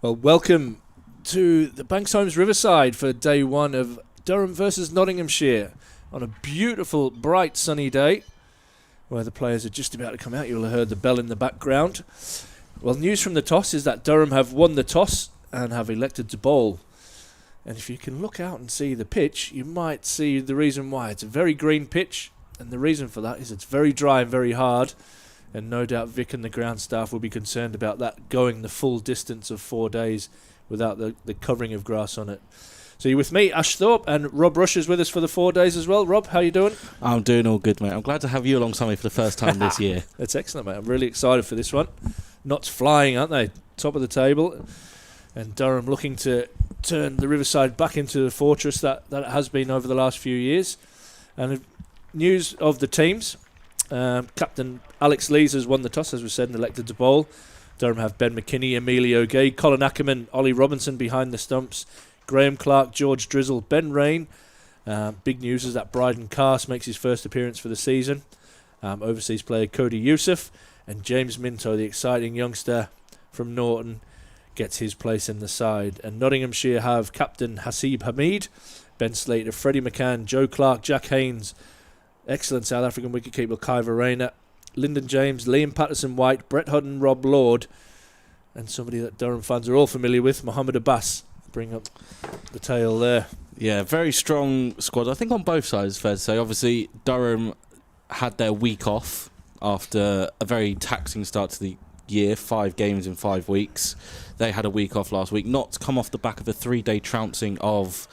Well, welcome to the Banks Homes Riverside for day one of Durham versus Nottinghamshire on a beautiful, bright, sunny day where the players are just about to come out. You'll have heard the bell in the background. Well, news from the toss is that Durham have won the toss and have elected to bowl. And if you can look out and see the pitch, you might see the reason why. It's a very green pitch, and the reason for that is it's very dry and very hard. And no doubt Vic and the ground staff will be concerned about that going the full distance of 4 days without the covering of grass on it. So you're with me, Ash Thorpe, and Rob Rush is with us for the 4 days as well. Rob, how you doing? I'm doing all good, mate. I'm glad to have you alongside me for the first time this year. That's excellent, mate. I'm really excited for this one. Knots flying, aren't they? Top of the table. And Durham looking to turn the Riverside back into the fortress that it has been over the last few years. And news of the teams. Captain Alex Lees has won the toss, as we said, and elected to bowl. Durham have Ben McKinney, Emilio Gay, Colin Ackerman, Ollie Robinson behind the stumps, Graham Clark, George Drizzle, Ben Rain. Big news is that Bryden Cast makes his first appearance for the season. Overseas player Cody Youssef and James Minto, the exciting youngster from Norton, gets his place in the side. And Nottinghamshire have Captain Hasib Hamid, Ben Slater, Freddie McCann, Joe Clark, Jack Haynes, excellent South African wicketkeeper Kyver Rayner, Lyndon James, Liam Patterson-White, Brett Hudden, Rob Lord, and somebody that Durham fans are all familiar with, Mohammed Abbas. Bring up the tail there. Yeah, very strong squad. I think on both sides, fair to say. Obviously, Durham had their week off after a very taxing start to the year, 5 games in 5 weeks. They had a week off last week, not to come off the back of a 3-day trouncing of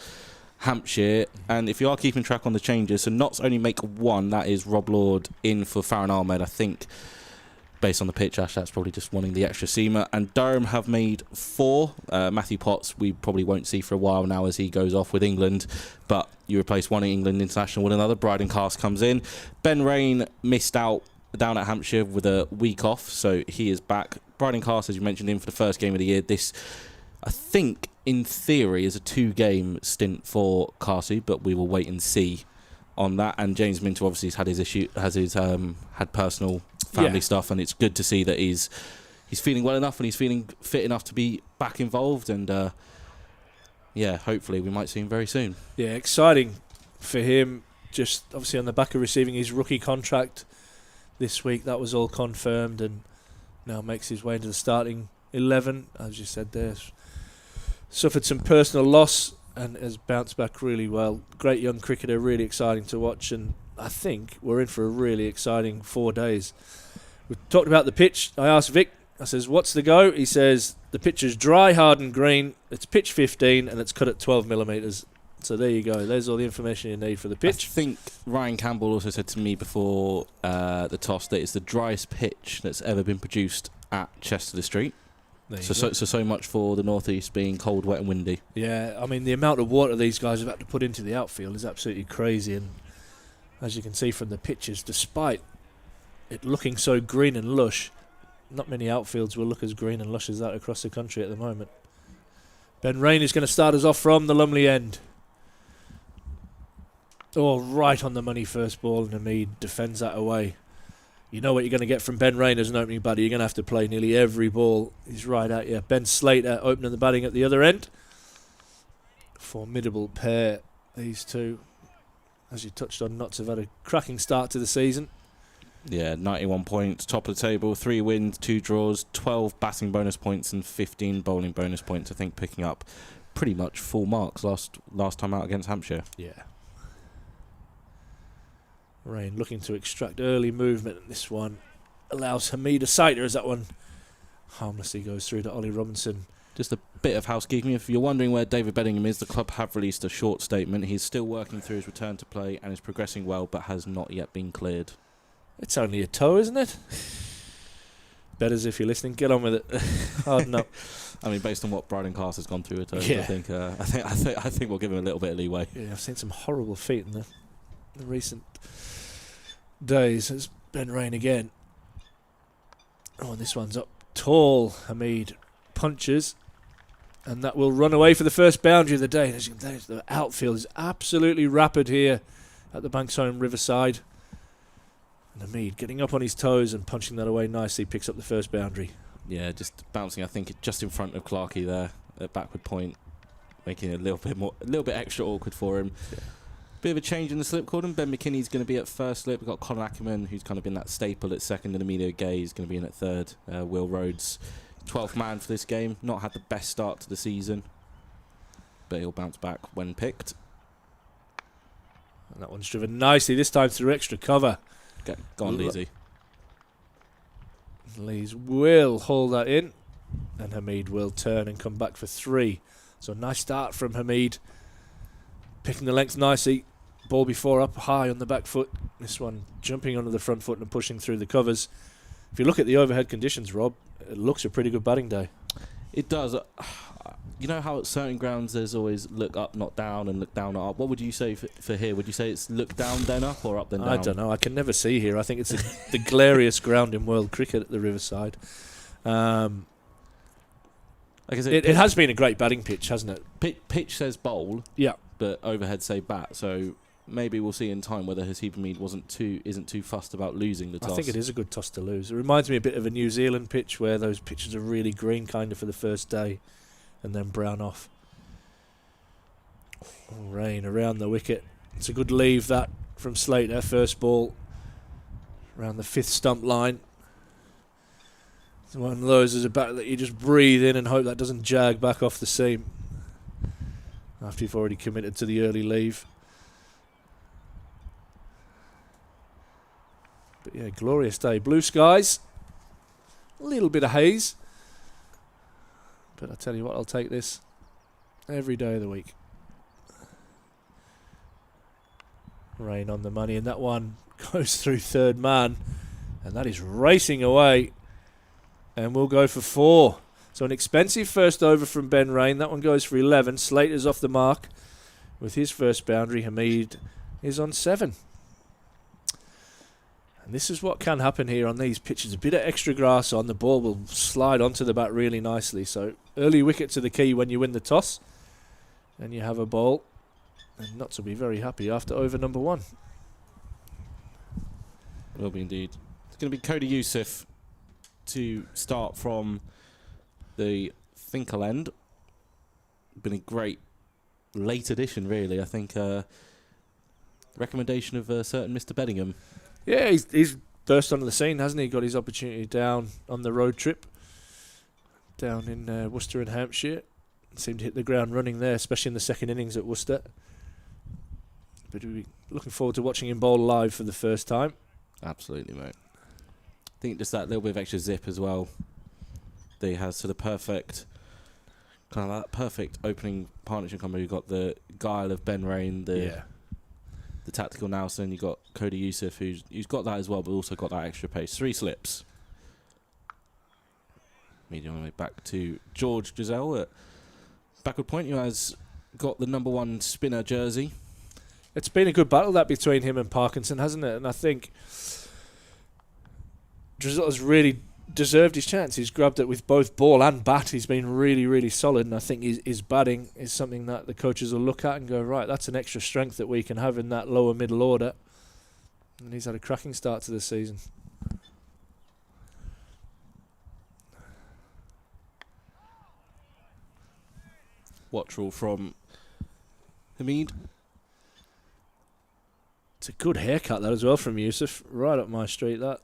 Hampshire. And if you are keeping track on the changes, so Notts only make one, that is Rob Lord in for Farron Ahmed. I think based on the pitch, Ash, that's probably just wanting the extra seamer. And Durham have made 4. Matthew Potts we probably won't see for a while now as he goes off with England, but you replace one England international with another. Bryden Cast comes in. Ben Rain missed out down at Hampshire with a week off, so he is back. Bryden Cast, as you mentioned, in for the first game of the year. This, I think, in theory, is a 2-game stint for Carsey, but we will wait and see on that. And James Minto obviously has had personal family stuff, and it's good to see that he's feeling well enough and he's feeling fit enough to be back involved. And hopefully we might see him very soon. Yeah, exciting for him. Just obviously on the back of receiving his rookie contract this week, that was all confirmed, and now makes his way into the starting 11, as you said there. Suffered some personal loss and has bounced back really well. Great young cricketer, really exciting to watch, and I think we're in for a really exciting 4 days. We talked about the pitch. I asked Vic, I says, what's the go? He says, the pitch is dry, hard and green. It's pitch 15 and it's cut at 12 millimetres. So there you go. There's all the information you need for the pitch. I think Ryan Campbell also said to me before the toss that it's the driest pitch that's ever been produced at Chester Street. So much for the northeast being cold, wet and windy. Yeah, I mean, the amount of water these guys have had to put into the outfield is absolutely crazy. And as you can see from the pictures, despite it looking so green and lush, not many outfields will look as green and lush as that across the country at the moment. Ben Rain is going to start us off from the Lumley end. Oh, right on the money first ball, and Hamid defends that away. You know what you're going to get from Ben Rain as an opening batter. You're going to have to play nearly every ball. He's right at you. Ben Slater opening the batting at the other end. Formidable pair, these two. As you touched on, Notts have had a cracking start to the season. Yeah, 91 points, top of the table, 3 wins, 2 draws, 12 batting bonus points and 15 bowling bonus points. I think picking up pretty much full marks last time out against Hampshire. Yeah. Rain looking to extract early movement, and this one allows Hamid a sighter as that one harmlessly goes through to Ollie Robinson. Just a bit of housekeeping. If you're wondering where David Bedingham is, the club have released a short statement. He's still working through his return to play and is progressing well, but has not yet been cleared. It's only a toe, isn't it? Betters, if you're listening, get on with it. Harden up. I mean, based on what Bryden Cast has gone through with toes, yeah. I think we'll give him a little bit of leeway. Yeah, I've seen some horrible feet in the recent days. It's Ben Rain again. Oh, and this one's up tall. Hamid punches, and that will run away for the first boundary of the day. As you can see, the outfield is absolutely rapid here at the Banks Homes Riverside. And Hamid getting up on his toes and punching that away nicely, picks up the first boundary. Yeah, just bouncing, I think, just in front of Clarkey there at backward point, making it a little bit extra awkward for him. Yeah. Bit of a change in the slip cordon. Ben McKinney's going to be at first slip. We've got Conor Ackerman, who's kind of been that staple at second, and Emilio Gay is going to be in at third. Will Rhodes, 12th man for this game. Not had the best start to the season, but he'll bounce back when picked. And that one's driven nicely, this time through extra cover. Go on, Leesy. Lees will hold that in, and Hamid will turn and come back for 3. So nice start from Hamid. Picking the length nicely. Ball before up high on the back foot. This one jumping onto the front foot and pushing through the covers. If you look at the overhead conditions, Rob, it looks a pretty good batting day. It does. You know how at certain grounds there's always look up, not down, and look down, not up. What would you say for here? Would you say it's look down, then up, or up, then down? I don't know. I can never see here. I think it's the glariest ground in world cricket at the Riverside. Like I said, it has been a great batting pitch, hasn't it? Pitch says bowl. Yeah. But overhead say bat. So maybe we'll see in time whether Haseeb Hamid isn't too fussed about losing the toss. I think it is a good toss to lose. It reminds me a bit of a New Zealand pitch where those pitches are really green kind of for the first day and then brown off. Rain around the wicket. It's a good leave that from Slater. First ball around the 5th stump line. It's one of those as a batter that you just breathe in and hope that doesn't jag back off the seam after you've already committed to the early leave. But yeah, glorious day. Blue skies. A little bit of haze. But I tell you what, I'll take this every day of the week. Rain on the money, and that one goes through third man. And that is racing away. And we'll go for 4. So an expensive first over from Ben Rain. That one goes for 11. Slater's off the mark with his first boundary. Hamid is on 7. And this is what can happen here on these pitches. A bit of extra grass on. The ball will slide onto the bat really nicely. So early wicket to the key when you win the toss. And you have a ball. And not to be very happy after over number 1. Will be indeed. It's going to be Cody Youssef to start from the Finkel end. Been a great late addition, really. I think recommendation of a certain Mr. Bedingham. Yeah, he's burst onto the scene, hasn't he? Got his opportunity down on the road trip down in Worcester and Hampshire. Seemed to hit the ground running there, especially in the second innings at Worcester. But we'll be looking forward to watching him bowl live for the first time. Absolutely, mate. I think just that little bit of extra zip as well. They has sort of perfect opening partnership combo. You've got the guile of Ben Rain, the tactical Nelson. You've got Cody Youssef, who's got that as well, but also got that extra pace. 3 slips. Medium way back to George Giselle at backward point, who has got the number 1 spinner jersey. It's been a good battle that between him and Parkinson, hasn't it? And I think Giselle has really deserved his chance. He's grabbed it with both ball and bat. He's been really, really solid, and I think his batting is something that the coaches will look at and go, right, that's an extra strength that we can have in that lower middle order. And he's had a cracking start to the season. Watchful from Hamid. It's a good haircut, that as well, from Youssef. Right up my street, that.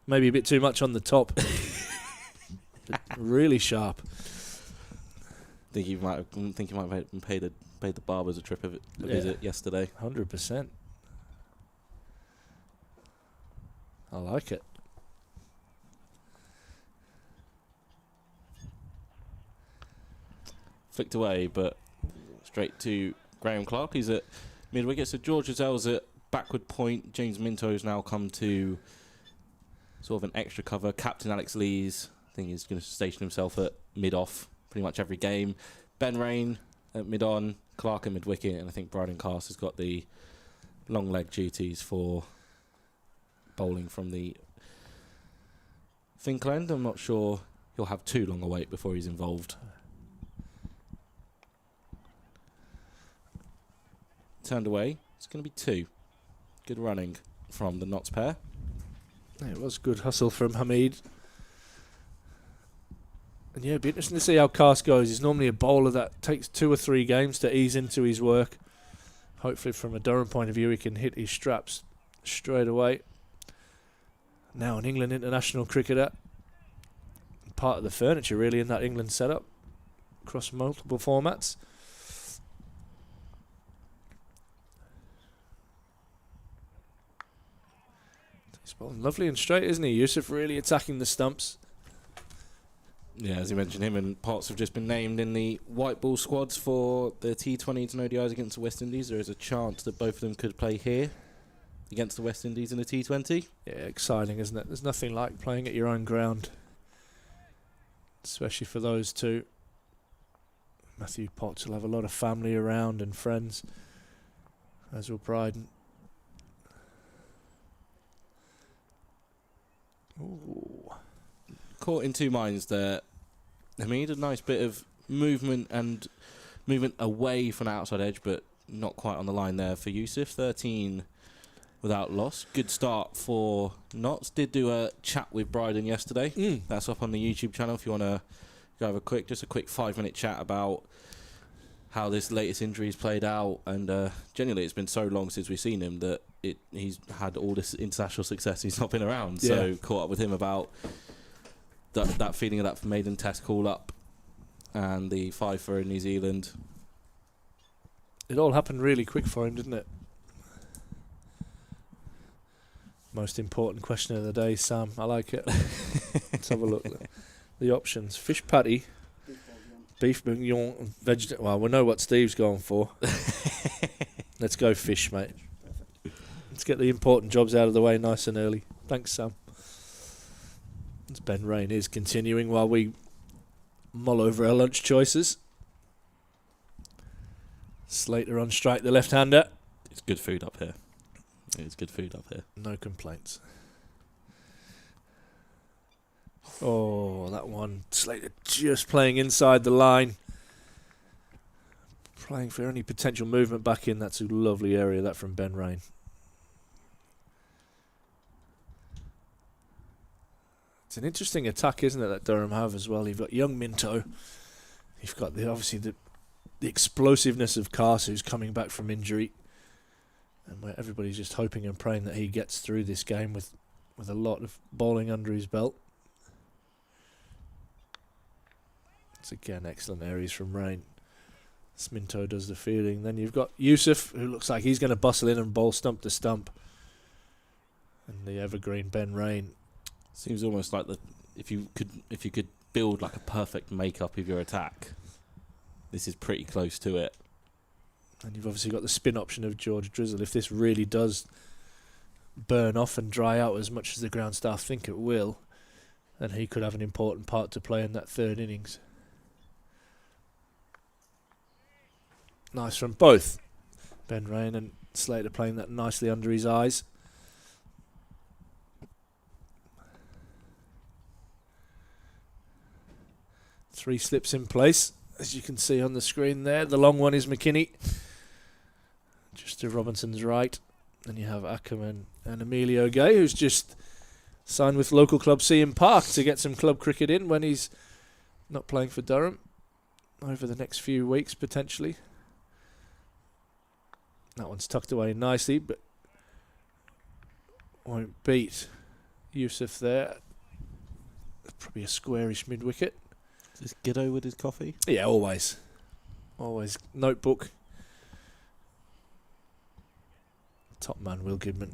Maybe a bit too much on the top. But really sharp. Think he might have paid the barbers a visit yesterday. 100%. I like it. Flicked away, but straight to Graham Clark. He's at mid wicket. So George Gisell's at backward point. James Minto's now come to sort of an extra cover. Captain Alex Lees, I think he's going to station himself at mid-off pretty much every game. Ben Rain at mid-on, Clark at mid-wicket, and I think Bryden Cast has got the long leg duties for bowling from the Finkel end. I'm not sure he'll have too long a wait before he's involved. Turned away. It's going to be 2. Good running from the Notts pair. It was good hustle from Hamid. And yeah, it'd be interesting to see how Cast goes. He's normally a bowler that takes 2 or 3 games to ease into his work. Hopefully from a Durham point of view he can hit his straps straight away. Now an England international cricketer. Part of the furniture really in that England setup. Across multiple formats. He's bowling lovely and straight, isn't he? Yusuf really attacking the stumps. Yeah, as you mentioned, him and Potts have just been named in the white ball squads for the T20s and ODIs against the West Indies. There is a chance that both of them could play here against the West Indies in the T20. Yeah, exciting, isn't it? There's nothing like playing at your own ground, especially for those two. Matthew Potts will have a lot of family around and friends, as will Bryden. Ooh. Caught in two minds there. I mean, he did a nice bit of movement away from the outside edge, but not quite on the line there for Yusuf. 13 without loss. Good start for Notts. Did do a chat with Bryden yesterday. That's up on the YouTube channel if you want to go have a quick 5-minute chat about how this latest injury's played out. And genuinely, it's been so long since we've seen him that he's had all this international success. He's not been around. Yeah. So caught up with him about that feeling of that maiden test call up and the 5 for New Zealand. It all happened really quick for him, didn't it? Most important question of the day, Sam. I like it. Let's have a look. The options: fish patty, beef bourguignon, and vegetable. Well, we know what Steve's going for. Let's go fish, mate. Let's get the important jobs out of the way nice and early. Thanks, Sam. As Ben Rain is continuing while we mull over our lunch choices. Slater on strike, the left-hander. It's good food up here. It's good food up here. No complaints. Oh, that one. Slater just playing inside the line. Playing for any potential movement back in. That's a lovely area, that from Ben Rain. It's an interesting attack, isn't it, that Durham have as well. You've got young Minto. You've got the explosiveness of Cars, who's coming back from injury. And where everybody's just hoping and praying that he gets through this game with a lot of bowling under his belt. It's again excellent areas from Rain. Minto does the fielding. Then you've got Yusuf, who looks like he's going to bustle in and bowl stump to stump. And the evergreen Ben Rain. Seems almost like if you could build like a perfect makeup of your attack, this is pretty close to it. And you've obviously got the spin option of George Drizzle. If this really does burn off and dry out as much as the ground staff think it will, then he could have an important part to play in that third innings. Nice from both Ben Rain and Slater, playing that nicely under his eyes. Three slips in place, as you can see on the screen there. The long one is McKinney, just to Robinson's right. Then you have Ackerman and Emilio Gay, who's just signed with local club CM Park to get some club cricket in when he's not playing for Durham over the next few weeks, potentially. That one's tucked away nicely, but won't beat Yusuf there. Probably a squarish mid-wicket. Is Giddo with his coffee? Yeah, always. Always. Notebook. Top man, Will Goodman.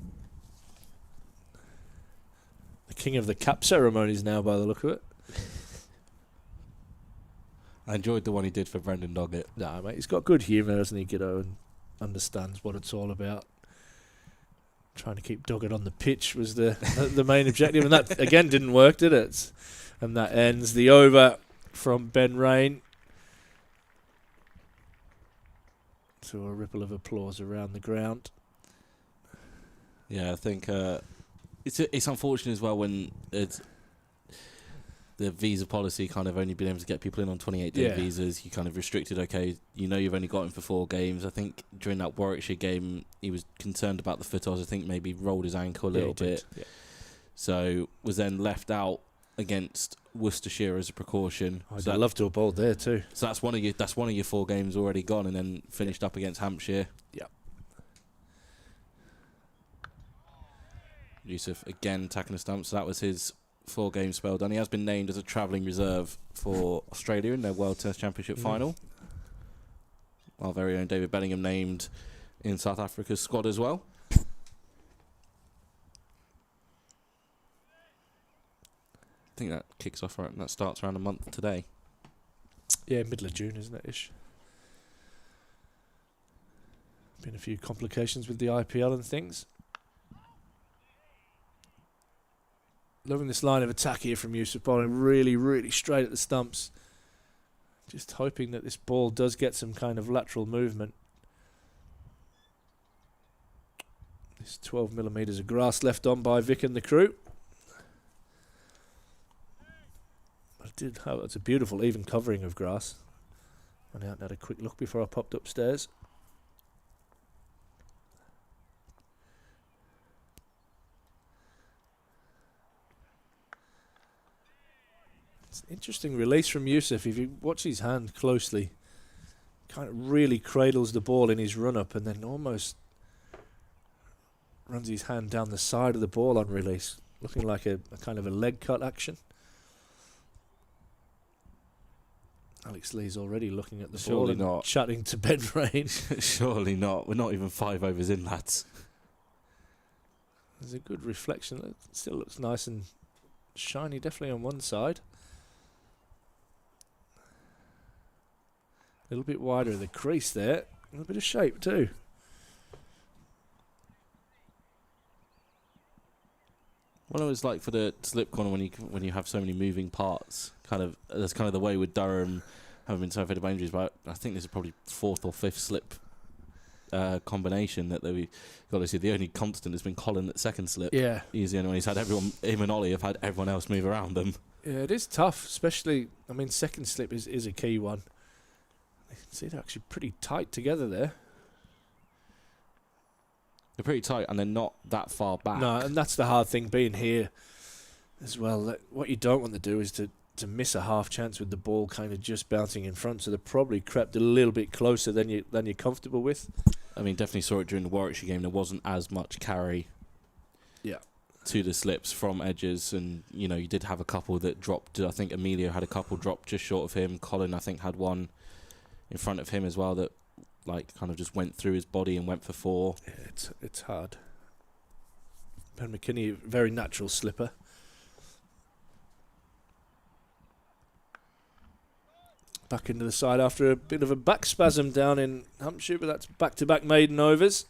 The king of the cap ceremonies now, by the look of it. I enjoyed the one he did for Brendan Doggett. Nah, mate, he's got good humour, hasn't he, Giddo, and understands what it's all about. Trying to keep Doggett on the pitch was the main objective, and that, again, didn't work, did it? And that ends the over from Ben Rain. To a ripple of applause around the ground. Yeah, I think it's unfortunate as well when the visa policy kind of only been able to get people in on 28-day visas. You kind of restricted, okay, you've only got him for 4 games. I think during that Warwickshire game, he was concerned about the foot. I think maybe rolled his ankle a little bit. Yeah. So was then left out against Worcestershire as a precaution. I'd love to have bowled there too. So that's one of your 4 games already gone, and then finished up against Hampshire. Yeah. Yusuf again attacking the stump, so that was his 4-game spell done. He has been named as a travelling reserve for Australia in their World Test Championship final. Our very own David Bellingham named in South Africa's squad as well. I think that kicks off right, and that starts around a month today. Yeah, middle of June, isn't it, ish? Been a few complications with the IPL and things. Loving this line of attack here from Yusuf, bowling really, really straight at the stumps. Just hoping that this ball does get some kind of lateral movement. This 12 millimetres of grass left on by Vic and the crew. It's a beautiful even covering of grass. Went out and had a quick look before I popped upstairs. It's an interesting release from Yusuf. If you watch his hand closely, kind of really cradles the ball in his run-up and then almost runs his hand down the side of the ball on release, looking like a kind of a leg cut action. Alex Lee's already looking at the Surely ball and not. chatting to Ben Rain. Surely not. We're not even 5 overs in, lads. There's a good reflection. It still looks nice and shiny, definitely on one side. A little bit wider of the crease there. A little bit of shape too. What it was like for the slip corner when you have so many moving parts. That's kind of the way with Durham, having been so affected by injuries. But I think this is probably 4th or 5th slip combination that we got to see. The only constant has been Colin at second slip. Yeah, He's the only one. He's had everyone. Him and Ollie have had everyone else move around them. yeah, it is tough, especially. I mean, second slip is a key one. You can see they're actually pretty tight together there. They're pretty tight and they're not that far back. No, and that's the hard thing being here as well. That what you don't want to do is to miss a half chance with the ball kind of just bouncing in front. So they're probably crept a little bit closer than you're comfortable with. I mean, definitely saw it during the Warwickshire game. There wasn't as much carry. Yeah. To the slips from edges, and you did have a couple that dropped. I think Emilio had a couple drop just short of him. Colin, I think, had one in front of him as well that kind of just went through his body and went for 4. Yeah, it's hard. Ben McKinney, very natural slipper. Back into the side after a bit of a back spasm down in Hampshire, but that's back-to-back maiden overs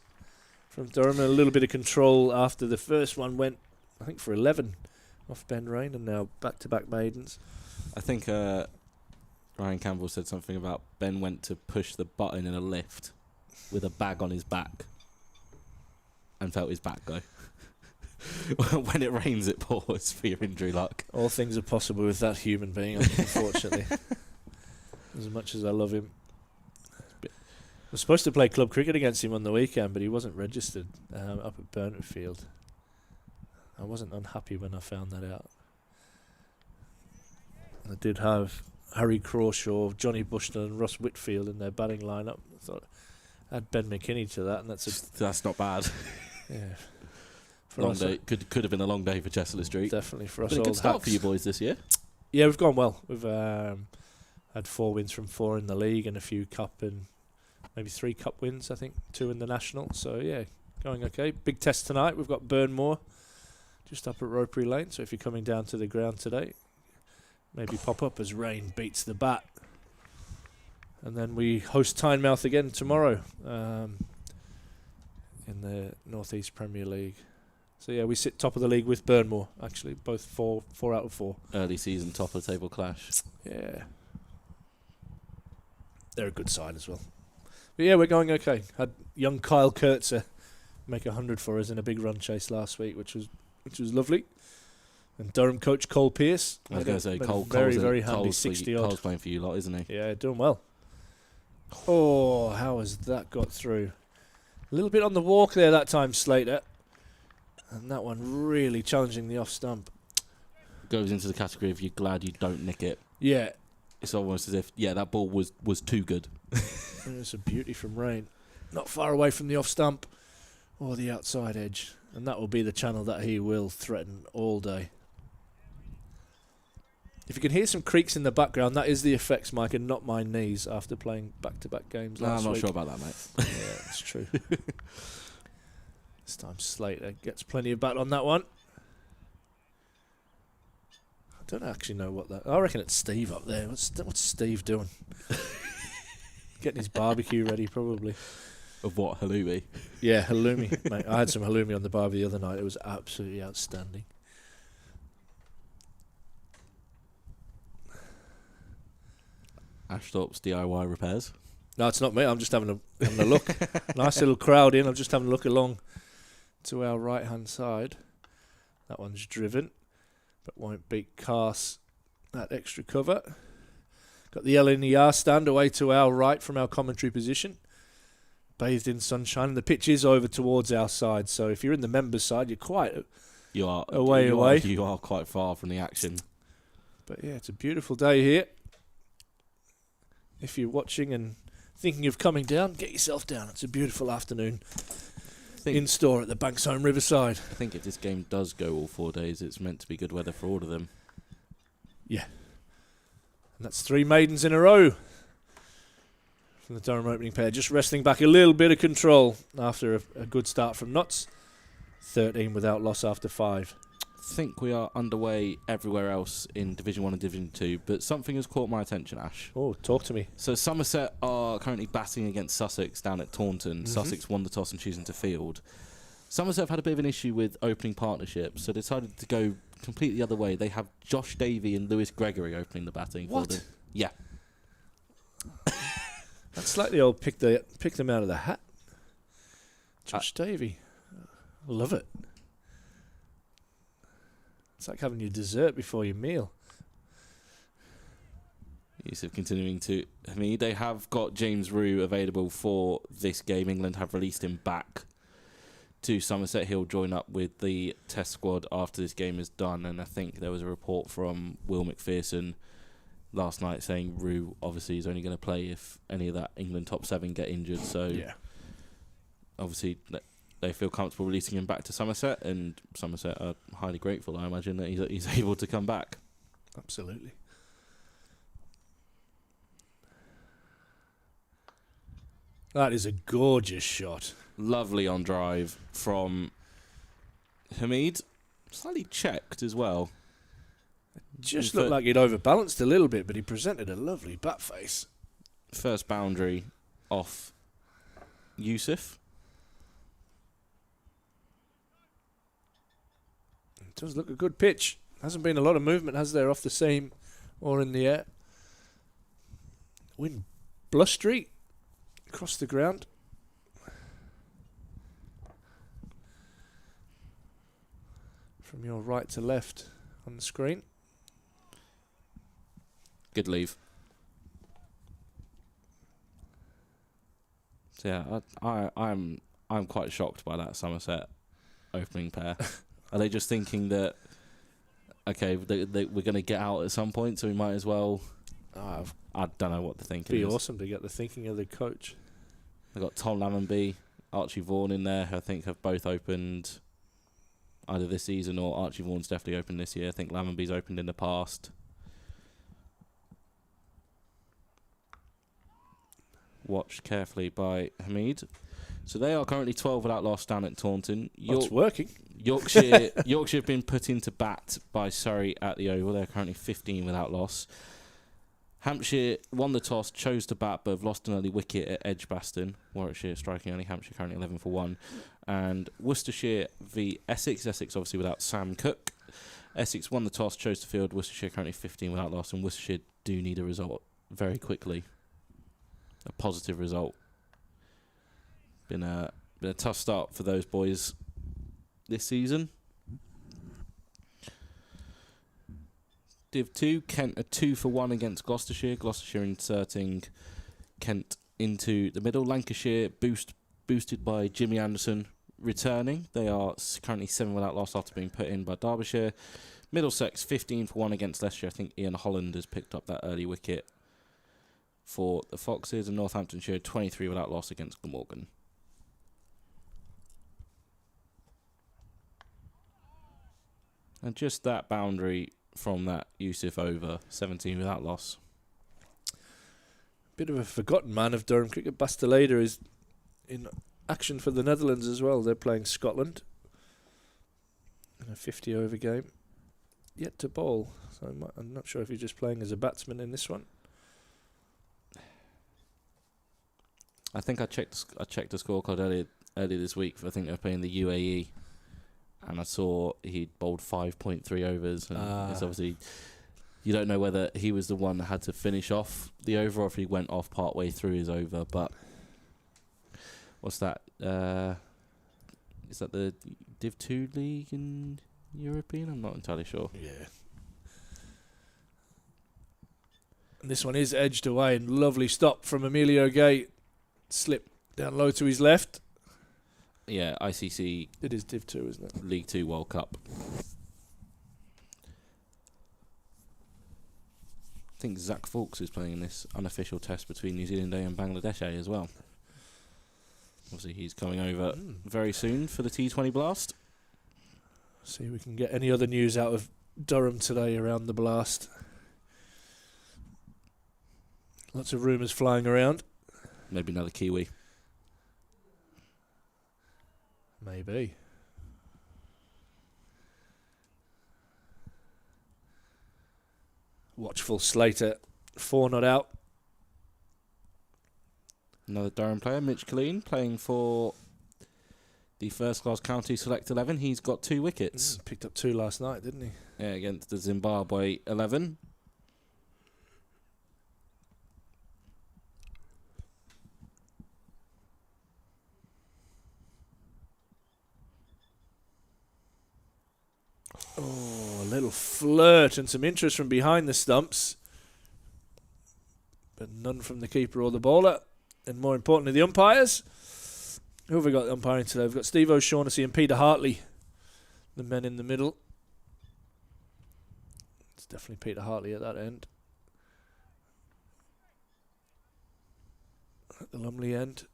from Durham, and a little bit of control after the first one went, I think, for 11 off Ben Rain, and now back-to-back maidens. I think Ryan Campbell said something about Ben went to push the button in a lift with a bag on his back and felt his back go. When it rains, it pours for your injury luck. All things are possible with that human being, unfortunately. As much as I love him. I was supposed to play club cricket against him on the weekend, but he wasn't registered up at Burnett Field. I wasn't unhappy when I found that out. I did have Harry Crawshaw, Johnny Bushnell and Ross Whitfield in their batting lineup. I thought add Ben McKinney to that, and that's not bad. Yeah. Long day. Could have been a long day for Chester Street. Definitely for us. Been a old good start hacks. for you boys this year. Yeah, we've gone well. We've had 4 wins from 4 in the league and a few cup and maybe 3 cup wins, I think, 2 in the national. So yeah, going okay. Big test tonight. We've got Burnmore just up at Ropery Lane. So if you're coming down to the ground today, maybe pop up as Rain beats the bat. And then we host Tynemouth again tomorrow in the North East Premier League. So yeah, we sit top of the league with Burnmore, actually, both 4 out of 4. Early season top of the table clash. Yeah. They're a good side as well. But yeah, we're going okay. Had young Kyle Kurtzer make 100 for us in a big run chase last week, which was lovely. And Durham coach Cole Pearce. I was going to say, very handy 60 odd. Cole's playing for you lot, isn't he? Yeah, doing well. Oh, how has that got through? A little bit on the walk there that time, Slater. And that one really challenging the off stump. goes into the category of you're glad you don't nick it. Yeah. It's almost as if, that ball was too good. It's a beauty from Rain. Not far away from the off stump or the outside edge. And that will be the channel that he will threaten all day. If you can hear some creaks in the background, that is the effects mic and not my knees after playing back-to-back games last week. I'm not sure about that, mate. Yeah, that's true. This time Slater gets plenty of bat on that one. I don't actually know what that... I reckon it's Steve up there. What's Steve doing? Getting his barbecue ready, probably. Of what, halloumi? Yeah, halloumi. Mate, I had some halloumi on the barbie the other night. It was absolutely outstanding. Ashthorpe's DIY repairs. No, it's not me. I'm just having a look. Nice little crowd in. I'm just having a look along to our right-hand side. That one's driven, but won't beat Cass that extra cover. Got the LNER stand away to our right from our commentary position. Bathed in sunshine. And the pitch is over towards our side, so if you're in the members' side, you're quite away. You are quite far from the action. But yeah, it's a beautiful day here. If you're watching and thinking of coming down, get yourself down. It's a beautiful afternoon in store at the Banks Homes Riverside. I think if this game does go all 4 days, it's meant to be good weather for all of them. Yeah. And that's 3 maidens in a row from the Durham opening pair. Just wrestling back a little bit of control after a good start from Notts. 13 without loss after 5. I think we are underway everywhere else in Division 1 and Division 2, but something has caught my attention, Ash. Oh, talk to me. So Somerset are currently batting against Sussex down at Taunton. Sussex won the toss and choosing to field. Somerset have had a bit of an issue with opening partnerships, so decided to go completely the other way. They have Josh Davey and Lewis Gregory opening the batting for them. Yeah. That's like the old pick them out of the hat. Josh Davey. Love it. It's like having your dessert before your meal. Yusuf continuing to... they have got James Rue available for this game. England have released him back to Somerset. He'll join up with the test squad after this game is done. And I think there was a report from Will McPherson last night saying Rue obviously is only going to play if any of that England top 7 get injured. So yeah, obviously they feel comfortable releasing him back to Somerset, and Somerset are highly grateful, I imagine, that he's able to come back. Absolutely. That is a gorgeous shot. Lovely on drive from Hamid. Slightly checked as well. Just looked like he'd overbalanced a little bit, but he presented a lovely bat face. First boundary off Yusuf. It does look a good pitch. Hasn't been a lot of movement, has there, off the seam or in the air. Wind blustery across the ground. From your right to left on the screen. Good leave. So yeah, I'm quite shocked by that Somerset opening pair. Are they just thinking that, okay, we're going to get out at some point, so we might as well... I don't know what the thinking is. It'd be awesome to get the thinking of the coach. They've got Tom Lammonby, Archie Vaughan in there, who I think have both opened either this season, or Archie Vaughan's definitely opened this year. I think Lammonby's opened in the past. Watched carefully by Hamid. So they are currently 12 without loss down at Taunton. It's working. Yorkshire have been put into bat by Surrey at the Oval. They're currently 15 without loss. Hampshire won the toss, chose to bat, but have lost an early wicket at Edgbaston. Warwickshire striking only. Hampshire currently 11 for 1. And Worcestershire v Essex. Essex obviously without Sam Cook. Essex won the toss, chose to field. Worcestershire currently 15 without loss, and Worcestershire do need a result very quickly. A positive result. Been a tough start for those boys this season. Div 2, Kent are 2 for 1 against Gloucestershire. Gloucestershire inserting Kent into the middle. Lancashire boosted by Jimmy Anderson returning. They are currently 7 without loss after being put in by Derbyshire. Middlesex 15-1 against Leicester. I think Ian Holland has picked up that early wicket for the Foxes, and Northamptonshire 23 without loss against Glamorgan. And just that boundary from that Yusuf over, 17 without loss. Bit of a forgotten man of Durham cricket. Basteleda is in action for the Netherlands as well. They're playing Scotland in a 50-over game. Yet to bowl. So I'm not sure if he's just playing as a batsman in this one. I think I checked the scorecard earlier this week. I think they were playing the UAE. And I saw he'd bowled 5.3 overs. And it's obviously, you don't know whether he was the one that had to finish off the over or if he went off part way through his over. But what's that? Is that the Div 2 league in European? I'm not entirely sure. Yeah. And this one is edged away, and lovely stop from Emilio Gay. Slip down low to his left. Yeah, ICC. It is Div 2, isn't it? League 2 World Cup. I think Zach Fawkes is playing in this unofficial test between New Zealand A and Bangladesh A as well. Obviously, he's coming over very soon for the T20 Blast. See if we can get any other news out of Durham today around the Blast. Lots of rumours flying around. Maybe another Kiwi. Maybe. Watchful Slater, 4 not out. Another Durham player, Mitch Killeen, playing for the First Class County Select 11. He's got 2 wickets. Picked up 2 last night, didn't he? Yeah, against the Zimbabwe 11. Oh, a little flirt and some interest from behind the stumps. But none from the keeper or the bowler. And more importantly, the umpires. Who have we got umpiring today? We've got Steve O'Shaughnessy and Peter Hartley, the men in the middle. It's definitely Peter Hartley at that end. At the Lumley end,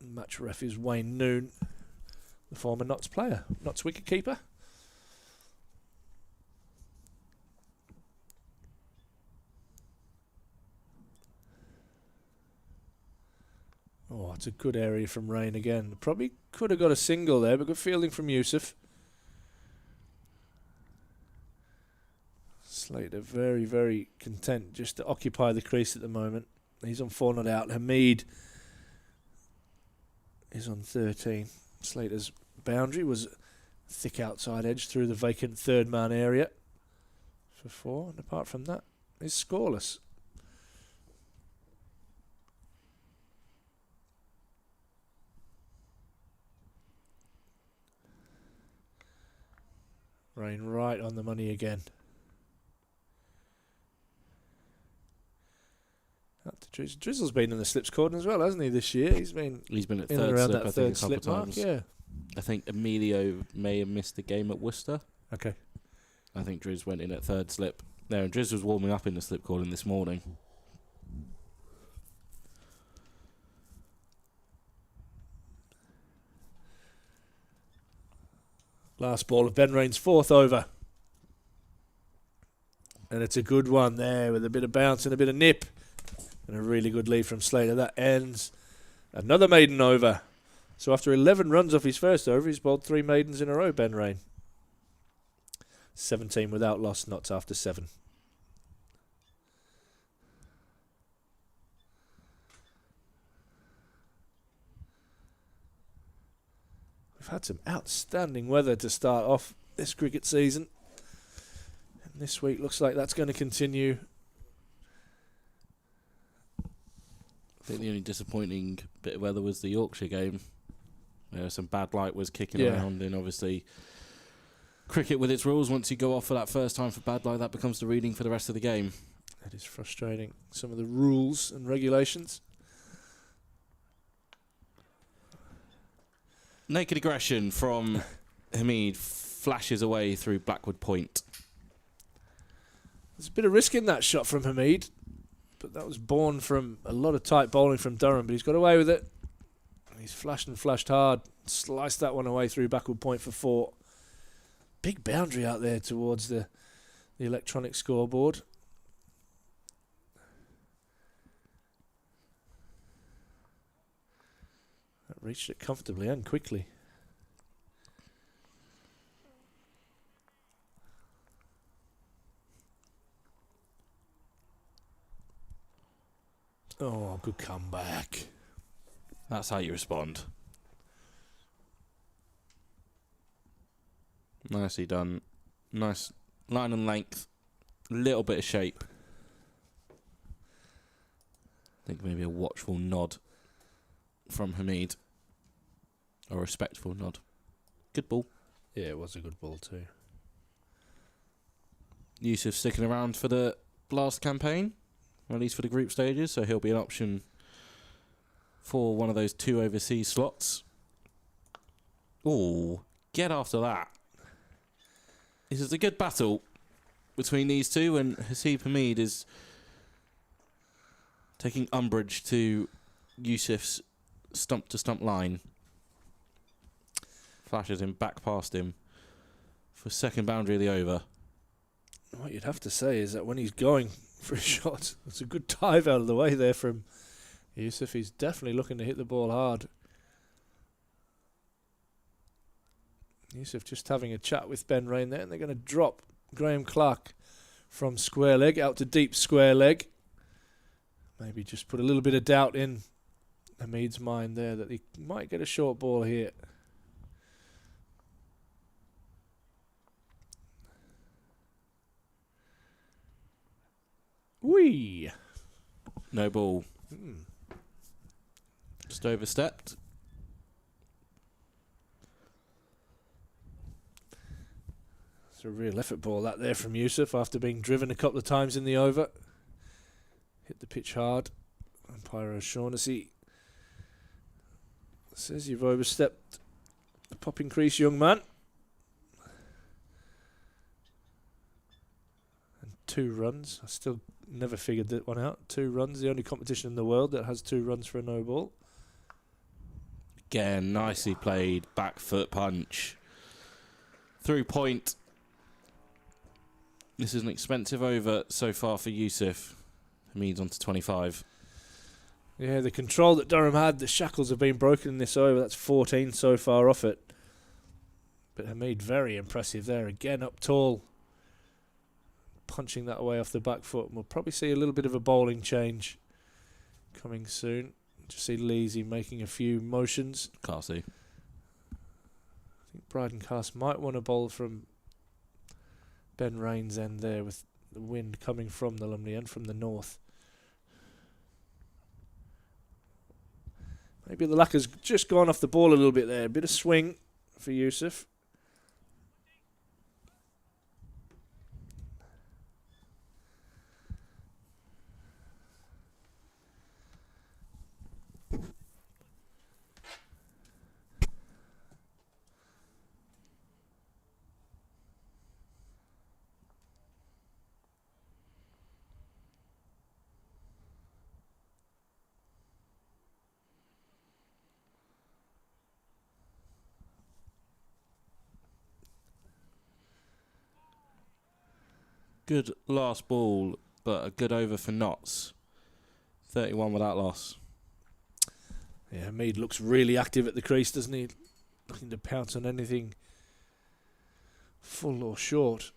match ref is Wayne Noon, the former Notts player, Notts wicketkeeper. Oh, it's a good area from Rain again. Probably could have got a single there, but good fielding from Yusuf. Slater very, very content just to occupy the crease at the moment. He's on 4 not out. Hamid is on 13. Slater's boundary was thick outside edge through the vacant third man area for 4. And apart from that, he's scoreless. Rain right on the money again. Up to Drizzle's been in the slips cordon as well, hasn't he, this year? He's been at in and third around slip, that I third think, a couple slip mark. times. Yeah. I think Emilio may have missed the game at Worcester. Okay. I think Driz went in at third slip. No, and Driz was warming up in the slip cordon this morning. Last ball of Ben Rain's 4th over. And it's a good one there with a bit of bounce and a bit of nip. And a really good lead from Slater. That ends another maiden over. So after 11 runs off his first over, he's bowled 3 maidens in a row, Ben Rain. 17 without loss, Notts after 7. We've had some outstanding weather to start off this cricket season. And this week looks like that's going to continue. I think the only disappointing bit of weather was the Yorkshire game. Some bad light was kicking around, and obviously cricket with its rules, once you go off for that first time for bad light, that becomes the reading for the rest of the game. That is frustrating. Some of the rules and regulations. Naked aggression from Hamid. flashes away through Blackwood Point. There's a bit of risk in that shot from Hamid, but that was born from a lot of tight bowling from Durham, but he's got away with it. He's flashed and flashed hard, sliced that one away through Blackwood Point for 4. Big boundary out there towards the electronic scoreboard. That reached it comfortably and quickly. Oh, good comeback. That's how you respond. Nicely done. Nice line and length. Little bit of shape. I think maybe a watchful nod from Hamid. A respectful nod. Good ball. Yeah, it was a good ball too. Yusuf sticking around for the Blast campaign, or at least for the group stages, so he'll be an option for one of those 2 overseas slots. Oh, get after that. This is a good battle between these two, and Hasib Hamid is taking umbrage to Yusuf's stump-to-stump line. Flashes him back past him for second boundary of the over. What you'd have to say is that when he's going for a shot, it's a good dive out of the way there from Yusuf. He's definitely looking to hit the ball hard. Yusuf just having a chat with Ben Rain there, and they're going to drop Graham Clark from square leg out to deep square leg. Maybe just put a little bit of doubt in Hamid's mind there that he might get a short ball here. Whee! No ball. Just overstepped. It's a real effort ball that there from Yusuf after being driven a couple of times in the over. Hit the pitch hard. Umpire O'Shaughnessy says you've overstepped the popping crease, young man. And 2 runs. I still never figured that one out. 2 runs, the only competition in the world that has 2 runs for a no ball. Again, nicely played. Back foot punch. Through point. This is an expensive over so far for Yusuf. Hamid's on to 25. Yeah, the control that Durham had, the shackles have been broken in this over. That's 14 so far off it. But Hamid, very impressive there. Again, up tall. Punching that away off the back foot. And we'll probably see a little bit of a bowling change coming soon. Just see Leesy making a few motions. Carsey. I think Bryden Cast might want to bowl from Ben Rain's end there with the wind coming from the Lumley end from the north. Maybe the lacquer's just gone off the ball a little bit there. A bit of swing for Yusuf. Good last ball, but a good over for Notts. 31 without loss. Yeah, Hamid looks really active at the crease, doesn't he? Looking to pounce on anything full or short.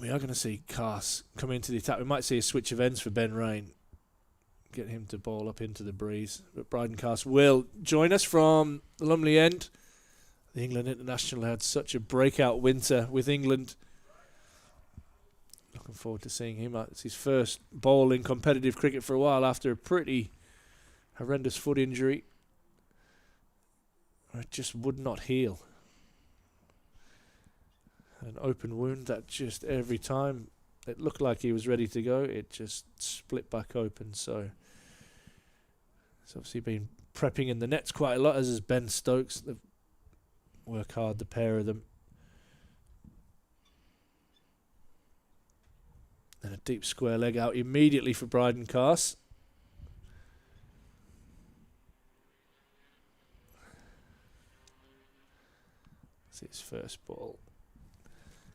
We are going to see Cass come into the attack. We might see a switch of ends for Ben Rain. Get him to bowl up into the breeze. But Bryden Cass will join us from the Lumley end. The England international had such a breakout winter with England. Looking forward to seeing him. It's his first bowl in competitive cricket for a while after a pretty horrendous foot injury. It just would not heal. An open wound that just every time it looked like he was ready to go, it just split back open. So it's obviously been prepping in the nets quite a lot, as is Ben Stokes. They work hard, the pair of them. And a deep square leg out immediately for Bryden Carse. It's his first ball.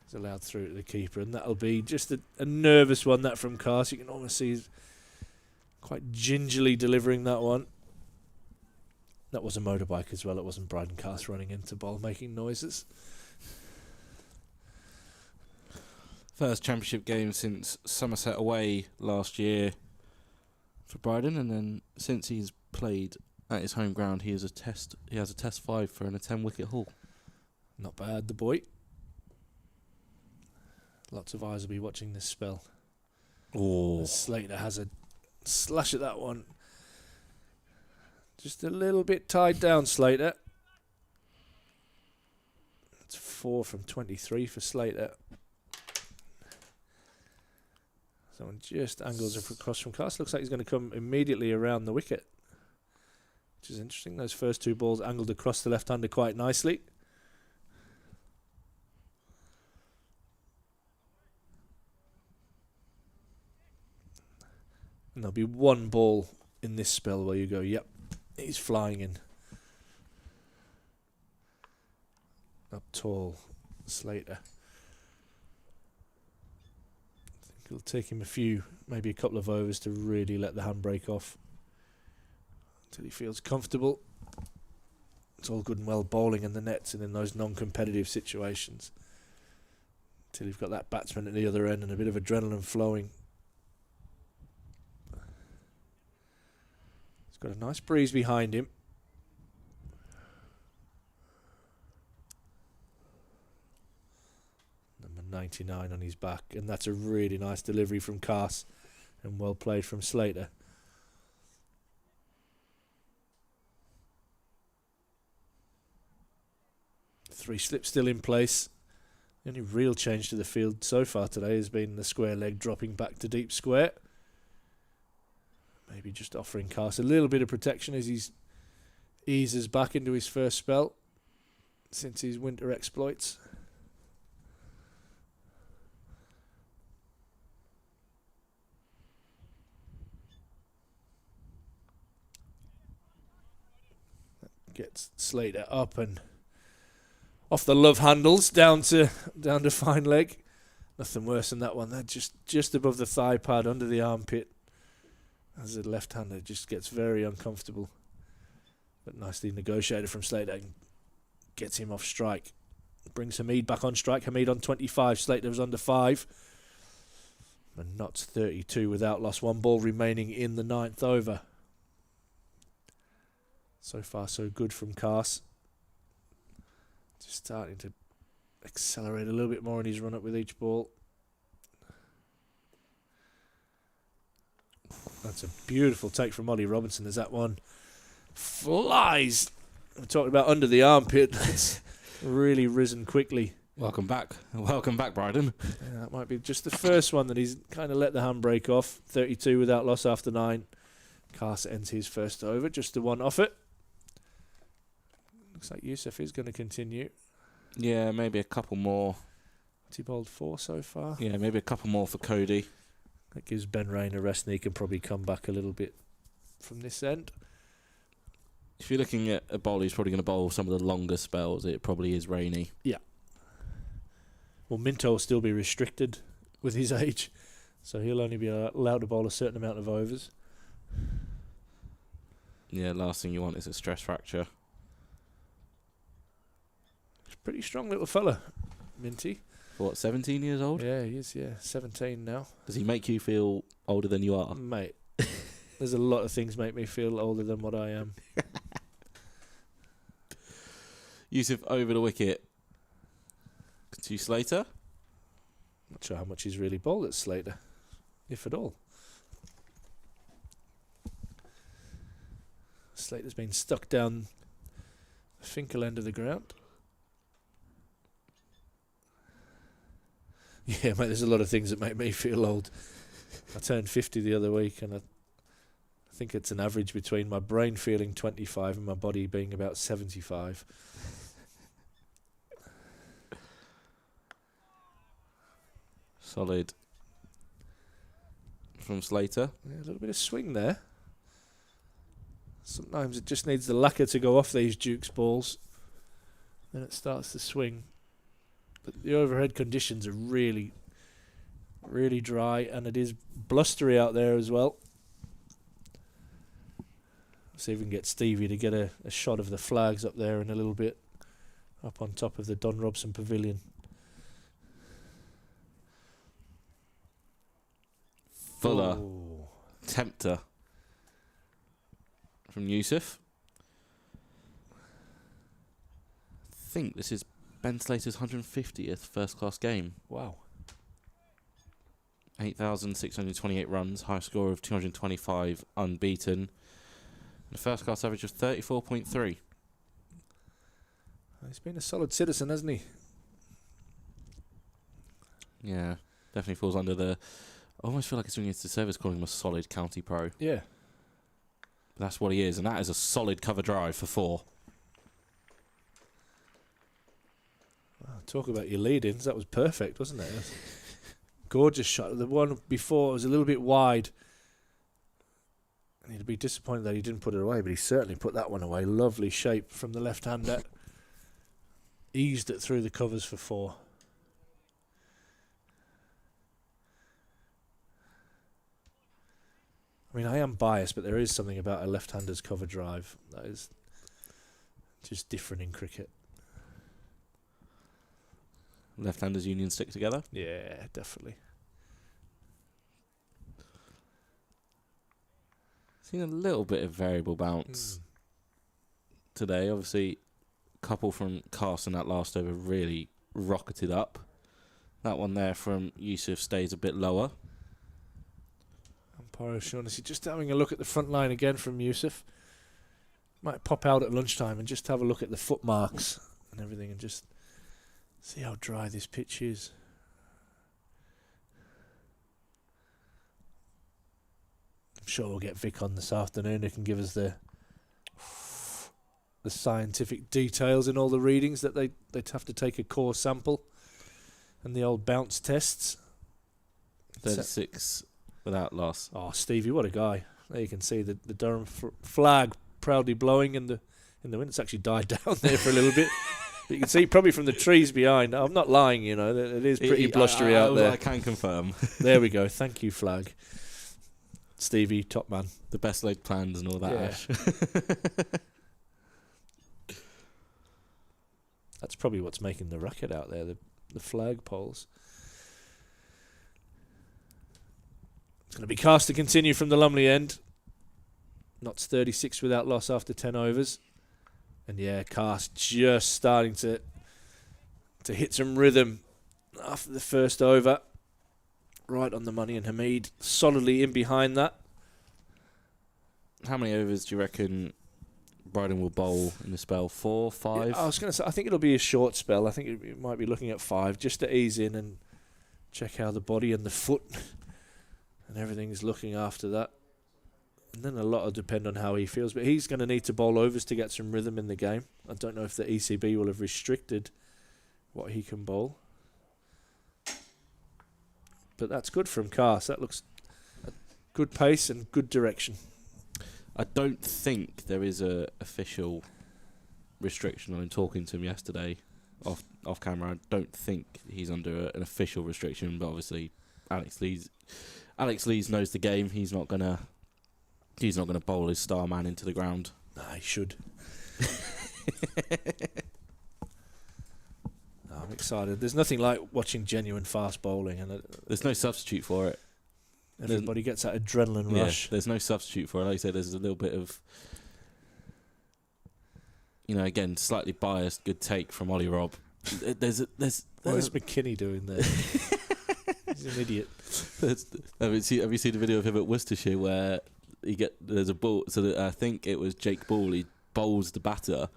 He's allowed through to the keeper, and that'll be just a nervous one, that from Carse. You can almost see he's quite gingerly delivering that one. That was a motorbike as well. It wasn't Bryden Carse running into ball making noises. First championship game since Somerset away last year for Bryden, and then since he's played at his home ground, he has a test 5 for a 10-wicket haul. Not bad, the boy. Lots of eyes will be watching this spell. Oh, Slater has a slash at that one. Just a little bit tied down, Slater. It's 4 from 23 for Slater. Someone just angles it across from Carse. Looks like he's going to come immediately around the wicket, which is interesting. Those first two balls angled across the left-hander quite nicely. And there'll be one ball in this spell where you go, yep, he's flying in. Up tall, Slater. I think it'll take him maybe a couple of overs to really let the handbrake off until he feels comfortable. It's all good and well bowling in the nets and in those non-competitive situations. Until you've got that batsman at the other end and a bit of adrenaline flowing. Got a nice breeze behind him. Number 99 on his back, and that's a really nice delivery from Carse and well played from Slater. Three slips still in place. The only real change to the field so far today has been the square leg dropping back to deep square. Maybe just offering Carse a little bit of protection as he eases back into his first spell since his winter exploits. That gets Slater up and off the love handles down to fine leg. Nothing worse than that one. That just above the thigh pad under the armpit. As a left-hander, just gets very uncomfortable. But nicely negotiated from Slater and gets him off strike. Brings Hamid back on strike. Hamid on 25. Slater was under 5. And Notts 32 without loss. One ball remaining in the 9th over. So far, so good from Carse. Just starting to accelerate a little bit more in his run-up with each ball. That's a beautiful take from Ollie Robinson as that one flies. We're talking about under the armpit. It's really risen quickly. welcome back, Bryden. Yeah, that might be just the first one that he's kind of let the handbrake off. 32 without loss after 9. Carse ends his first over, just the one off it. Looks like Yusuf is going to continue. Yeah, maybe a couple more. He bowled 4 so far. Yeah, maybe a couple more for Cody. That gives Ben Rain a rest, and he can probably come back a little bit from this end. If you're looking at a bowler who's probably going to bowl some of the longer spells, it probably is Rainey. Yeah. Well, Minto will still be restricted with his age, so he'll only be allowed to bowl a certain amount of overs. Yeah, last thing you want is a stress fracture. He's a pretty strong little fella, Minty. What, 17 years old? Yeah, he is, 17 now. Does he make you feel older than you are? Mate, there's a lot of things make me feel older than what I am. Yusuf over the wicket to Slater. Not sure how much he's really bowled at Slater, if at all. Slater's been stuck down the Finkel end of the ground. Yeah, mate, there's a lot of things that make me feel old. I turned 50 the other week, and I think it's an average between my brain feeling 25 and my body being about 75. Solid. from Slater. Yeah, a little bit of swing there. Sometimes it just needs the lacquer to go off these Duke's balls. Then it starts to swing. But the overhead conditions are really, really dry, and it is blustery out there as well. See if we can get Stevie to get a shot of the flags up there in a little bit, up on top of the Don Robson Pavilion. Fuller. Ooh. Tempter from Yusuf. I think this is Ben Slater's 150th first-class game. Wow. 8,628 runs, high score of 225, unbeaten. And a first-class average of 34.3. He's been a solid citizen, hasn't he? Yeah, definitely falls under the... I almost feel like it's doing his disservice calling him a solid county pro. Yeah. But that's what he is, and that is a solid cover drive for 4. Wow, talk about your lead-ins. That was perfect, wasn't it? Gorgeous shot. The one before was a little bit wide. And he'd be disappointed that he didn't put it away, but he certainly put that one away. Lovely shape from the left-hander. Eased it through the covers for 4. I mean, I am biased, but there is something about a left-hander's cover drive that is just different in cricket. Left-handers union stick together? Yeah, definitely. Seen a little bit of variable bounce today. Obviously, a couple from Carson that last over really rocketed up. That one there from Yusuf stays a bit lower. Umpire O'Shaughnessy just having a look at the front line again from Yusuf. Might pop out at lunchtime and just have a look at the foot marks and everything and just see how dry this pitch is. I'm sure we'll get Vic on this afternoon who can give us the scientific details in all the readings that they'd have to take a core sample and the old bounce tests. 36 without loss. Oh, Stevie, what a guy. There you can see the Durham flag proudly blowing in the wind. It's actually died down there for a little bit. But you can see probably from the trees behind. I'm not lying, you know. It is pretty blustery out there. I can confirm. There we go. Thank you, flag. Stevie, top man. The best laid plans and all that, Yeah. Ash. That's probably what's making the racket out there, the flag poles. It's going to be cast to continue from the Lumley end. Notts 36 without loss after 10 overs. And yeah, cast just starting to hit some rhythm after the first over. Right on the money, and Hamid solidly in behind that. How many overs do you reckon Bryden will bowl in the spell? 4, 5? Yeah, I was going to say, I think it'll be a short spell. I think it might be looking at 5 just to ease in and check how the body and the foot and everything is looking after that. And then a lot will depend on how he feels. But he's going to need to bowl overs to get some rhythm in the game. I don't know if the ECB will have restricted what he can bowl. But that's good from Cast. That looks a good pace and good direction. I don't think there is a official restriction on him. Talking to him yesterday off camera, I don't think he's under an official restriction. But obviously, Alex Lees knows the game. He's not gonna bowl his star man into the ground. Nah, he should. I'm excited. There's nothing like watching genuine fast bowling, and There's no substitute for it. everybody gets that adrenaline rush. There's no substitute for it. Like I said, there's a little bit of, again, slightly biased good take from Ollie Robb. What is McKinney doing there? He's an idiot. Have you seen the video of him at Worcestershire where there's a ball? So I think it was Jake Ball. He bowls the batter,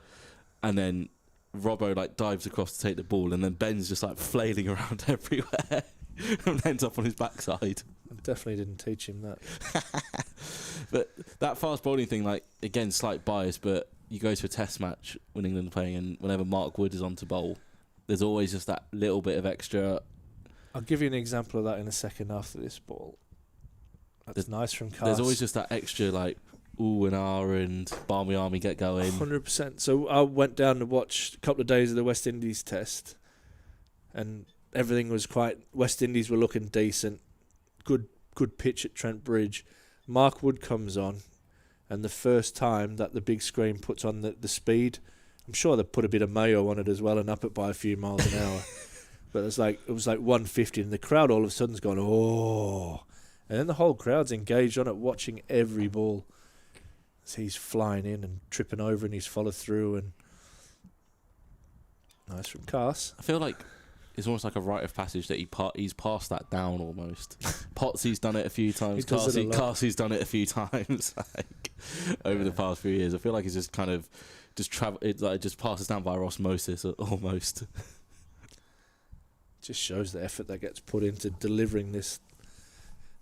and then Robbo dives across to take the ball, and then Ben's just flailing around everywhere and ends up on his backside. I definitely didn't teach him that. But that fast bowling thing, again, slight bias, but you go to a test match when England are playing, and whenever Mark Wood is on to bowl, there's always just that little bit of extra. I'll give you an example of that in a second after this ball. That's nice from Cars. There's always just that extra like ooh and ah and Barmy Army get going. 100%. So I went down to watch a couple of days of the West Indies test, and everything was West Indies were looking decent. Good pitch at Trent Bridge. Mark Wood comes on, and the first time that the big screen puts on the speed, I'm sure they put a bit of mayo on it as well and up it by a few miles an hour. But it was like 150, and the crowd all of a sudden's gone, oh. And then the whole crowd's engaged on it, watching every ball as he's flying in and tripping over, and he's followed through. And nice from Cars. I feel like it's almost like a rite of passage that he's passed that down almost. Potsy's done it a few times. Carsey's done it a few times over the past few years. I feel like it's just kind of it just passes down by osmosis almost. Just shows the effort that gets put into delivering this.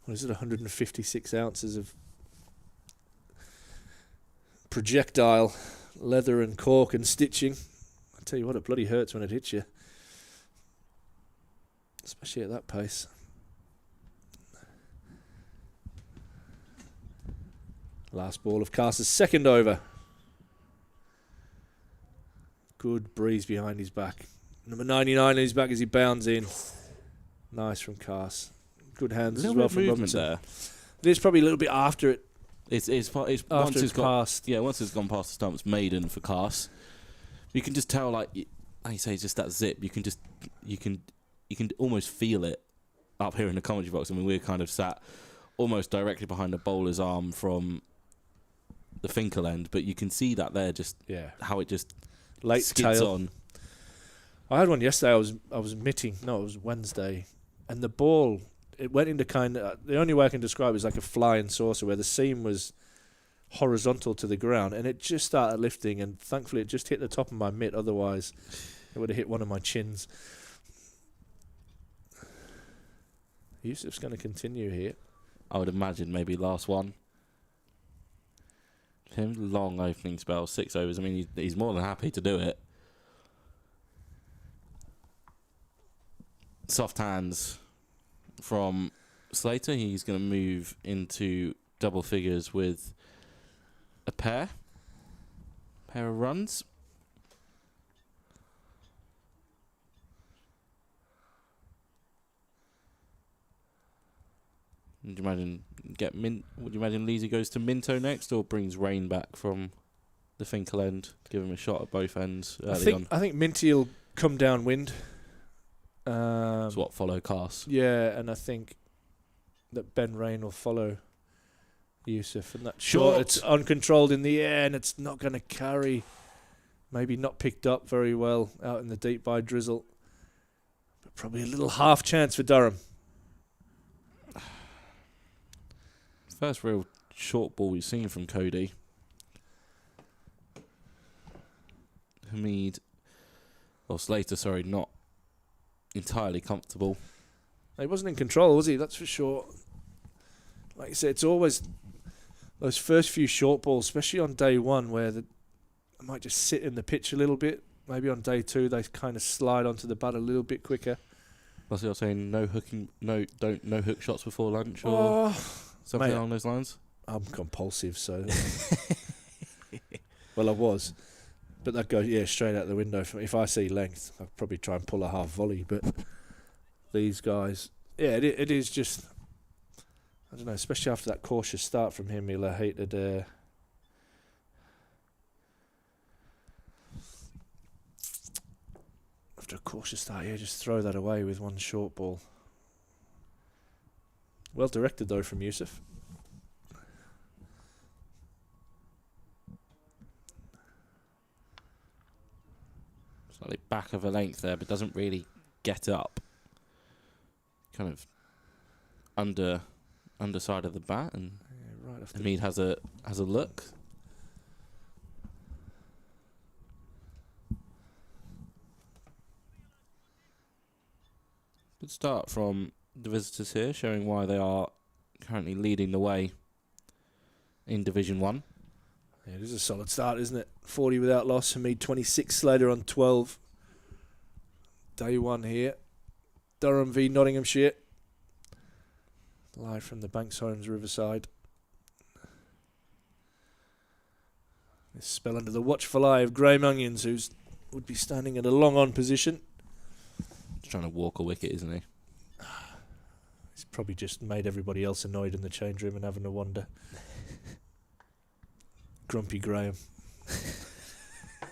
What is it, 156 ounces of projectile leather and cork and stitching. I tell you what, it bloody hurts when it hits you, especially at that pace. Last ball of Cars's second over. Good breeze behind his back. Number 99 on his back as he bounds in. Nice from Cars. Good hands as well from Robinson. There. It is probably a little bit after it. It's Once it's gone past the stumps, maiden for Cars. You can just tell, like you say, just that zip. You can almost feel it up here in the commentary box. I mean, we're kind of sat almost directly behind the bowler's arm from the Finkel end, but you can see that there, just how it just late skids tail on. I had one yesterday. I was mitting. No, it was Wednesday, and the ball, it went into kind of, the only way I can describe it is like a flying saucer, where the seam was horizontal to the ground, and it just started lifting, and thankfully it just hit the top of my mitt. Otherwise, it would have hit one of my chins. Yusuf's going to continue here. I would imagine maybe last one. Him, long opening spell, 6 overs. I mean, he's more than happy to do it. Soft hands from Slater. He's going to move into double figures with a pair of runs. Would you imagine Would you imagine Leesy goes to Minto next, or brings Rain back from the Finkel end? Give him a shot at both ends early on. I think Minty will come downwind. So what, follow Cars? Yeah, and I think that Ben Rain will follow Yusuf, and that short, it's uncontrolled in the air, and it's not going to carry. Maybe not picked up very well out in the deep by Drizzle, but probably a little half chance for Durham. First real short ball we've seen from Cody. Slater, sorry, not entirely comfortable. He wasn't in control, was he? That's for sure. Like you said, it's always those first few short balls, especially on day one, where they might just sit in the pitch a little bit. Maybe on day two, they kind of slide onto the bat a little bit quicker. That's what you're saying. No hook shots before lunch, or something along those lines. I'm compulsive, so. Well, I was. But that goes, straight out the window. If I see length, I'll probably try and pull a half volley. But these guys, it is just, I don't know, especially after that cautious start from him, he'll have hated. After a cautious start, just throw that away with one short ball. Well directed, though, from Yusuf. Slightly back of a length there, but doesn't really get up. Kind of underside of the bat, and right off Hamid has a look. Good start from the visitors here, showing why they are currently leading the way in Division 1. Yeah, it is a solid start, isn't it? 40 without loss. Hamid 26, Slater on 12. Day one here. Durham v Nottinghamshire. Live from the Banks Homes Riverside. This spell under the watchful eye of Graham Onions, who would be standing in a long-on position. He's trying to walk a wicket, isn't he? He's probably just made everybody else annoyed in the change room and having a wander. Grumpy Graham.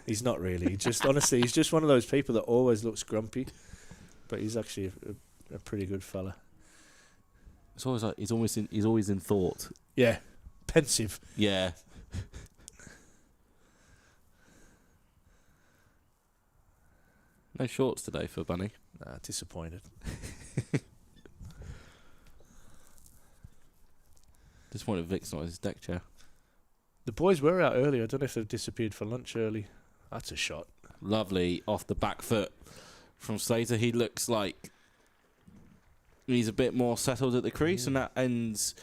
He's not really. Honestly, he's just one of those people that always looks grumpy, but he's actually a pretty good fella. It's always like he's always in thought. Yeah, pensive. Yeah. No shorts today for Bunny. Nah, disappointed. Disappointed Vic's not in his deck chair. The boys were out early. I don't know if they've disappeared for lunch early. That's a shot. Lovely off the back foot from Slater. He looks like he's a bit more settled at the crease, and that ends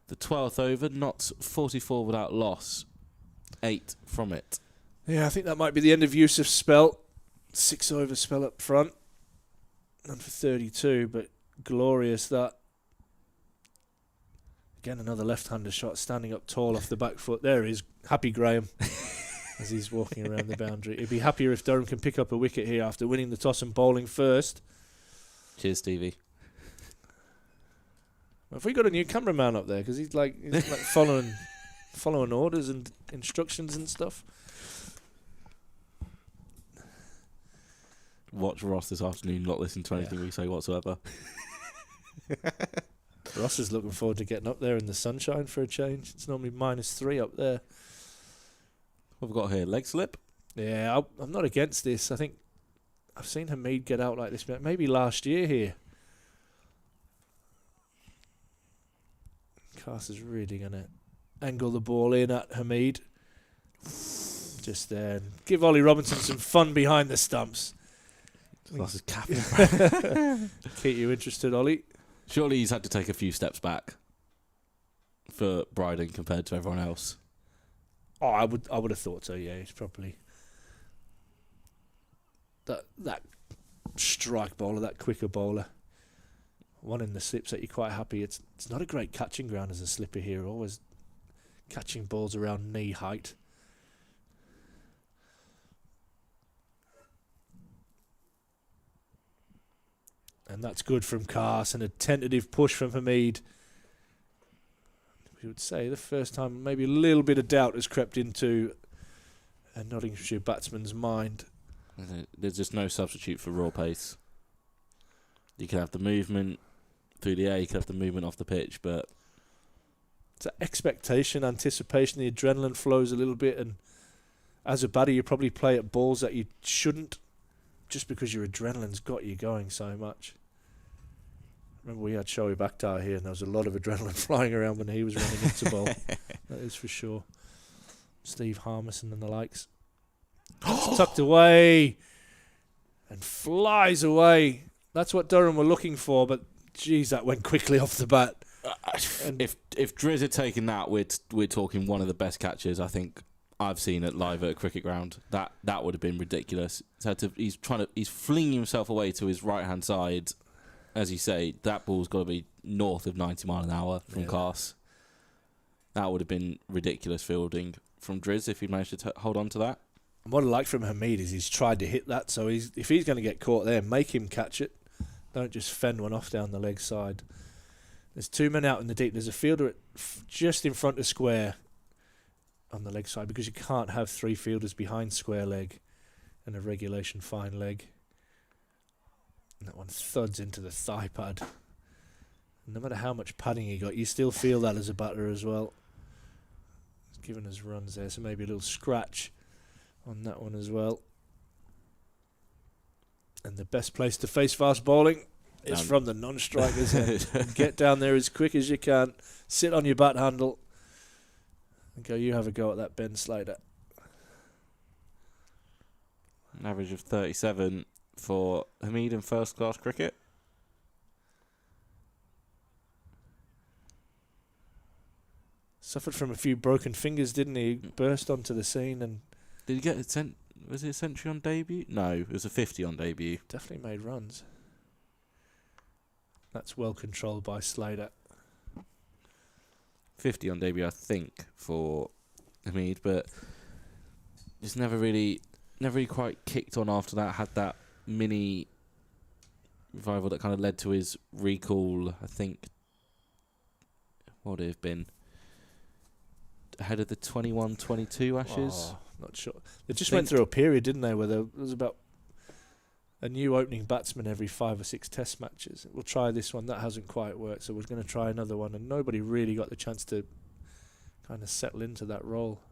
the 12th over. Not 44 without loss. 8 from it. Yeah, I think that might be the end of Yusuf's spell. 6 over spell up front. And for 32, but glorious that. Again, another left-hander shot, standing up tall off the back foot. There he is, happy Graham, as he's walking around the boundary. He'd be happier if Durham can pick up a wicket here after winning the toss and bowling first. Cheers, Stevie. Have we got a new cameraman up there? Because he's like following orders and instructions and stuff. Watch Ross this afternoon, not listen to anything we say whatsoever. Ross is looking forward to getting up there in the sunshine for a change. It's normally -3 up there. What have we got here? Leg slip? Yeah, I'm not against this. I think I've seen Hamid get out like this maybe last year here. Carter's really going to angle the ball in at Hamid. Just there. And give Ollie Robinson some fun behind the stumps. That's his cap. Keep you interested, Ollie. Surely he's had to take a few steps back for Bryden compared to everyone else. Oh, I would have thought so. Yeah, he's probably that strike bowler, that quicker bowler. One in the slips that you're quite happy. It's not a great catching ground as a slipper here. Always catching balls around knee height. And that's good from Cars, and a tentative push from Hamid. We would say the first time maybe a little bit of doubt has crept into a Nottinghamshire batsman's mind. There's just no substitute for raw pace. You can have the movement through the air, you can have the movement off the pitch, but it's that expectation, anticipation, the adrenaline flows a little bit, and as a batter you probably play at balls that you shouldn't just because your adrenaline's got you going so much. Remember we had Shoaib Akhtar here and there was a lot of adrenaline flying around when he was running into ball. That is for sure. Steve Harmison and the likes. It's tucked away and flies away. That's what Durham were looking for, but geez, that went quickly off the bat. If Driz had taken that, we're talking one of the best catches I think I've seen it live at a cricket ground. That would have been ridiculous. He's flinging himself away to his right hand side. As you say, that ball's got to be north of 90 mile an hour from Cars. That would have been ridiculous fielding from Driz if he managed to hold on to that. And what I like from Hamid is he's tried to hit that, so if he's going to get caught there, make him catch it. Don't just fend one off down the leg side. There's 2 men out in the deep. There's a fielder just in front of square on the leg side because you can't have 3 fielders behind square leg and a regulation fine leg. And that one thuds into the thigh pad. And no matter how much padding he got, you still feel that as a batter as well. He's giving us runs there, so maybe a little scratch on that one as well. And the best place to face fast bowling is from the non-striker's end. Get down there as quick as you can, sit on your bat handle, and go, you have a go at that Ben Slater. An average of 37 for Hamid in first-class cricket. Suffered from a few broken fingers, didn't he? Burst onto the scene and... Did he get was it a century on debut? No, it was a 50 on debut. Definitely made runs. That's well controlled by Slater. 50 on debut, I think, for Hamid, but just never really quite kicked on after that. Had that mini revival that kind of led to his recall, I think. What would it have been? Ahead of the 21-22 Ashes? Oh, not sure. They just went through a period, didn't they, where there was about a new opening batsman every 5 or 6 test matches. We'll try this one. That hasn't quite worked, so we're going to try another one. And nobody really got the chance to kind of settle into that role.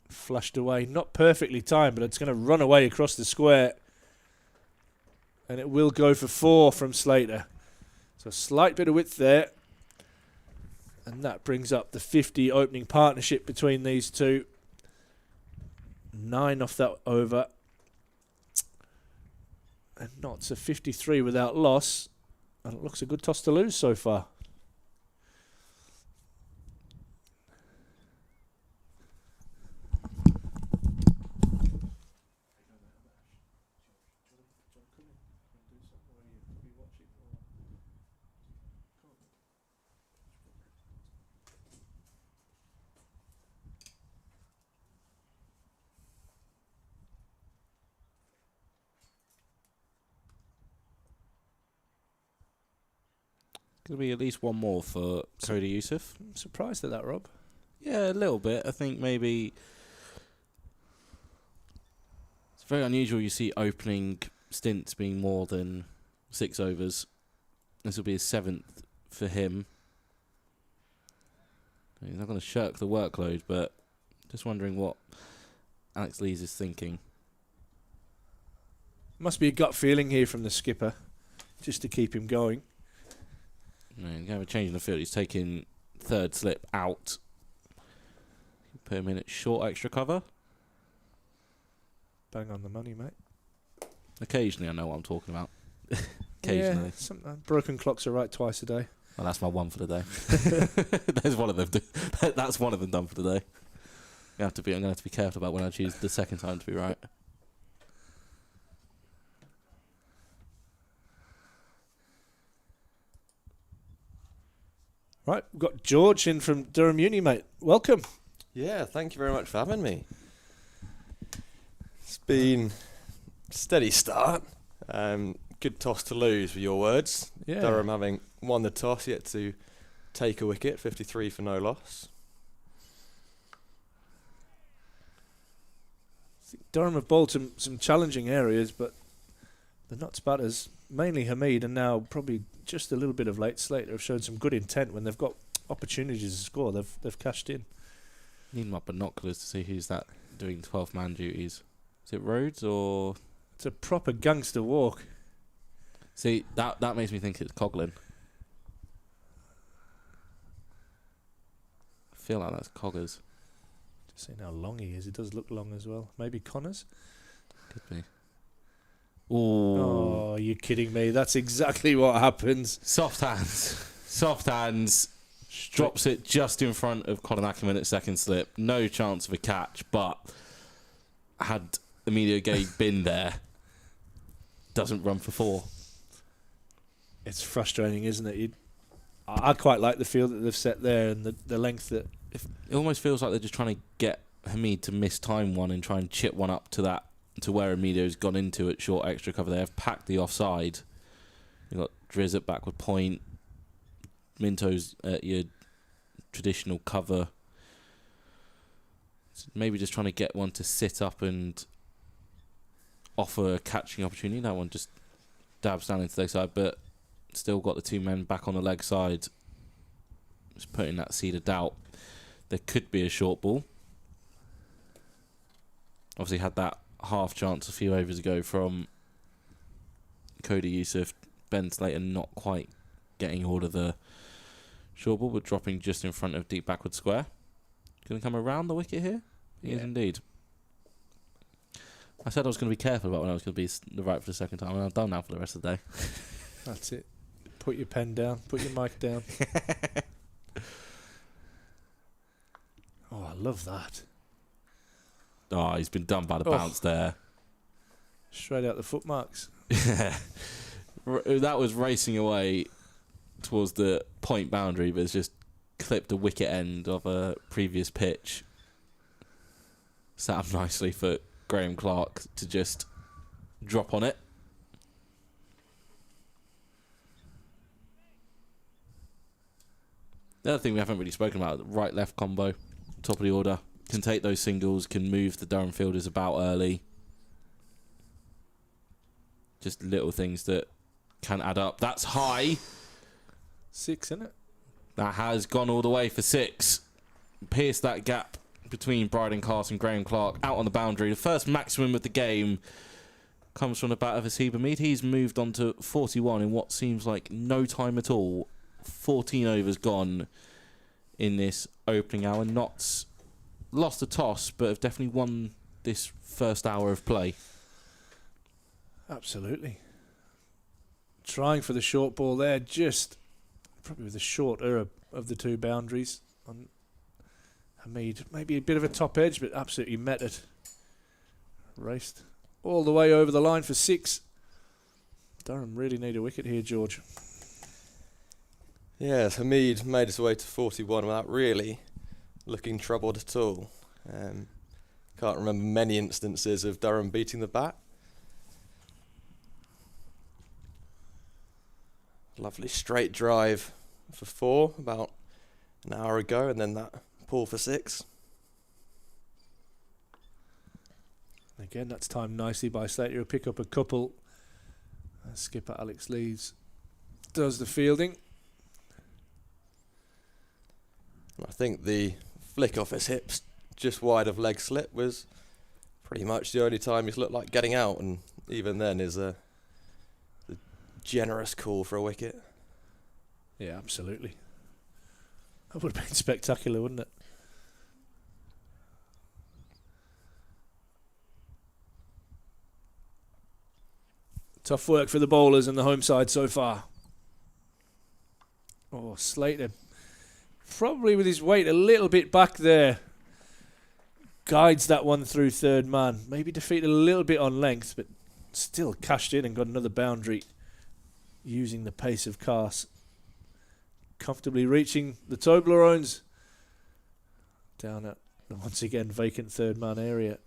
Flushed away. Not perfectly timed, but it's going to run away across the square. And it will go for 4 from Slater. So a slight bit of width there. And that brings up the 50 opening partnership between these two. 9 off that over. And Notts a 53 without loss. And it looks a good toss to lose so far. Going to be at least one more for Cody Youssef. I'm surprised at that, Rob. Yeah, a little bit. I think maybe it's very unusual you see opening stints being more than 6 overs. This will be his 7th for him. He's not going to shirk the workload, but just wondering what Alex Lees is thinking. Must be a gut feeling here from the skipper, just to keep him going. He's going to have a change in the field. He's taking 3rd slip out. Put him in at short extra cover. Bang on the money, mate. Occasionally, I know what I'm talking about. Occasionally. Yeah, broken clocks are right twice a day. Well, that's my one for the day. There's one of them. That's one of them done for the day. I'm going to have to be careful about when I choose the second time to be right. Right, we've got George in from Durham Uni, mate. Welcome. Yeah, thank you very much for having me. It's been a steady start. Good toss to lose, with your words. Yeah. Durham having won the toss, yet to take a wicket, 53 for no loss. Durham have bowled some challenging areas, but the Notts batters, mainly Hamid, and now probably just a little bit of late Slater, have shown some good intent when they've got opportunities to score. They've cashed in. Need my binoculars to see who's that doing 12-man duties. Is it Rhodes or... It's a proper gangster walk. See, that makes me think it's Coughlin. I feel like that's Coggers. Just seeing how long he is. He does look long as well. Maybe Connors? Could be. Ooh. Oh, you're kidding me. That's exactly what happens. Soft hands. Soft hands. Drops it just in front of Colin Ackerman at 2nd slip. No chance of a catch, but had Emilio Gay been there, doesn't run for 4. It's frustrating, isn't it? I quite like the field that they've set there and the length that... It almost feels like they're just trying to get Hamid to miss time one and try and chip one up to where Emilio's gone into at short extra cover. They have packed the offside. You've got Driz at backward point. Minto's at your traditional cover. So maybe just trying to get one to sit up and offer a catching opportunity. That one just dabs down into the leg side, but still got the 2 men back on the leg side. Just putting that seed of doubt. There could be a short ball. Obviously had that half chance a few overs ago from Cody Youssef. Ben Slater not quite getting hold of the short ball, but dropping just in front of deep backward square. Going to come around the wicket here? He is indeed. I said I was going to be careful about when I was going to be the right for the second time, and I'm done now for the rest of the day. That's it. Put your pen down. Put your mic down. Oh, I love that. Oh, he's been done by the bounce there. Straight out the footmarks. That was racing away towards the point boundary, but it's just clipped the wicket end of a previous pitch. Sat up nicely for Graham Clark to just drop on it. The other thing we haven't really spoken about, the right-left combo, top of the order. Can take those singles, can move the Durham fielders about early. Just little things that can add up. That's high. 6, isn't it? That has gone all the way for 6. Pierced that gap between Bryden Cast and Graham Clark out on the boundary. The first maximum of the game comes from the bat of Hasib Hamid. He's moved on to 41 in what seems like no time at all. 14 overs gone in this opening hour. Notts lost the toss, but have definitely won this first hour of play. Absolutely. Trying for the short ball there, just probably with the shorter of the two boundaries on Hamid. Maybe a bit of a top edge, but absolutely met it. Raced all the way over the line for 6. Durham really need a wicket here, George. Yes, Hamid made his way to 41 without really looking troubled at all. Can't remember many instances of Durham beating the bat. Lovely straight drive for 4 about an hour ago, and then that pull for 6. Again, that's timed nicely by Slater. He'll pick up a couple. Skipper Alex Leeds does the fielding. I think the flick off his hips just wide of leg slip was pretty much the only time he's looked like getting out, and even then is a generous call for a wicket. Yeah, absolutely. That would have been spectacular, wouldn't it? Tough work for the bowlers and the home side so far. Oh, Slater, probably with his weight a little bit back there, guides that one through third man. Maybe defeated a little bit on length, but still cashed in and got another boundary using the pace of Cars. Comfortably reaching the Toblerones down at the once again vacant third man area.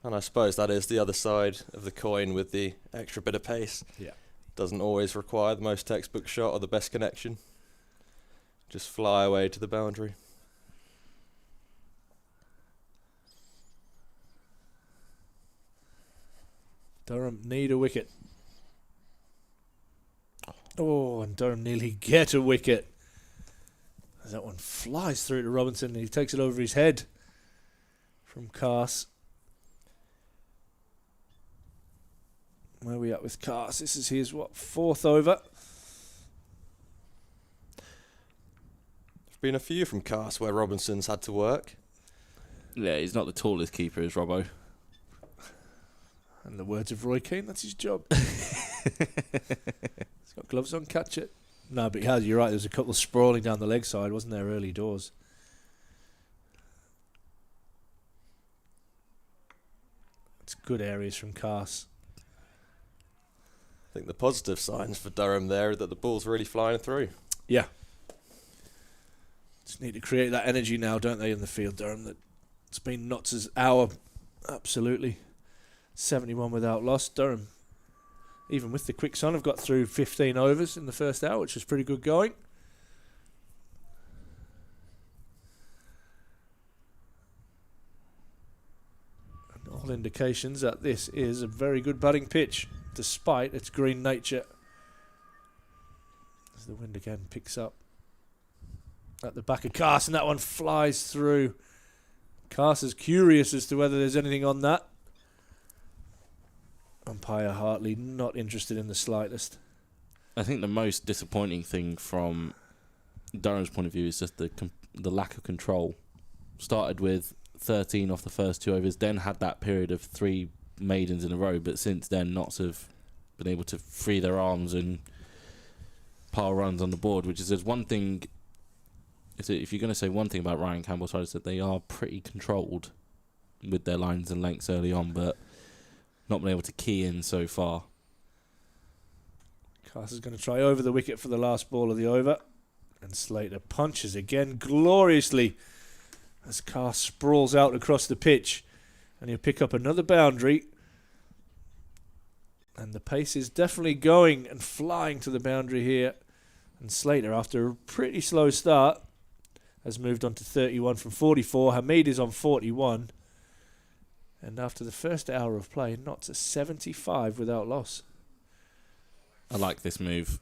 And I suppose that is the other side of the coin with the extra bit of pace. Yeah. Doesn't always require the most textbook shot or the best connection. Just fly away to the boundary. Durham need a wicket. Oh, and Durham nearly get a wicket. As that one flies through to Robinson and he takes it over his head from Cars. Where are we at with Cars? This is his, 4th over? There's been a few from Cast where Robinson's had to work. Yeah, he's not the tallest keeper, is Robbo. In the words of Roy Keane, that's his job. He's got gloves on, catch it. No, but he has, you're right, there's a couple sprawling down the leg side, wasn't there, early doors? It's good areas from Cars. I think the positive signs for Durham there are that the ball's really flying through. Yeah. Just need to create that energy now, don't they, in the field, Durham? That's been Notts' hour. Absolutely. 71 without loss. Durham, even with the quick sun, have got through 15 overs in the first hour, which was pretty good going. And all indications that this is a very good batting pitch, despite its green nature. As the wind again picks up at the back of Cast, and that one flies through. Cast is curious as to whether there's anything on that. Umpire Hartley not interested in the slightest. I think the most disappointing thing from Durham's point of view is just the lack of control. Started with 13 off the first 2 overs, then had that period of 3 maidens in a row, but since then Notts have been able to free their arms and pile runs on the board, which is there's one thing. If you're going to say one thing about Ryan Campbell's side, is that they are pretty controlled with their lines and lengths early on, but not been able to key in so far. Carter's going to try over the wicket for the last ball of the over. And Slater punches again gloriously as Carr sprawls out across the pitch. And he'll pick up another boundary. And the pace is definitely going and flying to the boundary here. And Slater, after a pretty slow start, has moved on to 31 from 44. Hamid is on 41. And after the first hour of play, not to 75 without loss. I like this move.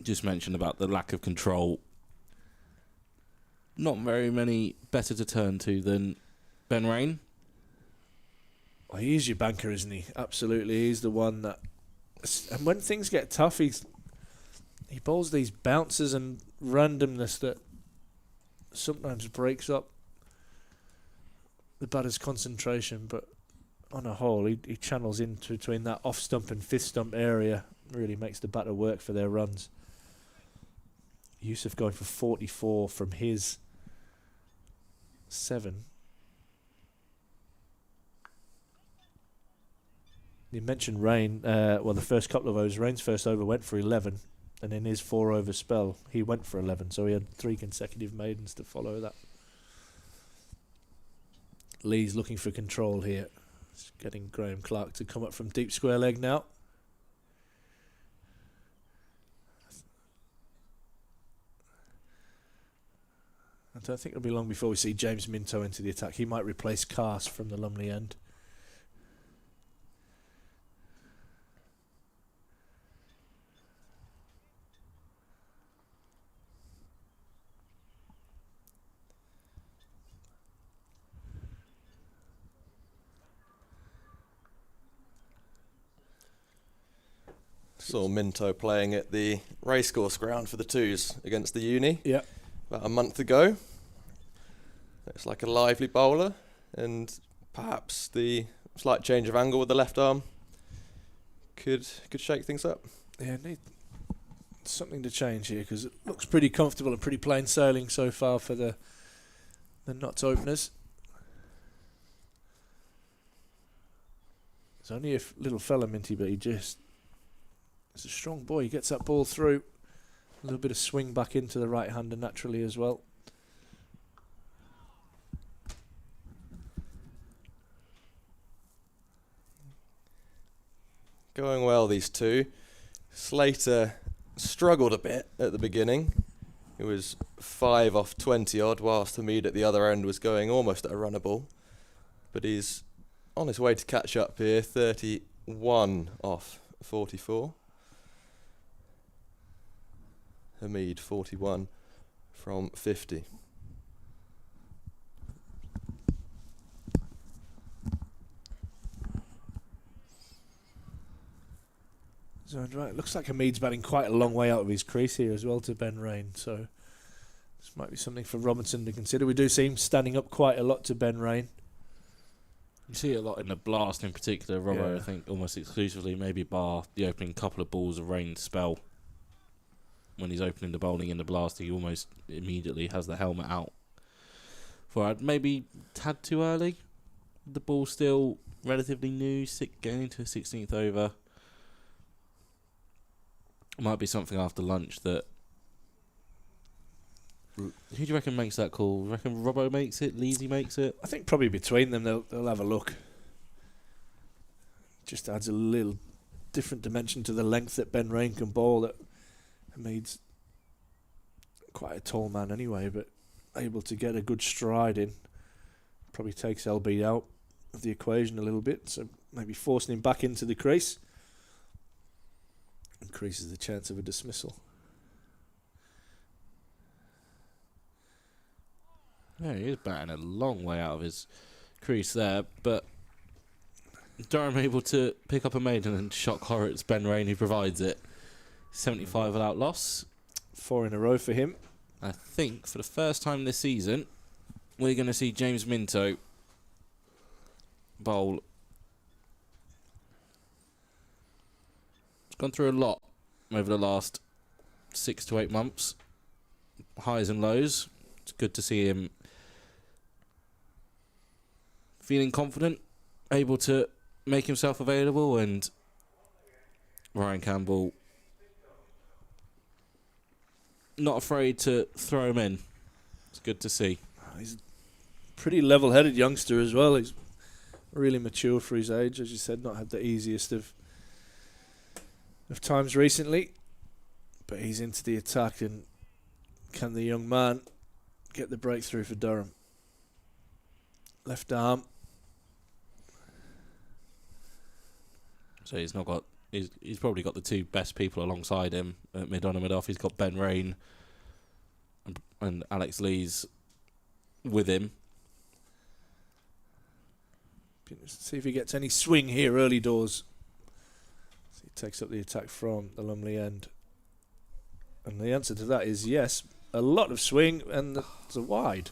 Just mentioned about the lack of control. Not very many better to turn to than Ben Rain. Well, he is your banker, isn't he? Absolutely. He's the one that... And when things get tough, he bowls these bounces and randomness that sometimes breaks up the batter's concentration, but on a whole, he channels into between that off-stump and fifth-stump area. Really makes the batter work for their runs. Yusuf going for 44 from his 7. You mentioned Rain. The first couple of overs, Rain's first over went for 11, and in his 4-over spell, he went for 11, so he had 3 consecutive maidens to follow that. Lee's looking for control here. He's getting Graham Clark to come up from deep square leg now. I don't think it'll be long before we see James Minto into the attack. He might replace Cast from the Lumley end. Saw Minto playing at the racecourse ground for the twos against the Uni about a month ago. Looks like a lively bowler, and perhaps the slight change of angle with the left arm could shake things up. Yeah, need something to change here because it looks pretty comfortable and pretty plain sailing so far for the Notts openers. He's only a little fella, Minty, but he's a strong boy. He gets that ball through. A little bit of swing back into the right hander naturally as well. Going well, these two. Slater struggled a bit at the beginning. It was 5 off 20 odd, whilst Hamid at the other end was going almost at a runner ball. But he's on his way to catch up here, 31 off 44. Hamid 41 from 50. So right, looks like Hamid's batting quite a long way out of his crease here as well to Ben Rain. So this might be something for Robinson to consider. We do see him standing up quite a lot to Ben Rain. You see it a lot in the blast in particular, Robbo, Yeah. I think almost exclusively, maybe bar the opening couple of balls of Rain's spell. When he's opening the bowling in the blast, he almost immediately has the helmet out. For maybe tad too early. The ball still relatively new, getting into a 16th over. Might be something after lunch that... Who do you reckon makes that call? You reckon Robbo makes it? Leesy makes it? I think probably between them they'll have a look. Just adds a little different dimension to the length that Ben Rain can bowl. That Hamid's quite a tall man anyway, but able to get a good stride in. Probably takes LB out of the equation a little bit, so maybe forcing him back into the crease increases the chance of a dismissal. Yeah, he is batting a long way out of his crease there, but Durham able to pick up a maiden and shock horror. It's Ben Rain who provides it. 75 without loss. 4 in a row for him. I think for the first time this season, we're going to see James Minto bowl. He's gone through a lot over the last 6 to 8 months. Highs and lows. It's good to see him feeling confident able to make himself available, and Ryan Campbell not afraid to throw him in. It's good to see. He's a pretty level-headed youngster as well. He's really mature for his age, as you said, not had the easiest of times recently. But he's into the attack, and can the young man get the breakthrough for Durham? Left arm. So he's not got. He's probably got the two best people alongside him at mid on and mid off. He's got Ben Rain and Alex Lees with him. See if he gets any swing here early doors. So he takes up the attack from the Lumley end. And the answer to that is yes. A lot of swing, and it's a wide.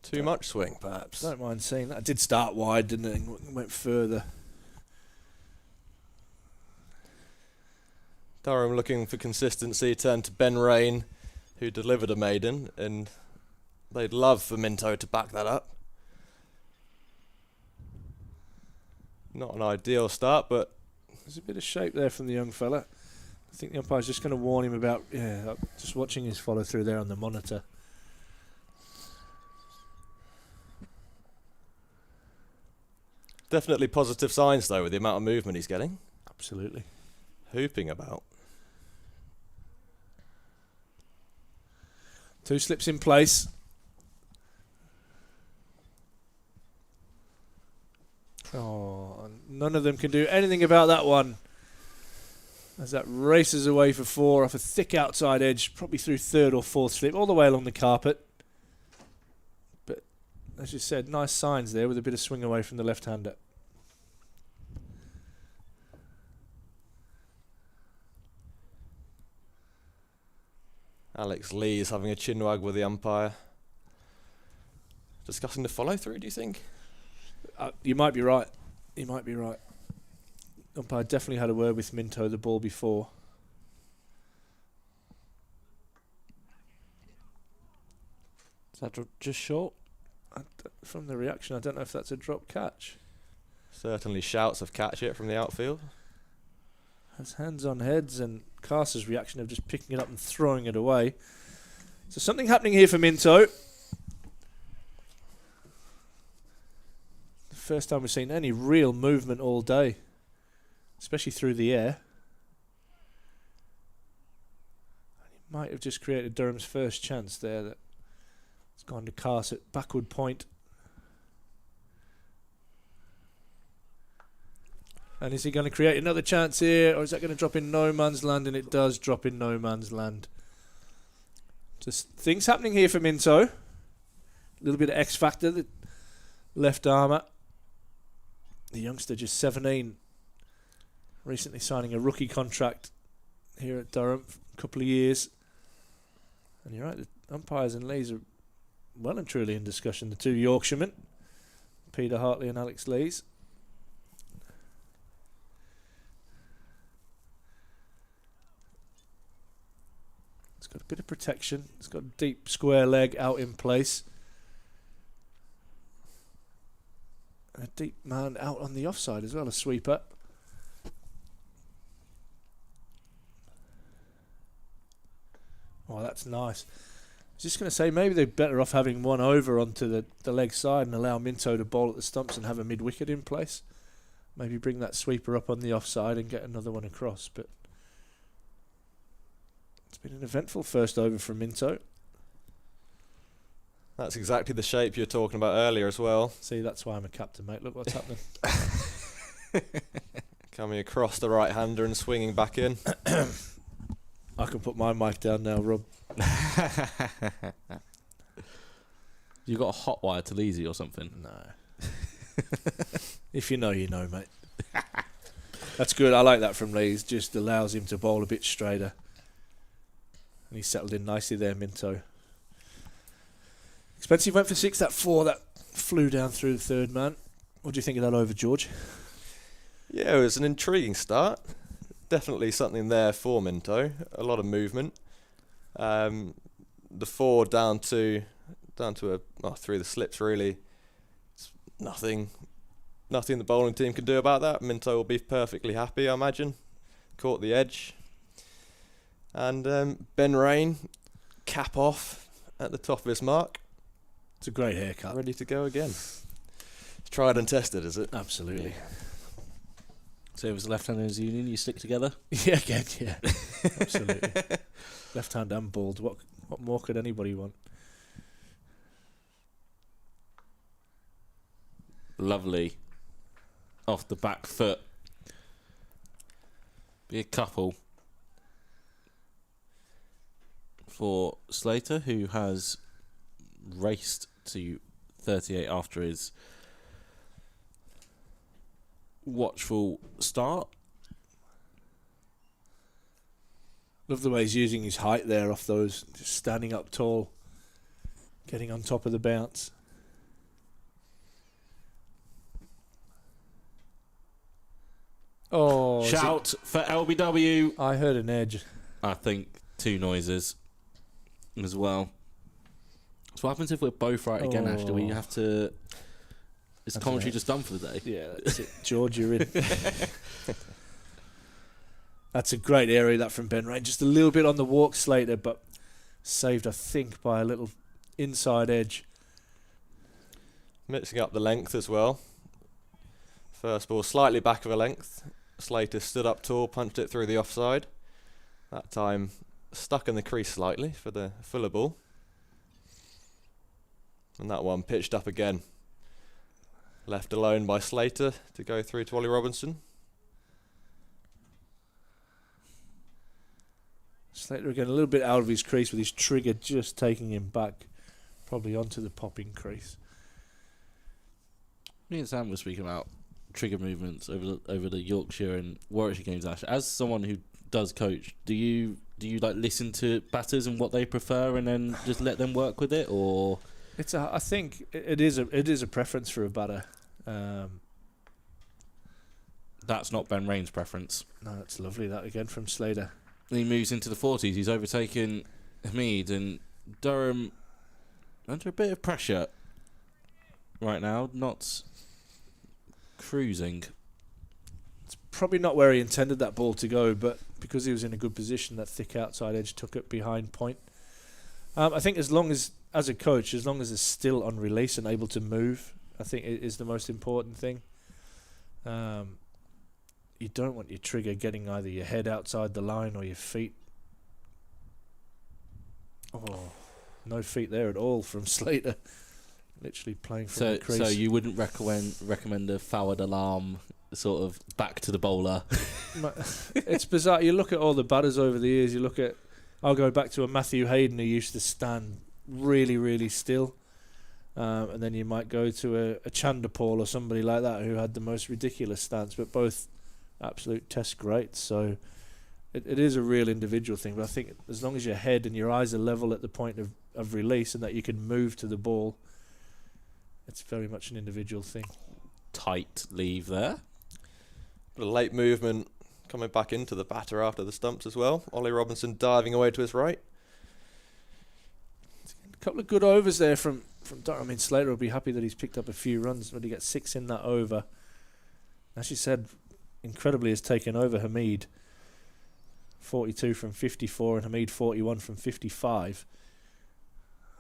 Too much swing, perhaps. Don't mind saying that. It did start wide, didn't it? And went further. Durham looking for consistency, turned to Ben Rain, who delivered a maiden, and they'd love for Minto to back that up. Not an ideal start, but there's a bit of shape there from the young fella. I think the umpire's just going to warn him about, just watching his follow through there on the monitor. Definitely positive signs, though, with the amount of movement he's getting. Absolutely. Hooping about. Two slips in place. Oh, none of them can do anything about that one. As that races away for four off a thick outside edge, probably through third or fourth slip, all the way along the carpet. But, as you said, nice signs there with a bit of swing away from the left-hander. Alex Lee is having a chinwag with the umpire. Discussing the follow-through, do you think? You might be right. You might be right. Umpire definitely had a word with Minto the ball before. Is that just short? From the reaction, I don't know if that's a drop catch. Certainly shouts of catch it from the outfield. Has hands on heads, and Carter's reaction of just picking it up and throwing it away. So something happening here for Minto. The first time we've seen any real movement all day, especially through the air. He might have just created Durham's first chance there. That it's gone to Carter at backward point. And is he going to create another chance here, or is that going to drop in no man's land? And it does drop in no man's land. Just things happening here for Minto. A little bit of X factor. The left armour. The youngster, just 17. Recently signing a rookie contract here at Durham for a couple of years. And you're right, the umpires and Lees are well and truly in discussion. The two Yorkshiremen, Peter Hartley and Alex Lees. It's got a bit of protection. It's got a deep square leg out in place. And a deep man out on the offside as well, a sweeper. Oh, that's nice. I was just going to say, maybe they're better off having one over onto the leg side and allow Minto to bowl at the stumps and have a mid-wicket in place. Maybe bring that sweeper up on the offside and get another one across. But it's been an eventful first over from Minto. That's exactly the shape you were talking about earlier as well. See, that's why I'm a captain, mate. Look what's happening. Coming across the right-hander and swinging back in. I can put my mic down now, Rob. You got a hot wire to Leesy or something? No. If you know, you know, mate. That's good. I like that from Lees. Just allows him to bowl a bit straighter. And he settled in nicely there, Minto. Expensive went for 6. That 4, that flew down through the third man. What do you think of that over, George? Yeah, it was an intriguing start. Definitely something there for Minto. A lot of movement. The 4 down to down to through the slips really. It's nothing the bowling team can do about that. Minto will be perfectly happy, I imagine. Caught the edge. And Ben Rain, cap off at the top of his mark. It's a great haircut. Ready to go again. It's tried and tested, is it? Absolutely. So it was left-handers union, you stick together? Yeah, again, yeah. Absolutely. Left hand and bald. What more could anybody want? Lovely. Off the back foot. Be a couple for Slater, who has raced to 38 after his watchful start. Love the way he's using his height there off those, just standing up tall, getting on top of the bounce. Oh, Shout for LBW. I heard an edge. I think 2 noises as well. So what happens if we're both right again, Ash? Do we have to... Is the commentary just done for the day? Yeah, that's it. George, you're in. That's a great area, that from Ben Rain. Just a little bit on the walk, Slater, but saved, I think, by a little inside edge. Mixing up the length as well. First ball slightly back of a length. Slater stood up tall, punched it through the offside. That time stuck in the crease slightly for the fuller ball. And that one pitched up again. Left alone by Slater to go through to Ollie Robinson. Slater again a little bit out of his crease with his trigger just taking him back, probably onto the popping crease. Me and Sam were speaking about trigger movements over the Yorkshire and Warwickshire games, Ash. As someone who does coach, do you like listen to batters and what they prefer and then just let them work with it, or? I think it is a preference for a batter. That's not Ben Rain's preference. No, that's lovely. That again from Slater. He moves into the 40s. He's overtaken Hamid, and Durham under a bit of pressure right now, not cruising. It's probably not where he intended that ball to go, but because he was in a good position, that thick outside edge took it behind point. I think as a coach, as long as it's still on release and able to move, I think it is the most important thing. You don't want your trigger getting either your head outside the line or your feet. Oh, no feet there at all from Slater. Literally playing from the crease. So you wouldn't recommend a forward alarm sort of back to the bowler? It's bizarre. You look at all the batters over the years. I'll go back to a Matthew Hayden who used to stand really, really still. And then you might go to a Chanderpaul or somebody like that who had the most ridiculous stance, but both absolute test greats. So it is a real individual thing. But I think as long as your head and your eyes are level at the point of release and that you can move to the ball, it's very much an individual thing. Tight leave there. But a late movement coming back into the batter after the stumps as well. Ollie Robinson diving away to his right. A couple of good overs there from Durham. I mean, Slater will be happy that he's picked up a few runs when he gets 6 in that over. As you said, incredibly has taken over Hamid. 42 from 54 and Hamid 41 from 55.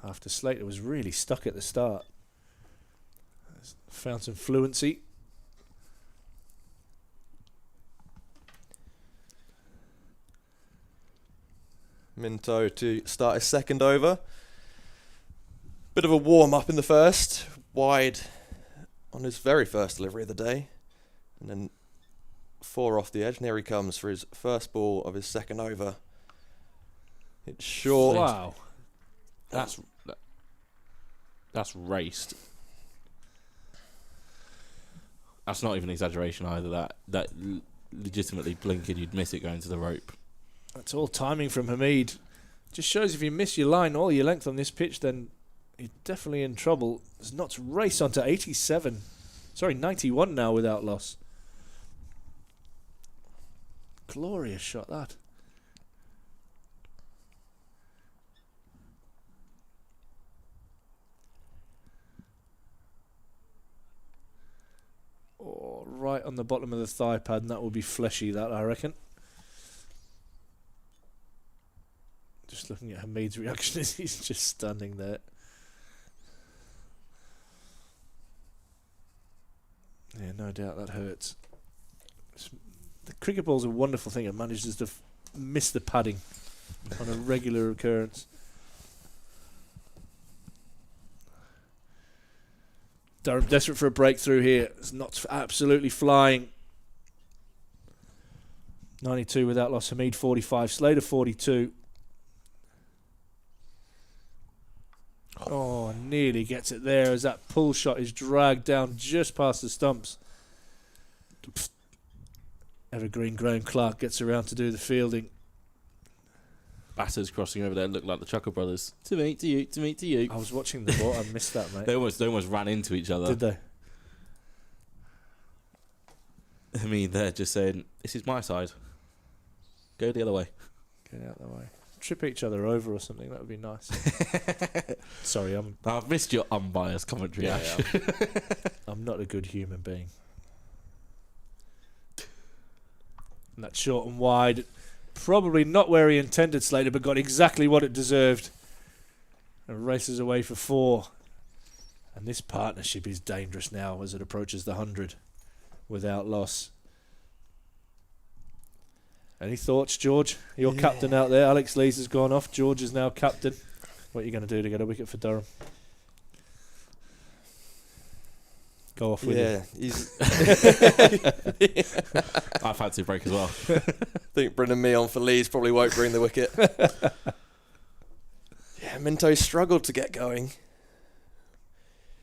After Slater was really stuck at the start. Found some fluency. Minto to start his second over. Bit of a warm-up in the first. Wide on his very first delivery of the day. And then 4 off the edge. And here he comes for his first ball of his second over. It's short. Wow. That's raced. That's not even exaggeration either. That legitimately blinking, you'd miss it going to the rope. That's all timing from Hamid. Just shows if you miss your line all your length on this pitch, then you're definitely in trouble. There's not to race onto 91 now without loss. Glorious shot, that. right on the bottom of the thigh pad, and that will be fleshy, that, I reckon. Just looking at Hamid's reaction as he's just standing there. Yeah, no doubt that hurts. The cricket ball's a wonderful thing. It manages to miss the padding on a regular occurrence. Durham desperate for a breakthrough here. It's not absolutely flying. 92 without loss. Hamid 45. Slater 42. Oh, nearly gets it there as that pull shot is dragged down just past the stumps. Evergreen Graham Clark gets around to do the fielding. Batters crossing over there look like the Chuckle Brothers. To me, to you, to me, to you. I was watching the ball. I missed that, mate. They almost ran into each other. Did they? I mean, they're just saying, this is my side. Go the other way. Get out of the way. Trip each other over or something. That would be nice. Sorry, I've missed your unbiased commentary, Ash. I'm not a good human being. And that's short and wide. Probably not where he intended, Slater, but got exactly what it deserved. And races away for 4. And this partnership is dangerous now as it approaches the 100 without loss. Any thoughts, George? Your captain out there. Alex Lees has gone off. George is now captain. What are you going to do to get a wicket for Durham? Go off with him. I fancy a break as well. I think bringing me on for Leeds probably won't bring the wicket. Minto struggled to get going.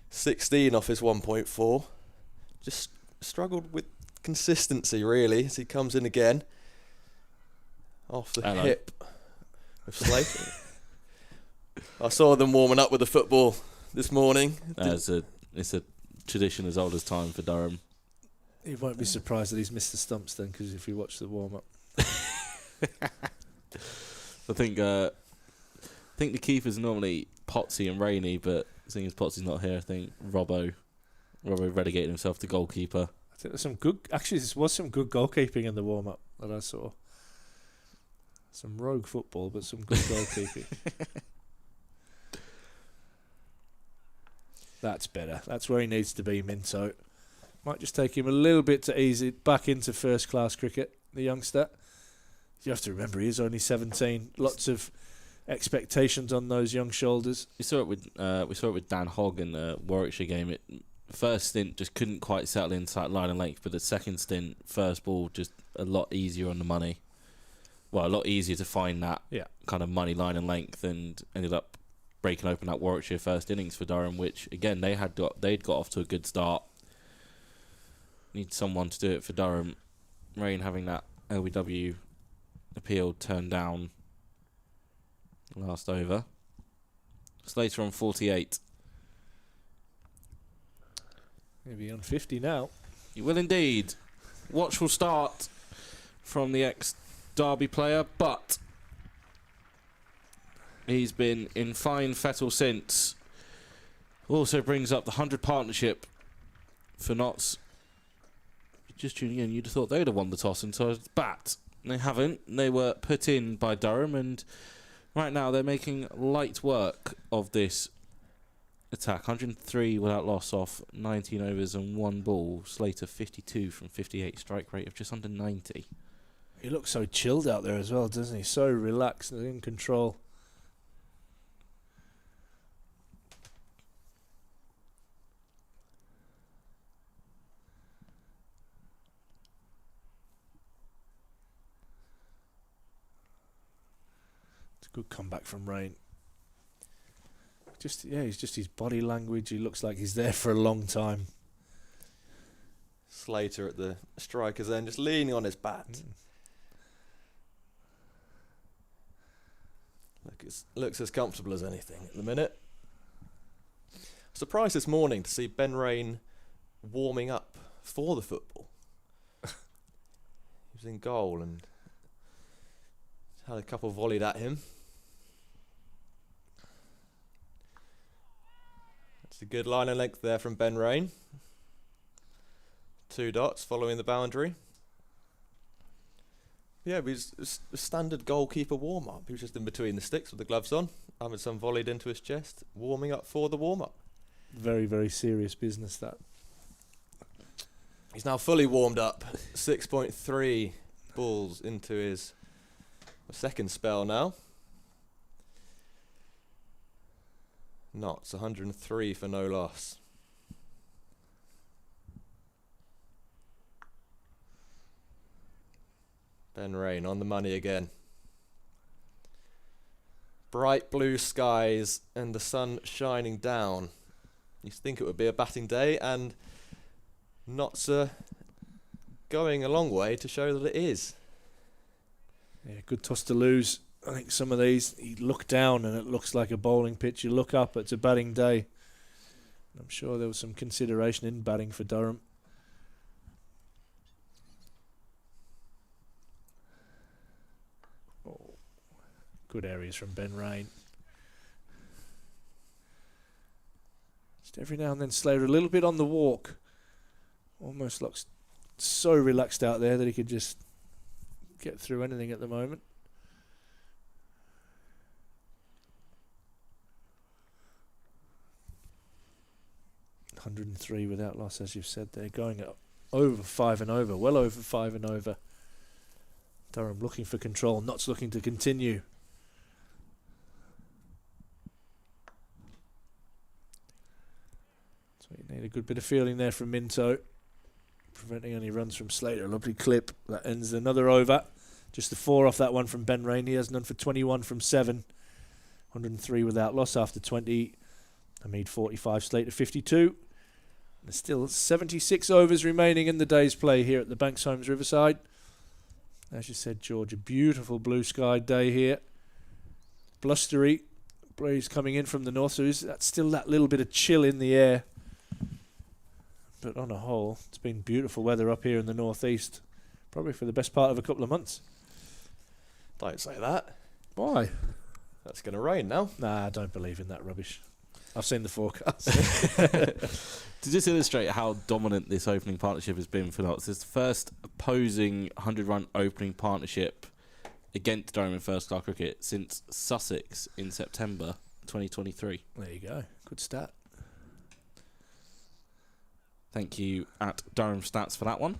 16 off his 1.4. Just struggled with consistency, really, as he comes in again. Off the hip of Slater. I saw them warming up with the football this morning. It's a tradition as old as time for Durham. You won't be surprised that he's missed the stumps then, because if you watch the warm-up. I think the keeper's normally Potsy and Rainey, but seeing as Potsy's not here, I think Robbo relegated himself to goalkeeper. I think there's some good. Actually, there was some good goalkeeping in the warm-up that I saw. Some rogue football, but some good goalkeeping. That's better. That's where he needs to be, Minto. Might just take him a little bit to ease it back into first-class cricket, the youngster. You have to remember, he is only 17. Lots of expectations on those young shoulders. We saw it with Dan Hogg in the Warwickshire game. First stint just couldn't quite settle inside line and length, but the second stint, first ball, just a lot easier on the money. Well, a lot easier to find that kind of money line and length, and ended up breaking open that Warwickshire first innings for Durham, which again they'd got off to a good start. Need someone to do it for Durham. Rain having that LBW appeal turned down last over. Slater on 48. Maybe on 50 now. You will indeed. Watchful start from the ex-Derby player, but he's been in fine fettle since. Also brings up the 100 partnership for Notts. Just tuning in, you'd have thought they'd have won the toss and so bat. They haven't. They were put in by Durham, and right now they're making light work of this attack. 103 without loss off 19 overs and 1 ball. Slater 52 from 58, strike rate of just under 90. He looks so chilled out there as well, doesn't he? So relaxed and in control. Good comeback from Rain. He's just his body language. He looks like he's there for a long time. Slater at the striker's end, just leaning on his bat. Looks as comfortable as anything at the minute. Surprised this morning to see Ben Rain warming up for the football. He was in goal and had a couple volleyed at him. That's a good line of length there from Ben Rain. 2 dots following the boundary. Yeah, it was a standard goalkeeper warm-up. He was just in between the sticks with the gloves on, having some volleyed into his chest, warming up for the warm-up. Very, very serious business, that. He's now fully warmed up. 6.3 balls into his second spell now. Knots, 103 for no loss. Ben Rain on the money again. Bright blue skies and the sun shining down. You'd think it would be a batting day, and Knots going a long way to show that it is. Yeah, good toss to lose. I think some of these, you look down and it looks like a bowling pitch. You look up, it's a batting day. I'm sure there was some consideration in batting for Durham. Oh, good areas from Ben Rain. Just every now and then Slater a little bit on the walk. Almost looks so relaxed out there that he could just get through anything at the moment. .103 without loss, as you've said. They're going over 5 and over, well over 5 and over. Durham looking for control, Knots looking to continue. So you need a good bit of fielding there from Minto, preventing any runs from Slater. A lovely clip that ends another over. Just the 4 off that one from Ben Rain. He has none for 21 from 7. 103 without loss after 20. Hamid 45, Slater 52. There's still 76 overs remaining in the day's play here at the Banks Homes Riverside. As you said, George, a beautiful blue sky day here. Blustery. Breeze coming in from the north, so that's still that little bit of chill in the air. But on a whole, it's been beautiful weather up here in the northeast. Probably for the best part of a couple of months. Don't say that. Why? That's going to rain now. Nah, I don't believe in that rubbish. I've seen the forecast. To just illustrate how dominant this opening partnership has been for Knots, it's the first opposing 100-run opening partnership against Durham in first-class cricket since Sussex in September 2023. There you go. Good stat. Thank you at Durham Stats for that one.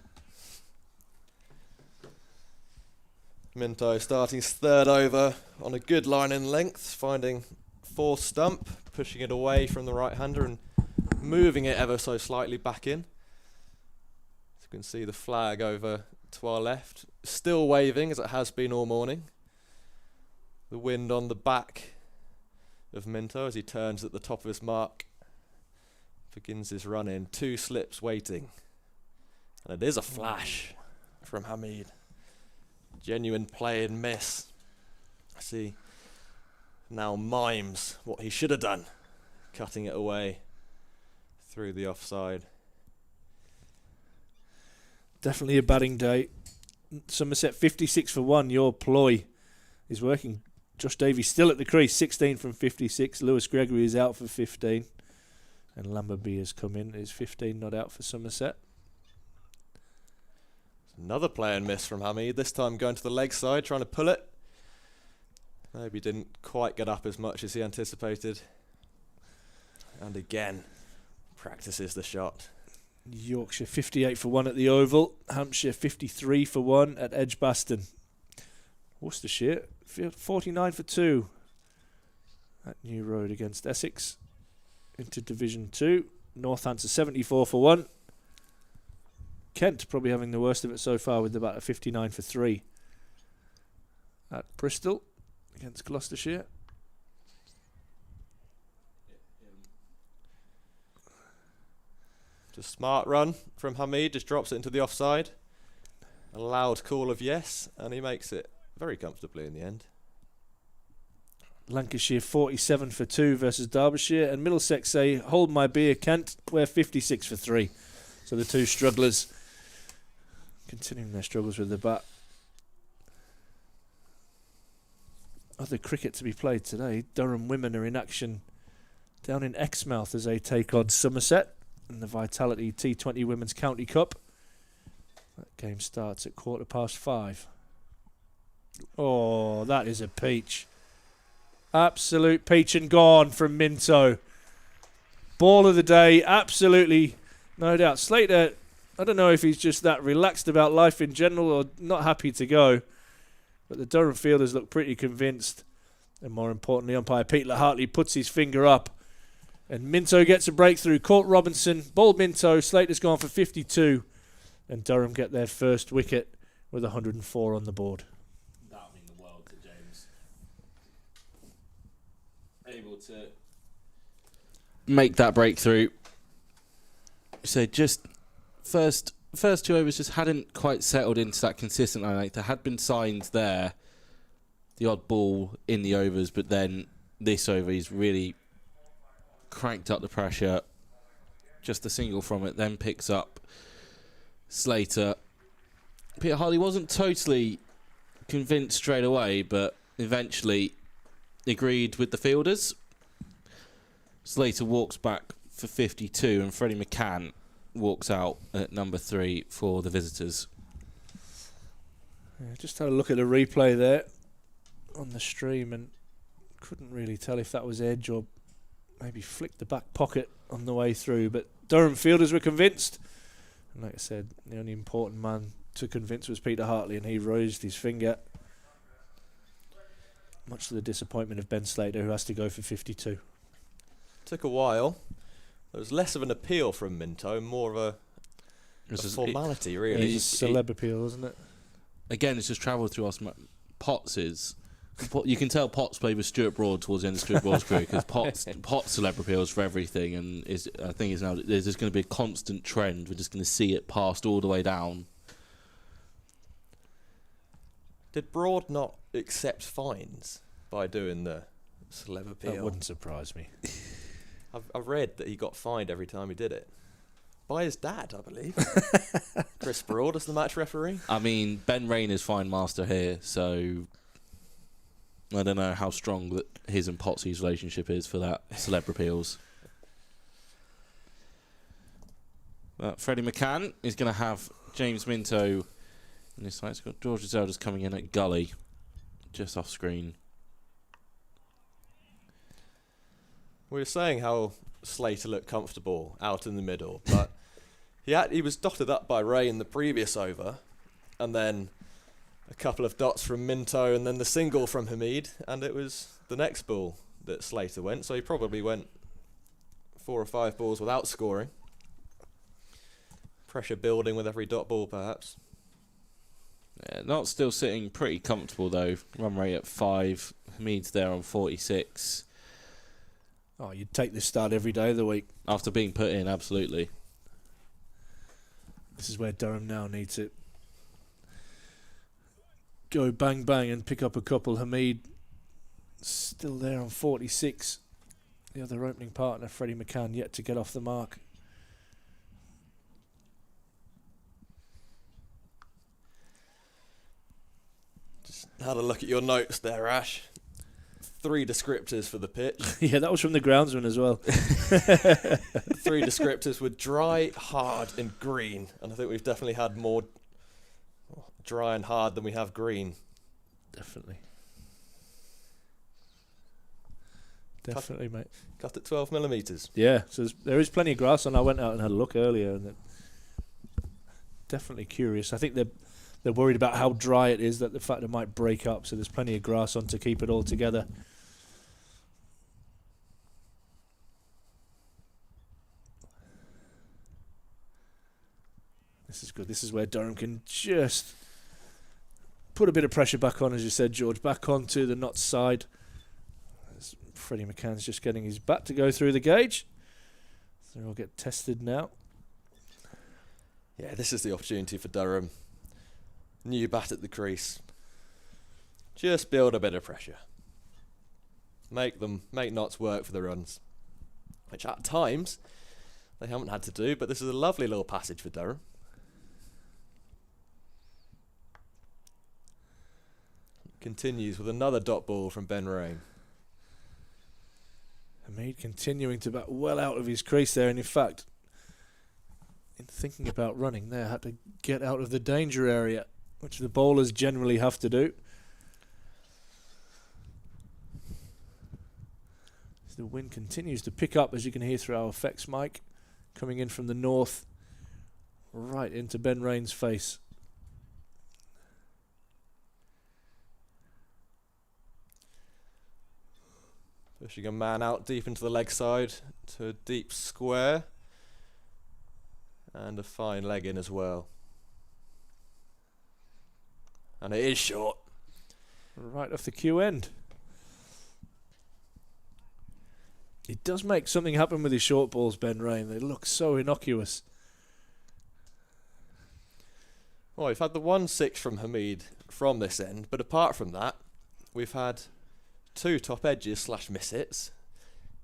Minto starting his third over on a good line in length, finding fourth stump, pushing it away from the right-hander and moving it ever so slightly back in. As you can see the flag over to our left, still waving as it has been all morning. The wind on the back of Minto as he turns at the top of his mark. Begins his run in, 2 slips waiting. And it is a flash from Hamid. Genuine play and miss. I see now mimes what he should have done, cutting it away through the offside. Definitely a batting day. Somerset 56 for 1. Your ploy is working. Josh Davies still at the crease, 16 from 56. Lewis Gregory is out for 15. And Lamberby has come in. Is 15 not out for Somerset. Another play and miss from Hamid, this time going to the leg side, trying to pull it. Maybe didn't quite get up as much as he anticipated. And again, practices the shot. Yorkshire 58 for 1 at the Oval. Hampshire 53 for 1 at Edgbaston. Worcestershire 49 for 2 at New Road against Essex. Into Division 2. Northampton 74 for 1. Kent probably having the worst of it so far with about a 59 for 3 at Bristol against Gloucestershire. Just smart run from Hamid, just drops it into the offside. A loud call of yes, and he makes it very comfortably in the end. Lancashire 47 for 2 versus Derbyshire, and Middlesex say hold my beer Kent, we're 56 for 3. So the two strugglers continuing their struggles with the bat. Other cricket to be played today. Durham women are in action down in Exmouth as they take on Somerset in the Vitality T20 Women's County Cup. That game starts at 5:15. Oh, that is a peach. Absolute peach and gone from Minto. Ball of the day, absolutely, no doubt. Slater, I don't know if he's just that relaxed about life in general or not happy to go, but the Durham fielders look pretty convinced. And more importantly, umpire Peter Hartley puts his finger up, and Minto gets a breakthrough. Court Robinson, ball Minto, Slater's gone for 52, and Durham get their first wicket with 104 on the board. That would mean the world to James. Able to make that breakthrough. So just first 2 overs just hadn't quite settled into that consistent line. Like there had been signs there, the odd ball in the overs, but then this over he's really cranked up the pressure. Just a single from it, then picks up Slater. Peter Hartley wasn't totally convinced straight away, but eventually agreed with the fielders. Slater walks back for 52, and Freddie McCann walks out at number 3 for the visitors. Yeah, just had a look at the replay there on the stream and couldn't really tell if that was edge or maybe flicked the back pocket on the way through, but Durham fielders were convinced, and like I said, the only important man to convince was Peter Hartley, and he raised his finger, much to the disappointment of Ben Slater, who has to go for 52. Took a while. There was less of an appeal from Minto, more of a formality, really. It's a celeb appeal, isn't it? Again, it's just travelled through us. You can tell Potts played with Stuart Broad towards the end of Stuart Broad's career, because Potts celeb appeals for everything, and I think now there's just going to be a constant trend. We're just going to see it passed all the way down. Did Broad not accept fines by doing the celeb appeal? That wouldn't surprise me. I've read that he got fined every time he did it. By his dad, I believe. Chris Broad is the match referee. I mean, Ben Rain is fine master here, so I don't know how strong that his and Potsy's relationship is for that celeb appeals. But Freddie McCann is going to have James Minto in this side. It's got George Giselle just coming in at gully, just off screen. We were saying how Slater looked comfortable out in the middle, but he was dotted up by Ray in the previous over, and then a couple of dots from Minto, and then the single from Hamid, and it was the next ball that Slater went, so he probably went 4 or 5 balls without scoring. Pressure building with every dot ball, perhaps. Yeah, not still sitting pretty comfortable, though. Run rate at 5. Hamid's there on 46. Oh, you'd take this start every day of the week. After being put in, absolutely. This is where Durham now need to go bang bang and pick up a couple. Hamid still there on 46. The other opening partner, Freddie McCann, yet to get off the mark. Just had a look at your notes there, Ash. 3 descriptors for the pitch. Yeah, that was from the groundsman as well. 3 descriptors were dry, hard and green. And I think we've definitely had more dry and hard than we have green. Definitely. Definitely, mate. Cut at 12 millimetres. Yeah, so there is plenty of grass on. I went out and had a look earlier, and definitely curious. I think they're worried about how dry it is, that the fact it might break up, so there's plenty of grass on to keep it all together. This is good. This is where Durham can just put a bit of pressure back on, as you said, George, back onto the Notts side. As Freddie McCann's just getting his bat to go through the gauge. So they'll get tested now. Yeah, this is the opportunity for Durham. New bat at the crease. Just build a bit of pressure. Make Notts work for the runs, which at times they haven't had to do, but this is a lovely little passage for Durham. Continues with another dot ball from Ben Rain. Hamid continuing to bat well out of his crease there, and in fact, in thinking about running there, had to get out of the danger area, which the bowlers generally have to do. The wind continues to pick up, as you can hear through our effects mic, coming in from the north, right into Ben Rain's face. Pushing a man out deep into the leg side to a deep square. And a fine leg in as well. And it is short. Right off the cue end. He does make something happen with his short balls, Ben Rain. They look so innocuous. Well, we've had the 1-6 from Hamid from this end, but apart from that, we've had 2 top edges / miss hits,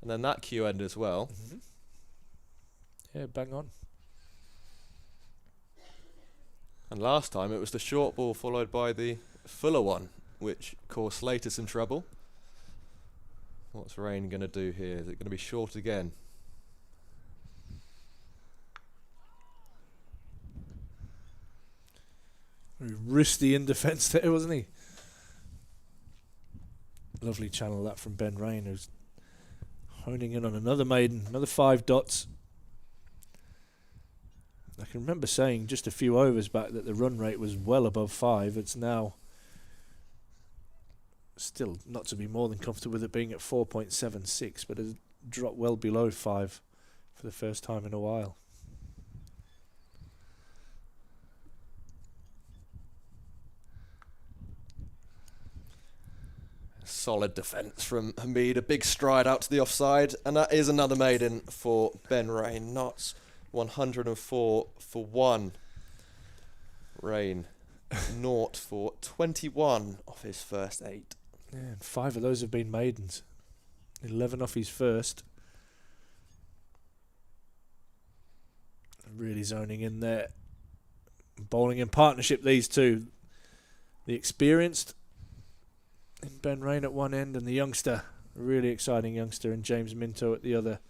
and then that cue end as well. Yeah, bang on. And last time it was the short ball followed by the fuller one, which caused Slater some trouble. What's Rain going to do here? Is it going to be short again? Very risky in defence there, wasn't he? Lovely channel that from Ben Rain, who's honing in on another maiden, another 5 dots. I can remember saying just a few overs back that the run rate was well above 5. It's now still not to be more than comfortable with it being at 4.76, but has dropped well below 5 for the first time in a while. Solid defence from Hamid, a big stride out to the offside, and that is another maiden for Ben Rain. Not 104 for 1. Rain, 0 for 21 off his first 8. Yeah, and 5 of those have been maidens. 11 off his first. Really zoning in there. Bowling in partnership, these two. The experienced in Ben Rain at one end and the youngster, a really exciting youngster, in James Minto at the other.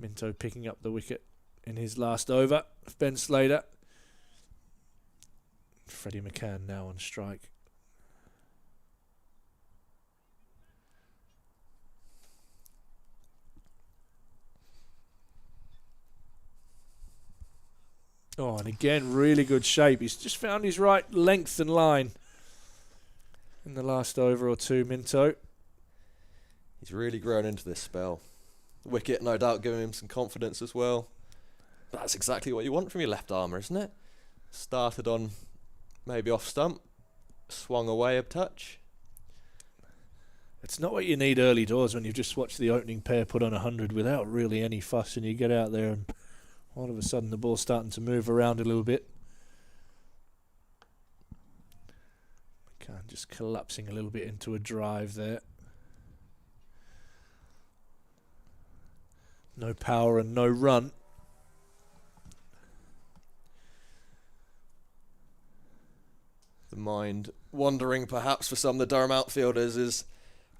Minto picking up the wicket in his last over of Ben Slater. Freddie McCann now on strike. Oh, and again, really good shape. He's just found his right length and line in the last over or two, Minto. He's really grown into this spell. The wicket, no doubt, giving him some confidence as well. That's exactly what you want from your left armour, isn't it? Started on maybe off stump, swung away a touch. It's not what you need early doors when you've just watched the opening pair put on 100 without really any fuss, and you get out there and all of a sudden the ball's starting to move around a little bit. McCann just collapsing a little bit into a drive there. No power and no run. The mind wandering perhaps for some of the Durham outfielders as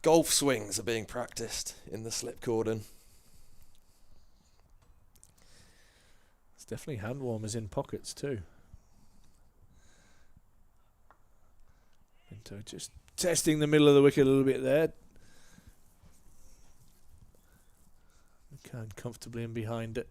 golf swings are being practiced in the slip cordon. There's definitely hand warmers in pockets too. Minto just testing the middle of the wicket a little bit there. McCann comfortably in behind it.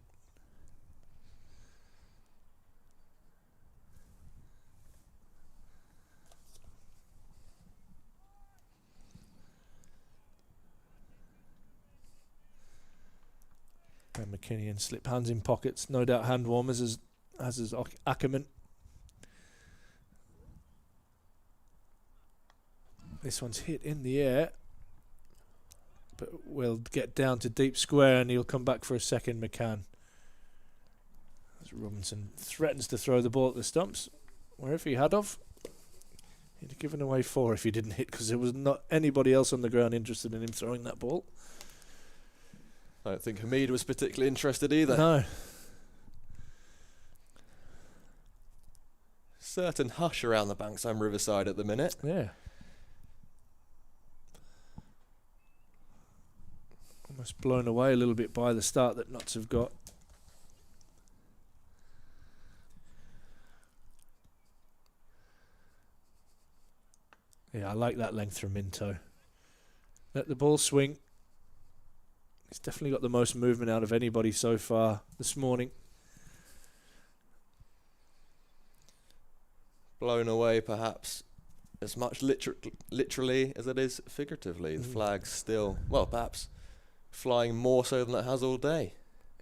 And McKinney slip hands in pockets, no doubt hand warmers as is Ackerman. This one's hit in the air, but will get down to deep square and he'll come back for a second, McCann. As Robinson threatens to throw the ball at the stumps, where if he had of, he'd have given away 4 if he didn't hit, because there was not anybody else on the ground interested in him throwing that ball. I don't think Hamid was particularly interested either. No. Certain hush around the Banks Homes Riverside at the minute. Yeah. Almost blown away a little bit by the start that Notts have got. Yeah, I like that length from Minto. Let the ball swing. He's definitely got the most movement out of anybody so far this morning. Blown away, perhaps, as much literally as it is figuratively. The flag's still, well, perhaps flying more so than it has all day.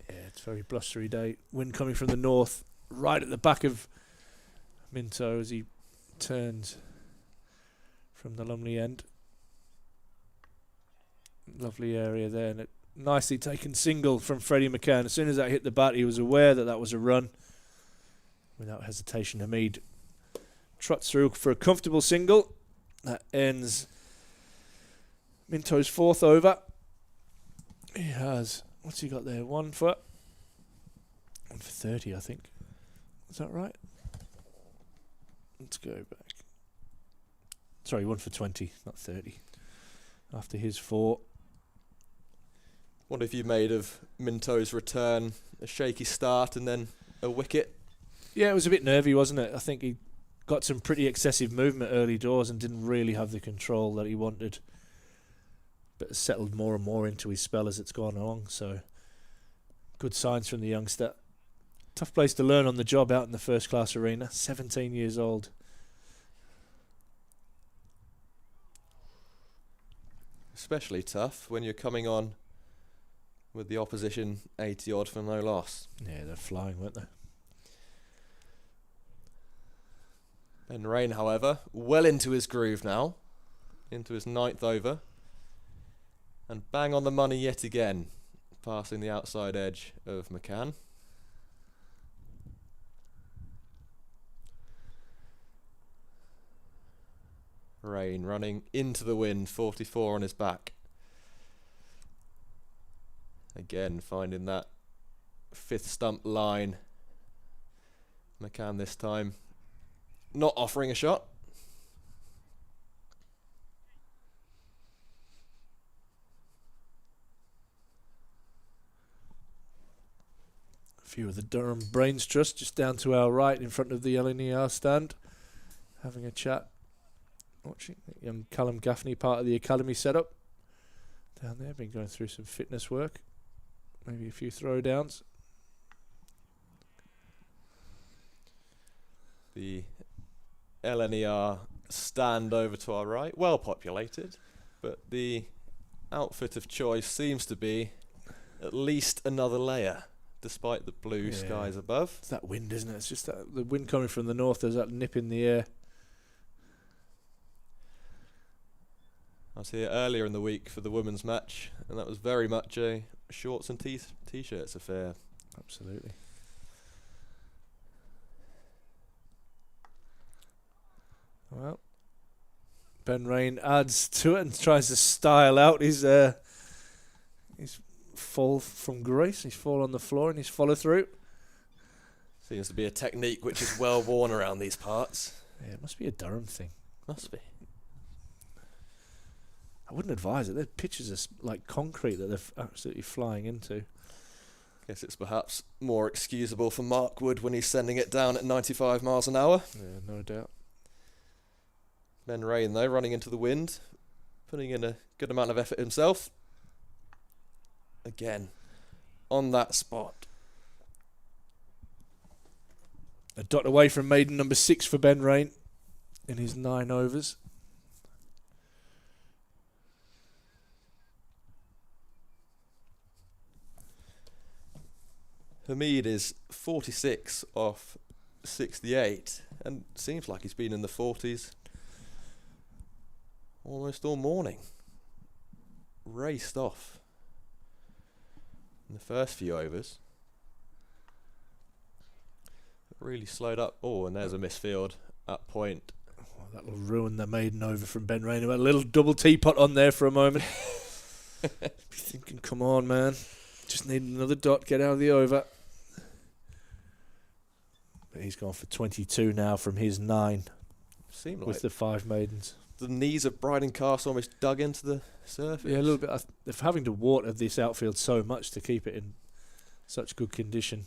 Yeah, it's a very blustery day. Wind coming from the north, right at the back of Minto as he turns from the Lumley end. Lovely area there, and a nicely taken single from Freddie McCann. As soon as that hit the bat, he was aware that that was a run. Without hesitation, Hamid trots through for a comfortable single. That ends Minto's 4th over. He has, what's he got there? 1 for 30, I think. Is that right? Let's go back. Sorry, 1 for 20, not 30. After his 4. What have you made of Minto's return? A shaky start and then a wicket? Yeah, it was a bit nervy, wasn't it? I think he got some pretty excessive movement early doors and didn't really have the control that he wanted. But has settled more and more into his spell as it's gone along. So, good signs from the youngster. Tough place to learn on the job out in the first class arena. 17 years old. Especially tough when you're coming on with the opposition 80 odd for no loss. Yeah, they're flying, weren't they? Ben Rain, however, well into his groove now, into his 9th over, and bang on the money yet again, passing the outside edge of McCann. Rain running into the wind, 44 on his back. Again, finding that 5th stump line. McCann this time not offering a shot. A few of the Durham Brains Trust just down to our right in front of the LNER stand, having a chat. Watching young Callum Gaffney, part of the academy setup down there, been going through some fitness work, maybe a few throwdowns. The LNER stand over to our right, well populated, but the outfit of choice seems to be at least another layer, despite the blue skies above. It's that wind, isn't it? It's just that the wind coming from the north. There's that nip in the air. I was here earlier in the week for the women's match, and that was very much a shorts and t-shirts affair. Absolutely. Well, Ben Rain adds to it and tries to style out his fall from grace, his fall on the floor and his follow through. Seems to be a technique which is well worn around these parts. Yeah, it must be a Durham thing. Must be. I wouldn't advise it. Their pitches are like concrete that they're absolutely flying into. Guess it's perhaps more excusable for Mark Wood when he's sending it down at 95 miles an hour. Yeah, no doubt. Ben Rain, though, running into the wind, putting in a good amount of effort himself. Again, on that spot. A dot away from maiden number 6 for Ben Rain in his 9 overs. Hamid is 46 off 68 and seems like he's been in the 40s almost all morning. Raced off in the first few overs. Really slowed up. Oh, and there's a misfield at point. Oh, that'll ruin the maiden over from Ben Rain. A little double teapot on there for a moment. Be thinking, come on, man. Just need another dot, get out of the over. But he's gone for 22 now from his 9. Seemed like with the 5 maidens. The knees of Bryden Castle almost dug into the surface. Yeah, a little bit. They're having to water this outfield so much to keep it in such good condition.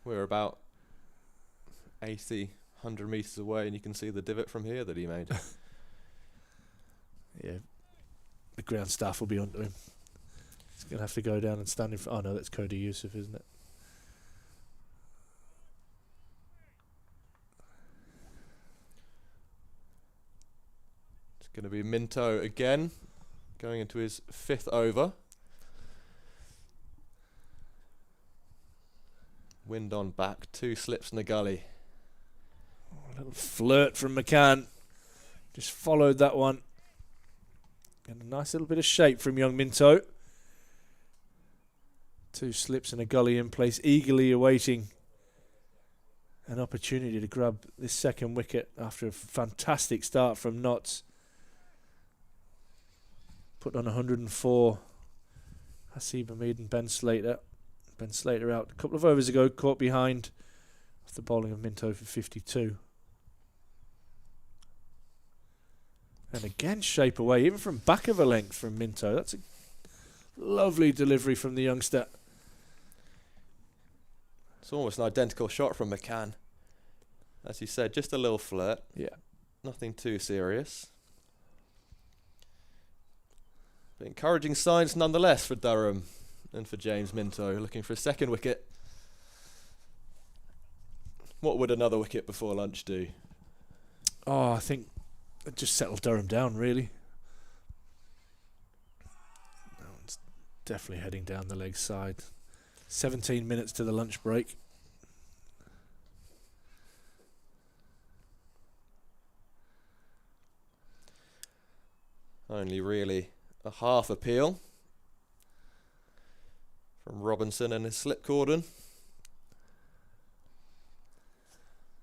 We're about 80, 100 metres away, and you can see the divot from here that he made. Yeah, the ground staff will be onto him. He's going to have to go down and stand in front. Oh no, that's Cody Yusuf, isn't it? It's going to be Minto again, going into his 5th over. Wind on back, 2 slips in the gully. A little flirt from McCann. Just followed that one. And a nice little bit of shape from young Minto. 2 slips and a gully in place, eagerly awaiting an opportunity to grab this second wicket after a fantastic start from Notts. Put on 104. Hasib Hamid and Ben Slater. Ben Slater out a couple of overs ago, caught behind off the bowling of Minto for 52. And again, shape away, even from back of a length from Minto. That's a lovely delivery from the youngster. It's almost an identical shot from McCann. As you said, just a little flirt. Yeah. Nothing too serious. But encouraging signs nonetheless for Durham and for James Minto, looking for a second wicket. What would another wicket before lunch do? Oh, I think it just settled Durham down, really. That one's definitely heading down the leg side. 17 minutes to the lunch break. Only really a half appeal from Robinson and his slip cordon.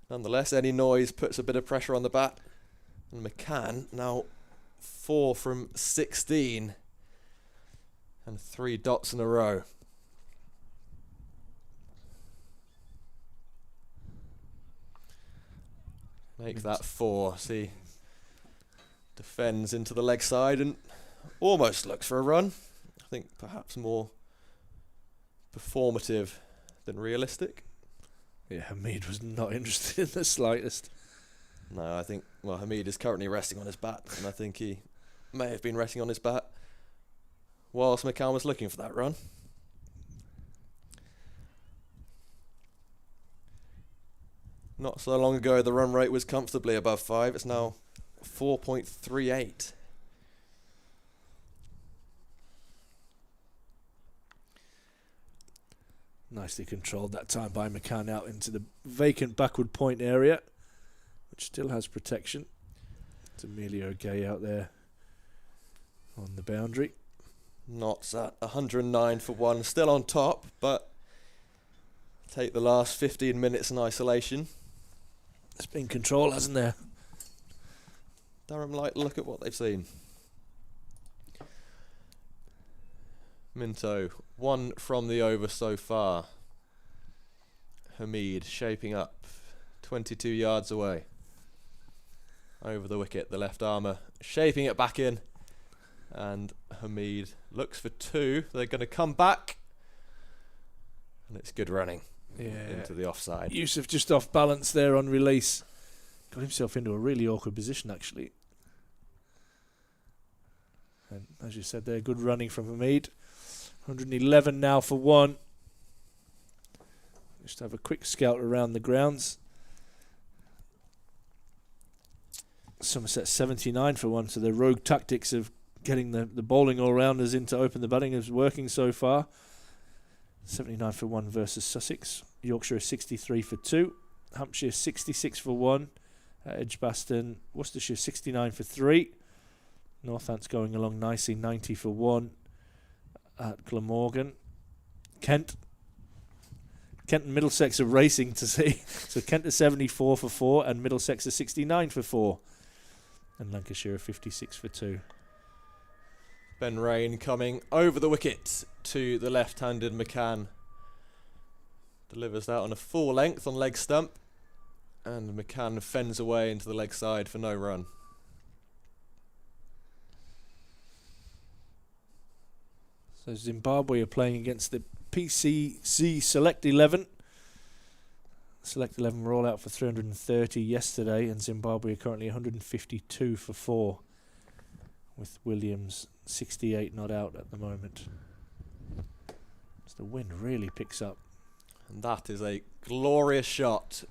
Nonetheless, any noise puts a bit of pressure on the bat. And McCann now 4 from 16 and 3 dots in a row. Make that 4. See, defends into the leg side and almost looks for a run. I think perhaps more performative than realistic. Yeah, Hamid was not interested in the slightest. No, I think, well, Hamid is currently resting on his bat, and I think he may have been resting on his bat whilst McCann was looking for that run. Not so long ago, the run rate was comfortably above 5. It's now 4.38. Nicely controlled that time by McCann out into the vacant backward point area, which still has protection. It's Emilio Gay out there on the boundary. Notts at 109 for 1, still on top, but take the last 15 minutes in isolation. There's been control, hasn't there? Durham like look at what they've seen. Minto, 1 from the over so far. Hamid shaping up, 22 yards away. Over the wicket, the left armour shaping it back in. And Hamid looks for 2. They're going to come back. And it's good running into the offside. Yusuf just off balance there on release. Got himself into a really awkward position, actually. And as you said there, good running from Hamid. 111 now for 1. Just have a quick scout around the grounds. Somerset 79 for 1, so their rogue tactics of getting the bowling all-rounders in to open the batting is working so far. 79 for 1 versus Sussex. Yorkshire 63 for 2. Hampshire 66 for 1. Edgbaston, Worcestershire 69 for 3. Northants going along nicely, 90 for 1 at Glamorgan. Kent and Middlesex are racing to see. So Kent are 74 for 4 and Middlesex are 69 for 4. And Lancashire are 56 for 2. Ben Rain coming over the wicket to the left-handed McCann. Delivers that on a full length on leg stump. And McCann fends away into the leg side for no run. So Zimbabwe are playing against the PCC Select 11. Select 11 were all out for 330 yesterday, and Zimbabwe are currently 152 for 4. with Williams 68 not out at the moment. As the wind really picks up. And that is a glorious shot.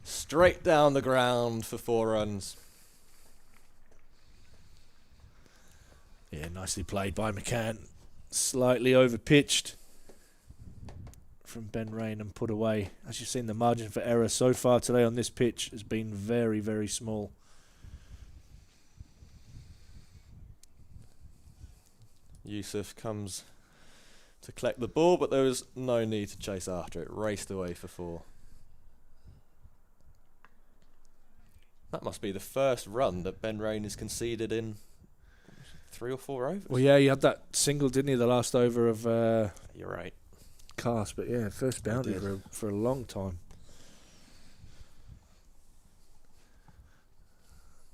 Straight down the ground for 4 runs. Yeah, nicely played by McCann. Slightly over-pitched from Ben Rain and put away. As you've seen, the margin for error so far today on this pitch has been very, very small. Yusuf comes to collect the ball, but there was no need to chase after it. Raced away for 4. That must be the first run that Ben Rain has conceded in 3 or 4 overs. Well, yeah, he had that single, didn't he, the last over of You're right. Cast, but yeah, first boundary for a long time.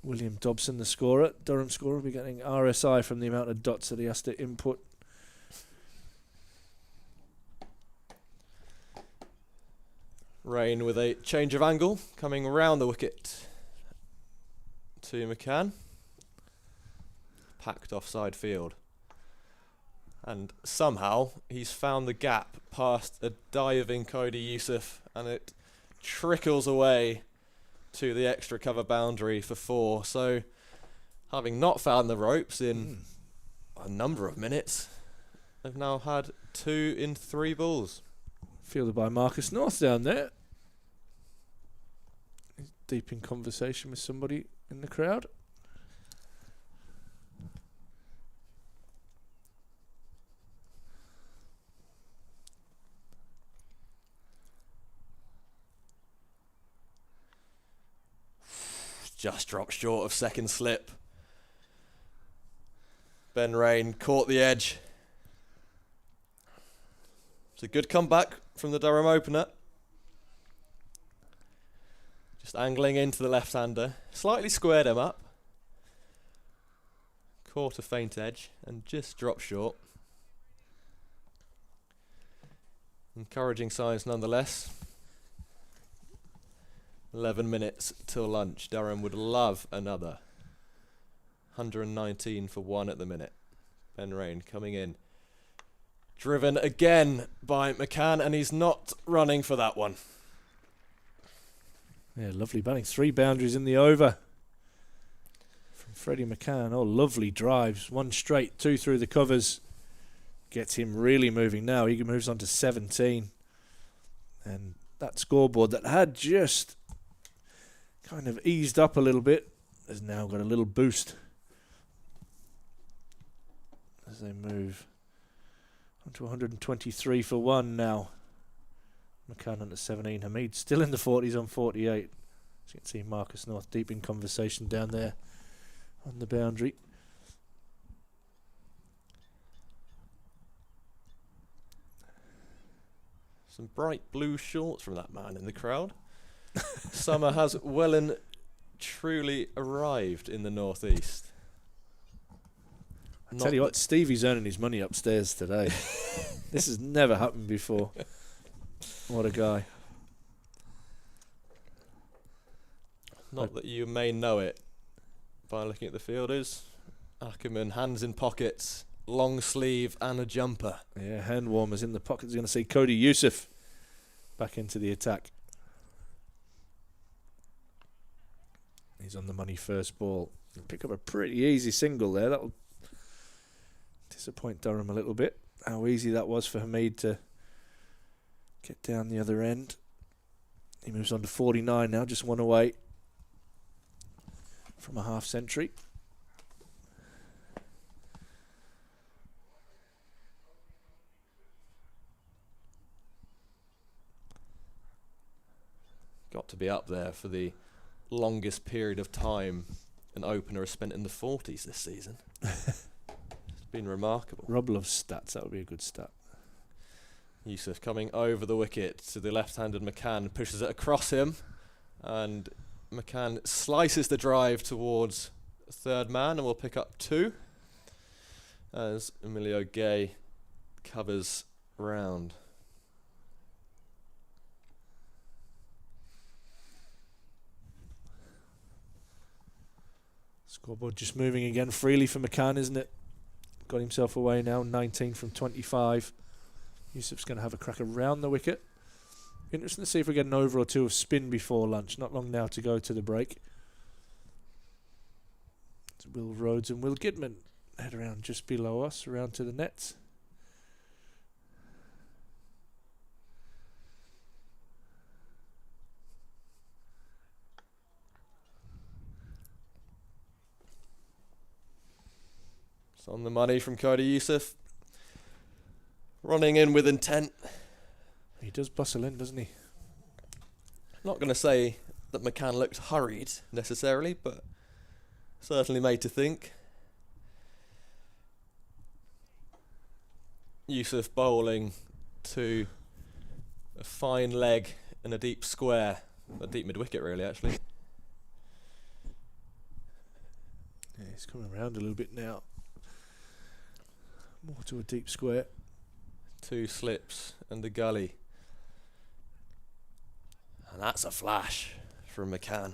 William Dobson, the scorer. Durham scorer, will be getting RSI from the amount of dots that he has to input. Rain with a change of angle, coming round the wicket to McCann. Packed offside field. And somehow he's found the gap past a diving Cody Yusuf, and it trickles away to the extra cover boundary for 4. So, having not found the ropes in a number of minutes, they've now had 2 in 3 balls. Fielded by Marcus North down there. He's deep in conversation with somebody in the crowd. Just dropped short of second slip. Ben Rain caught the edge. It's a good comeback from the Durham opener. Just angling into the left-hander. Slightly squared him up. Caught a faint edge and just dropped short. Encouraging signs nonetheless. 11 minutes till lunch. Durham would love another. 119 for 1 at the minute. Ben Rain coming in. Driven again by McCann, and he's not running for that one. Yeah, lovely batting. 3 boundaries in the over from Freddie McCann. Oh, lovely drives. 1 straight, 2 through the covers. Gets him really moving now. He moves on to 17. And that scoreboard that had just kind of eased up a little bit has now got a little boost as they move on to 123 for 1 now. McCann on at 17. Hamid still in the 40s on 48. As you can see, Marcus North deep in conversation down there on the boundary. Some bright blue shorts from that man in the crowd. Summer has well and truly arrived in the northeast. I tell you what, Stevie's earning his money upstairs today. This has never happened before. What a guy. Not that you may know it by looking at the fielders. Ackerman, hands in pockets, long sleeve and a jumper. Yeah, hand warmers in the pockets. Going to see Cody Yusuf back into the attack. He's on the money first ball. He'll pick up a pretty easy single there. That'll disappoint Durham a little bit. How easy that was for Hamid to get down the other end. He moves on to 49 now, just 1 away from a half century. Got to be up there for the longest period of time an opener has spent in the 40s this season. It's been remarkable. Rob loves stats. That would be a good stat. Yusuf coming over the wicket to the left-handed McCann, pushes it across him, and McCann slices the drive towards third man and will pick up 2 as Emilio Gay covers round. Scoreboard just moving again freely for McCann, isn't it? Got himself away now, 19 from 25. Yusuf's going to have a crack around the wicket. Interesting to see if we get an over or two of spin before lunch. Not long now to go to the break. It's Will Rhodes and Will Gidman head around just below us, around to the nets. It's on the money from Cody Yusuf. Running in with intent. He does bustle in, doesn't he? Not going to say that McCann looked hurried necessarily, but certainly made to think. Yusuf bowling to a fine leg and a deep square. A deep mid-wicket really, actually. Yeah, he's coming around a little bit now. More to a deep square. 2 slips and a gully. And that's a flash from McCann.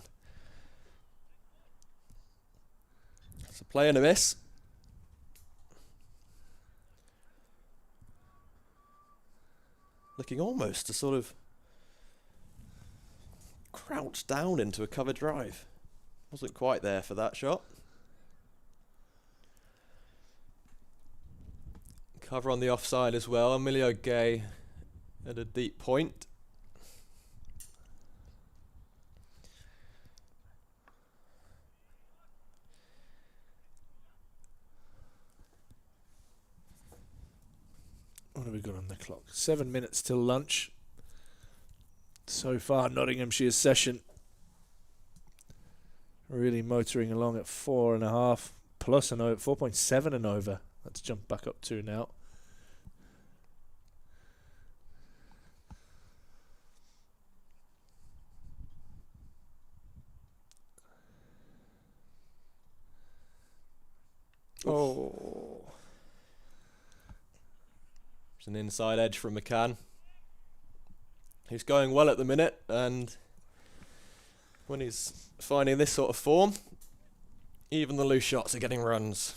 It's a play and a miss. Looking almost to sort of crouch down into a cover drive. Wasn't quite there for that shot. Cover on the offside as well. Emilio Gay at a deep point. What have we got on the clock? 7 minutes till lunch. So far, Nottinghamshire's session really motoring along at 4.5 plus an over, 4.7 and over. Let's jump back up to now. Oh. It's an inside edge from McCann, who's going well at the minute, and when he's finding this sort of form, even the loose shots are getting runs.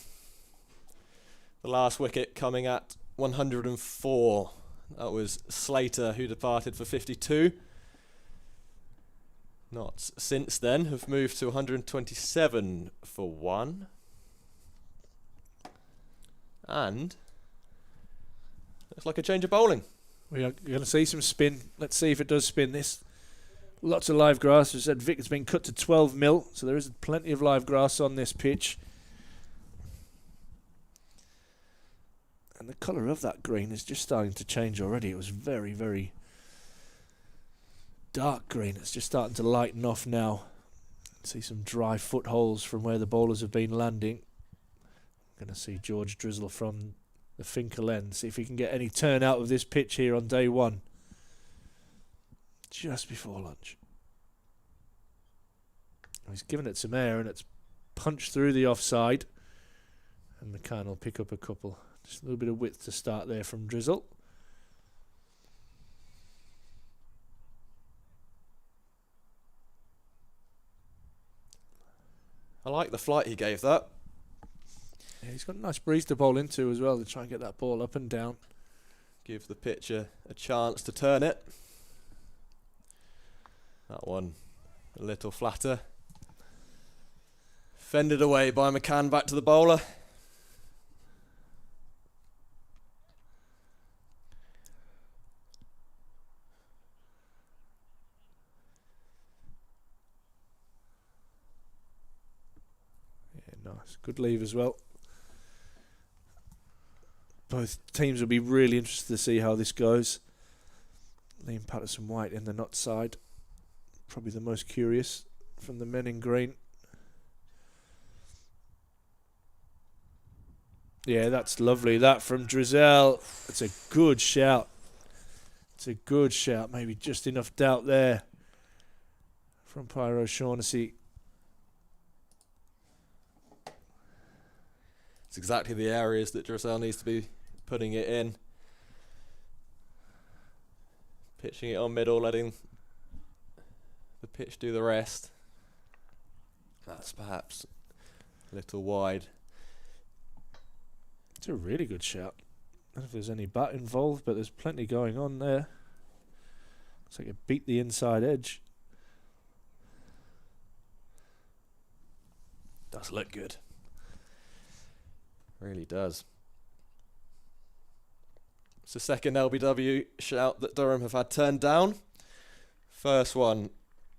The last wicket coming at 104. That was Slater, who departed for 52. Notts since then have moved to 127 for 1. And looks like a change of bowling. We are going to see some spin. Let's see if it does spin this. Lots of live grass. As I said, Vic has been cut to 12 mil, so there is plenty of live grass on this pitch. And the colour of that green is just starting to change already. It was very, very dark green. It's just starting to lighten off now. See some dry footholds from where the bowlers have been landing. Going to see George drizzle from the Finkel end. See if he can get any turn out of this pitch here on day one. Just before lunch. He's given it some air and it's punched through the offside. And McCann will pick up a couple. Just a little bit of width to start there from Drizzle. I like the flight he gave that. Yeah, he's got a nice breeze to bowl into as well to try and get that ball up and down. Give the pitcher a chance to turn it. That one a little flatter. Fended away by McCann, back to the bowler. Yeah, nice. Good leave as well. Both teams will be really interested to see how this goes. Liam Patterson-White in the Notts side. Probably the most curious from the men in green. Yeah, that's lovely. That from Drizzell. It's a good shout. It's a good shout. Maybe just enough doubt there from Pyro Shaughnessy. It's exactly the areas that Drizzell needs to be putting it in. Pitching it on middle, letting the pitch do the rest. That's perhaps A little wide. It's a really good shot. I don't know if there's any bat involved, but there's plenty going on there. Looks like it beat the inside edge. Does look good. Really does. It's the second LBW shout that Durham have had turned down. First one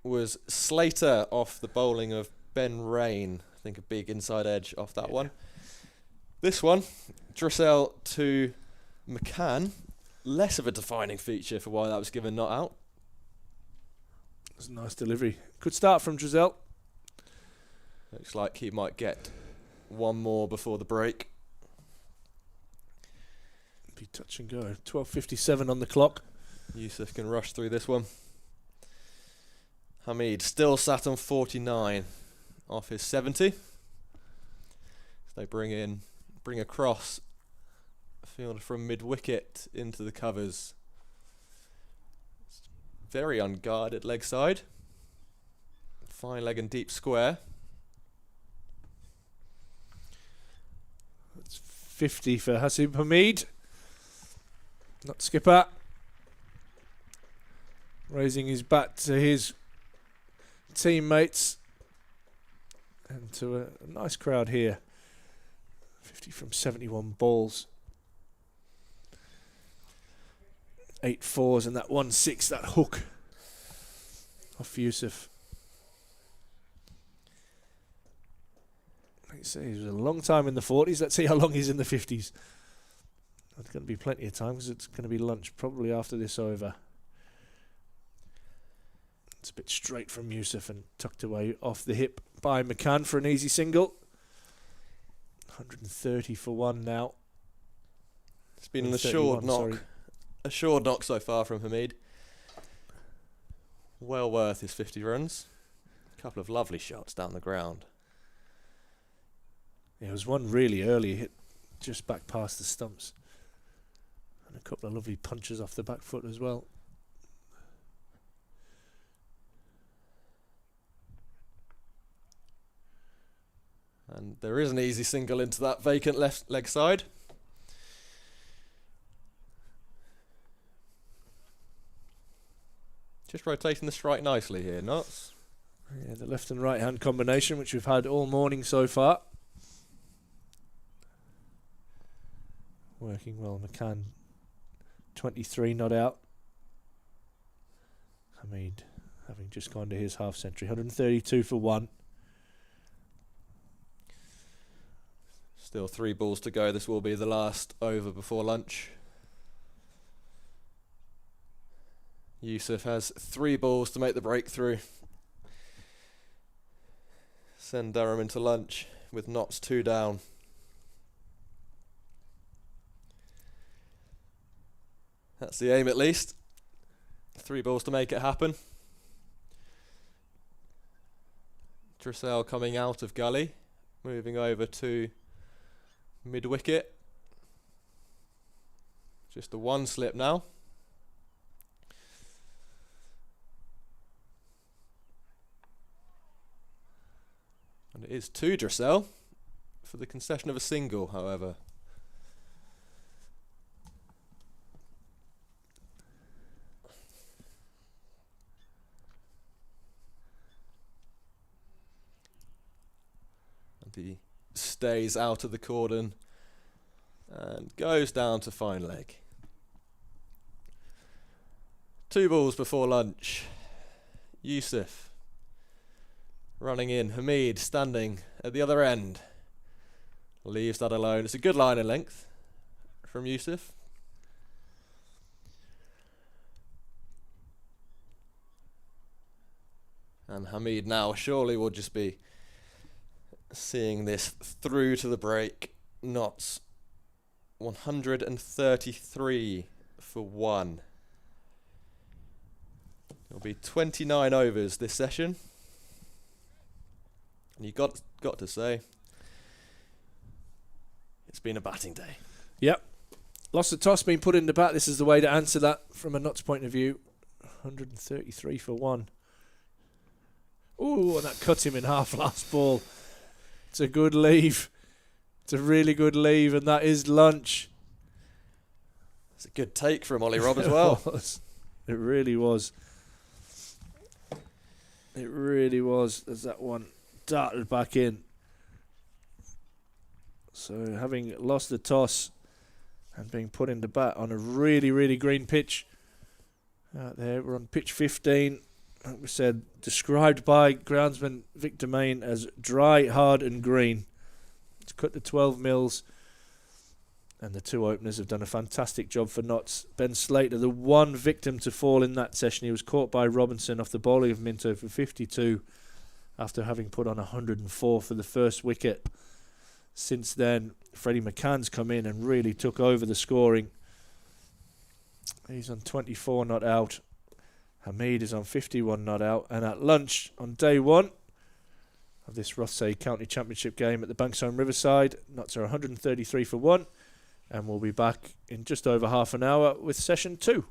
was Slater off the bowling of Ben Rain. I think a big inside edge off that one. This one, Dressel to McCann. Less of a defining feature for why that was given not out. That's a nice delivery. Good start from Dressel. Looks like he might get one more before the break. Be touch and go. 12:57 on the clock. Yusuf can rush through this one. Hamid still sat on 49 off his 70. So they bring across a fielder from mid-wicket into the covers. Very unguarded leg side. Fine leg and deep square. That's 50 for Hasib Hamid. Not skipper. Raising his bat to his teammates. And to a nice crowd here. 50 from 71 balls. 8 fours and that 1-6, that hook off Yusuf. Like you say, he was a long time in the 40s. Let's see how long he's in the 50s. There's going to be plenty of time because it's going to be lunch probably after this over. It's a bit straight from Yusuf and tucked away off the hip by McCann for an easy single. 130 for one now. It's been an assured knock. Sorry. Assured knock so far from Hamid. Well worth his 50 runs. A couple of lovely shots down the ground. Yeah, it was one really early, hit just back past the stumps. And a couple of lovely punches off the back foot as well. And there is an easy single into that vacant left leg side. Just rotating the strike nicely here, Knots. Yeah, the left and right hand combination, which we've had all morning so far. Working well. McCann 23 not out. Hamid having just gone to his half century. 132 for one. Still 3 balls to go. This will be the last over before lunch. Yusuf has 3 balls to make the breakthrough. Send Durham into lunch with Knots 2 down. That's the aim at least. 3 balls to make it happen. Dressel coming out of gully, moving over to mid-wicket. Just the 1 slip now. And it is 2 Dressel for the concession of a single, however. And he stays out of the cordon and goes down to fine leg. 2 balls before lunch. Yusuf running in. Hamid standing at the other end. Leaves that alone. It's a good line in length from Yusuf. And Hamid now surely will just be seeing this through to the break. Knots 133 for 1. It'll be 29 overs this session. And you got to say, it's been a batting day. Yep. Lost the toss, being put in the bat. This is the way to answer that from a Knots point of view. 133 for 1. Ooh, and that cut him in half last ball. It's a good leave. It's a really good leave, and that is lunch. It's a good take from Ollie Robb as well. It really was. It really was. There's that one darted back in. So having lost the toss and being put into bat on a really, really green pitch out there. We're on pitch 15. Like we said, described by groundsman Victor Main as dry, hard and green. It's cut to 12 mils. And the two openers have done a fantastic job for Notts. Ben Slater, the one victim to fall in that session. He was caught by Robinson off the bowling of Minto for 52 after having put on 104 for the first wicket. Since then, Freddie McCann's come in and really took over the scoring. He's on 24 not out. Hamid is on 51 not out. And at lunch on day one of this Rothesay County Championship game at the Banks Homes Riverside, Notts are 133 for 1. And we'll be back in just over half an hour with session 2.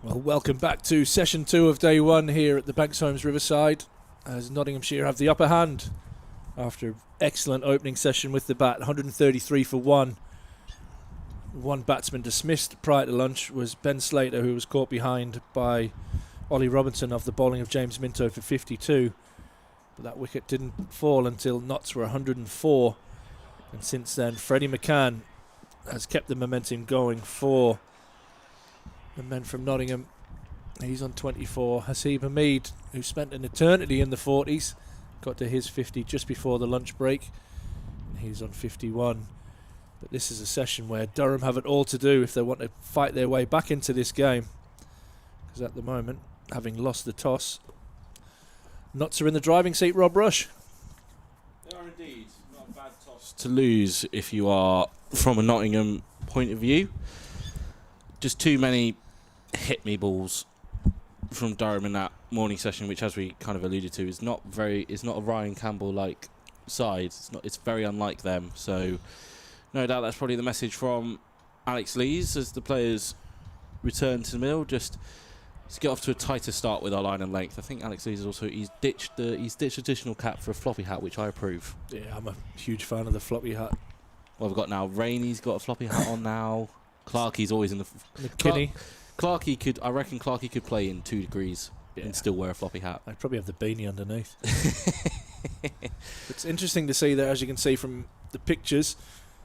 Well, welcome back to session 2 of day 1 here at the Banks Homes Riverside, as Nottinghamshire have the upper hand after an excellent opening session with the bat. 133 for 1. One batsman dismissed prior to lunch was Ben Slater, who was caught behind by Ollie Robinson off the bowling of James Minto for 52. But that wicket didn't fall until Notts were 104. And since then, Freddie McCann has kept the momentum going for the men from Nottingham. He's on 24. Haseeb Hameed, who spent an eternity in the 40s, got to his 50 just before the lunch break, and he's on 51. But this is a session where Durham have it all to do if they want to fight their way back into this game, because at the moment, having lost the toss, Notts are in the driving seat. Rob Rush. They are indeed. Not a bad toss to lose if you are from a Nottingham point of view. Just too many hit me balls from Durham in that morning session, which, as we kind of alluded to, is not a Ryan Campbell like side. It's very unlike them. So no doubt that's probably the message from Alex Lees as the players return to the middle. Just to get off to a tighter start with our line and length. I think Alex Lees is also he's ditched additional cap for a floppy hat, which I approve. Yeah, I'm a huge fan of the floppy hat. Well, we've got now Rainey's got a floppy hat on now. Clarkie's always in the McKinney. I reckon Clarkie could play in 2 degrees and still wear a floppy hat. I'd probably have the beanie underneath. It's interesting to see that, as you can see from the pictures,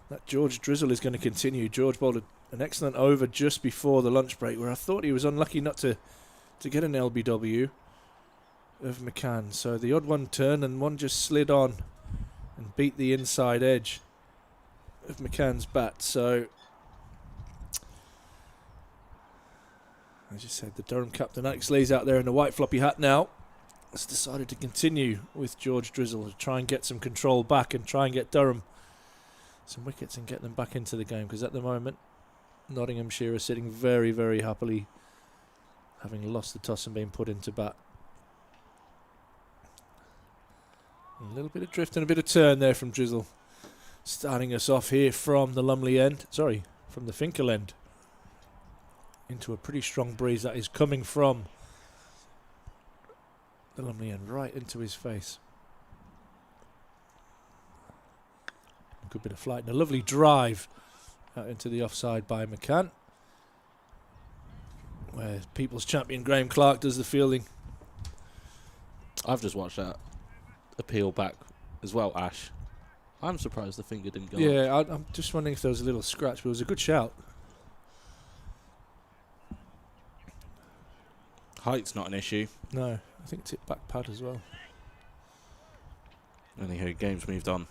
that George Drizzle is going to continue. George bowled an excellent over just before the lunch break, where I thought he was unlucky not to get an LBW of McCann. So the odd one turned and one just slid on and beat the inside edge of McCann's bat. So, as you said, the Durham captain Alex Lees out there in the white floppy hat now has decided to continue with George Drizzle to try and get some control back and try and get Durham some wickets and get them back into the game, because at the moment Nottinghamshire are sitting very, very happily, having lost the toss and being put into bat. A little bit of drift and a bit of turn there from Drizzle, starting us off here from the Lumley end, from the Finkel end, into a pretty strong breeze that is coming from the Lumley end right into his face. A good bit of flight and a lovely drive out into the offside by McCann, where People's Champion Graham Clark does the fielding. I've just watched that appeal back as well, Ash. I'm surprised the finger didn't go up. Yeah, I'm just wondering if there was a little scratch, but it was a good shout. Height's not an issue. No, I think it's hit back pad as well. Anyhow, game's moved on.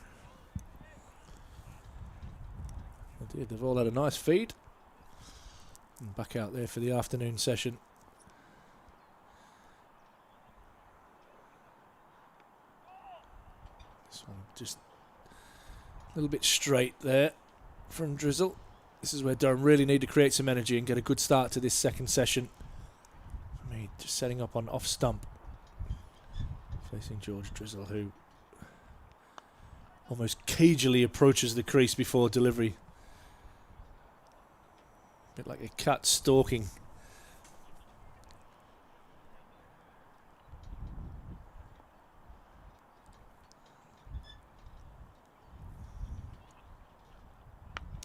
They did. They've all had a nice feed. And back out there for the afternoon session. This one just a little bit straight there from Drizzle. This is where Durham really need to create some energy and get a good start to this second session. Just setting up on off stump, facing George Drizzle, who almost cagily approaches the crease before delivery. A bit like a cat stalking.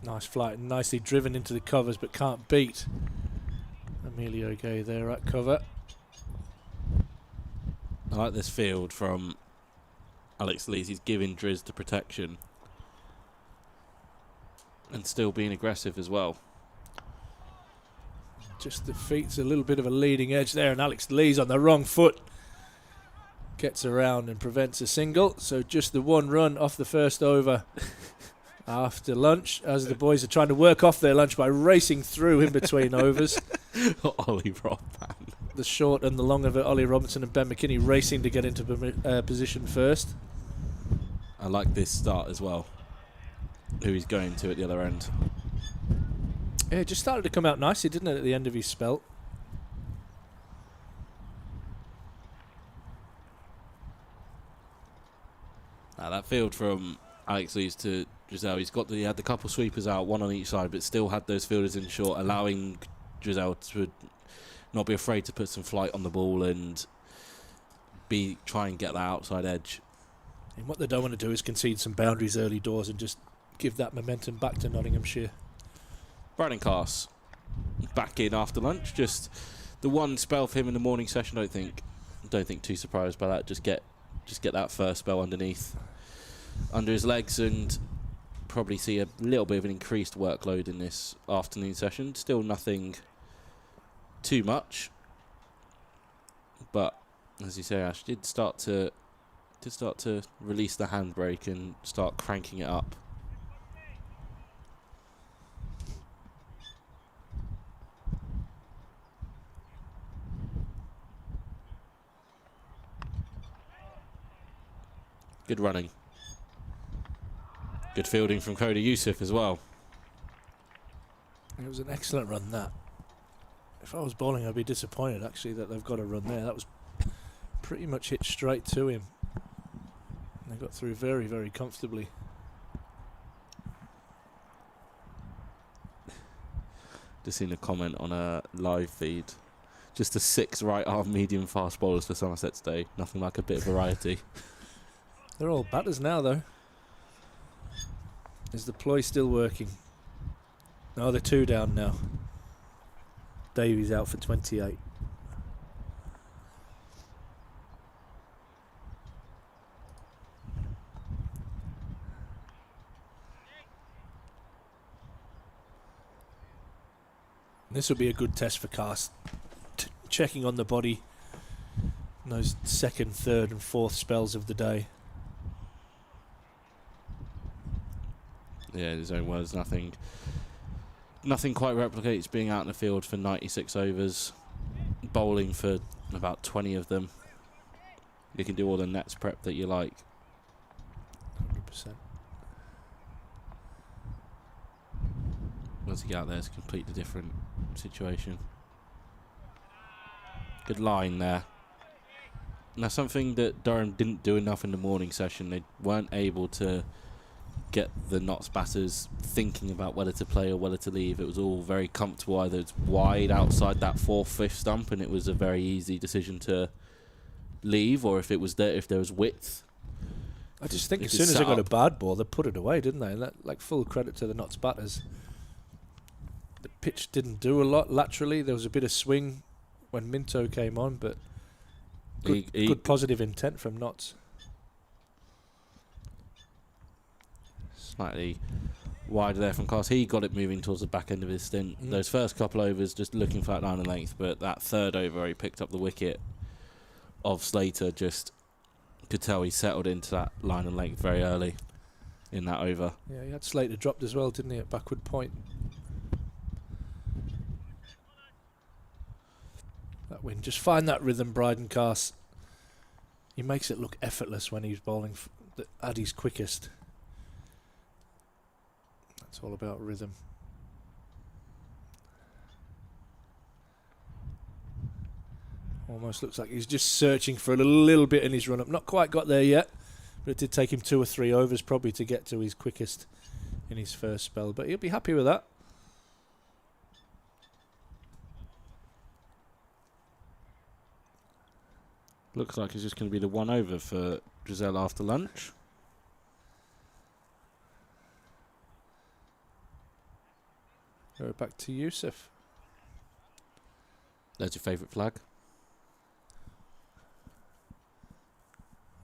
Nice flight and nicely driven into the covers, but can't beat Emilio Gay there at cover. I like this field from Alex Lees. He's giving Driz the protection and still being aggressive as well. Just defeats a little bit of a leading edge there, and Alex Lees on the wrong foot gets around and prevents a single. So just the 1 run off the first over after lunch, as the boys are trying to work off their lunch by racing through in between overs. Ollie Robman. The short and the long of it, Ollie Robinson and Ben McKinney racing to get into position first. I like this start as well, who he's going to at the other end. Yeah, it just started to come out nicely, didn't it, at the end of his spell? Now that field from Alex Lees to Giselle, he had the couple sweepers out, one on each side, but still had those fielders in short, allowing Giselle to not be afraid to put some flight on the ball and try and get that outside edge. And what they don't want to do is concede some boundaries early doors and just give that momentum back to Nottinghamshire. Brandon Cass back in after lunch. Just the one spell for him in the morning session. Don't think too surprised by that. Just get that first spell under his legs and probably see a little bit of an increased workload in this afternoon session. Still nothing too much, but as you say, Ash did start to release the handbrake and start cranking it up. Good running. Good fielding from Cody Youssef as well. It was an excellent run, that. If I was bowling, I'd be disappointed, actually, that they've got a run there. That was pretty much hit straight to him. They got through very, very comfortably. Just seen a comment on a live feed. Just the 6 right-arm medium fast bowlers for Somerset today. Nothing like a bit of variety. They're all batters now, though. Is the ploy still working? No, they're 2 down now. Davies out for 28. This will be a good test for Cast. Checking on the body in those second, third and fourth spells of the day. Yeah, in his own words, nothing quite replicates being out in the field for 96 overs, bowling for about 20 of them. You can do all the nets prep that you like. 100%. Once you get out there, it's a completely different situation. Good line there. Now, something that Durham didn't do enough in the morning session, they weren't able to get the Notts batters thinking about whether to play or whether to leave. It was all very comfortable. Either it's wide outside that 4th, 5th stump, and it was a very easy decision to leave, or if there was width. I just think as soon as they got a bad ball, they put it away, didn't they? And that, like, full credit to the Notts batters. The pitch didn't do a lot laterally. There was a bit of swing when Minto came on, but good positive intent from Notts. Slightly wider there from Cass. He got it moving towards the back end of his stint. Those first couple overs just looking for that line of length, but that third over he picked up the wicket of Slater. Just could tell he settled into that line of length very early in that over. Yeah, he had Slater dropped as well, didn't he, at backward point. That win. Just find that rhythm, Bryden Cass. He makes it look effortless when he's bowling at his quickest. It's all about rhythm. Almost looks like he's just searching for a little bit in his run-up. Not quite got there yet, but it did take him 2 or 3 overs probably to get to his quickest in his first spell. But he'll be happy with that. Looks like it's just going to be the 1 over for Giselle after lunch. Go back to Youssef. There's your favourite flag.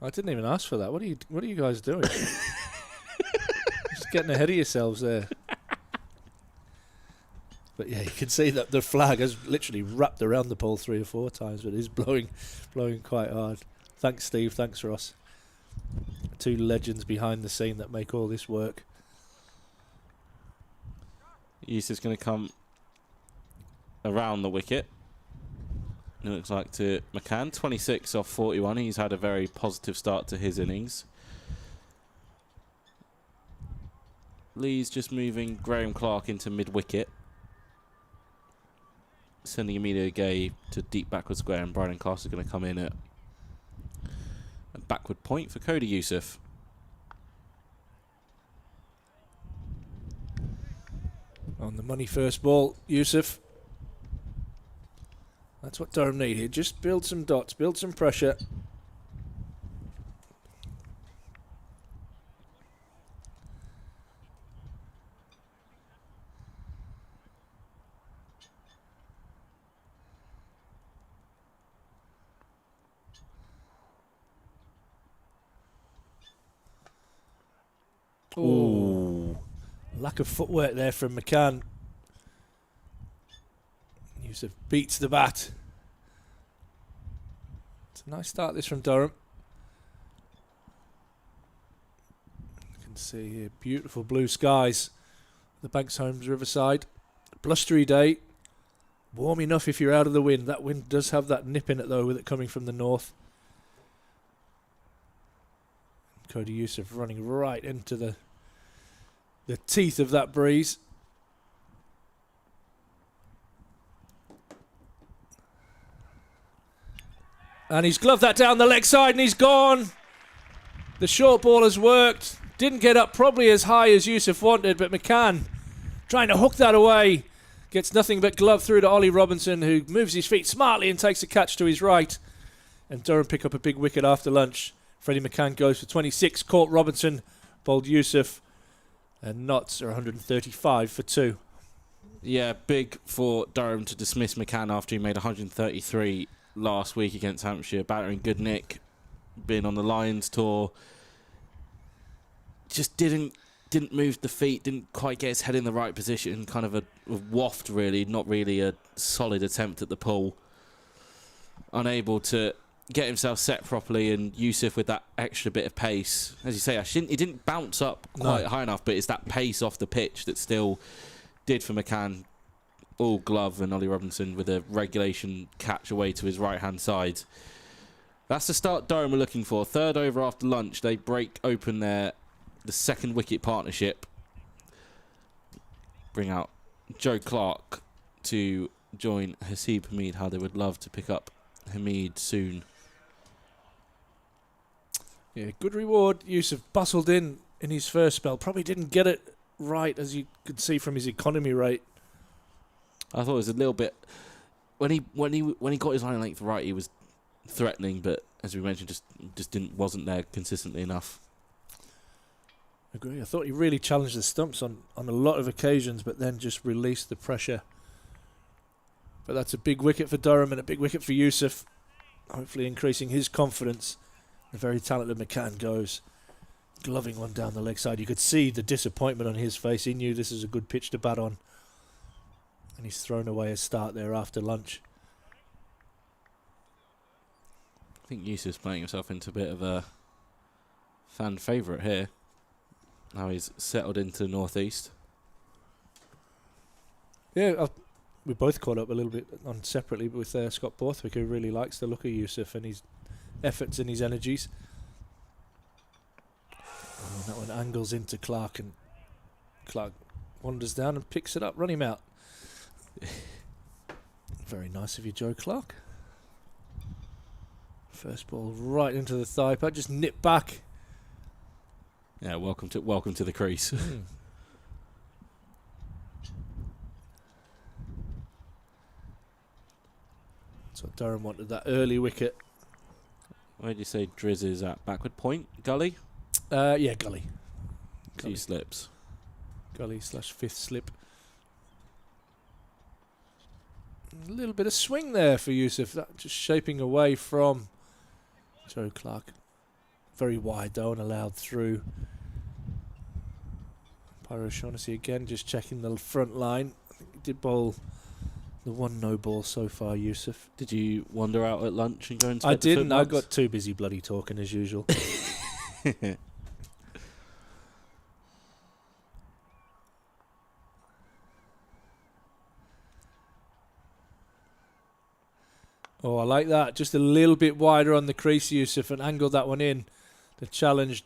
I didn't even ask for that. What are you guys doing? Just getting ahead of yourselves there. But yeah, you can see that the flag has literally wrapped around the pole 3 or 4 times, but it is blowing quite hard. Thanks, Steve. Thanks, Ross. 2 legends behind the scene that make all this work. Yusuf's going to come around the wicket. It looks like to McCann. 26 off 41. He's had a very positive start to his innings. Lee's just moving Graham Clark into mid-wicket, sending Emilio Gay to deep backward square, and Bryden Cass is going to come in at a backward point for Cody Youssef. On the money first ball, Youssef. That's what Durham need here. Just build some dots, build some pressure. Ooh. Lack of footwork there from McCann. Yusuf beats the bat. It's a nice start this from Durham. You can see here beautiful blue skies. The Banks Homes Riverside. Blustery day. Warm enough if you're out of the wind. That wind does have that nip in it though, with it coming from the north. Cody Yusuf running right into the teeth of that breeze. And he's gloved that down the leg side and he's gone. The short ball has worked. Didn't get up probably as high as Yusuf wanted, but McCann trying to hook that away. Gets nothing but glove through to Ollie Robinson, who moves his feet smartly and takes a catch to his right. And Durham pick up a big wicket after lunch. Freddie McCann goes for 26. Caught Robinson, bowled Yusuf. And Notts are 135 for 2. Yeah, big for Durham to dismiss McCann after he made 133 last week against Hampshire. Batter in good nick, been on the Lions tour. Just didn't move the feet, didn't quite get his head in the right position. Kind of a waft, really, not really a solid attempt at the pull. Unable to get himself set properly, and Yusuf with that extra bit of pace. As you say, he didn't bounce up quite high enough, but it's that pace off the pitch that still did for McCann. All glove, and Ollie Robinson with a regulation catch away to his right-hand side. That's the start Durham are looking for. Third over after lunch, they break open the second wicket partnership. Bring out Joe Clark to join Haseeb Hameed. How they would love to pick up Hameed soon. Yeah, good reward. Yusuf bustled in his first spell. Probably didn't get it right, as you could see from his economy rate. I thought it was a little bit when he got his line length right, he was threatening, but as we mentioned, just wasn't there consistently enough. Agree. I thought he really challenged the stumps on a lot of occasions, but then just released the pressure. But that's a big wicket for Durham and a big wicket for Yusuf, hopefully increasing his confidence. The very talented McCann goes gloving one down the leg side. You could see the disappointment on his face. He knew this is a good pitch to bat on. And he's thrown away a start there after lunch. I think Yusuf's playing himself into a bit of a fan favourite here. Now he's settled into the northeast. Yeah, we both caught up a little bit on separately with Scott Borthwick, who really likes the look of Yusuf and his efforts and his energies. Oh, that one angles into Clark, and Clark wanders down and picks it up. Run him out. Very nice of you, Joe Clark. First ball right into the thigh pad, just nip back. Yeah, welcome to the crease. So Durham wanted that early wicket. Where do you say Driz is at? Backward point? Gully? Yeah, gully. 2 slips. Gully / fifth slip. A little bit of swing there for Yusuf. That just shaping away from Joe Clark. Very wide though and allowed through. Pyro Shaughnessy again just checking the front line. I think he did bowl the one no ball so far, Yusuf. Did you wander out at lunch and go and I didn't. I got too busy bloody talking as usual. Oh, I like that. Just a little bit wider on the crease, Yusuf, and angled that one in to challenge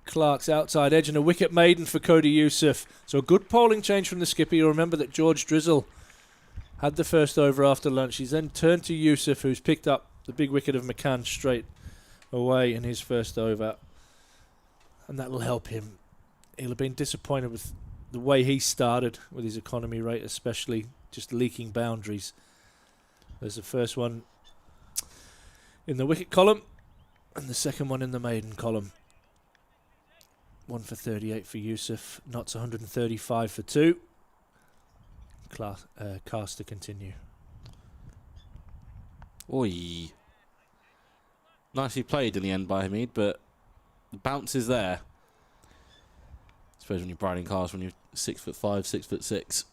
Clark's outside edge, and a wicket maiden for Cody Yusuf. So a good polling change from the skipper. You'll remember that George Drizzle had the first over after lunch. He's then turned to Yusuf, who's picked up the big wicket of McCann straight away in his first over. And that'll help him. He'll have been disappointed with the way he started, with his economy rate especially, just leaking boundaries. There's the first one in the wicket column and the second one in the maiden column. 1 for 38 for Yusuf. Notts 135 for 2. Cast to continue. Oi. Nicely played in the end by Hamid, but the bounce is there. I suppose when you're briding cars, when you're 6'5", 6'6", it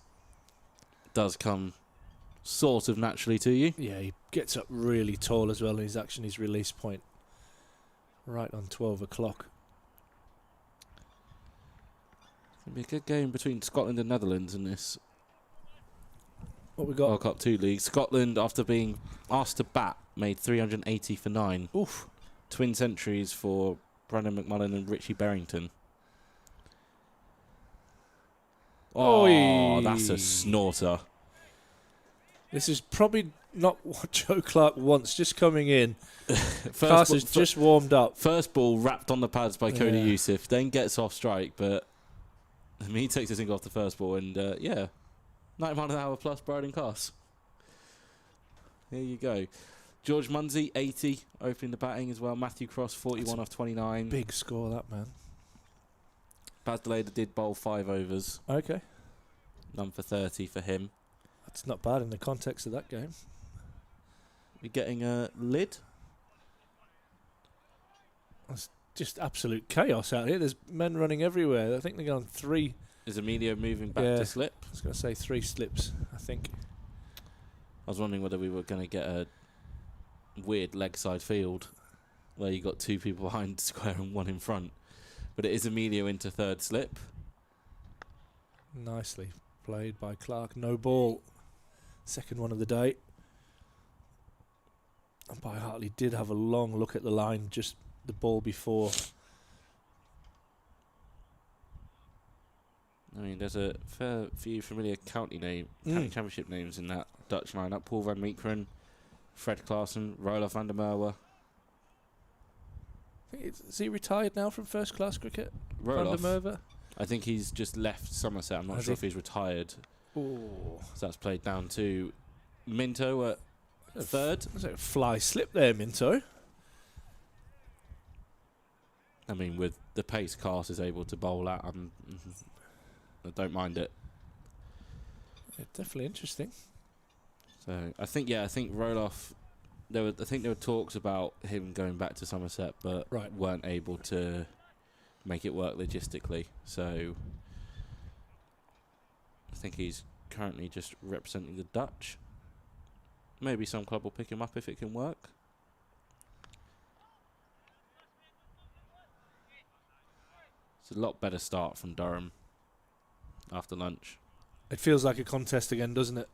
does come sort of naturally to you. Yeah, he gets up really tall as well, and he's actually his release point right on 12 o'clock. It'll be a good game between Scotland and Netherlands in this What we got? World Cup 2 league. Scotland, after being asked to bat, made 380 for 9. Oof. Twin centuries for Brandon McMullen and Richie Berrington. Oh, Oi. that's a snorter. This is probably not what Joe Clark wants, just coming in. First Has just warmed up. First ball wrapped on the pads by Cody Yeah. Yusuf, then gets off strike, but he takes his thing off the first ball, and 90 mile an hour plus Bryden Cass. There you go. George Munsey, 80, opening the batting as well. Matthew Cross, 41 off 29. Big score, that man. Baz Deleda did bowl 5 overs. Okay. None for 30 for him. That's not bad in the context of that game. We're getting a lid. It's just absolute chaos out here. There's men running everywhere. I think they're going 3. Is Emilio moving back to slip? I was going to say 3 slips, I think. I was wondering whether we were going to get a weird leg side field where you got 2 people behind square and 1 in front. But it is Emilio into 3rd slip. Nicely played by Clark. No ball. Second one of the day. Umpire Hartley did have a long look at the line, just the ball before. I mean, there's a fair few familiar county championship names in that Dutch lineup. Paul van Meekeren, Fred Klaassen, Roelof van der Merwe. Is he retired now from first class cricket? Roelof. Van der Merwe? I think he's just left Somerset. I'm not sure if he's retired. Oh, So that's played down to Minto at 3rd. that's a fly slip there, Minto. I mean, with the pace Cass is able to bowl at, I don't mind it. Yeah, definitely interesting. So I think Roelof. I think there were talks about him going back to Somerset, but weren't able to make it work logistically. So I think he's currently just representing the Dutch. Maybe some club will pick him up if it can work. It's a lot better start from Durham after lunch. It feels like a contest again, doesn't it?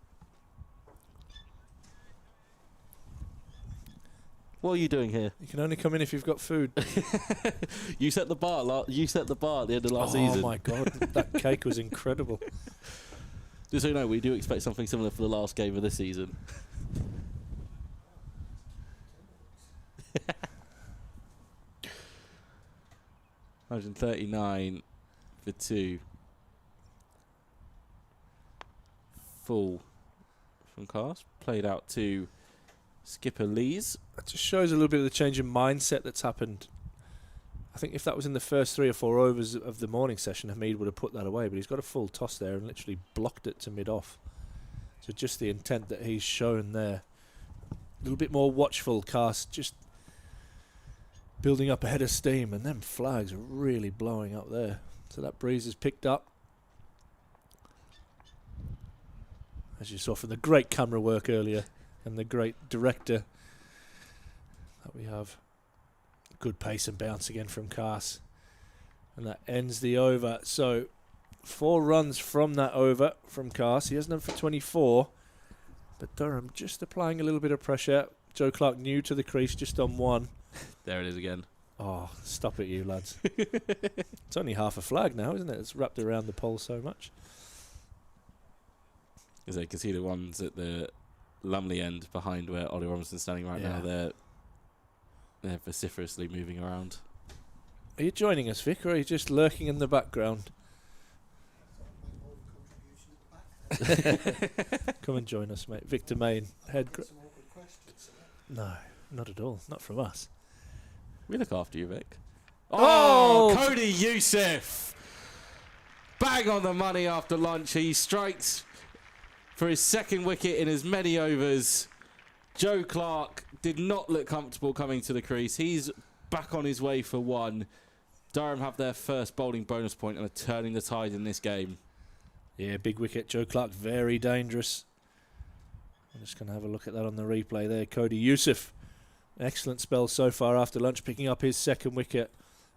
What are you doing here? You can only come in if you've got food. You set the bar. You set the bar at the end of last season. Oh my God, that cake was incredible. Just so you know, we do expect something similar for the last game of this season. 139 for 2. Full from Cass. Played out to skipper Lees. That just shows a little bit of the change in mindset that's happened. I think if that was in the first 3 or 4 overs of the morning session, Hamid would have put that away, but he's got a full toss there and literally blocked it to mid-off. So just the intent that he's shown there. A little bit more watchful, Cass, just building up a head of steam, and them flags are really blowing up there. So that breeze is picked up. As you saw from the great camera work earlier and the great director that we have. Good pace and bounce again from Cass. And that ends the over. So 4 runs from that over from Cass. He hasn't done for 24. But Durham just applying a little bit of pressure. Joe Clark new to the crease, just on 1. There it is again. Oh, stop it, you lads. It's only half a flag now, isn't it? It's wrapped around the pole so much. As you can see the ones at the Lumley end behind where Ollie Robinson's standing right now, they're vociferously moving around. Are you joining us, Vic, or are you just lurking in the background? Come and join us, mate. Victor Main, head No, not at all. Not from us. We look after you, Vic. Oh! Cody Youssef! Bang on the money after lunch. He strikes for his second wicket in as many overs. Joe Clark did not look comfortable coming to the crease. He's back on his way for one. Durham have their first bowling bonus point and are turning the tide in this game. Yeah, big wicket. Joe Clark, very dangerous. I'm just going to have a look at that on the replay there. Cody Youssef, excellent spell so far after lunch, picking up his second wicket.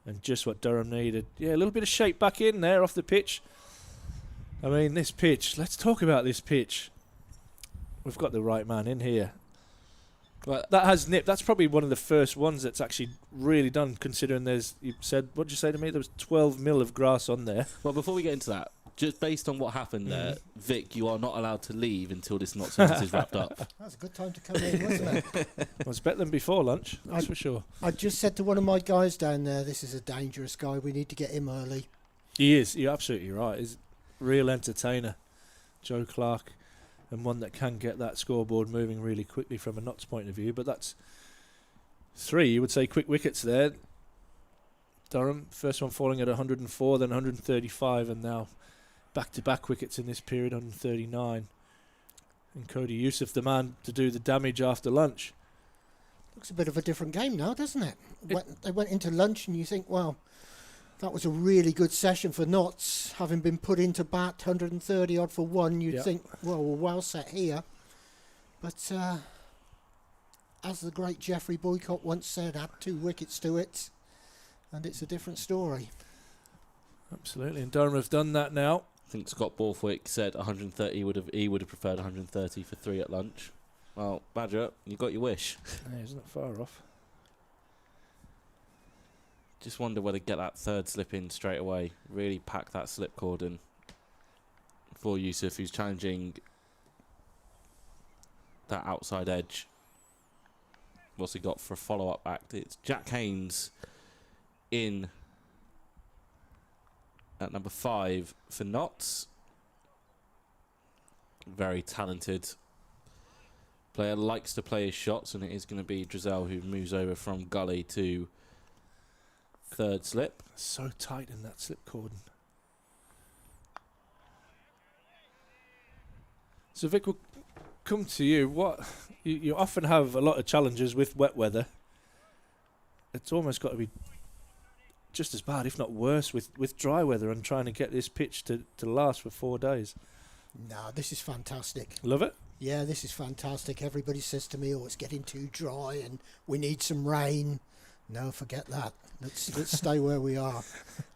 And just what Durham needed. Yeah, a little bit of shape back in there off the pitch. I mean, this pitch. Let's talk about this pitch. We've got the right man in here. But that has nip. That's probably one of the first ones that's actually really done, considering there's, you said, what did you say to me? There was 12 mil of grass on there. Well, before we get into that, just based on what happened there, Vic, you are not allowed to leave until this not sentence is wrapped up. That's a good time to come in, wasn't it? Well, it's better than before lunch, that's for sure. I just said to one of my guys down there, this is a dangerous guy. We need to get him early. He is. You're absolutely right. He's a real entertainer, Joe Clark, and one that can get that scoreboard moving really quickly from a Notts point of view. But that's 3, you would say, quick wickets there. Durham, first one falling at 104, then 135, and now back-to-back wickets in this period, 139. And Cody Youssef, the man to do the damage after lunch. Looks a bit of a different game now, doesn't it? They went into lunch and you think, well, that was a really good session for Notts. Having been put into bat, 130 odd for one, you'd think, well, we're well set here. But as the great Geoffrey Boycott once said, add 2 wickets to it, and it's a different story. Absolutely, and Durham have done that now. I think Scott Borthwick said 130. He would have preferred 130 for 3 at lunch. Well, Badger, you got your wish. Yeah, isn't that far off? Just wonder whether to get that third slip in straight away. Really pack that slip cordon for Youssef, who's challenging that outside edge. What's he got for a follow-up act? It's Jack Haynes in at number 5 for Notts. Very talented player, likes to play his shots, and it is going to be Drizel who moves over from gully to third slip. So tight in that slip cordon. So Vic, we'll come to you. What you often have a lot of challenges with wet weather. It's almost got to be just as bad, if not worse, with dry weather and trying to get this pitch to last for 4 days. No, this is fantastic. Love it? Yeah, this is fantastic. Everybody says to me, oh, it's getting too dry and we need some rain. No, forget that. Let's stay where we are.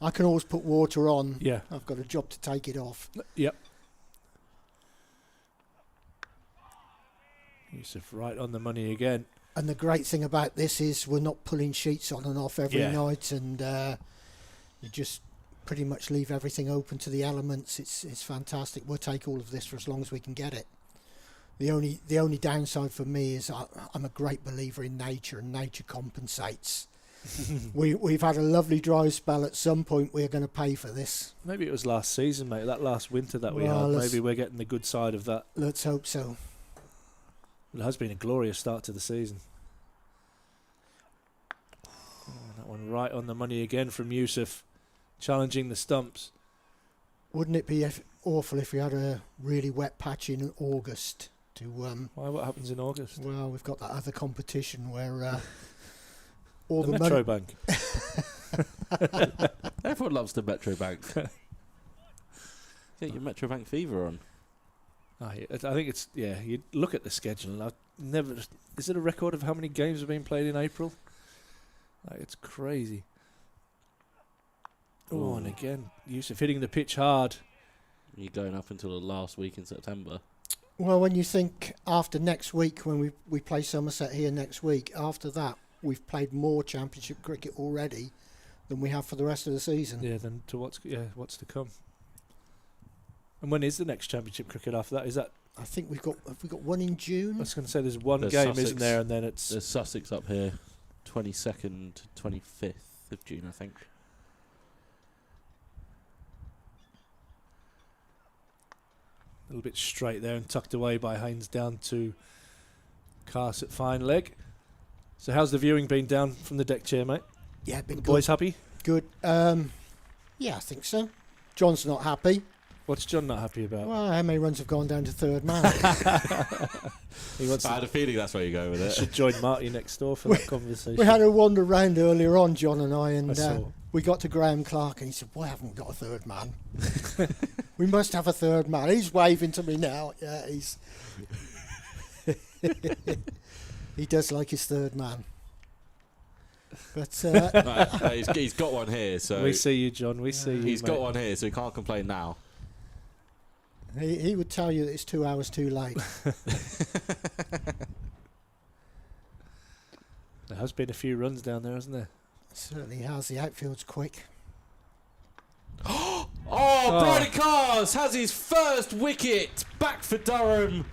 I can always put water on. Yeah. I've got a job to take it off. Yep. Youssef right on the money again. And the great thing about this is we're not pulling sheets on and off every night, and you just pretty much leave everything open to the elements. It's fantastic. We'll take all of this for as long as we can get it. The only downside for me is I'm a great believer in nature, and nature compensates. We've had a lovely dry spell. At some point we're going to pay for this. Maybe it was last season, mate, that last winter that we had. Maybe we're getting the good side of that. Let's hope so. It has been a glorious start to the season. Oh, that one right on the money again from Youssef, challenging the stumps. Wouldn't it be awful if we had a really wet patch in August? Why? What happens in August? Well, we've got that other competition where all the Metro money. Bank. Everyone loves the Metro Bank. Get your Metro Bank fever on. I think it's, you look at the schedule and I've never... Is it a record of how many games have been played in April? It's crazy. Oh, and again, Youssef hitting the pitch hard. You're going up until the last week in September. Well, when you think after next week, when we play Somerset here next week, after that, we've played more Championship cricket already than we have for the rest of the season. Yeah, than to what's to come. And when is the next Championship cricket after that? Is that? I think we've got one in June. I was going to say there's one There's game, Sussex. isn't there? And then it's There's Sussex up here, 22nd to 25th of June, I think. a little bit straight there and tucked away by Haynes down to Cars at fine leg. So how's the viewing been down from the deck chair, mate? Yeah, been The good. boys happy? Good. Yeah, I think so. John's not happy. What's John not happy about? Well, how many runs have gone down to third man? He wants I had a feeling that's where you go with it. should join Marty next door for that conversation. We had a wander round earlier on, John and I, and I saw. we got to Graham Clark, and he said, "We haven't got a third man. We must have a third man." He's waving to me now. Yeah, he's he does like his third man. But Right, he's got one here, so We see you, John. We see you. he's mate. got one here, so he can't complain now. he would tell you that it's 2 hours too late. There has been a few runs down there, hasn't there? Certainly has. The outfield's quick. Oh, Bridie Cars has his first wicket back for Durham.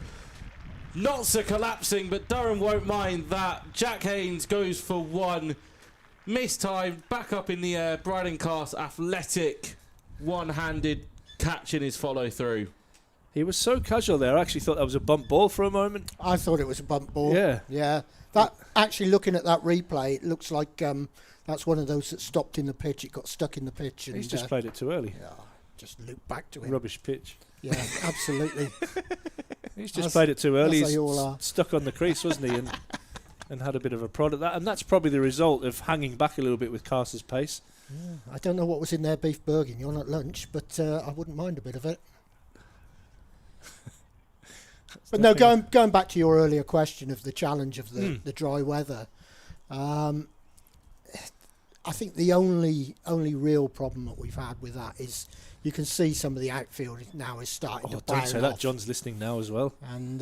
Not so collapsing, but Durham won't mind that. Jack Haynes goes for one. Mistimed, back up in the air. Bridie Cars athletic, one-handed catch in his follow-through. He was so casual there. I actually thought that was a bump ball for a moment. I thought it was a bump ball. Yeah. Yeah. That actually, looking at that replay, it looks like that's one of those that stopped in the pitch. It got stuck in the pitch. And, He's just played it too early. yeah, just looped back to him. Rubbish pitch. Yeah, absolutely. He's just As- played it too early. as they He's all are. stuck on the crease, wasn't he? And had a bit of a prod at that. And that's probably the result of hanging back a little bit with Carter's pace. Yeah, I don't know what was in their beef bourguignon at lunch, but I wouldn't mind a bit of it. But no, going back to your earlier question of the challenge of the dry weather, I think the only real problem that we've had with that is you can see some of the outfield now is starting to Don't brown say that. off. John's listening now as well. And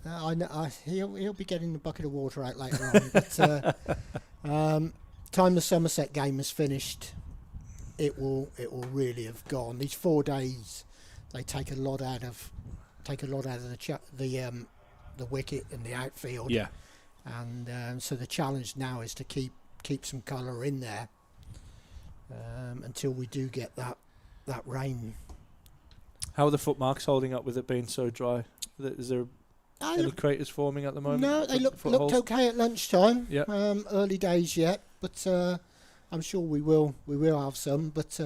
I know he'll be getting a bucket of water out later on. But time the Somerset game is finished, it will really have gone. These 4 days, they take a lot out of the wicket and the outfield. Yeah. And so the challenge now is to keep some colour in there until we do get that rain. How are the footmarks holding up with it being so dry? Is there any craters forming at the moment? No, they looked Footholds? okay at lunchtime. Yeah. Early days yet, but I'm sure we will have some. But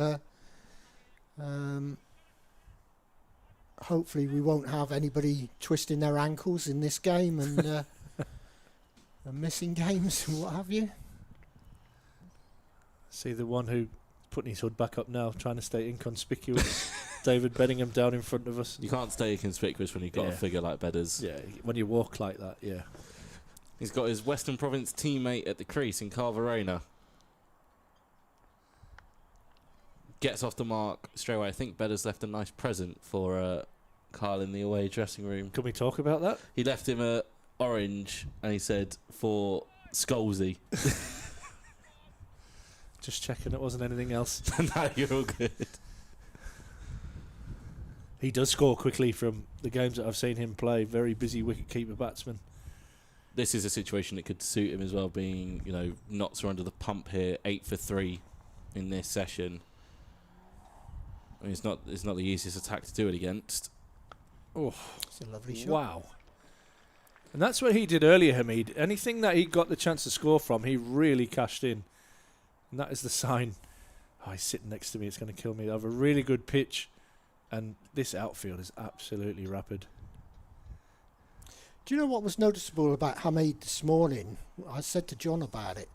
hopefully we won't have anybody twisting their ankles in this game and missing games and what have you. See the one who putting his hood back up now, trying to stay inconspicuous. David Bedingham down in front of us. You can't stay conspicuous when you've got a figure like Bedders. Yeah, when you walk like that, yeah. He's got his Western Province teammate at the crease in Carl Verena. Gets off the mark straight away. I think Bedders left a nice present for Carl in the away dressing room. Can we talk about that? He left him a orange and he said for Scholesy. Just checking it wasn't anything else. No, you're all good. He does score quickly from the games that I've seen him play. Very busy wicket-keeper batsman. This is a situation that could suit him as well, being, knots are under the pump here, 8 for 3 in this session. I mean, it's not the easiest attack to do it against. Oh, it's a lovely shot. Wow. And that's what he did earlier, Hamid. Anything that he got the chance to score from, he really cashed in. And that is the sign. Oh, he's sitting next to me. It's going to kill me. I have a really good pitch. And this outfield is absolutely rapid. Do you know what was noticeable about Hamid this morning? I said to John about it.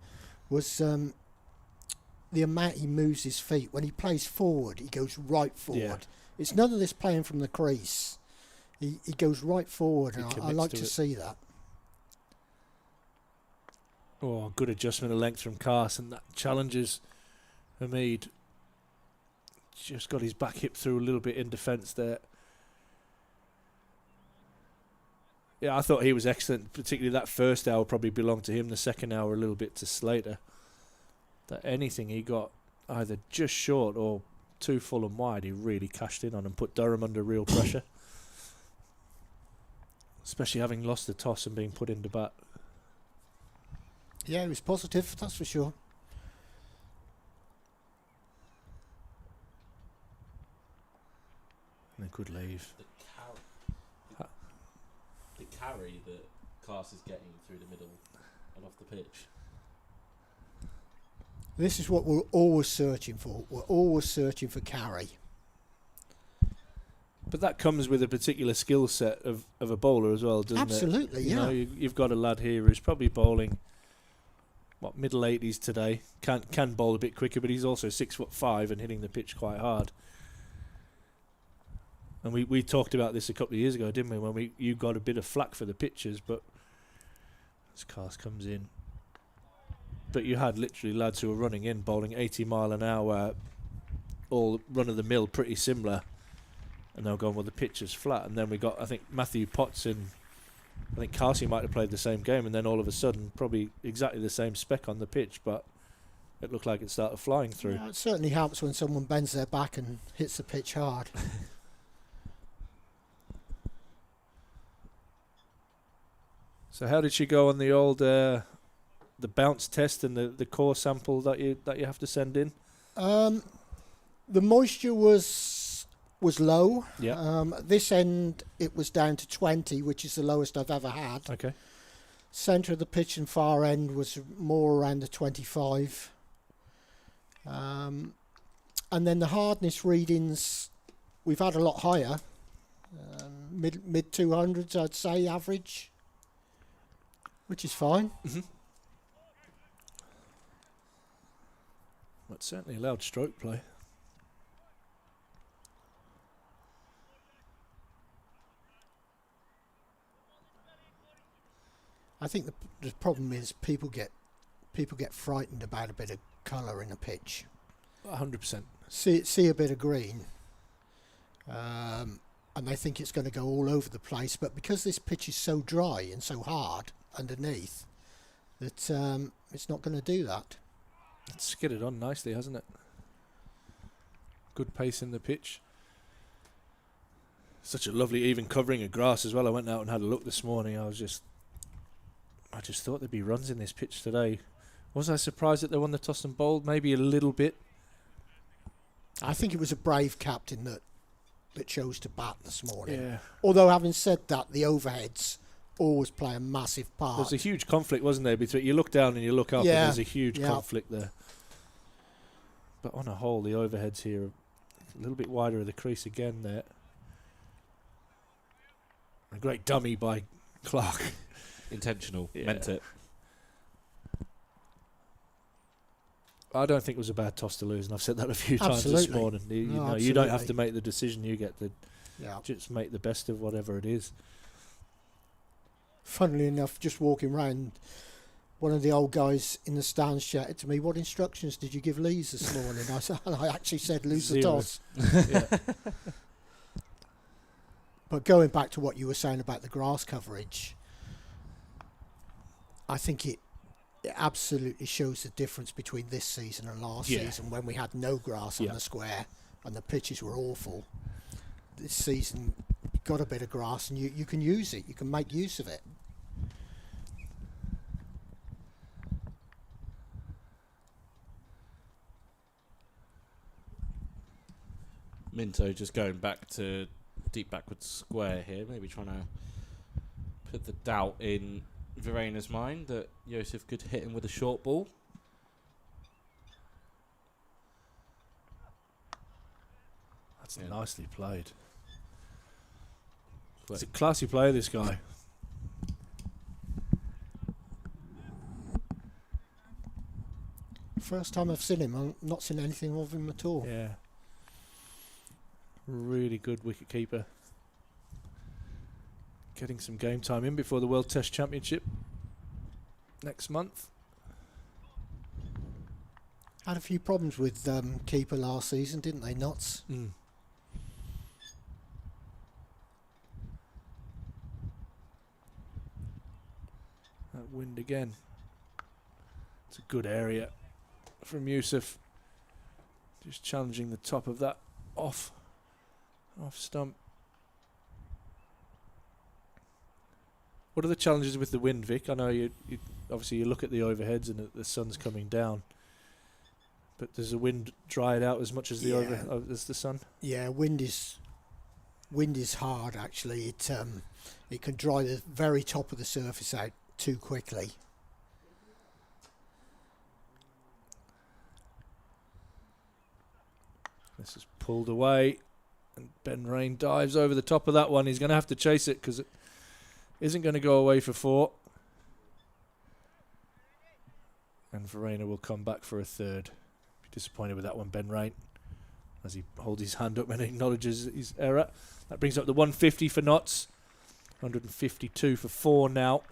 Was the amount he moves his feet. When he plays forward, he goes right forward. Yeah. It's none of this playing from the crease. He goes right forward, and I like to see that. Oh, good adjustment of length from Carson. That challenges Hamid. Just got his back hip through a little bit in defence there. Yeah, I thought he was excellent. Particularly that first hour probably belonged to him. The second hour a little bit to Slater. That anything he got either just short or too full and wide, he really cashed in on and put Durham under real pressure. Especially having lost the toss and being put into bat. Yeah, he was positive, that's for sure. And a good leave. The carry that Class is getting through the middle and off the pitch. This is what we're always searching for. We're always searching for carry. But that comes with a particular skill set of a bowler as well, doesn't Absolutely, it? yeah. You know, you've got a lad here who's probably bowling, middle 80s today. Can bowl a bit quicker, but he's also 6'5" and hitting the pitch quite hard. And we talked about this a couple of years ago, didn't we? When you got a bit of flack for the pitches, but this cast comes in. But you had literally lads who were running in, bowling 80 mile an hour, all run of the mill, pretty similar. And they're going, well, the pitch is flat. And then we got, I think, Matthew Potts and I think Carsey might have played the same game. And then all of a sudden, probably exactly the same spec on the pitch, but it looked like it started flying through. Yeah, it certainly helps when someone bends their back and hits the pitch hard. So how did she go on the old the bounce test and the core sample that you have to send in? The moisture was low. Yeah. This end it was down to 20, which is the lowest I've ever had. Okay. Centre of the pitch and far end was more around the 25. And then the hardness readings we've had a lot higher. Mid 200s I'd say average, which is fine. Mm-hmm. That's certainly allowed stroke play. I think the problem is people get frightened about a bit of colour in a pitch. 100%. See a bit of green, and they think it's going to go all over the place. But because this pitch is so dry and so hard underneath, that it's not going to do that. It's skidded on nicely, hasn't it? Good pace in the pitch. Such a lovely even covering of grass as well. I went out and had a look this morning. I just thought there'd be runs in this pitch today. Was I surprised that they won the toss and bowled? Maybe a little bit. I think it was a brave captain that chose to bat this morning. Yeah. Although having said that, the overheads always play a massive part. There's a huge conflict, wasn't there, between you look down and you look up, and there's a huge conflict there. But on a whole, the overheads here are a little bit wider of the crease again there. A great dummy by Clark. Intentional, Yeah. meant it. I don't think it was a bad toss to lose, and I've said that a few times this Absolutely. morning. You know, Absolutely. you don't have to make the decision. You get to Yeah. just make the best of whatever it is. Funnily enough, just walking round, one of the old guys in the stands shouted to me, "What instructions did you give Lees this morning?" I actually said, "Lose the 0. toss." Yeah. But going back to what you were saying about the grass coverage, I think it absolutely shows the difference between this season and last season when we had no grass on the square and the pitches were awful. This season, you've got a bit of grass and you can use it. You can make use of it. Minto just going back to deep backwards square here, maybe trying to put the doubt in Verena's mind that Joseph could hit him with a short ball. That's nicely played. It's a classy player, this guy. First time I've seen him, I've not seen anything of him at all. Yeah. Really good wicket keeper. Getting some game time in before the World Test Championship next month. Had a few problems with keeper last season, didn't they, Notts? Mm. That wind again. It's a good area from Yusuf. Just challenging the top of that off stump. What are the challenges with the wind, Vic? I know you obviously you look at the overheads and the sun's coming down, but does the wind dry it out as much as as the sun? Yeah, wind is wind is hard, actually. It can dry the very top of the surface out too quickly. This is pulled away, and Ben Rain dives over the top of that one. He's going to have to chase it because it isn't going to go away for 4. And Verena will come back for a third. Be disappointed with that one, Ben Rain, as he holds his hand up and acknowledges his error. That brings up the 150 for Notts. 152 for 4 now.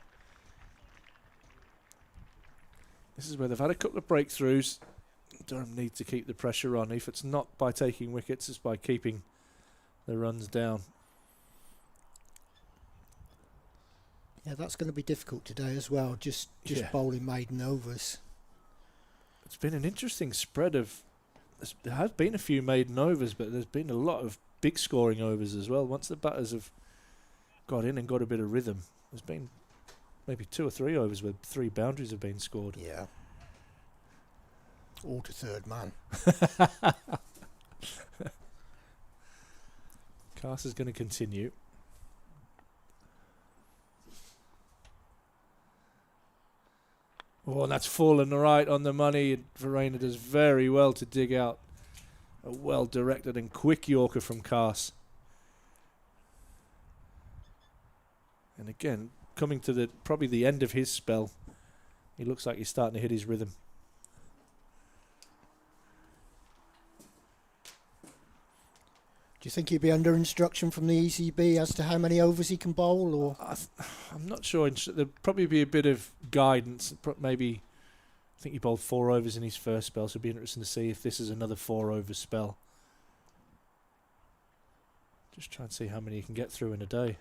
This is where they've had a couple of breakthroughs. Durham need to keep the pressure on. If it's not by taking wickets, it's by keeping the runs down. Yeah, that's going to be difficult today as well, just bowling maiden overs. It's been an interesting spread of... There have been a few maiden overs, but there's been a lot of big scoring overs as well. Once the batters have got in and got a bit of rhythm, there's been maybe 2 or 3 overs where 3 boundaries have been scored. Yeah. All to third man. Cast is going to continue. Oh, and that's fallen right on the money. Verena does very well to dig out a well-directed and quick Yorker from Cass. And again, coming to probably the end of his spell, he looks like he's starting to hit his rhythm. Do you think he'd be under instruction from the ECB as to how many overs he can bowl? Or I'm not sure. There'll probably be a bit of guidance. Maybe, I think he bowled 4 overs in his first spell, so it'd be interesting to see if this is another 4-over spell. Just try and see how many you can get through in a day.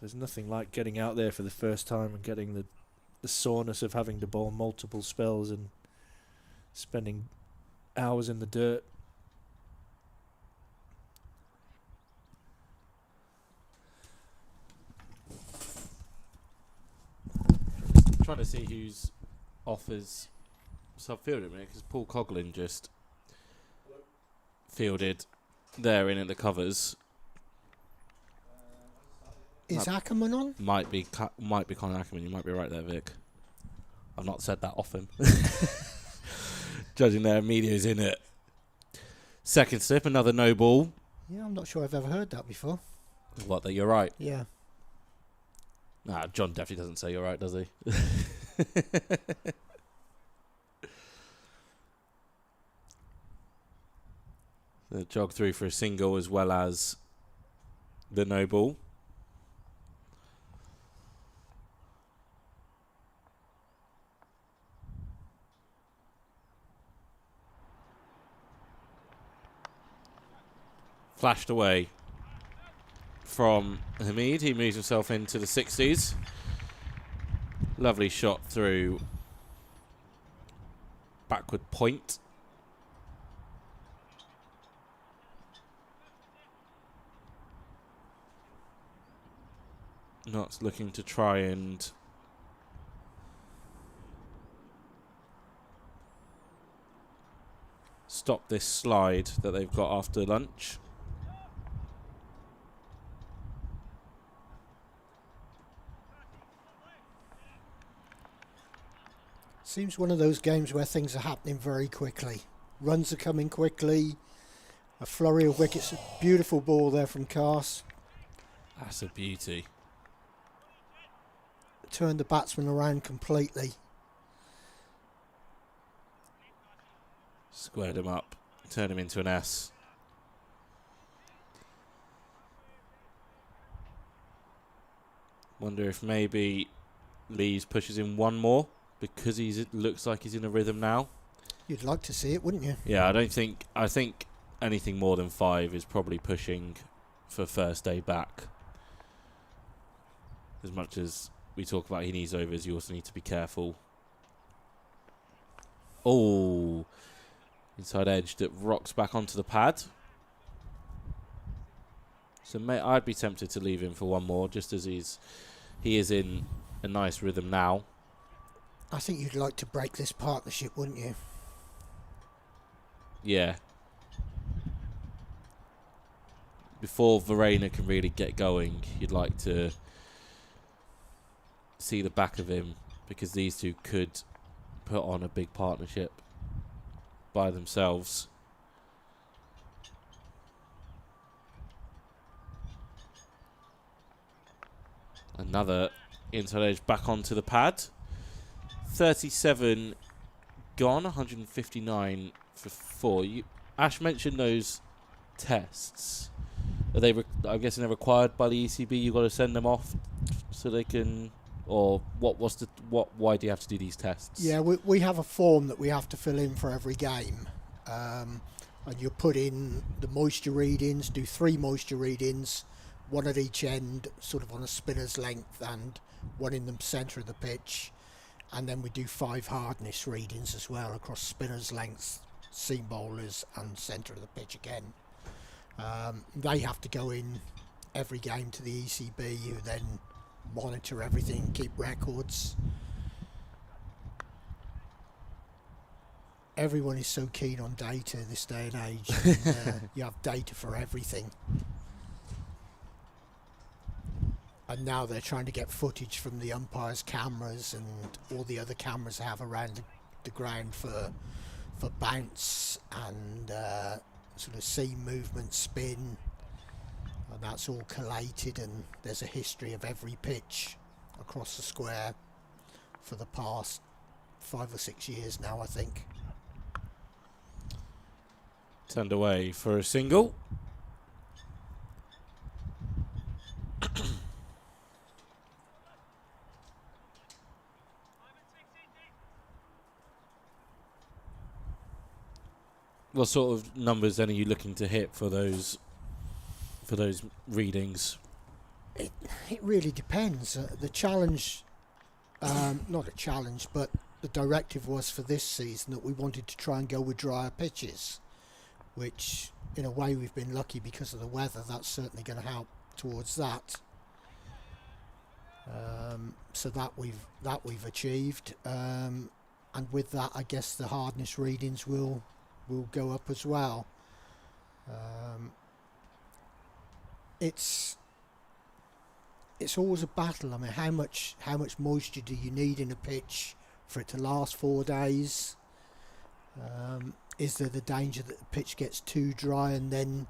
There's nothing like getting out there for the first time and getting the soreness of having to bowl multiple spells and spending hours in the dirt. Trying to see who's off as sub-field at a minute, because Paul Coughlin just fielded there in at the covers. is Ackerman on? Might be Colin Ackerman. You might be right there, Vic. I've not said that often. Judging their media's in it. Second slip, another no ball. Yeah, I'm not sure I've ever heard that before. What, that you're right? Yeah. Nah, John definitely doesn't say you're right, does he? The jog through for a single as well as the no ball. Flashed away from Hamid. He moves himself into the 60s. Lovely shot through backward point. Not looking to try and stop this slide that they've got after lunch. Seems one of those games where things are happening very quickly. Runs are coming quickly. A flurry of wickets. A beautiful ball there from Cass. That's a beauty. Turned the batsman around completely. Squared him up. Turned him into an S. Wonder if maybe Lees pushes in one more, because it looks like he's in a rhythm now. You'd like to see it, wouldn't you? Yeah, I think anything more than 5 is probably pushing for first day back. As much as we talk about he needs overs, you also need to be careful. Oh, inside edge that rocks back onto the pad. So I'd be tempted to leave him for one more, just as he is in a nice rhythm now. I think you'd like to break this partnership, wouldn't you? Yeah. before Verena can really get going, you'd like to see the back of him, because these two could put on a big partnership by themselves. Another inside edge back onto the pad. 37 gone, 159 for 4. Ash mentioned those tests. Are they? I'm guessing they're required by the ECB. You've got to send them off so they can. Or what? Why do you have to do these tests? Yeah, we have a form that we have to fill in for every game, and you put in the moisture readings. Do 3 moisture readings, 1 at each end, sort of on a spinner's length, and 1 in the centre of the pitch, and then we do 5 hardness readings as well across spinners' lengths, seam bowlers, and centre of the pitch again. They have to go in every game to the ECB, who then monitor everything, keep records. Everyone is so keen on data this day and age. You have data for everything. And now they're trying to get footage from the umpires' cameras and all the other cameras they have around the ground for bounce and sort of seam movement, spin. And that's all collated, and there's a history of every pitch across the square for the past 5 or 6 years now, I think. Turned away for a single. What sort of numbers then are you looking to hit for those readings? It really depends. The challenge, not a challenge, but the directive was for this season that we wanted to try and go with drier pitches, which in a way we've been lucky because of the weather. That's certainly going to help towards that. So that we've achieved, and with that, I guess the hardness readings will go up as well. It's always a battle. I mean, how much moisture do you need in a pitch for it to last 4 days? Is there the danger that the pitch gets too dry and then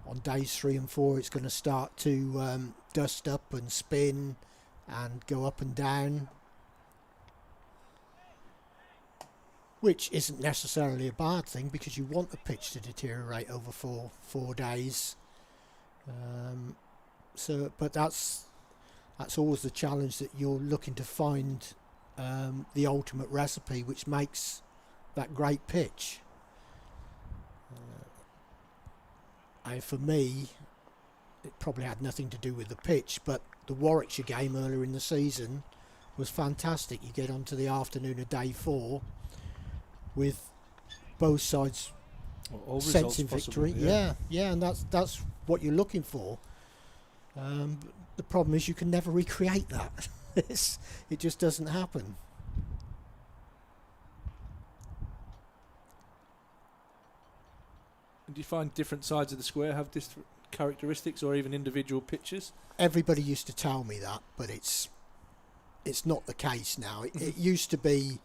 on days 3 and 4 it's going to start to dust up and spin and go up and down? Which isn't necessarily a bad thing, because you want the pitch to deteriorate over four days. But that's always the challenge, that you're looking to find the ultimate recipe which makes that great pitch. And for me, it probably had nothing to do with the pitch, but the Warwickshire game earlier in the season was fantastic. You get onto the afternoon of day 4 with both sides sensing victory. Yeah, and that's what you're looking for. The problem is you can never recreate that. It just doesn't happen. And do you find different sides of the square have different characteristics, or even individual pitches? Everybody used to tell me that, but it's not the case now. It used to be,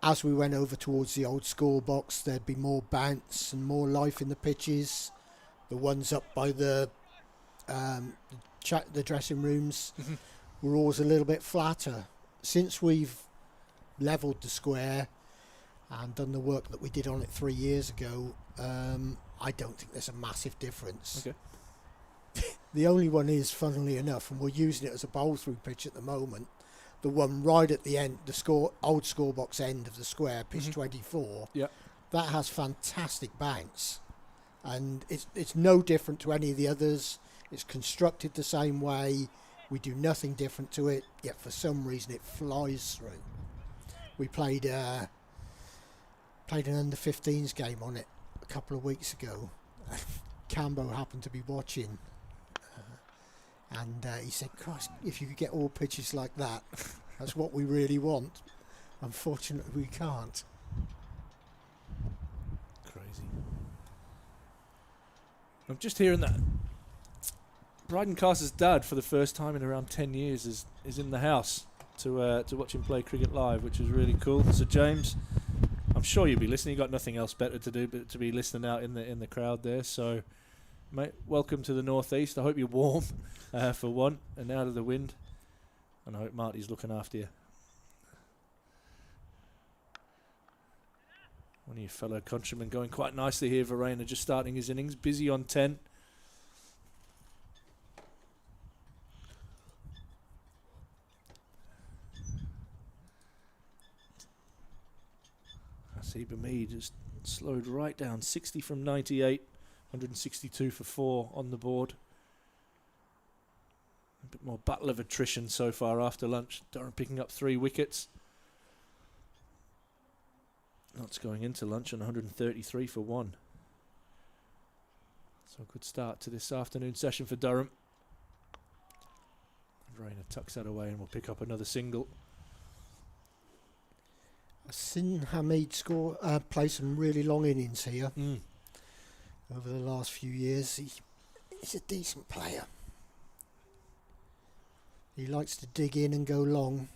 as we went over towards the old score box, there'd be more bounce and more life in the pitches. The ones up by the dressing rooms were always a little bit flatter. Since we've levelled the square and done the work that we did on it 3 years ago, I don't think there's a massive difference. Okay. The only one is, funnily enough, and we're using it as a bowl-through pitch at the moment, the one right at the end, old scorebox end of the square, pitch 24, that has fantastic bounce. And it's no different to any of the others. It's constructed the same way. We do nothing different to it, yet for some reason it flies through. We played an under-15s game on it a couple of weeks ago. Cambo happened to be watching, and he said, "Christ, if you could get all pitches like that, that's what we really want." Unfortunately, we can't. Crazy. I'm just hearing that Bryden Carter's dad, for the first time in around 10 years, is in the house to watch him play cricket live, which is really cool. So James, I'm sure you'll be listening. You've got nothing else better to do but to be listening out in the crowd there. So, mate, welcome to the northeast. I hope you're warm for one and out of the wind. And I hope Marty's looking after you. One of your fellow countrymen going quite nicely here. Verena just starting his innings, busy on 10. Hamid just slowed right down. 60 from 98, 162 for 4 on the board. A bit more battle of attrition so far after lunch. Durham picking up 3 wickets. Notts going into lunch on 133 for 1. So a good start to this afternoon session for Durham. Verena tucks that away and will pick up another single. I've seen Hamid play some really long innings here over the last few years. He's a decent player. He likes to dig in and go long.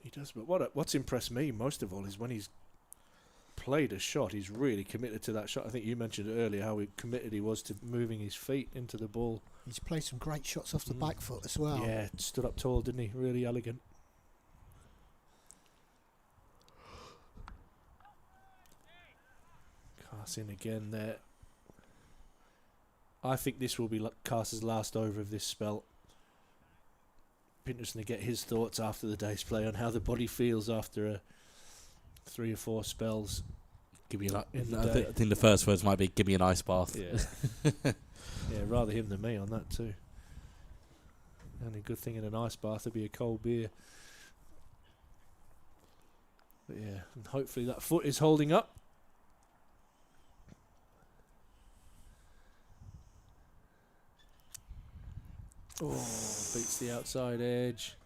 He does, but what's impressed me most of all is when he's played a shot, he's really committed to that shot. I think you mentioned earlier how committed he was to moving his feet into the ball. He's played some great shots off the back foot as well. Yeah, stood up tall, didn't he? Really elegant. In again there. I think this will be Carter's last over of this spell. Be interesting to get his thoughts after the day's play on how the body feels after 3 or 4 spells. I think the first words might be, give me an ice bath. Yeah. Yeah, rather him than me on that too. The only good thing in an ice bath would be a cold beer. But yeah, and hopefully that foot is holding up. Oh, beats the outside edge.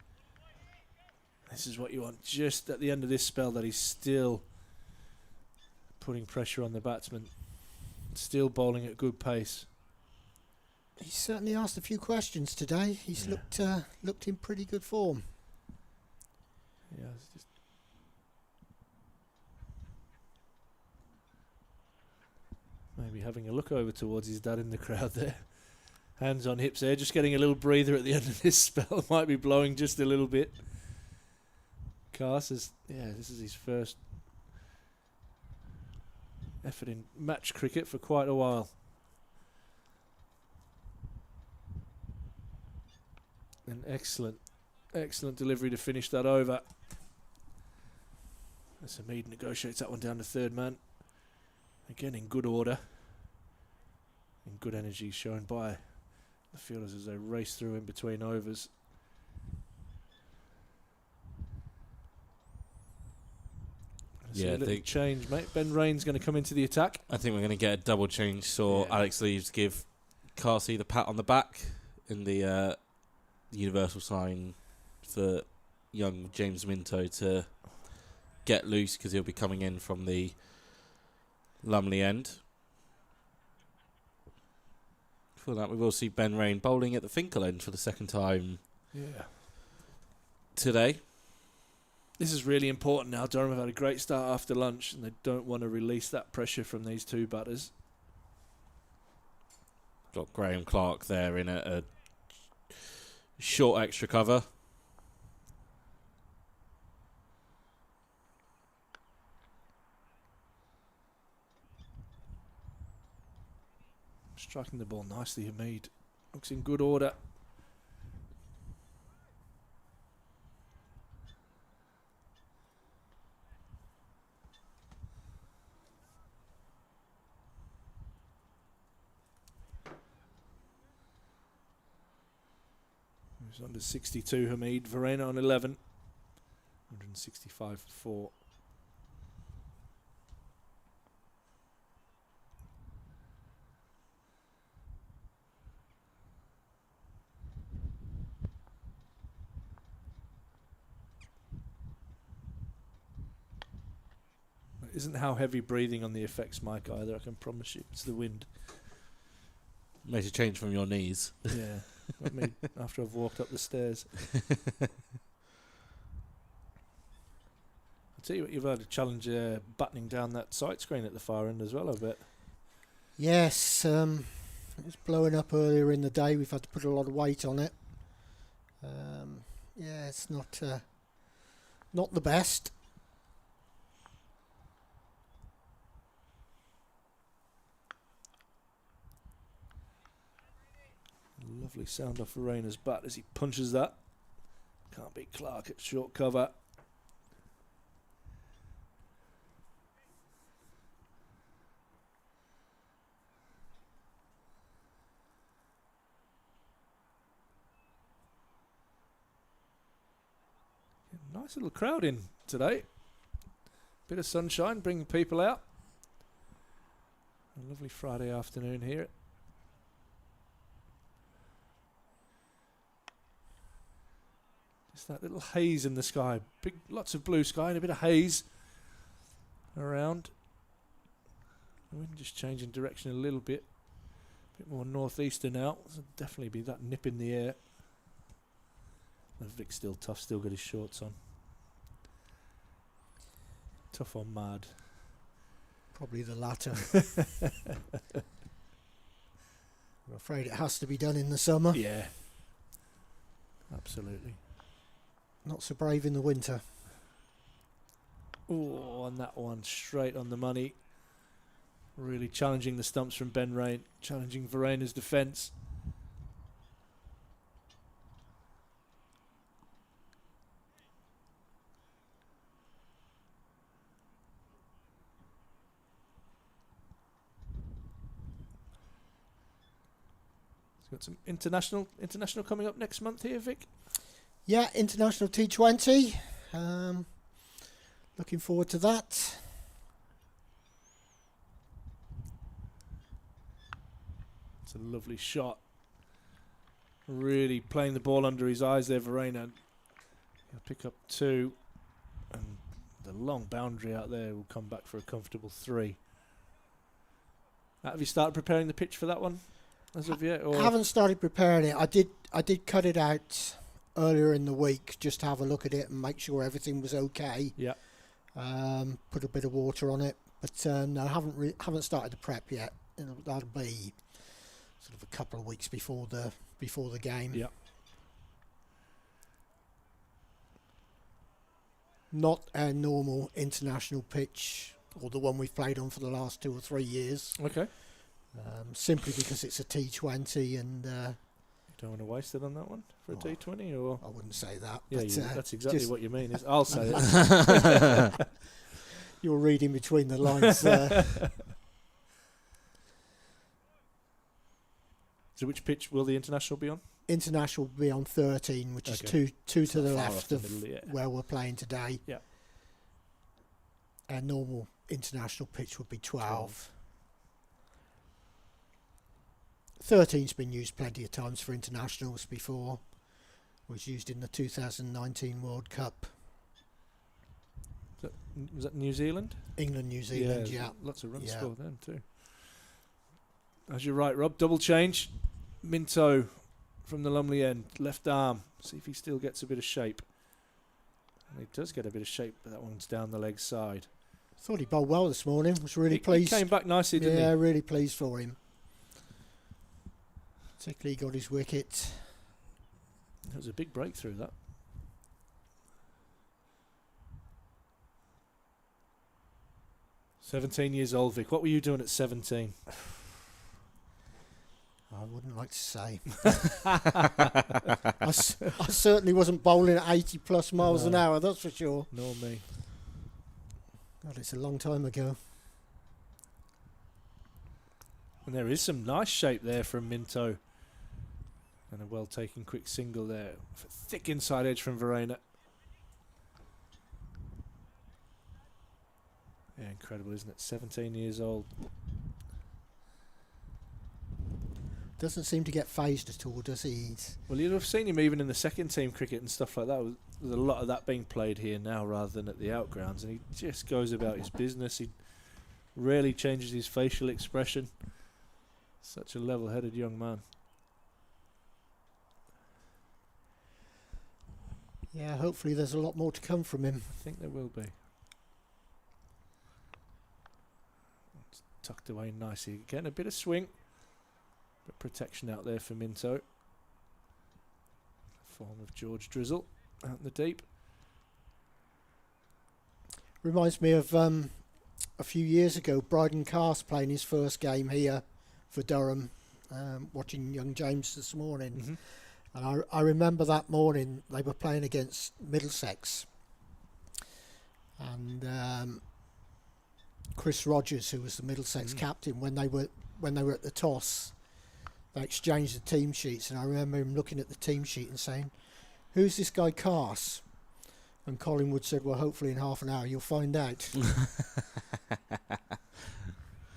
This is what you want. Just at the end of this spell that he's still putting pressure on the batsman. Still bowling at good pace. He's certainly asked a few questions today. He's looked in pretty good form. Yeah, it's just maybe having a look over towards his dad in the crowd there. Hands on hips there, just getting a little breather at the end of this spell. Might be blowing just a little bit. This is his first effort in match cricket for quite a while. An excellent delivery to finish that over. As Hamid negotiates that one down to third man. Again in good order. And good energy shown by the fielders as they race through in between overs. Yeah, change, mate. Ben Rain's going to come into the attack. I think we're going to get a double change. So Alex Leaves give Carsey the pat on the back in the universal sign for young James Minto to get loose because he'll be coming in from the Lumley end. For that, we will see Ben Rain bowling at the Finkel end for the second time today. This is really important now. Durham have had a great start after lunch and they don't want to release that pressure from these 2 batters. Got Graham Clark there in a short extra cover. Striking the ball nicely, Hamid. Looks in good order. He's under 62, Hamid. Verena on 11. 165 for 4. Isn't how heavy breathing on the effects mic either, I can promise you. It's the wind. Made a change from your knees. Yeah, not me after I've walked up the stairs. I'll tell you what, you've had a challenge battening down that sight screen at the far end as well, I bet. Yes, it was blowing up earlier in the day. We've had to put a lot of weight on it. Yeah, it's not the best. Lovely sound off Verena's bat as he punches that. Can't beat Clark at short cover. Nice little crowd in today. Bit of sunshine bringing people out. A lovely Friday afternoon here. Just that little haze in the sky. Lots of blue sky and a bit of haze around. The wind just changing direction a little bit. A bit more northeaster now. There'll definitely be that nip in the air. Vic's still tough, still got his shorts on. Tough on Mad. Probably the latter. I'm afraid it has to be done in the summer. Yeah. Absolutely. Not so brave in the winter. Oh, on that one, straight on the money. Really challenging the stumps from Ben Rain, challenging Verena's defence. Got some international coming up next month here, Vic. Yeah, international T20. Looking forward to that. It's a lovely shot. Really playing the ball under his eyes there, Verena. He'll pick up 2, and the long boundary out there will come back for a comfortable 3. Have you started preparing the pitch for that one as of yet? Or? I haven't started preparing it. I did cut it out earlier in the week just to have a look at it and make sure everything was okay. Yeah. Put a bit of water on it, but no, I haven't started the prep yet. That'll be sort of a couple of weeks before the game. Yeah. Not a normal international pitch, or the one we've played on for the last 2 or 3 years. Okay. Simply because it's a T20 and... you don't want to waste it on that one for a T20, or? I wouldn't say that. Yeah, but, that's exactly what you mean. I'll say it. You're reading between the lines. So which pitch will the international be on? International will be on 13, which is two to the left of where we're playing today. Yeah. A normal international pitch would be 12. 13's been used plenty of times for internationals before. Was used in the 2019 World Cup. Was that New Zealand? England, New Zealand, yeah. Lots of runs scored then too. As you're right, Rob. Double change. Minto from the Lumley end. Left arm. See if he still gets a bit of shape. And he does get a bit of shape, but that one's down the leg side. Thought he bowled well this morning. Was really pleased. He came back nicely, didn't he? Yeah, really pleased for him. Particularly got his wicket. It was a big breakthrough, that. "17 years old, Vic. What were you doing at 17? I wouldn't like to say. I certainly wasn't bowling at 80 plus miles an hour, that's for sure. Nor me. God, it's a long time ago. And there is some nice shape there from Minto. And a well-taken quick single there. Thick inside edge from Verena. Yeah, incredible, isn't it? 17 years old. Doesn't seem to get phased at all, does he? Well, you'd have seen him even in the second team cricket and stuff like that. There's a lot of that being played here now rather than at the outgrounds. And he just goes about his business. He rarely changes his facial expression. Such a level-headed young man. Yeah, hopefully there's a lot more to come from him. I think there will be. It's tucked away nicely. Getting a bit of swing. But protection out there for Minto. Form of George Drizzle out in the deep. Reminds me of a few years ago, Bryden Cast playing his first game here for Durham, watching young James this morning. Mm-hmm. And I remember that morning they were playing against Middlesex. And Chris Rogers, who was the Middlesex captain, when they were at the toss, they exchanged the team sheets, and I remember him looking at the team sheet and saying, "Who's this guy Cars?" And Collingwood said, "Well, hopefully in half an hour you'll find out."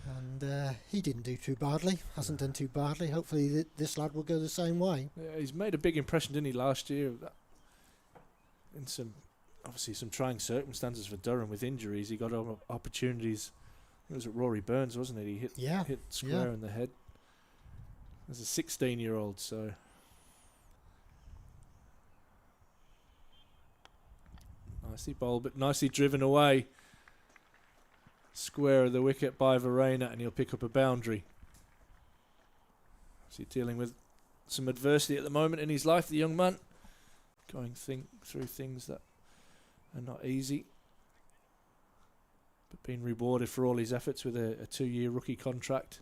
And he didn't do too badly, hasn't done too badly. Hopefully this lad will go the same way. Yeah, he's made a big impression, didn't he, last year? In some trying circumstances for Durham with injuries. He got opportunities. It was at Rory Burns, wasn't it? He hit square in the head. As a 16-year-old, so... Nicely bowled, but nicely driven away. Square of the wicket by Verena, and he'll pick up a boundary. Is he dealing with some adversity at the moment in his life, the young man? Going through things that are not easy. But being rewarded for all his efforts with a 2-year rookie contract.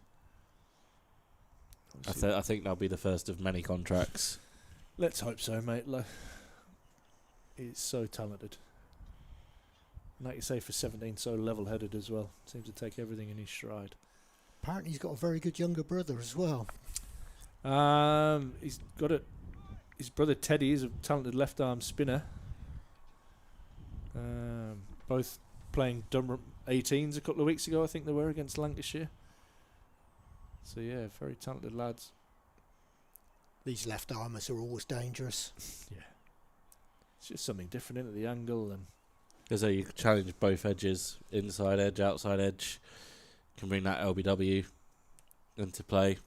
I think that'll be the first of many contracts. Let's hope so, mate. He's so talented. And like you say, for 17, so level-headed as well. Seems to take everything in his stride. Apparently he's got a very good younger brother as well. He's got his brother Teddy is a talented left-arm spinner. Both playing Durham 18s a couple of weeks ago, I think they were, against Lancashire. So yeah, very talented lads. These left-armers are always dangerous. Yeah. It's just something different, isn't it? The angle and... So you can challenge both edges, inside edge, outside edge. Can bring that LBW into play.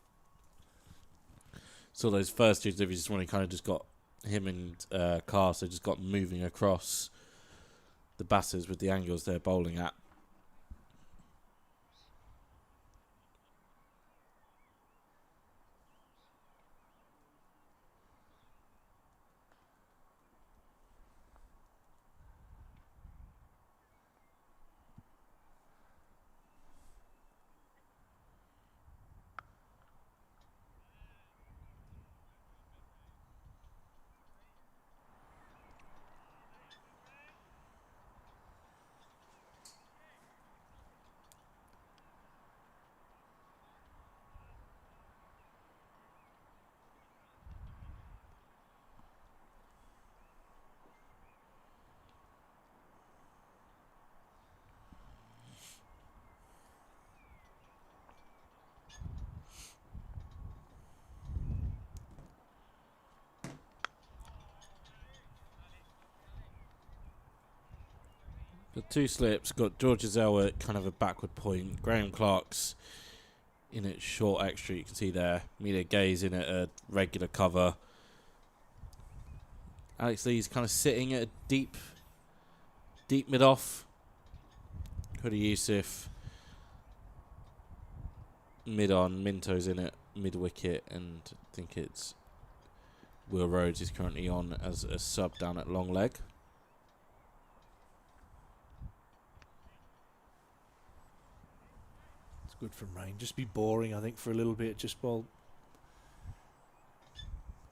So those first two deliveries when he kind of just got him and Carter just got moving across the batters with the angles they're bowling at. The two slips got George Azell at kind of a backward point. Graham Clark's in at short extra, you can see there. Media Gay's in at a regular cover. Alex Lee's kind of sitting at a deep mid-off. Huda Yusuf mid-on. Minto's in at mid-wicket, and I think it's Will Rhodes is currently on as a sub down at long leg. Good from Rain. Just be boring, I think, for a little bit. Just bowl.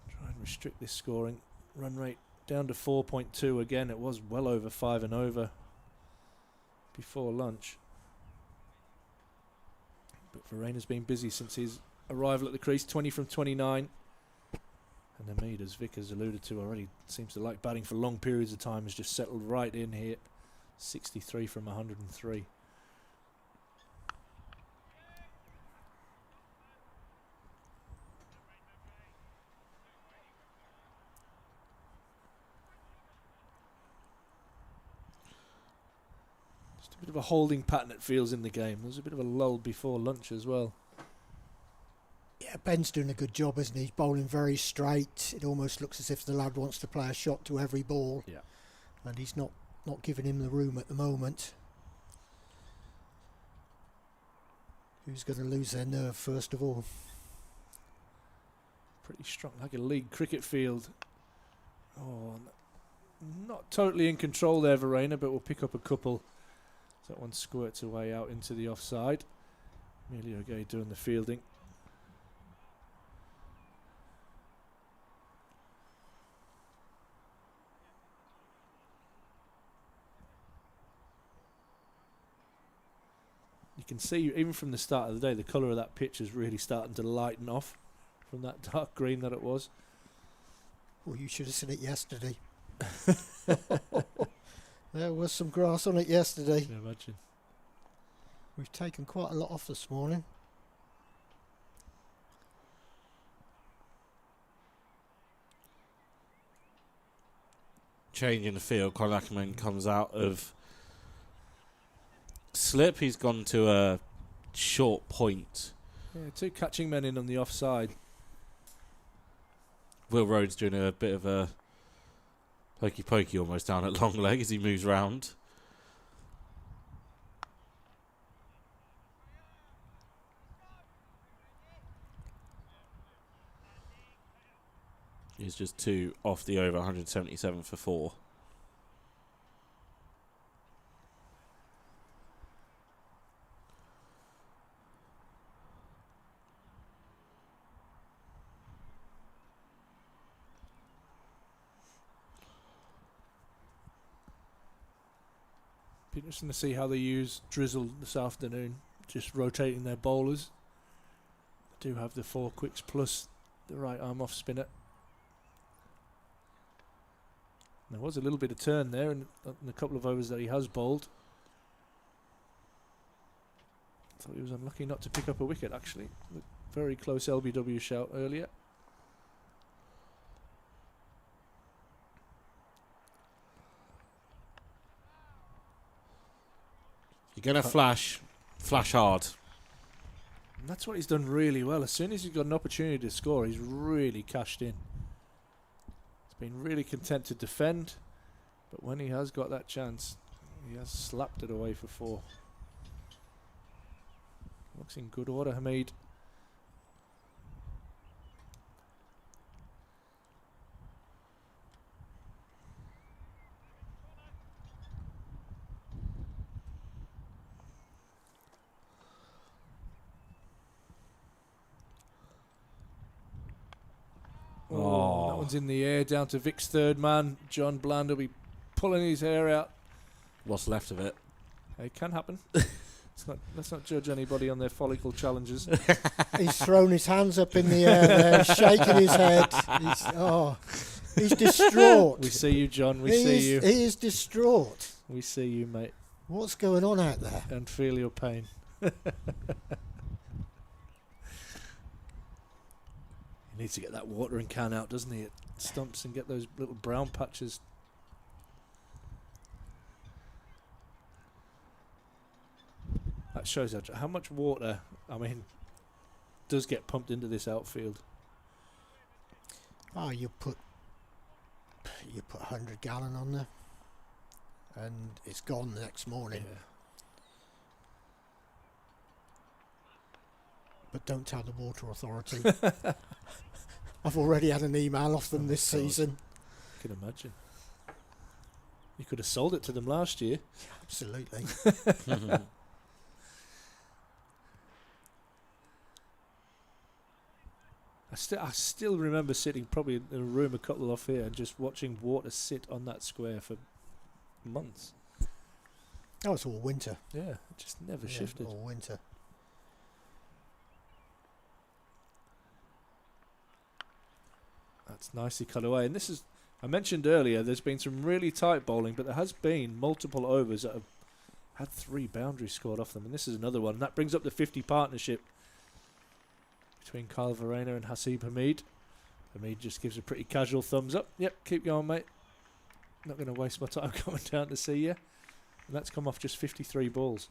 Try and restrict this scoring. Run rate down to 4.2 again. It was well over 5 and over before lunch. But Verena has been busy since his arrival at the crease. 20 from 29. And Hamid, as Vic has alluded to already, seems to like batting for long periods of time. Has just settled right in here. 63 from 103. Just a bit of a holding pattern it feels in the game. There's a bit of a lull before lunch as well. Yeah, Ben's doing a good job, isn't he? He's bowling very straight. It almost looks as if the lad wants to play a shot to every ball. Yeah. And he's not giving him the room at the moment. Who's going to lose their nerve first of all? Pretty strong, like a league cricket field. Oh, not totally in control there, Verena, but we'll pick up a couple. That one squirts away out into the offside. Emilio Gay doing the fielding. You can see, even from the start of the day, the colour of that pitch is really starting to lighten off from that dark green that it was. Well, you should have seen it yesterday. There was some grass on it yesterday. Can you imagine? We've taken quite a lot off this morning. Change in the field. Colin Ackerman comes out of slip. He's gone to a short point. Yeah, 2 catching men in on the offside. Will Rhodes doing a bit of a hokey pokey almost down at long leg as he moves round. He's just 2 off the over, 177 for 4. Be interesting to see how they use Drizzle this afternoon, just rotating their bowlers. They do have the 4 quicks plus the right arm off spinner. There was a little bit of turn there in a couple of overs that he has bowled. Thought he was unlucky not to pick up a wicket, actually. Very close LBW shout earlier. You're going to flash hard. And that's what he's done really well. As soon as he's got an opportunity to score, he's really cashed in. He's been really content to defend, but when he has got that chance, he has slapped it away for 4. Looks in good order, Hamid. Oh, that one's in the air, down to Vic's third man. John Bland will be pulling his hair out. What's left of it? It can happen. Let's not judge anybody on their follicle challenges. He's thrown his hands up in the air there, shaking his head. He's distraught. We see you, John. We see you. He is distraught. We see you, mate. What's going on out there? And feel your pain. He needs to get that watering can out, doesn't he? It stumps and get those little brown patches. That shows how much water, I mean, does get pumped into this outfield. Oh, you put 100 gallon on there, and it's gone the next morning. Yeah. But don't tell the water authority. I've already had an email off them this season. I can imagine. You could have sold it to them last year. Absolutely. I still remember sitting probably in a room a couple off here and just watching water sit on that square for months. Oh, it's all winter. Yeah, it just never shifted. All winter. That's nicely cut away. And this is, I mentioned earlier, there's been some really tight bowling, but there has been multiple overs that have had 3 boundaries scored off them. And this is another one. That brings up the 50 partnership between Kyle Verena and Hasib Hamid. Hamid just gives a pretty casual thumbs up. Yep, keep going, mate. Not going to waste my time coming down to see you. And that's come off just 53 balls.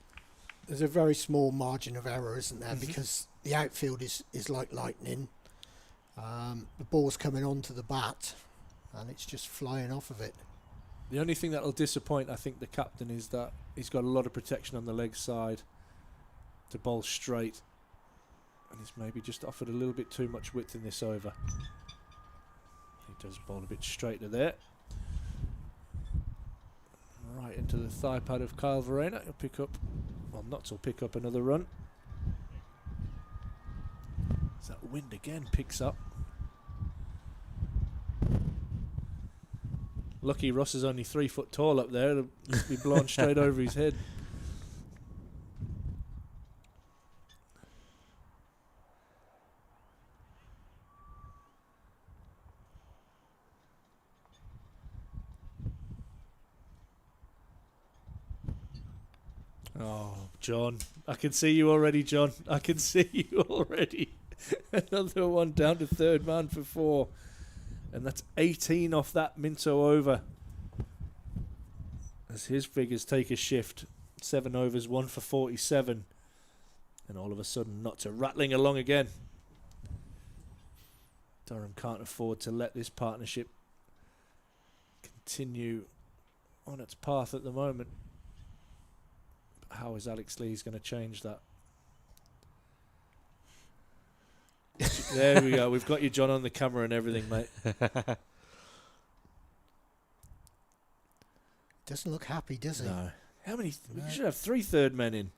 there's a very small margin of error, isn't there? Because the outfield is like lightning. The ball's coming onto the bat, and it's just flying off of it. The only thing that'll disappoint, I think, the captain is that he's got a lot of protection on the leg side to bowl straight, and he's maybe just offered a little bit too much width in this over. He does bowl a bit straighter there. Right into the thigh pad of Kyle Verena. He'll pick up, well, Notts will pick up another run. As that wind again picks up. Lucky Ross is only 3 foot tall up there. It'll be blown straight over his head. Oh, John. I can see you already, John. I can see you already. Another one down to third man for 4. And that's 18 off that Minto over. As his figures take a shift. 7 overs, 1 for 47. And all of a sudden, Notts are rattling along again. Durham can't afford to let this partnership continue on its path at the moment. But how is Alex Lees going to change that? There we go. We've got you, John, on the camera and everything, mate. Doesn't look happy, does he? No. How many? We should have 3 third men in.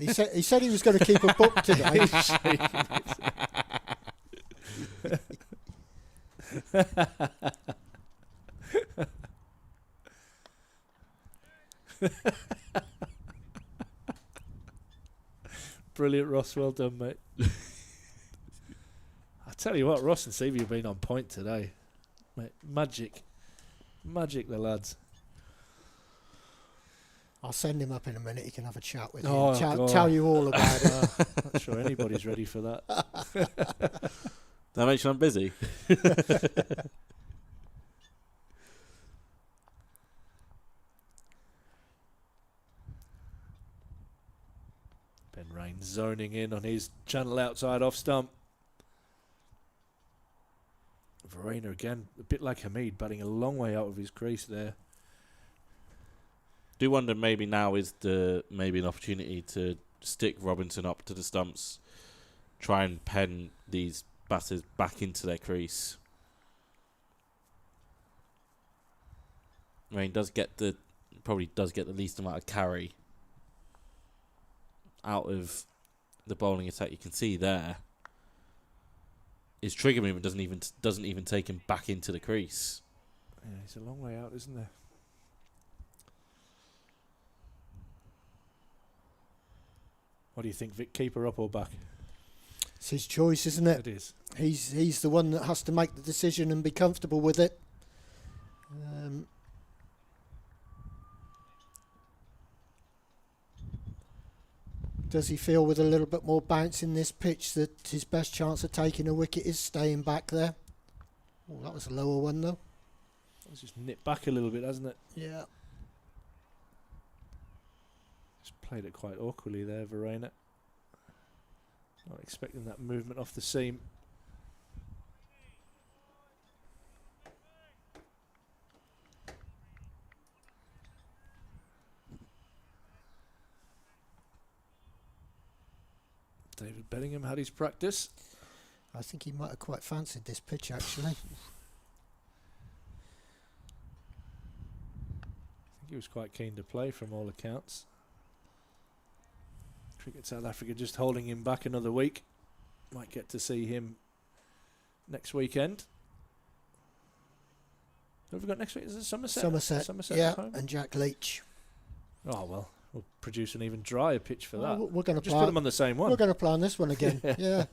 He said he was going to keep a book today. Brilliant, Ross. Well done, mate. I tell you what, Ross and Stevie have been on point today. Mate, magic. Magic, the lads. I'll send him up in a minute. He can have a chat with Oh, him. Tell you all about it. Not sure anybody's ready for that. That makes you I'm busy. Ben Rain zoning in on his channel outside off stump. Verena again, a bit like Hamid, batting a long way out of his crease there. Do wonder maybe now is maybe an opportunity to stick Robinson up to the stumps, try and pen these batters back into their crease. Rain probably does get the least amount of carry out of the bowling attack. You can see there his trigger movement doesn't even take him back into the crease. Yeah, he's a long way out, isn't there? What do you think, Vic? Keeper up or back? It's his choice, isn't it? It is. He's the one that has to make the decision and be comfortable with it. Does he feel with a little bit more bounce in this pitch that his best chance of taking a wicket is staying back there? Oh, that was a lower one though. It's just nipped back a little bit, hasn't it? Yeah. Just played it quite awkwardly there, Verena. Not expecting that movement off the seam. David Bellingham had his practice. I think he might have quite fancied this pitch actually. I think he was quite keen to play from all accounts. Cricket South Africa just holding him back another week. Might get to see him next weekend. Who have we got next week? Is it Somerset? Somerset yeah, and Jack Leach. Oh, well, we'll produce an even drier pitch for that. We're going to just put them on the same one. We're going to play on this one again. Yeah.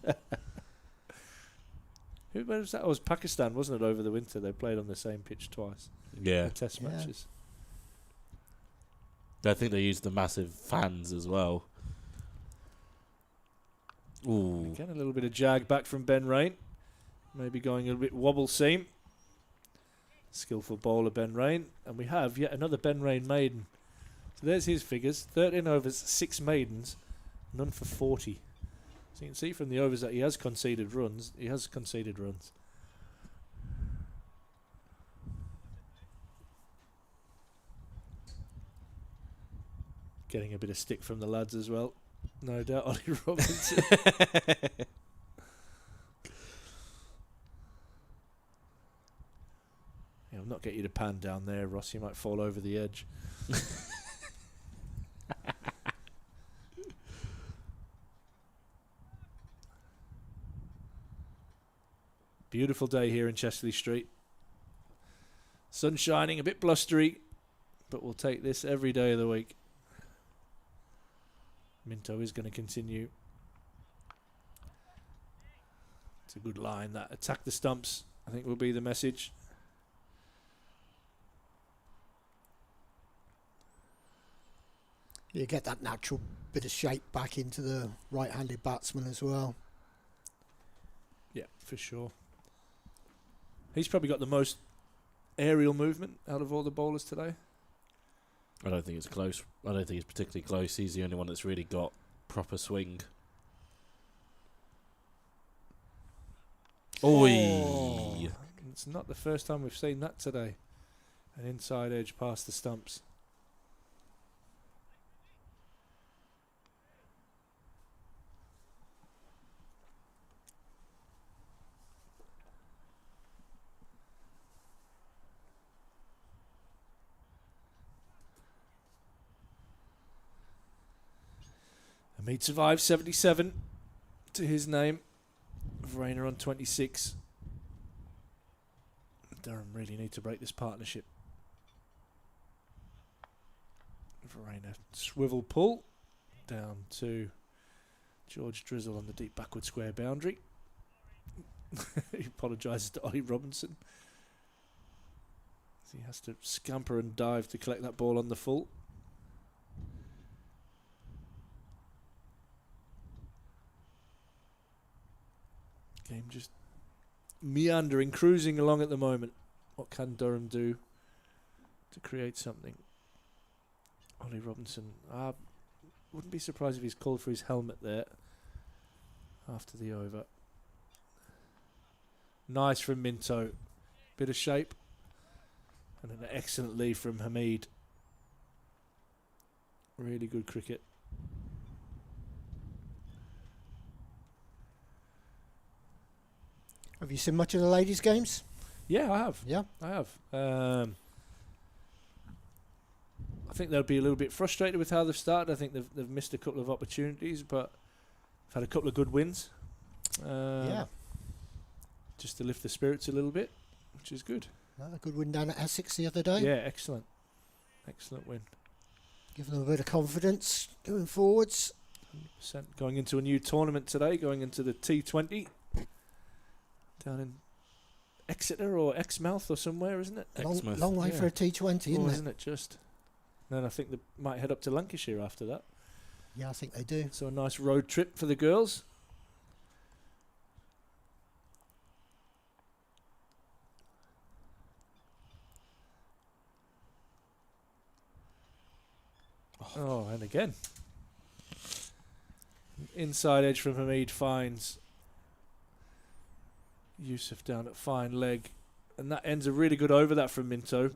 Who was that? It was Pakistan, wasn't it, over the winter? They played on the same pitch twice. Yeah. The test matches. I think they used the massive fans as well. Ooh. Again, a little bit of jag back from Ben Rain. Maybe going a little bit wobble seam. Skillful bowler Ben Rain. And we have yet another Ben Rain maiden So there's his figures. 13 overs, 6 maidens, none for 40. So you can see from the overs that he has conceded runs. Getting a bit of stick from the lads as well. No doubt, Ollie Robinson. Yeah, I'll not get you to pan down there, Ross. You might fall over the edge. Beautiful day here in Chesterley Street. Sun shining, a bit blustery, but we'll take this every day of the week. Minto is going to continue. It's a good line. That attack the stumps, I think, will be the message. You get that natural bit of shape back into the right-handed batsman as well. Yeah, for sure. He's probably got the most aerial movement out of all the bowlers today. I don't think it's close. I don't think it's particularly close. He's the only one that's really got proper swing. Oi! It's not the first time we've seen that today. An inside edge past the stumps. Hamid survived 77 to his name. Verena on 26. Durham really need to break this partnership. Verena swivel pull down to George Drizzle on the deep backward square boundary. He apologises to Ollie Robinson. He has to scamper and dive to collect that ball on the full. Game just meandering, cruising along at the moment. What can Durham do to create something? Ollie Robinson, wouldn't be surprised if he's called for his helmet there after the over. Nice from Minto. Bit of shape. And an excellent lead from Hamid. Really good cricket. Have you seen much of the ladies' games? Yeah, I have. Yeah, I have. I think they'll be a little bit frustrated with how they've started. I think they've missed a couple of opportunities, but they've had a couple of good wins. yeah. Just to lift the spirits a little bit, which is good. A good win down at Essex the other day. Yeah, excellent. Excellent win. Giving them a bit of confidence going forwards. 100% going into a new tournament today, going into the T20 down in Exeter or Exmouth or somewhere, isn't it? Long way for a T20, isn't it just? Then I think they might head up to Lancashire after that. Yeah, I think they do. So a nice road trip for the girls. Oh, and again. Inside edge from Hamid finds Yusuf down at fine leg. And that ends a really good over, that from Minto.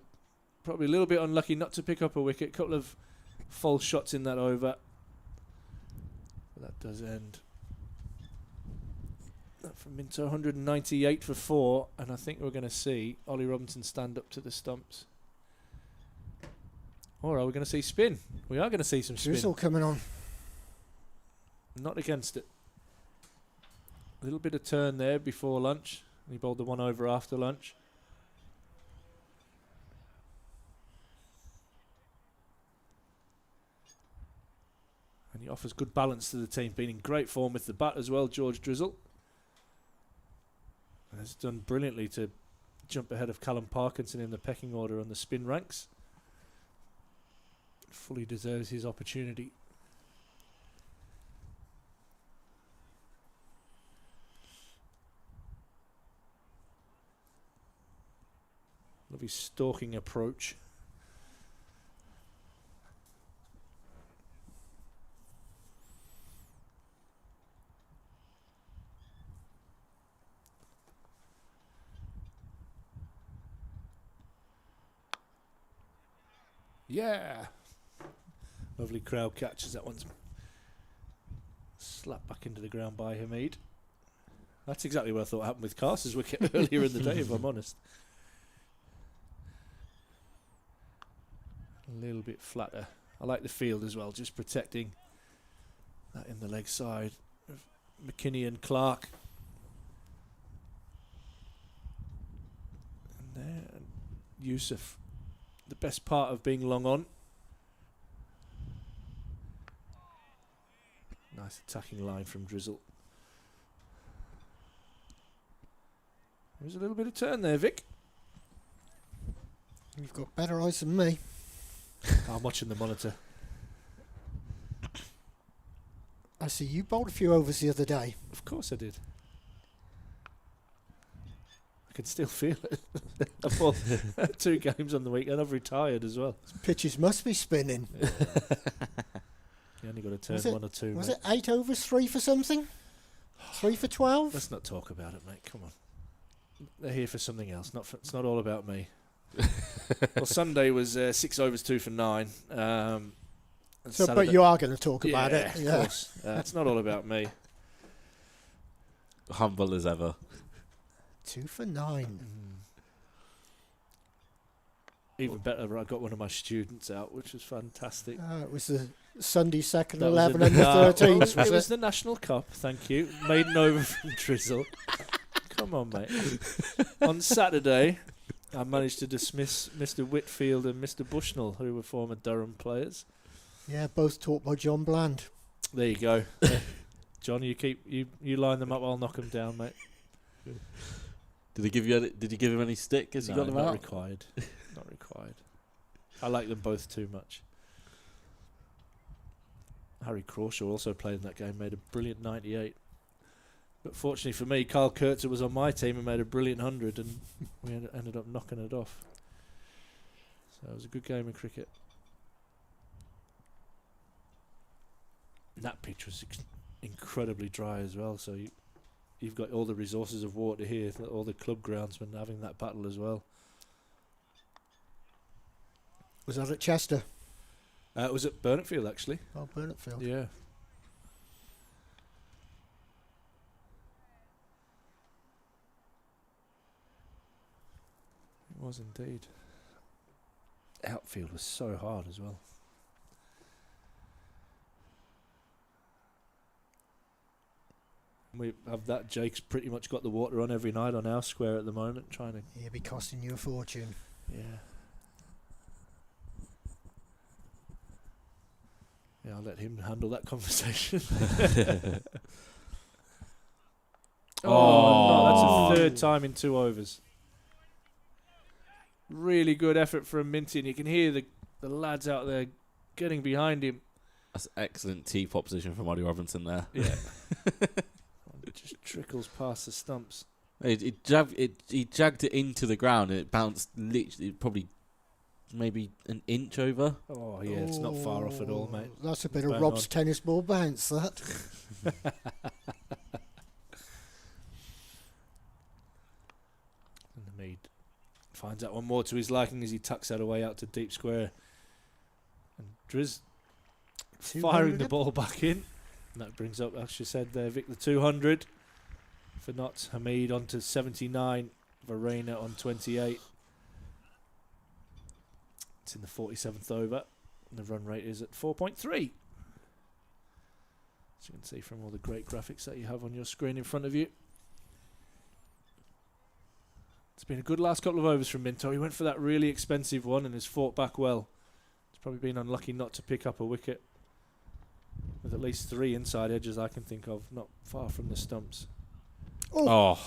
Probably a little bit unlucky not to pick up a wicket. Couple of false shots in that over. But that does end. That from Minto, 198 for 4. And I think we're going to see Ollie Robinson stand up to the stumps. Or are we going to see spin? We are going to see some spin. Drizzle coming on. Not against it. A little bit of turn there before lunch. He bowled the one over after lunch. And he offers good balance to the team. Been in great form with the bat as well, George Drizzle. And has done brilliantly to jump ahead of Callum Parkinson in the pecking order on the spin ranks. Fully deserves his opportunity. Love his stalking approach. Yeah. Lovely crowd catches. That one's slapped back into the ground by Hamid. That's exactly what I thought happened with Carter's wicket earlier in the day, if I'm honest. A little bit flatter. I like the field as well, just protecting that in the leg side of McKinney and Clark. And there, Yusuf, the best part of being long on. Nice attacking line from Drizzle. There's a little bit of turn there, Vic. You've got better eyes than me. I'm watching the monitor. I see you bowled a few overs the other day. Of course I did. I can still feel it. I've bowled 2 games on the week and I've retired as well. Pitches must be spinning. You only got to turn 1 or 2. Was it 8 overs, 3 for something? 3 for 12? Let's not talk about it, mate. Come on. They're here for something else. It's not all about me. Well, Sunday was 6 overs, 2 for 9. But you are going to talk about it. Of course. It's not all about me. Humble as ever. 2 for 9. Even better, I got one of my students out, which was fantastic. It was the Sunday 2nd, 11 and the 13th. It was the National Cup, thank you. Maiden over from Drizzle. Come on, mate. On Saturday, I managed to dismiss Mr. Whitfield and Mr. Bushnell, who were former Durham players. Yeah, both taught by John Bland. There you go. John, you line them up, I'll knock them down, mate. Did he give him any stick as you got them out? Not required. Not required. I like them both too much. Harry Crawshaw also played in that game, made a brilliant 98. But fortunately for me, Carl Kurtzer was on my team and made a brilliant 100, and we ended up knocking it off. So it was a good game of cricket. And that pitch was incredibly dry as well, so you've got all the resources of water here, all the club groundsmen having that battle as well. Was that at Chester? It was at Burnetfield, actually. Oh, Burnetfield. Yeah. It was indeed. Outfield was so hard as well. We have that. Jake's pretty much got the water on every night on our square at the moment, trying to... He'll be costing you a fortune. Yeah. Yeah, I'll let him handle that conversation. No, that's a 3rd time in 2 overs. Really good effort from Minty, and you can hear the lads out there getting behind him. That's excellent tee-pot position from Ollie Robinson there. Yeah. It just trickles past the stumps. He jagged it into the ground and it bounced literally probably maybe an inch over. Oh, yeah, it's not far off at all, mate. That's a bit of Rob's tennis ball bounce, that. And Hamid finds that one more to his liking as he tucks that away out to deep square. And Driz firing the ball back in. And that brings up, as you said there, Vic, the 200 for Notts. Hamid on to 79. Verena on 28. It's in the 47th over. And the run rate is at 4.3. As you can see from all the great graphics that you have on your screen in front of you. It's been a good last couple of overs from Minto. He went for that really expensive one and has fought back well. He's probably been unlucky not to pick up a wicket. With at least 3 inside edges I can think of, not far from the stumps. Oh.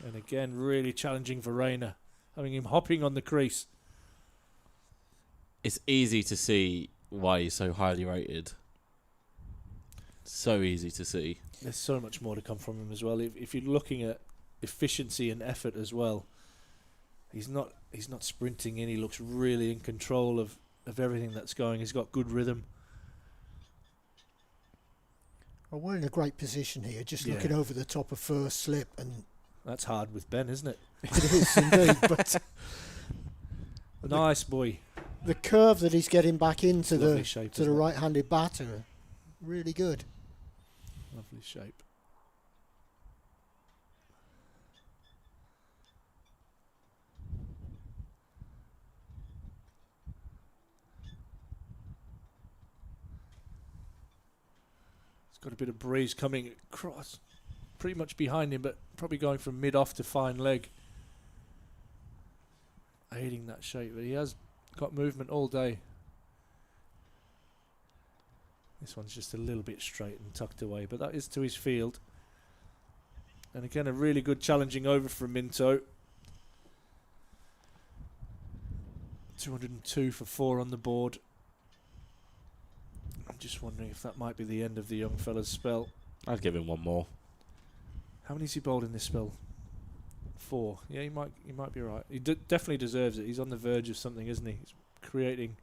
And again, really challenging Verena, having him hopping on the crease. It's easy to see why he's so highly rated. So easy to see. There's so much more to come from him as well. If you're looking at efficiency and effort as well, he's not sprinting in. He looks really in control of everything that's going. He's got good rhythm. Well, we're in a great position here, just looking over the top of first slip, and that's hard with Ben, isn't it? It is indeed. But nice boy. the curve that he's getting back into Lovely shape, the right-handed batter, really good. Lovely shape. It's got a bit of breeze coming across, pretty much behind him, but probably going from mid-off to fine leg, aiding that shape. But he has got movement all day. This one's just a little bit straight and tucked away, but that is to his field. And again, a really good challenging over from Minto. 202 for 4 on the board. I'm just wondering if that might be the end of the young fella's spell. I'd give him one more. How many's he bowled in this spell? 4. Yeah, he might be right. He definitely deserves it. He's on the verge of something, isn't he? He's creating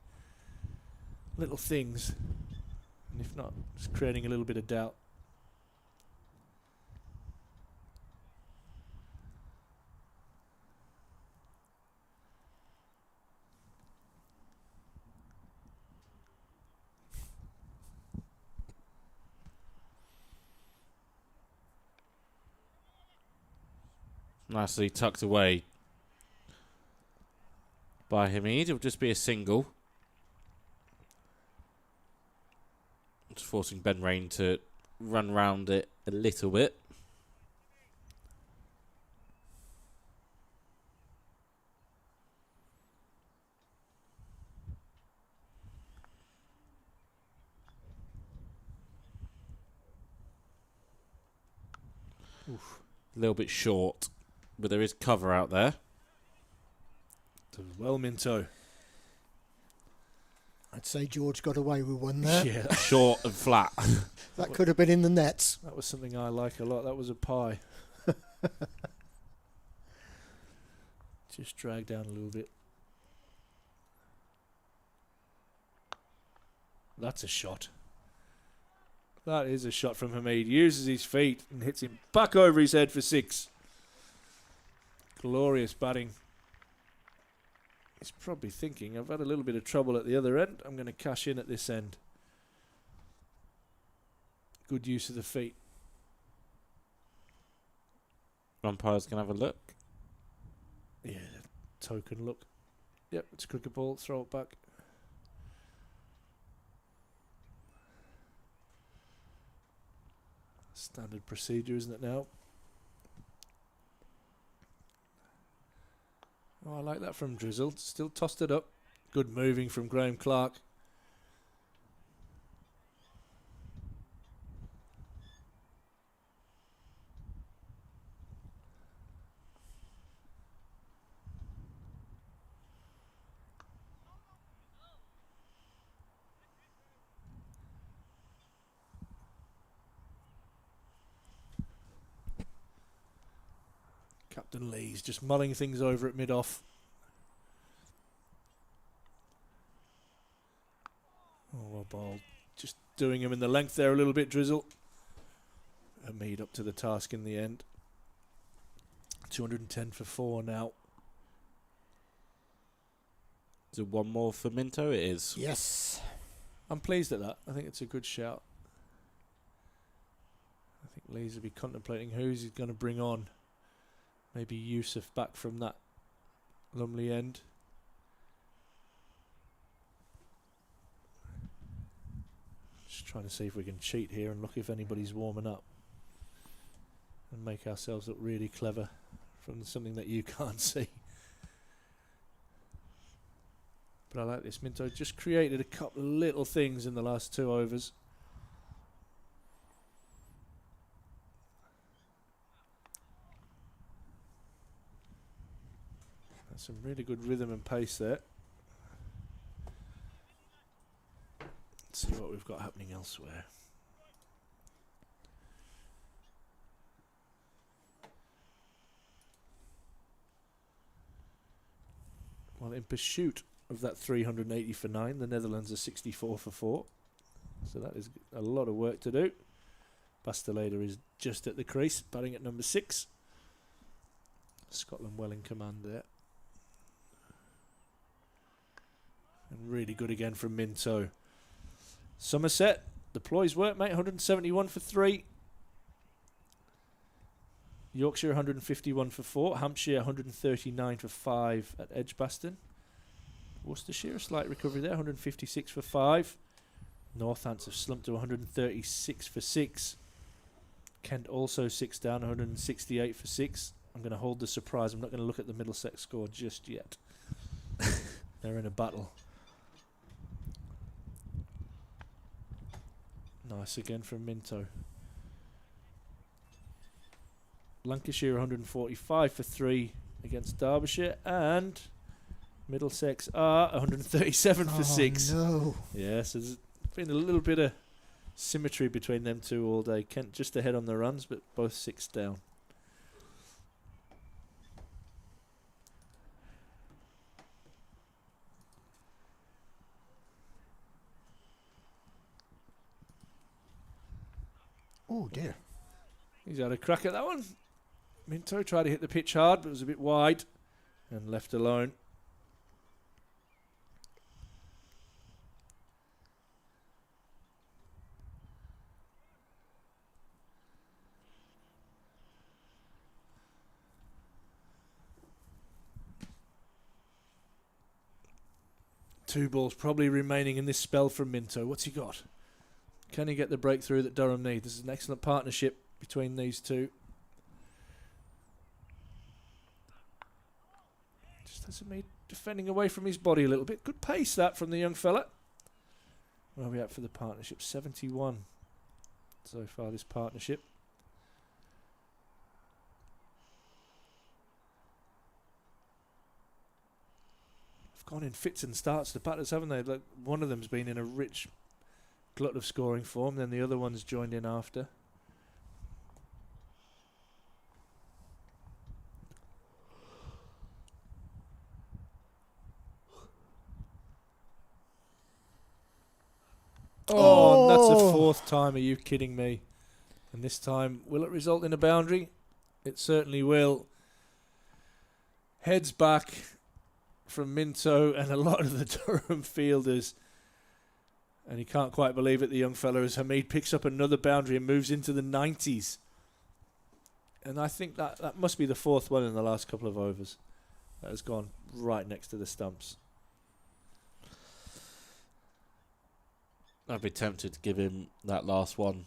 little things. And if not, just creating a little bit of doubt. Nicely tucked away by Hamid. It'll just be a single. Just forcing Ben Rain to run round it a little bit. Oof. A little bit short, but there is cover out there. Does well, Minto. I'd say George got away with one there. Yeah. Short and flat. That could have been in the nets. That was something I like a lot. That was a pie. Just drag down a little bit. That's a shot. That is a shot from Hamid. Uses his feet and hits him back over his head for 6. Glorious batting. He's probably thinking, I've had a little bit of trouble at the other end. I'm going to cash in at this end. Good use of the feet. Umpire's going to have a look. Yeah, token look. Yep, it's a cricket ball. Throw it back. Standard procedure, isn't it now? Oh, I like that from Drizzle. Still tossed it up. Good moving from Graham Clark. Captain Lee's just mulling things over at mid-off. Oh, well bowled. Just doing him in the length there a little bit, Drizzle. Hamid up to the task in the end. 210 for 4 now. Is it one more for Minto? It is. Yes. I'm pleased at that. I think it's a good shout. I think Lee's will be contemplating who's he's going to bring on. Maybe Yusuf back from that Lumley end. Just trying to see if we can cheat here and look if anybody's warming up. And make ourselves look really clever from something that you can't see. But I like this. Minto just created a couple of little things in the last 2 overs. That's some really good rhythm and pace there. Let's see what we've got happening elsewhere. Well, in pursuit of that 380 for 9, the Netherlands are 64 for 4. So that is a lot of work to do. Bastelader is just at the crease, batting at number 6. Scotland well in command there. And really good again from Minto. Somerset, deploys work, mate. 171 for 3. Yorkshire 151 for 4. Hampshire 139 for 5 at Edgbaston. Worcestershire, a slight recovery there, 156 for 5. Northants have slumped to 136 for 6. Kent also 6 down, 168 for 6. I'm going to hold the surprise. I'm not going to look at the Middlesex score just yet. They're in a battle. Nice again from Minto. Lancashire 145 for 3 against Derbyshire, and Middlesex are 137 for 6. No. Yeah, so there's been a little bit of symmetry between them two all day. Kent just ahead on the runs, but both 6 down. Oh dear. He's had a crack at that one. Minto tried to hit the pitch hard, but it was a bit wide and left alone. Two balls probably remaining in this spell from Minto. What's he got? Can he get the breakthrough that Durham needs? This is an excellent partnership between these two. Just has me defending away from his body a little bit. Good pace that from the young fella. Where are we at for the partnership? 71 so far, this partnership. They've gone in fits and starts, the batters, haven't they? Like, one of them's been in a rich glut of scoring form, then the other one's joined in after. Oh, and that's the 4th time. Are you kidding me? And this time, will it result in a boundary? It certainly will. Heads back from Minto and a lot of the Durham fielders. And he can't quite believe it, the young fella, as Hamid picks up another boundary and moves into the 90s. And I think that must be the 4th one in the last couple of overs. That has gone right next to the stumps. I'd be tempted to give him that last one.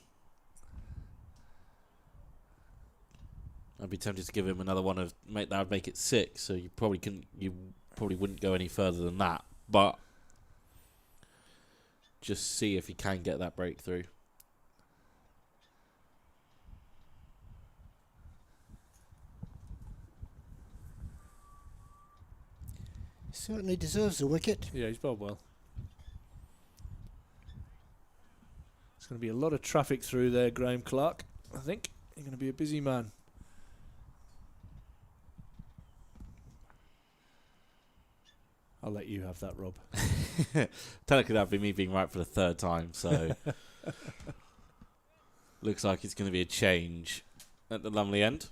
I'd be tempted to give him another one of that would make it 6. So you probably wouldn't go any further than that. But just see if he can get that breakthrough. Certainly deserves a wicket. Yeah, he's bowled well. There's going to be a lot of traffic through there, Graham Clark. I think you're going to be a busy man. I'll let you have that, Rob. Technically, that'd be me being right for the 3rd time, so looks like it's going to be a change at the Lumley end.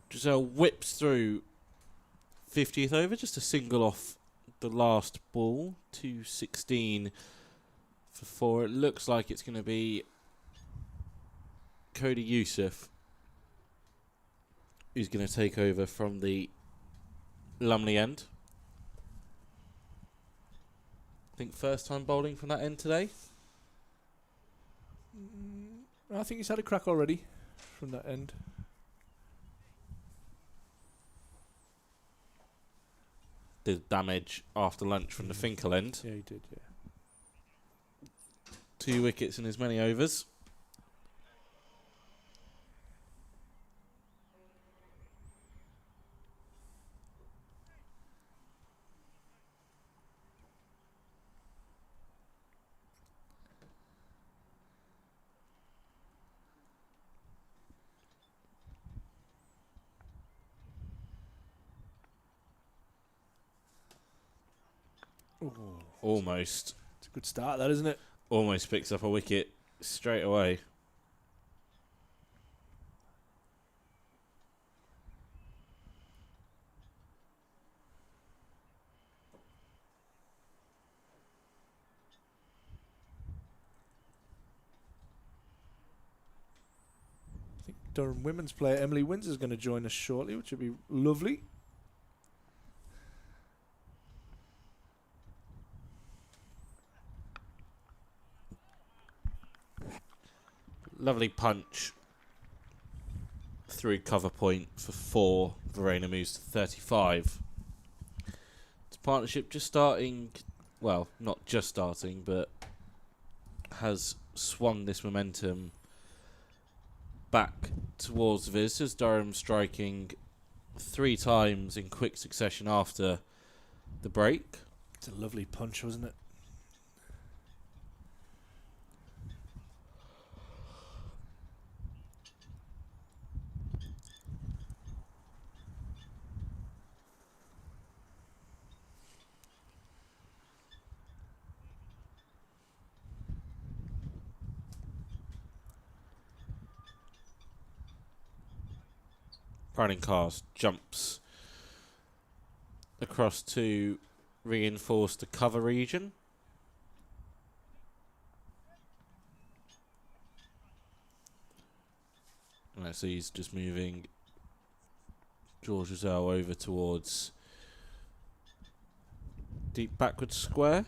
Giselle whips through 50th over, just a single off the last ball, 216 for 4. It looks like it's going to be Cody Youssef, who's going to take over from the Lumley end. I think first time bowling from that end today. I think he's had a crack already from that end. Did damage after lunch from the Finkel end. Yeah, he did, yeah. 2 wickets in as many overs. Ooh. Almost. It's a good start, that, isn't it? Almost picks up a wicket straight away. I think Durham women's player Emily Windsor is going to join us shortly, which would be lovely. Lovely punch through cover point for 4. Verena moves to 35. It's partnership just starting, well, not just starting, but has swung this momentum back towards the visitors. Durham striking 3 times in quick succession after the break. It's a lovely punch, wasn't it? Browning Cast jumps across to reinforce the cover region. And I see he's just moving George Rizal over towards deep backward square.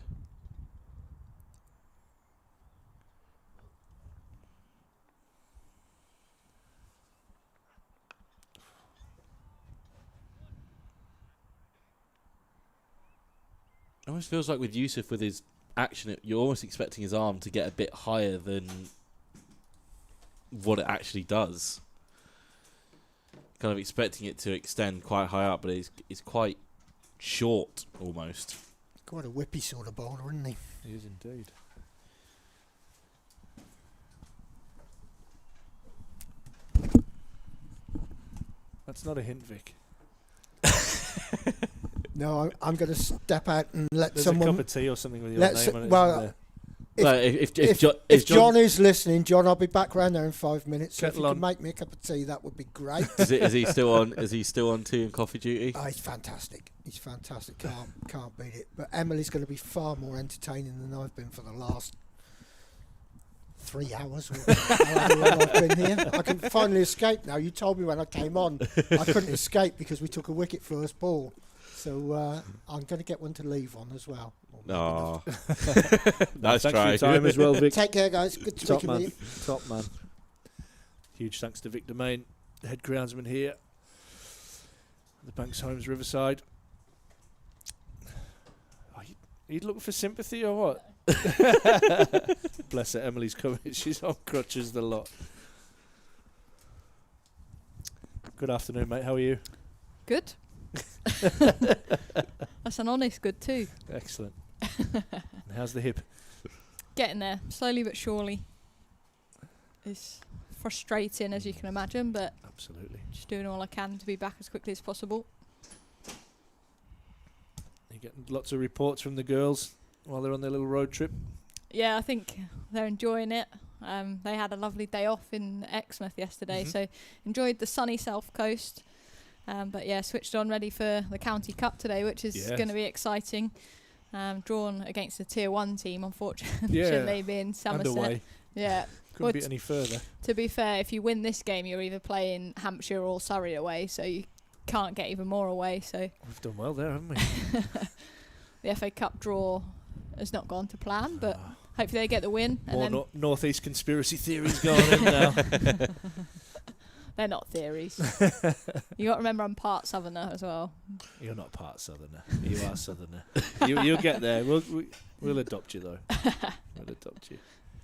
It almost feels like with Youssef, with his action, you're almost expecting his arm to get a bit higher than what it actually does. Kind of expecting it to extend quite high up, but it's quite short almost. Quite a whippy sort of bowler, isn't he? He is indeed. That's not a hint, Vic. No, I'm going to step out and let There's someone... a cup of tea or something with your name on it. Well, isn't there? if John is listening, John, I'll be back round there in 5 minutes. So if you Kettle can make me a cup of tea, that would be great. Is he still on? Is he still on tea and coffee duty? Oh, he's fantastic. He's fantastic. Can't beat it. But Emily's going to be far more entertaining than I've been for the last 3 hours. Or however long I've been here. I can finally escape now. You told me when I came on I couldn't escape because we took a wicket first ball. So I'm going to get one to leave on as well. Oh, Thanks nice try. for your time as well, Vic. Take care, guys. Good Top speaking man. with you. Top man. Huge thanks to Vic Domain, the head groundsman here at the Banks Homes Riverside. Oh, you'd looking for sympathy or what? Bless her, Emily's coming. She's on crutches the lot. Good afternoon, mate. How are you? Good. That's an honest good too. Excellent. And how's the hip? Getting there, slowly but surely. It's frustrating, as you can imagine, but Absolutely. just doing all I can to be back as quickly as possible. You getting lots of reports from the girls while they're on their little road trip? Yeah, I think they're enjoying it. They had a lovely day off in Exmouth yesterday, so enjoyed the sunny south coast. But yeah, switched on ready for the County Cup today, which is going to be exciting. drawn against a Tier 1 team, unfortunately, being Somerset. Underway. Yeah. Couldn't be any further. To be fair, if you win this game, you're either playing Hampshire or Surrey away, so you can't get even more away. So we've done well there, haven't we? The FA Cup draw has not gone to plan, but hopefully they get the win. More northeast conspiracy theories going in now. They're not theories. You got to remember I'm part Southerner as well. You're not part Southerner. You are Southerner. You'll get there. We'll adopt you though. We'll adopt you.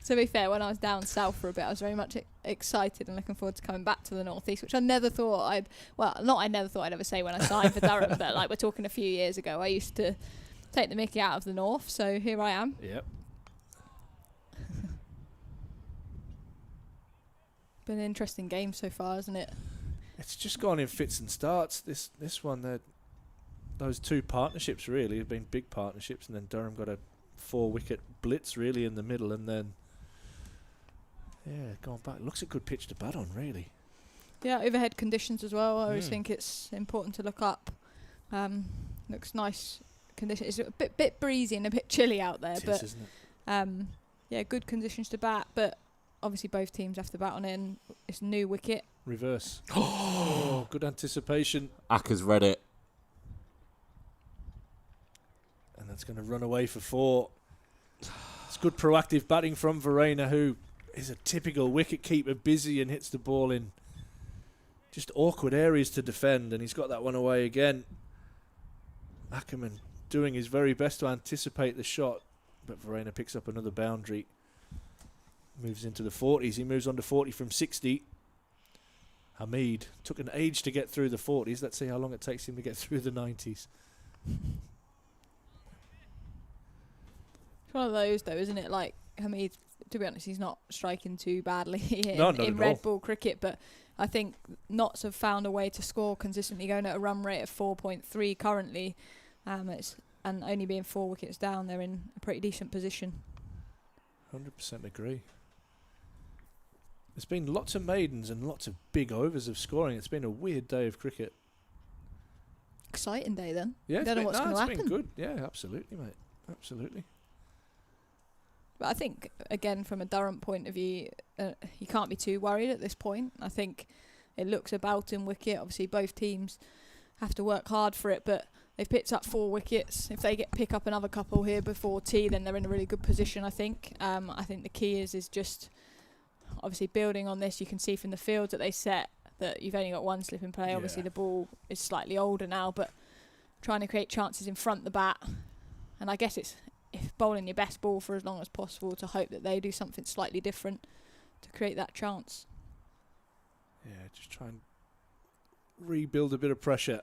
To be fair, when I was down south for a bit, I was very much excited and looking forward to coming back to the northeast, which I never thought I never thought I'd ever say when I signed for Durham, but like we're talking a few years ago, I used to take the mickey out of the north, so here I am. Yep. Been an interesting game so far, hasn't it? It's just gone in fits and starts. This one, those two partnerships really have been big partnerships, and then Durham got a 4-wicket blitz really in the middle, and then going back. Looks a good pitch to bat on, really. Yeah, overhead conditions as well. I always think it's important to look up. Looks nice conditions. It's a bit breezy and a bit chilly out there, but isn't it? good conditions to bat. But obviously both teams have to bat on it, and it's a new wicket. Reverse. Oh, good anticipation. Acker's read it. And that's going to run away for 4. It's good proactive batting from Verena, who is a typical wicket keeper, busy and hits the ball in just awkward areas to defend, and he's got that one away again. Ackerman doing his very best to anticipate the shot, but Verena picks up another boundary. Moves into the 40s. He moves on to 40 from 60. Hamid took an age to get through the 40s. Let's see how long it takes him to get through the 90s. It's one of those, though, isn't it? Like, Hamid, to be honest, he's not striking too badly in red ball cricket, but I think Notts have found a way to score consistently, going at a run rate of 4.3 currently. And only being 4 wickets down, they're in a pretty decent position. 100% agree. There's been lots of maidens and lots of big overs of scoring. It's been a weird day of cricket. Exciting day, then. Yeah, don't know what's going to happen. It's been good. Yeah, absolutely, mate. Absolutely. But I think, again, from a Durham point of view, you can't be too worried at this point. I think it looks about in wicket. Obviously, both teams have to work hard for it, but they've picked up 4 wickets. If they pick up another couple here before tea, then they're in a really good position, I think. I think the key is just obviously building on this. You can see from the fields that they set that you've only got 1 slip in play. Yeah. Obviously, the ball is slightly older now, but trying to create chances in front of the bat. And I guess it's bowling your best ball for as long as possible to hope that they do something slightly different to create that chance. Yeah, just try and rebuild a bit of pressure.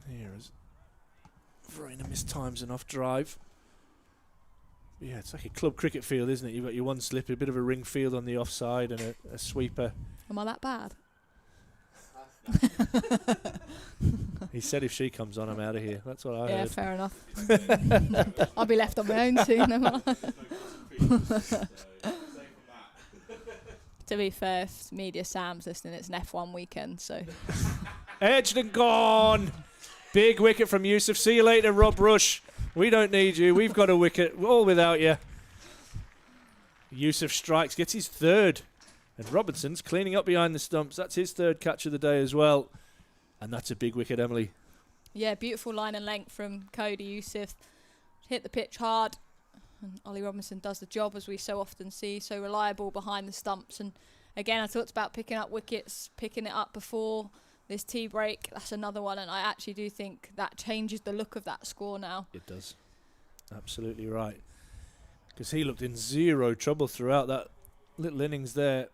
Here is Verena mistimes an off drive. Yeah, it's like a club cricket field, isn't it? You've got your 1 slip, a bit of a ring field on the offside, and a sweeper. Am I that bad? He said if she comes on, I'm out of here. That's what I heard. Yeah, fair enough. I'll be left on my own soon. To be fair, if Media Sam's listening, it's an F1 weekend, so. Edged and gone. Big wicket from Yusuf. See you later, Rob Rush. We don't need you. We've got a wicket. We're all without you. Yusuf strikes, gets his 3rd. And Robinson's cleaning up behind the stumps. That's his 3rd catch of the day as well. And that's a big wicket, Emily. Yeah, beautiful line and length from Cody Yusuf. Hit the pitch hard. And Ollie Robinson does the job, as we so often see. So reliable behind the stumps. And again, I talked about picking up wickets, picking it up before this tea break. That's another one. And I actually do think that changes the look of that score now. It does. Absolutely right. Because he looked in zero trouble throughout that little innings there.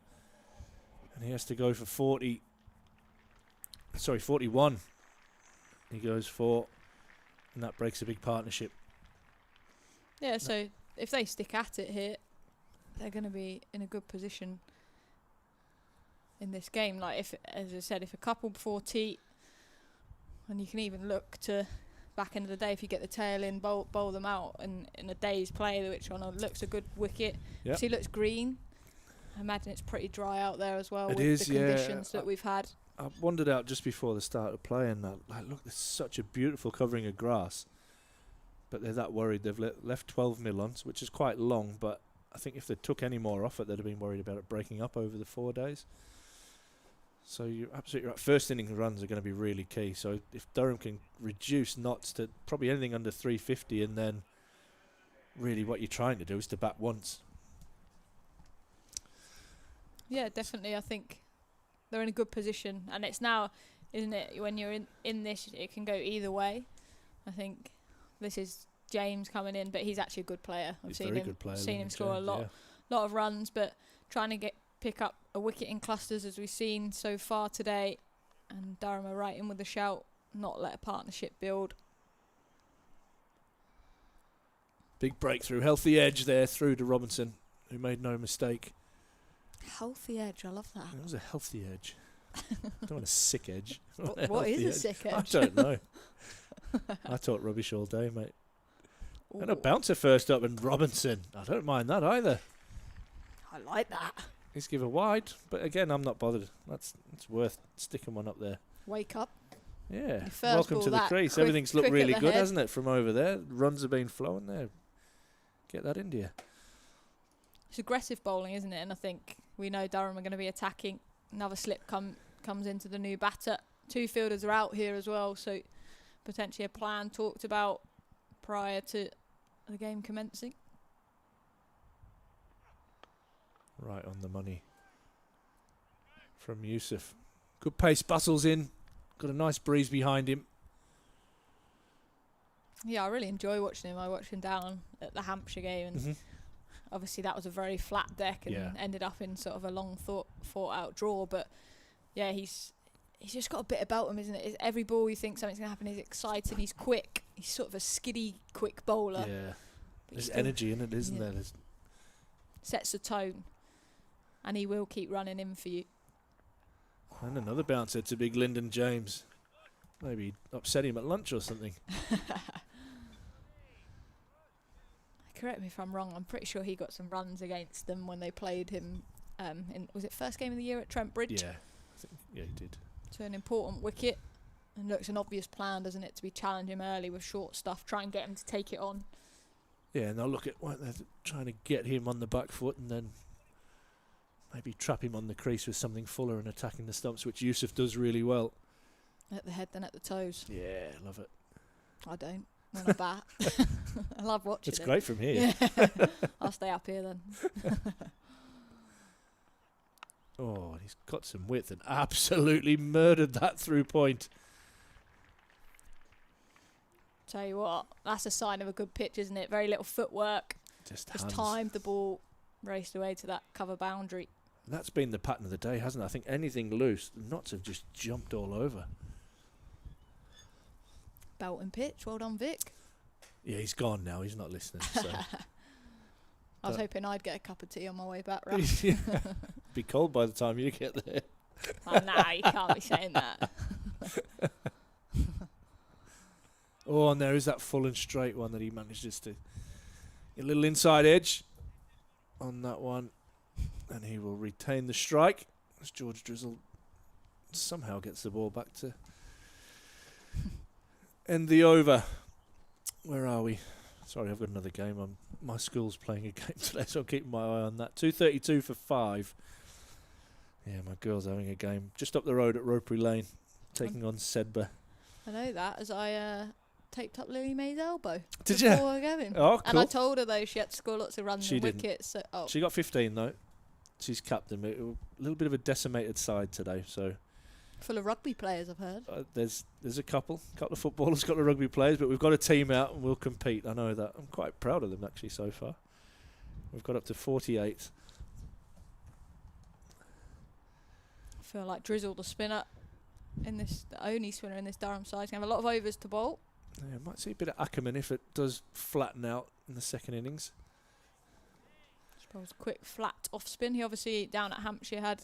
And he has to go for 41. He goes for, and that breaks a big partnership. Yeah, so if they stick at it here, they're going to be in a good position in this game. Like, if, as I said, if a couple before tea, and you can even look to back end of the day, if you get the tail in, bowl them out in a day's play, which one looks a good wicket. Yep. See, it looks green. I imagine it's pretty dry out there as well it with is, the conditions that we've had. I wandered out just before the start of play, and look, there's such a beautiful covering of grass. but they're that worried. They've left 12 mil on, which is quite long, but I think if they took any more off it, they'd have been worried about it breaking up over the 4 days. So you're absolutely right. First inning runs are going to be really key. So if Durham can reduce knots to probably anything under 350, and then really what you're trying to do is to bat once. Yeah, definitely. I think they're in a good position, and it's now, isn't it, when you're in this, it can go either way. I think this is James coming in, but he's actually a good player. I've seen him score a lot of runs, but trying to pick up a wicket in clusters, as we've seen so far today, and Durham are right in with a shout, not let a partnership build. Big breakthrough, healthy edge there through to Robinson, who made no mistake. Healthy edge, I love that. It was a healthy edge. I don't want a sick edge. What is a sick edge? I don't know. I talk rubbish all day, mate. Ooh. And a bouncer first up, and Robinson. I don't mind that either. I like that. He's given wide, but again, I'm not bothered. It's worth sticking one up there. Wake up. Yeah. Welcome to the crease. Everything's looked really good, hasn't it, from over there? Runs have been flowing there. Get that into you. It's aggressive bowling, isn't it? And I think we know Durham are going to be attacking. Another slip comes into the new batter. 2 fielders are out here as well, so potentially a plan talked about prior to the game commencing. Right on the money from Yusuf. Good pace, bustles in. Got a nice breeze behind him. Yeah, I really enjoy watching him. I watched him down at the Hampshire game, and obviously that was a very flat deck and ended up in sort of a long thought out draw. But yeah, he's just got a bit about him, isn't it? Every ball you think something's going to happen, he's exciting, he's quick. He's sort of a skiddy, quick bowler. Yeah. There's energy in it, isn't there? Sets the tone. And he will keep running in for you. And another bouncer to big Lyndon James. Maybe upset him at lunch or something. Correct me if I'm wrong. I'm pretty sure he got some runs against them when they played him. Was it first game of the year at Trent Bridge? Yeah, he did. So an important wicket. And looks an obvious plan, doesn't it, to be challenge him early with short stuff, try and get him to take it on. Yeah, and they'll look at they're trying to get him on the back foot and then maybe trap him on the crease with something fuller and attacking the stumps, which Yusuf does really well. At the head, then at the toes. Yeah, love it. I don't. When I bat. I love watching it. It's great from here. Yeah. I'll stay up here then. Oh, he's got some width and absolutely murdered that through point. Tell you what, that's a sign of a good pitch, isn't it? Very little footwork. Just timed the ball, raced away to that cover boundary. That's been the pattern of the day, hasn't it? I think anything loose, the knots have just jumped all over. Belting pitch, well done, Vic. Yeah, he's gone now. He's not listening. So. I was hoping I'd get a cup of tea on my way back, right? Be cold by the time you get there. Oh, nah, you can't be saying that. Oh, and there is that full and straight one that he manages to. A little inside edge on that one. And he will retain the strike as George Drizzle somehow gets the ball back to end the over. Where are we? Sorry, I've got another game. My school's playing a game today, so I'm keeping my eye on that. 2:32 for 5. Yeah, my girl's having a game just up the road at Ropery Lane, taking on Sedbergh. I know that, as I taped up Louis May's elbow. Did you? Before going. Oh, cool. And I told her, though, she had to score lots of runs and wickets. So, She got 15, though. She's captain. A little bit of a decimated side today, so... Full of rugby players, I've heard. There's a couple of footballers, got the rugby players, but we've got a team out and we'll compete. I know that. I'm quite proud of them, actually, so far. We've got up to 48. I feel like Drizzle, the spinner, the only spinner in this Durham side, is going to have a lot of overs to bowl. Yeah, might see a bit of Ackerman if it does flatten out in the second innings. I suppose a quick flat off spin. He obviously, down at Hampshire, had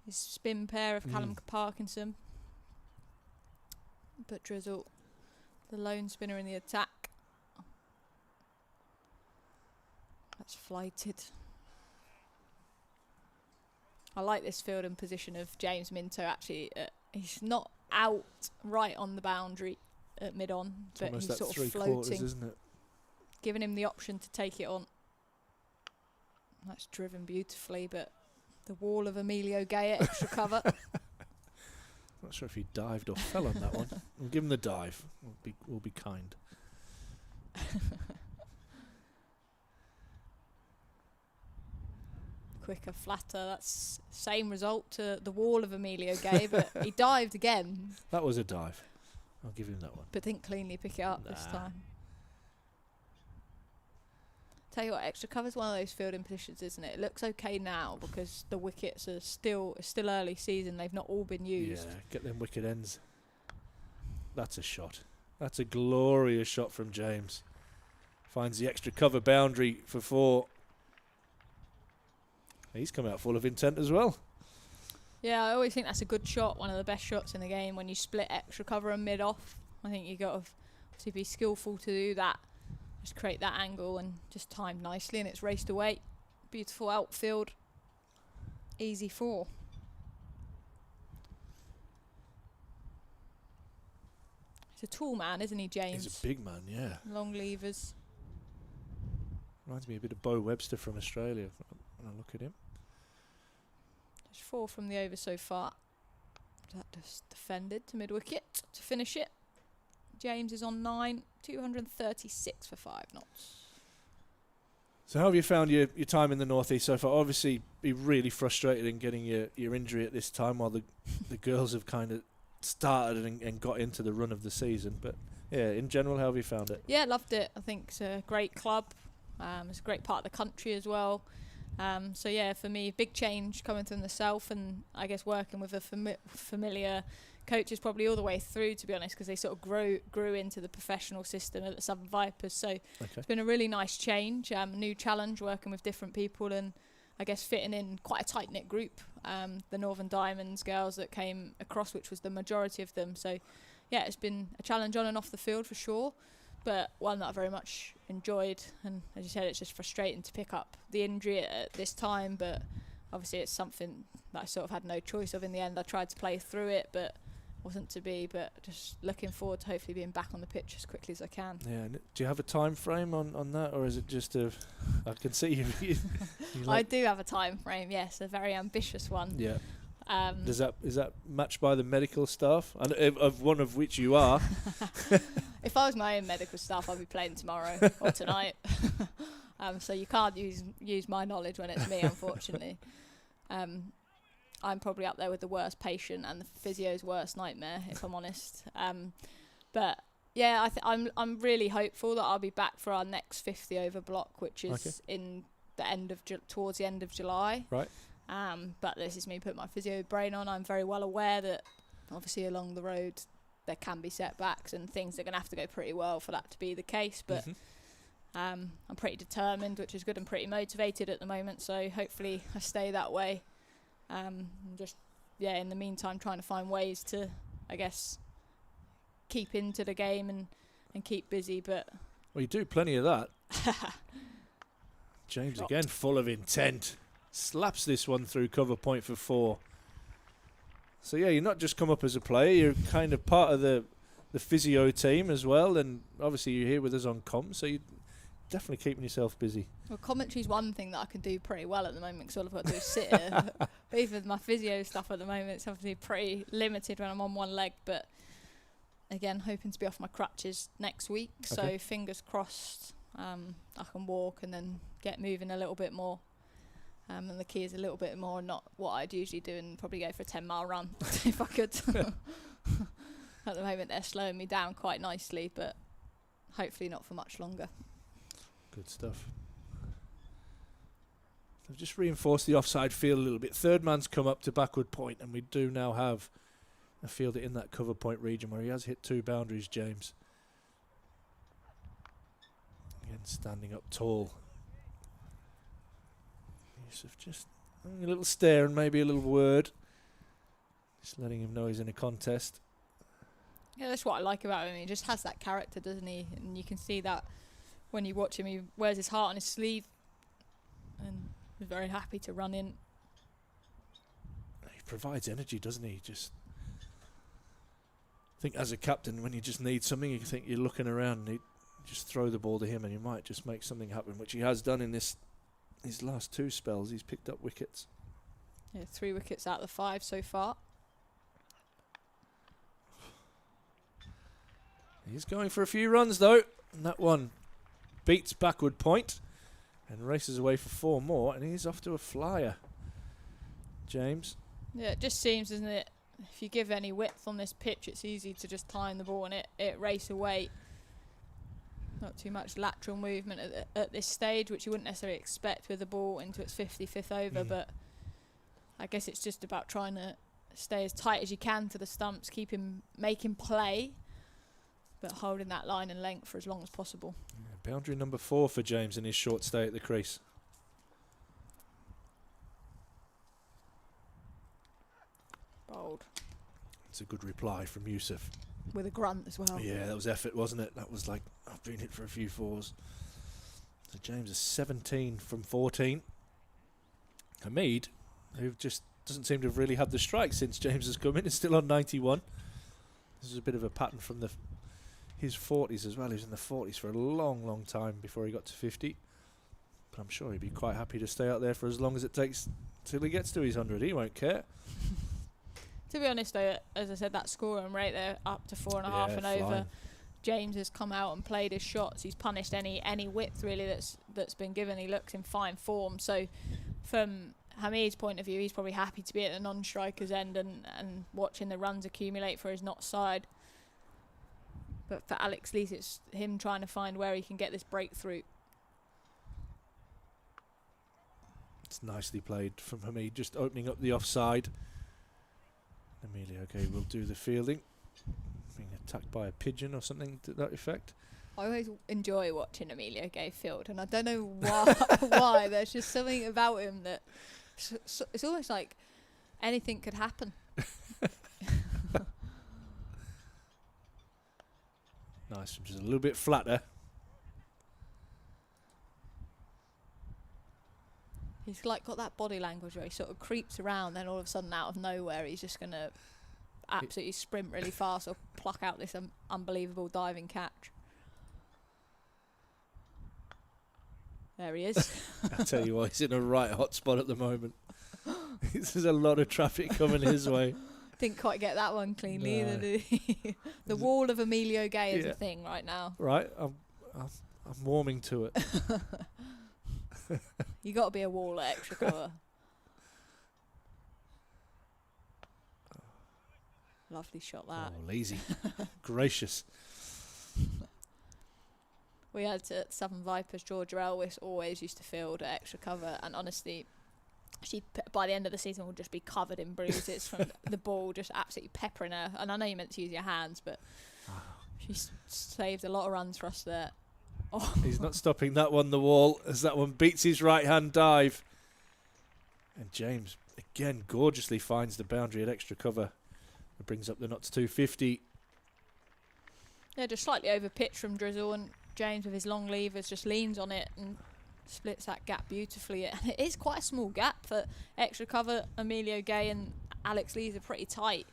his spin pair of Callum Parkinson. But Drizzle, the lone spinner in the attack. That's flighted. I like this field and position of James Minto, actually. He's not out right on the boundary. at mid-on, It's but almost he's that sort of 3/4, floating, isn't it? giving him the option to take it on. That's driven beautifully, but the wall of Emilio Gay at extra cover. Not sure if he dived or fell on that one. We'll give him the dive. We'll be kind. Quicker, flatter. That's same result to the wall of Emilio Gay, but he dived again. That was a dive. I'll give him that one. But didn't cleanly pick it up this time. Tell you what, extra cover's one of those fielding positions, isn't it? It looks okay now because the wickets are still early season. They've not all been used. Yeah, get them wicket ends. That's a shot. That's a glorious shot from James. Finds the extra cover boundary for 4. He's come out full of intent as well. Yeah, I always think that's a good shot, one of the best shots in the game when you split extra cover and mid-off. I think you got to obviously be skillful to do that. Just create that angle and just timed nicely, and it's raced away. Beautiful outfield. Easy 4. He's a tall man, isn't he, James? He's a big man, yeah. Long levers. Reminds me a bit of Bo Webster from Australia when I look at him. There's 4 from the over so far. That just defended to mid-wicket to finish it. James is on 9, 236 for 5 knots. So how have you found your time in the Northeast so far? Obviously, be really frustrated in getting your injury at this time while the girls have kind of started and got into the run of the season. But yeah, in general, how have you found it? Yeah, loved it. I think it's a great club. It's a great part of the country as well. So yeah, for me, big change coming from the south, and I guess working with a familiar coaches probably all the way through, to be honest, because they sort of grew into the professional system at the Southern Vipers. So It's been a really nice change, new challenge, working with different people, and I guess fitting in quite a tight-knit group. The Northern Diamonds girls that came across, which was the majority of them. So yeah, it's been a challenge on and off the field for sure, but one that I very much enjoyed. And as you said, it's just frustrating to pick up the injury at this time, but obviously it's something that I sort of had no choice of in the end. I tried to play through it, but wasn't to be. But just looking forward to hopefully being back on the pitch as quickly as I can. Yeah. Do you have a time frame on that, or is it just I can see you I do have a time frame, yes, a very ambitious one. Yeah. Is that matched by the medical staff, and of one of which you are? If I was my own medical staff, I'd be playing tomorrow or tonight. So you can't use my knowledge when it's me, unfortunately. I'm probably up there with the worst patient and the physio's worst nightmare, if I'm honest. But yeah, I'm really hopeful that I'll be back for our next 50 over block, which is in the towards the end of July. Right. But this is me putting my physio brain on. I'm very well aware that obviously along the road there can be setbacks and things that are going to have to go pretty well for that to be the case. But I'm pretty determined, which is good. I'm pretty motivated at the moment, so hopefully I stay that way. Just in the meantime, trying to find ways to, I guess, keep into the game and keep busy. But well, you do plenty of that. James again, full of intent. Slaps this one through cover point for 4. So yeah, you're not just come up as a player, you're kind of part of the physio team as well, and obviously you're here with us on comms, so you're definitely keeping yourself busy. Well, commentary's one thing that I can do pretty well at the moment, because all I've got to do is sit here. But even my physio stuff at the moment, it's obviously pretty limited when I'm on one leg, but again, hoping to be off my crutches next week, so fingers crossed I can walk and then get moving a little bit more. And the key is a little bit more not what I'd usually do, and probably go for a 10-mile run if I could. At the moment they're slowing me down quite nicely, but hopefully not for much longer. Good stuff. They've just reinforced the offside field a little bit. Third man's come up to backward point, and we do now have a fielder in that cover point region where he has hit 2 boundaries, James. Again, standing up tall. Yusuf just having a little stare and maybe a little word. Just letting him know he's in a contest. Yeah, that's what I like about him. He just has that character, doesn't he? And you can see that when you watch him. He wears his heart on his sleeve and is very happy to run in. He provides energy, doesn't he? I think as a captain, when you just need something, you think you're looking around and you just throw the ball to him and you might just make something happen, which he has done in his last 2 spells. He's picked up wickets. Yeah, 3 wickets out of the 5 so far. He's going for a few runs though, and that one beats backward point and races away for 4 more, and he's off to a flyer. James. Yeah, it just seems, doesn't it, if you give any width on this pitch, it's easy to just time the ball and it race away. Not too much lateral movement at this stage, which you wouldn't necessarily expect with the ball into its 55th over, but I guess it's just about trying to stay as tight as you can to the stumps, make him play, but holding that line and length for as long as possible. Yeah, boundary number 4 for James in his short stay at the crease. Bold. It's a good reply from Yusuf. With a grunt as well. Yeah, that was effort, wasn't it? That was like, I've been hit for a few 4s. So James is 17 from 14. Hamid, who just doesn't seem to have really had the strike since James has come in, is still on 91. This is a bit of a pattern from his 40s as well. He was in the 40s for a long, long time before he got to 50. But I'm sure he'd be quite happy to stay out there for as long as it takes till he gets to his 100. He won't care. To be honest, though, as I said, that scoring rate there up to 4.5 and over. James has come out and played his shots. He's punished any width really that's been given. He looks in fine form. So, from Hamid's point of view, he's probably happy to be at the non-striker's end and watching the runs accumulate for his not side. But for Alex Lees, it's him trying to find where he can get this breakthrough. It's nicely played from Hamid, just opening up the offside. Emilio Gay will do the fielding. Being attacked by a pigeon or something to that effect. I always enjoy watching Emilio Gay field, and I don't know why. There's just something about him that it's almost like anything could happen. Nice, just a little bit flatter. He's like got that body language where he sort of creeps around, then all of a sudden out of nowhere he's just going to absolutely sprint really fast or pluck out this unbelievable diving catch. There he is. I tell you what, he's in a right hot spot at the moment. There's a lot of traffic coming his way. Didn't quite get that one cleanly either, did he? The wall of Emilio Gay is a thing right now. Right, I'm warming to it. You got to be a wall at extra cover. Lovely shot that. Oh, lazy. Gracious. We had at Southern Vipers, Georgia Elwis always used to field at extra cover, and honestly, she by the end of the season will just be covered in bruises from the ball just absolutely peppering her. And I know you meant to use your hands, but she saved a lot of runs for us there. Oh. He's not stopping that one, the wall, as that one beats his right-hand dive. And James, again, gorgeously finds the boundary at extra cover. It brings up the knots 250. Yeah, just slightly over pitch from Drizzle, and James with his long levers just leans on it and splits that gap beautifully. And it is quite a small gap for extra cover. Emilio Gay and Alex Lees are pretty tight.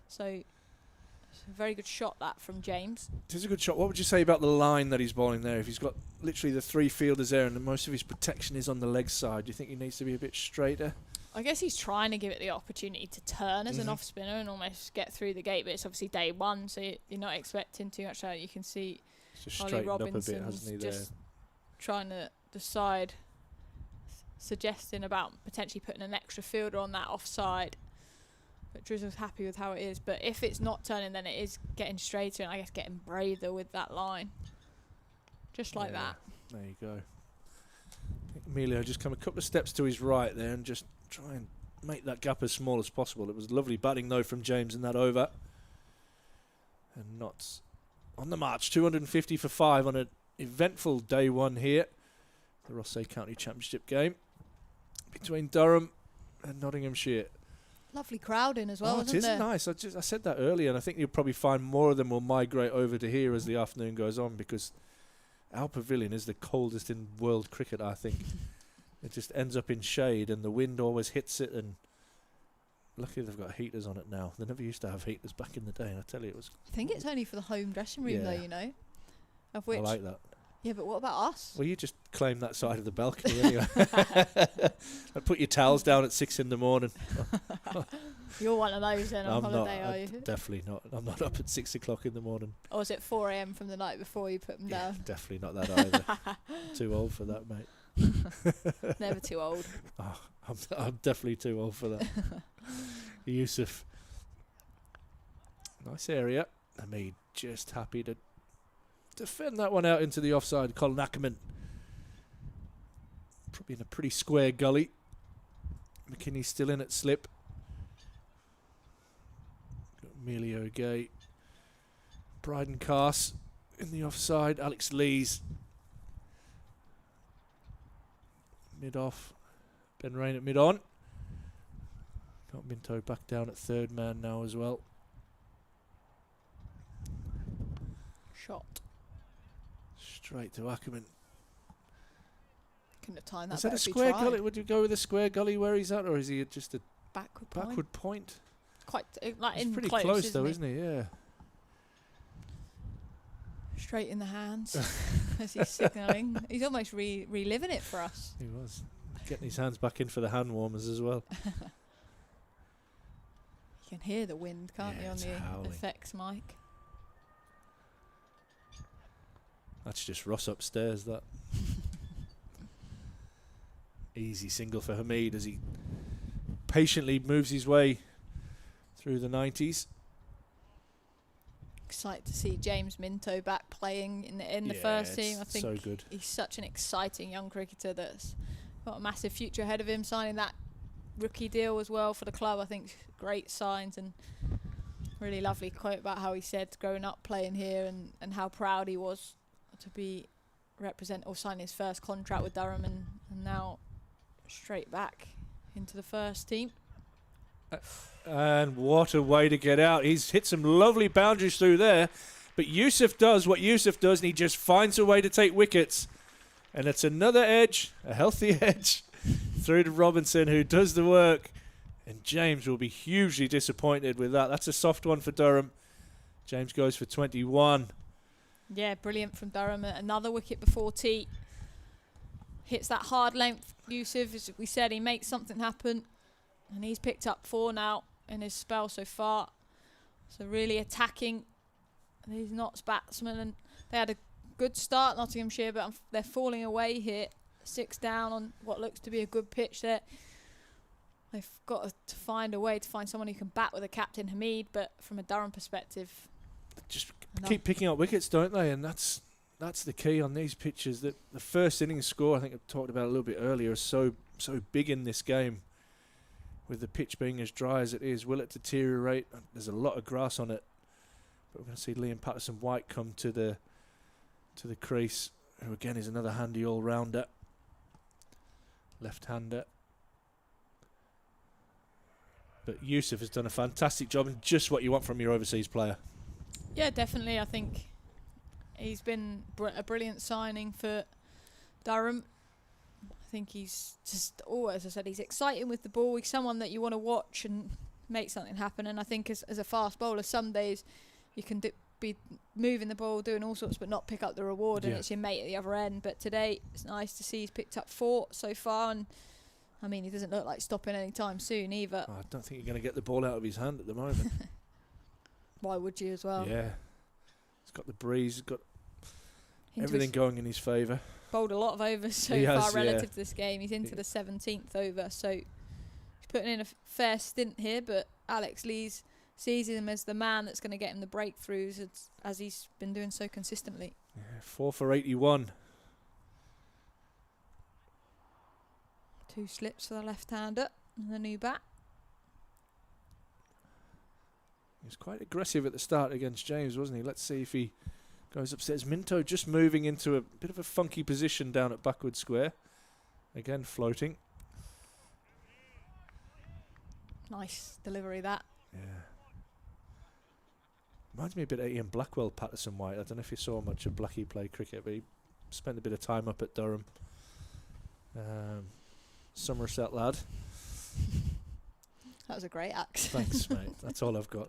So it's a very good shot, that, from James. It is a good shot. What would you say about the line that he's bowling there? If he's got literally the 3 fielders there and most of his protection is on the leg side, do you think he needs to be a bit straighter? I guess he's trying to give it the opportunity to turn as an off spinner and almost get through the gate, but it's obviously day one, so you're not expecting too much out. You can see Ollie Robinson's just trying to decide, suggesting about potentially putting an extra fielder on that offside. But Drizzle's happy with how it is. But if it's not turning, then it is getting straighter and I guess getting breather with that line. Just like that. There you go. Emilio just come a couple of steps to his right there and just try and make that gap as small as possible. It was lovely batting though from James in that over. And Notts on the march, 250 for 5 on an eventful day one here. The Rothesay County Championship game between Durham and Nottinghamshire. Lovely crowding as well, isn't it is nice. I said that earlier, and I think you'll probably find more of them will migrate over to here as the afternoon goes on, because our pavilion is the coldest in world cricket, I think. It just ends up in shade and the wind always hits it, and Lucky they've got heaters on it now. They never used to have heaters back in the day, and I tell you, it was... I think it's only for the home dressing room, though, you know. Of which... I like that. Yeah, but what about us? Well, you just claim that side of the balcony anyway. I'd put your towels down at 6 in the morning. You're one of those then on holiday, are you? Definitely not. I'm not up at 6 o'clock in the morning. Or is it 4 a.m. from the night before you put them down? Definitely not that either. Too old for that, mate. Never too old. Oh, I'm definitely too old for that. Yusuf. Nice area. Hamid just happy to defend that one out into the offside. Colin Ackerman. Probably in a pretty square gully. McKinney's still in at slip. Got Emilio Gay. Bryden Cass in the offside. Alex Lees. Mid-off. Ben Rain at mid-on. Got Minto back down at third man now as well. Shot. Straight to Ackerman. Couldn't have timed that. Is that a square gully? Would you go with a square gully where he's at, or is he just a backward point? Quite like He's in pretty close though, isn't he? Yeah. Straight in the hands as he's signalling. He's almost reliving it for us. He was getting his hands back in for the hand warmers as well. You can hear the wind, can't you, on the howling. effects mic? That's just Ross upstairs, that. Easy single for Hamid as he patiently moves his way through the 90s. Excited to see James Minto back playing in the first team. I think so good. He's such an exciting young cricketer that's got a massive future ahead of him, signing that rookie deal as well for the club. I think great signs, and really lovely quote about how he said growing up playing here and how proud he was to be sign his first contract with Durham and now straight back into the first team. And what a way to get out. He's hit some lovely boundaries through there, but Yusuf does what Yusuf does, and he just finds a way to take wickets. And it's another edge, a healthy edge, through to Robinson, who does the work. And James will be hugely disappointed with that. That's a soft one for Durham. James goes for 21. Yeah, brilliant from Durham. Another wicket before tea. Hits that hard length. Yusuf, as we said, he makes something happen. And he's picked up 4 now in his spell so far. So really attacking these Notts batsmen. And they had a good start, Nottinghamshire, but they're falling away here. 6 down on what looks to be a good pitch there. They've got to find a way to find someone who can bat with a captain, Hamid, but from a Durham perspective... Just keep picking up wickets, don't they? And that's the key on these pitches. That the first innings score, I think I talked about a little bit earlier, is so big in this game. With the pitch being as dry as it is, will it deteriorate? There's a lot of grass on it, but we're going to see Liam Patterson-White come to the crease, who again is another handy all-rounder, left-hander. But Yusuf has done a fantastic job, and just what you want from your overseas player. Yeah, definitely. I think he's been a brilliant signing for Durham. I think he's just, as I said, he's exciting with the ball. He's someone that you want to watch and make something happen. And I think as a fast bowler, some days you can be moving the ball, doing all sorts, but not pick up the reward, and it's your mate at the other end. But today, it's nice to see he's picked up 4 so far. And I mean, he doesn't look like stopping anytime soon either. I don't think you're going to get the ball out of his hand at the moment. Why would you as well? Yeah. He's got the breeze, he's got everything going in his favour. Bowled a lot of overs so far relative to this game. He's into the 17th over, so he's putting in a fair stint here, but Alex Lees sees him as the man that's going to get him the breakthroughs as he's been doing so consistently. Yeah, 4 for 81. 2 slips for the left-hander and the new bat. He was quite aggressive at the start against James, wasn't he? Let's see if he goes upstairs. Minto just moving into a bit of a funky position down at backward square. Again, floating. Nice delivery, that. Yeah. Reminds me a bit of Ian Blackwell, Patterson-White. I don't know if you saw much of Blackie play cricket, but he spent a bit of time up at Durham. Somerset lad. That was a great axe. Thanks, mate. That's all I've got.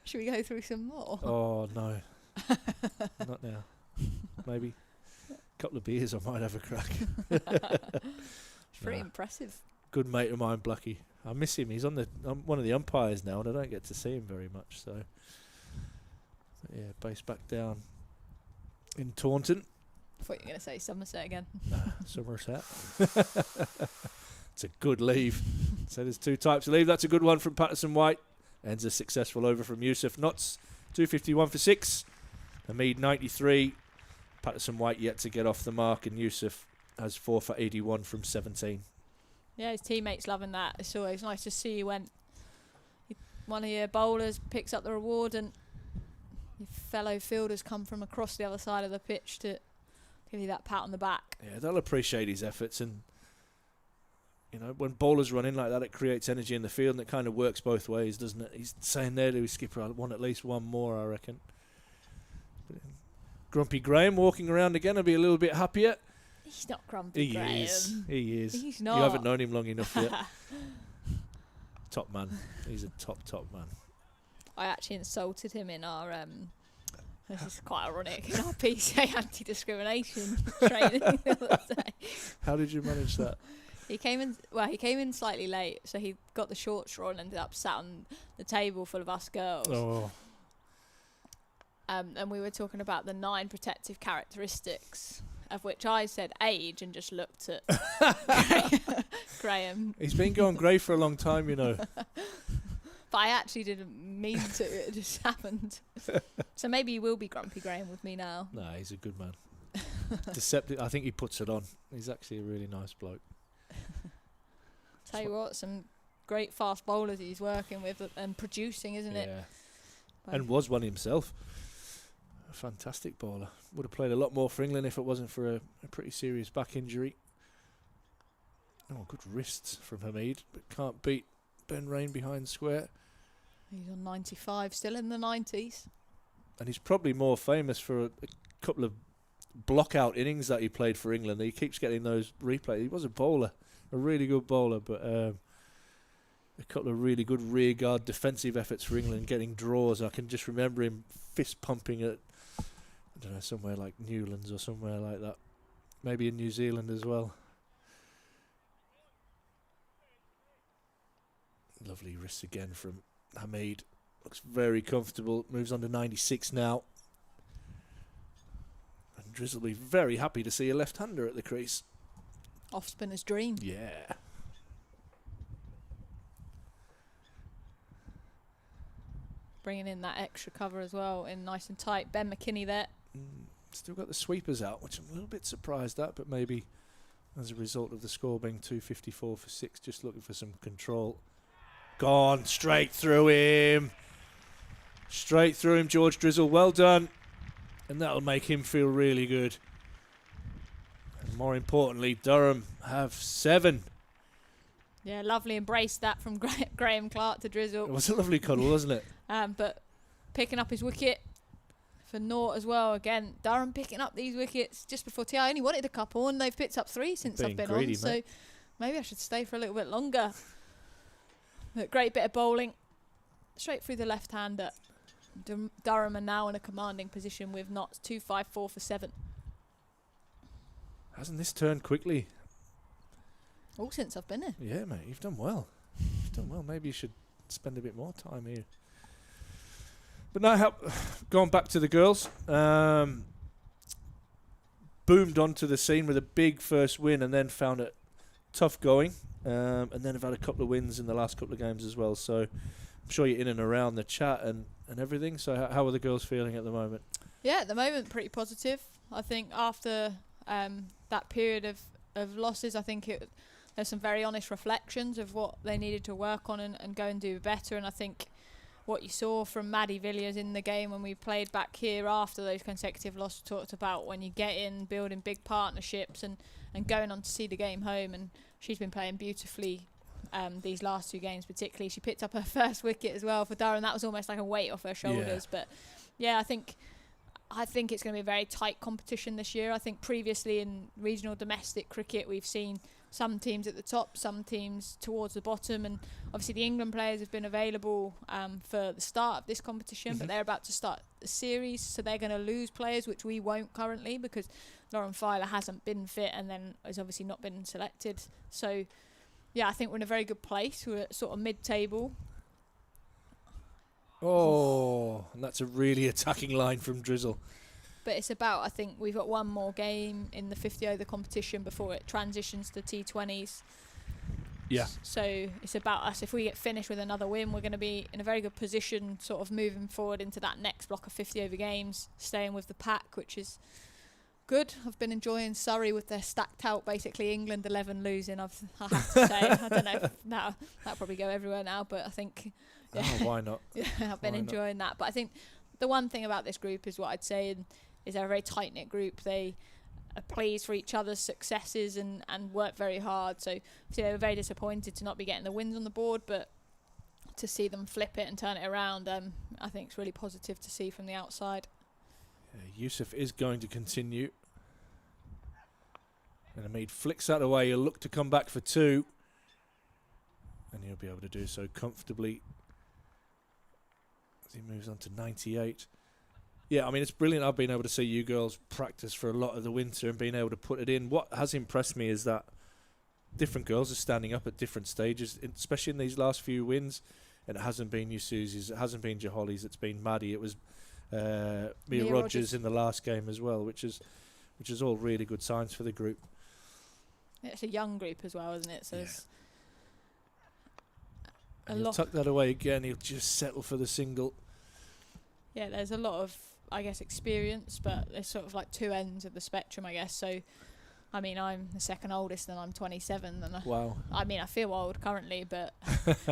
Should we go through some more? Oh, no. Not now. Maybe a couple of beers I might have a crack. Pretty impressive. Good mate of mine, Blucky. I miss him. He's on one of the umpires now, and I don't get to see him very much. So, yeah, based back down in Taunton. I thought you were going to say Somerset again. Nah, Somerset. It's a good leave. So there's two types of leave. That's a good one from Patterson White. Ends a successful over from Yusuf Notts. 251 for 6. Hamid 93. Patterson White yet to get off the mark, and Yusuf has 4 for 81 from 17. Yeah, his teammates loving that. It's always nice to see when one of your bowlers picks up the reward and your fellow fielders come from across the other side of the pitch to give you that pat on the back. Yeah, they'll appreciate his efforts, and when bowlers run in like that, it creates energy in the field, and it kind of works both ways, doesn't it? He's saying there to his skipper, I want at least one more, I reckon. Grumpy Graham walking around again, will be a little bit happier. He's not Grumpy Graham. He is. He's not. You haven't known him long enough yet. Top man. He's a top man. I actually insulted him in our this is quite ironic, in our PCA anti-discrimination training the other day. How did you manage that? He came in slightly late, so he got the short straw and ended up sat on the table full of us girls. Oh. And we were talking about the 9 protective characteristics, of which I said age and just looked at Graham. He's been going grey for a long time, But I actually didn't mean to. It just happened. So maybe he will be Grumpy Graham with me now. No, he's a good man. Deceptive. I think he puts it on. He's actually a really nice bloke. Tell you what, some great fast bowlers he's working with and producing, isn't it? Yeah. And was one himself. A fantastic bowler. Would have played a lot more for England if it wasn't for a pretty serious back injury. Oh, good wrists from Hamid, but can't beat Ben Rain behind square. He's on 95, still in the 90s. And he's probably more famous for a couple of block-out innings that he played for England. He keeps getting those replays. He was a bowler, a really good bowler, but a couple of really good rearguard defensive efforts for England, getting draws. I can just remember him fist-pumping at, I don't know, somewhere like Newlands or somewhere like that. Maybe in New Zealand as well. Lovely wrists again from Hamid. Looks very comfortable. Moves on to 96 now. And Drizzle will be very happy to see a left-hander at the crease. Off spinner's dream. Yeah. Bringing in that extra cover as well, in nice and tight. Ben McKinney there. Still got the sweepers out, which I'm a little bit surprised at, but maybe as a result of the score being 254 for 6, just looking for some control. Gone straight through him. Straight through him, George Drizzle. Well done. And that'll make him feel really good. And more importantly, Durham have 7. Yeah, lovely embrace that from Graham Clark to Drizzle. It was a lovely cuddle, wasn't it? But picking up his wicket for naught as well. Again, Durham picking up these wickets just before tea. I only wanted a couple and they've picked up 3 since I've been greedy, on. So mate. maybe I should stay for a little bit longer. But great bit of bowling. Straight through the left-hander. Durham are now in a commanding position with Notts 254 for 7. Hasn't this turned quickly? All since I've been here. Yeah, mate, you've done well. You've done well. Maybe you should spend a bit more time here. But now, going back to the girls, boomed onto the scene with a big first win and then found it tough going. And then have had a couple of wins in the last couple of games as well. So I'm sure you're in and around the chat and everything. So how are the girls feeling at the moment? Yeah, at the moment, pretty positive. I think after that period of losses, I think there's some very honest reflections of what they needed to work on and go and do better. And I think what you saw from Maddie Villiers in the game when we played back here after those consecutive losses, talked about when you get in, building big partnerships and going on to see the game home. And she's been playing beautifully these last 2 games particularly. She picked up her first wicket as well for Durham. That was almost like a weight off her shoulders. Yeah. But yeah, I think I think it's going to be a very tight competition this year. I think previously in regional domestic cricket, we've seen some teams at the top, some teams towards the bottom, and obviously the England players have been available for the start of this competition, but they're about to start the series, so they're going to lose players, which we won't currently, because Lauren Filer hasn't been fit and then has obviously not been selected. So, yeah, I think we're in a very good place. We're at sort of mid-table. Oh, and that's a really attacking line from Drizzle. But it's about, I think we've got one more game in the 50 over competition before it transitions to T20s. Yeah. So it's about us. If we get finished with another win, we're going to be in a very good position, sort of moving forward into that next block of 50 over games, staying with the pack, which is good. I've been enjoying Surrey with their stacked out, basically England 11 losing. I have to say, I don't know if that'll probably go everywhere now, but I think. Yeah. Oh, why not? Yeah, I've been enjoying that. But I think the one thing about this group is what I'd say is they're a very tight knit group. They are pleased for each other's successes and work very hard. So they were very disappointed to not be getting the wins on the board, but to see them flip it and turn it around, I think it's really positive to see from the outside. Yeah, Yusuf is going to continue. And Hamid flicks that away. He'll look to come back for 2. And he'll be able to do so comfortably as he moves on to 98. Yeah, I mean, it's brilliant. I've been able to see you girls practice for a lot of the winter and being able to put it in. What has impressed me is that different girls are standing up at different stages, especially in these last few wins. And it hasn't been you Susies, it hasn't been Jahollies, it's been Maddie. It was Mia Rogers in the last game as well, which is all really good signs for the group. Yeah, it's a young group as well, isn't it? So it's he'll tuck that away again. He'll just settle for the single. Yeah, there's a lot of, I guess, experience, but there's sort of like two ends of the spectrum, I guess. So, I mean, I'm the second oldest and I'm 27. And wow. I mean, I feel old currently, but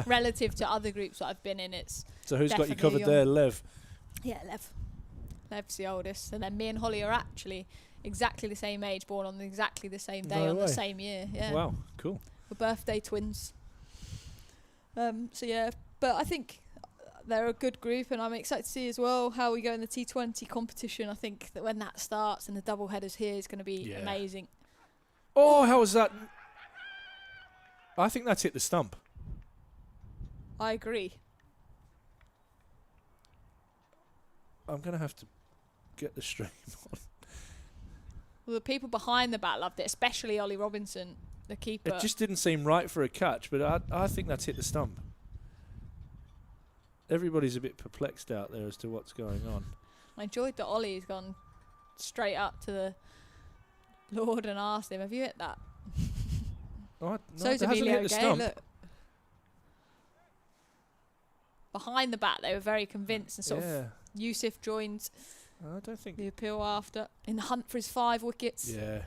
relative to other groups that I've been in, it's So who's got you covered there, Lev? Yeah, Lev. Lev's the oldest. And then me and Holly are actually exactly the same age, born on exactly the same day the same year. Yeah. Wow, cool. We're birthday twins. So, yeah, but I think they're a good group, and I'm excited to see as well how we go in the T20 competition. I think that when that starts and the double headers here is going to be amazing. Oh, how was that? I think that's hit the stump. I agree. I'm going to have to get the stream on. Well, the people behind the bat loved it, especially Ollie Robinson, the keeper. It just didn't seem right for a catch, but I think that's hit the stump. Everybody's a bit perplexed out there as to what's going on. I enjoyed that Ollie's gone straight up to the Lord and asked him, have you hit that? Oh, no, So's it hasn't hit the stump. Look. Behind the bat, they were very convinced, and sort of Yusuf joined I don't think the appeal after in the hunt for his 5 wickets. Yeah.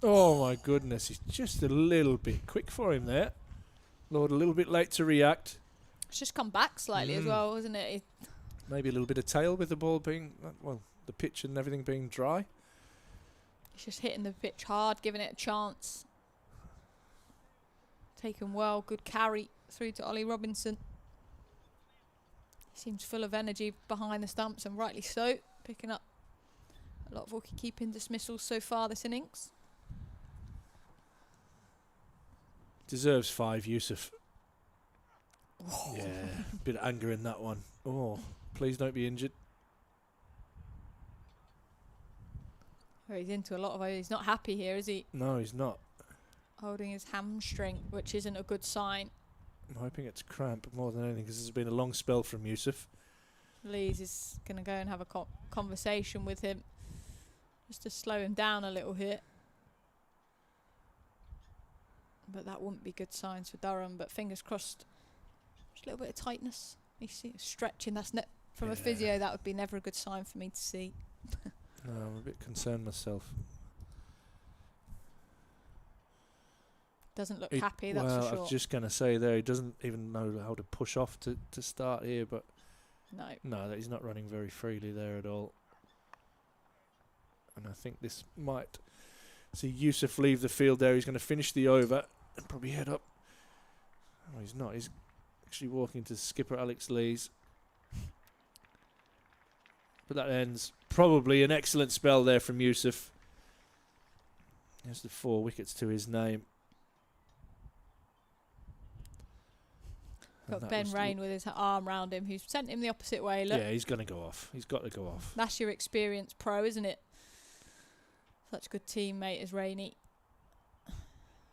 Oh my goodness, he's just a little bit quick for him there. Lord, a little bit late to react. It's just come back slightly as well, isn't it? Maybe a little bit of tail with the ball being, well, the pitch and everything being dry. He's just hitting the pitch hard, giving it a chance. Taken well, good carry through to Ollie Robinson. He seems full of energy behind the stumps, and rightly so. Picking up a lot of wicket-keeping dismissals so far this innings. Deserves 5, Yusuf. Oh. Yeah, bit of anger in that one. Oh, please don't be injured. Well, he's into a lot of. He's not happy here, is he? No, he's not. Holding his hamstring, which isn't a good sign. I'm hoping it's cramp more than anything, because this has been a long spell from Yusuf. Lees is going to go and have a conversation with him, just to slow him down a little here. But that wouldn't be good signs for Durham. But fingers crossed, just a little bit of tightness. He's stretching. That's from a physio. That would be never a good sign for me to see. No, I'm a bit concerned myself. Doesn't look happy, that's for sure. I was just going to say there, he doesn't even know how to push off to start here, but no, he's not running very freely there at all. And I think this might see Yusuf leave the field there. He's going to finish the over and probably head up. Oh, he's not. He's actually walking to skipper Alex Lees. But that ends probably an excellent spell there from Yusuf. There's the 4 wickets to his name. Got Ben Rain with his arm round him, who's sent him the opposite way. Look. Yeah, he's going to go off. He's got to go off. That's your experienced pro, isn't it? Such a good teammate as Rainey.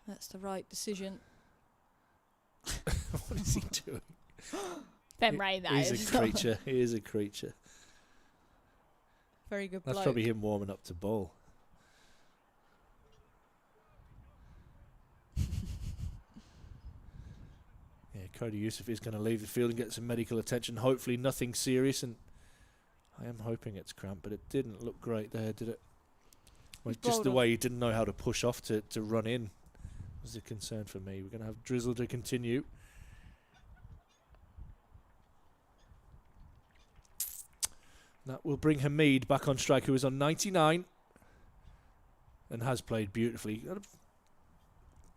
That's the right decision. What is he doing? Ben Rain, that is. He's a creature. He is a creature. Very good That's bloke. probably him warming up to bowl. Yeah, Cody Yusuf is going to leave the field and get some medical attention. Hopefully nothing serious, and I am hoping it's cramp, but it didn't look great there, did it? Well, just the way he didn't know how to push off to run in was a concern for me. We're going to have drizzle to continue. That will bring Hamid back on strike, who is on 99 and has played beautifully.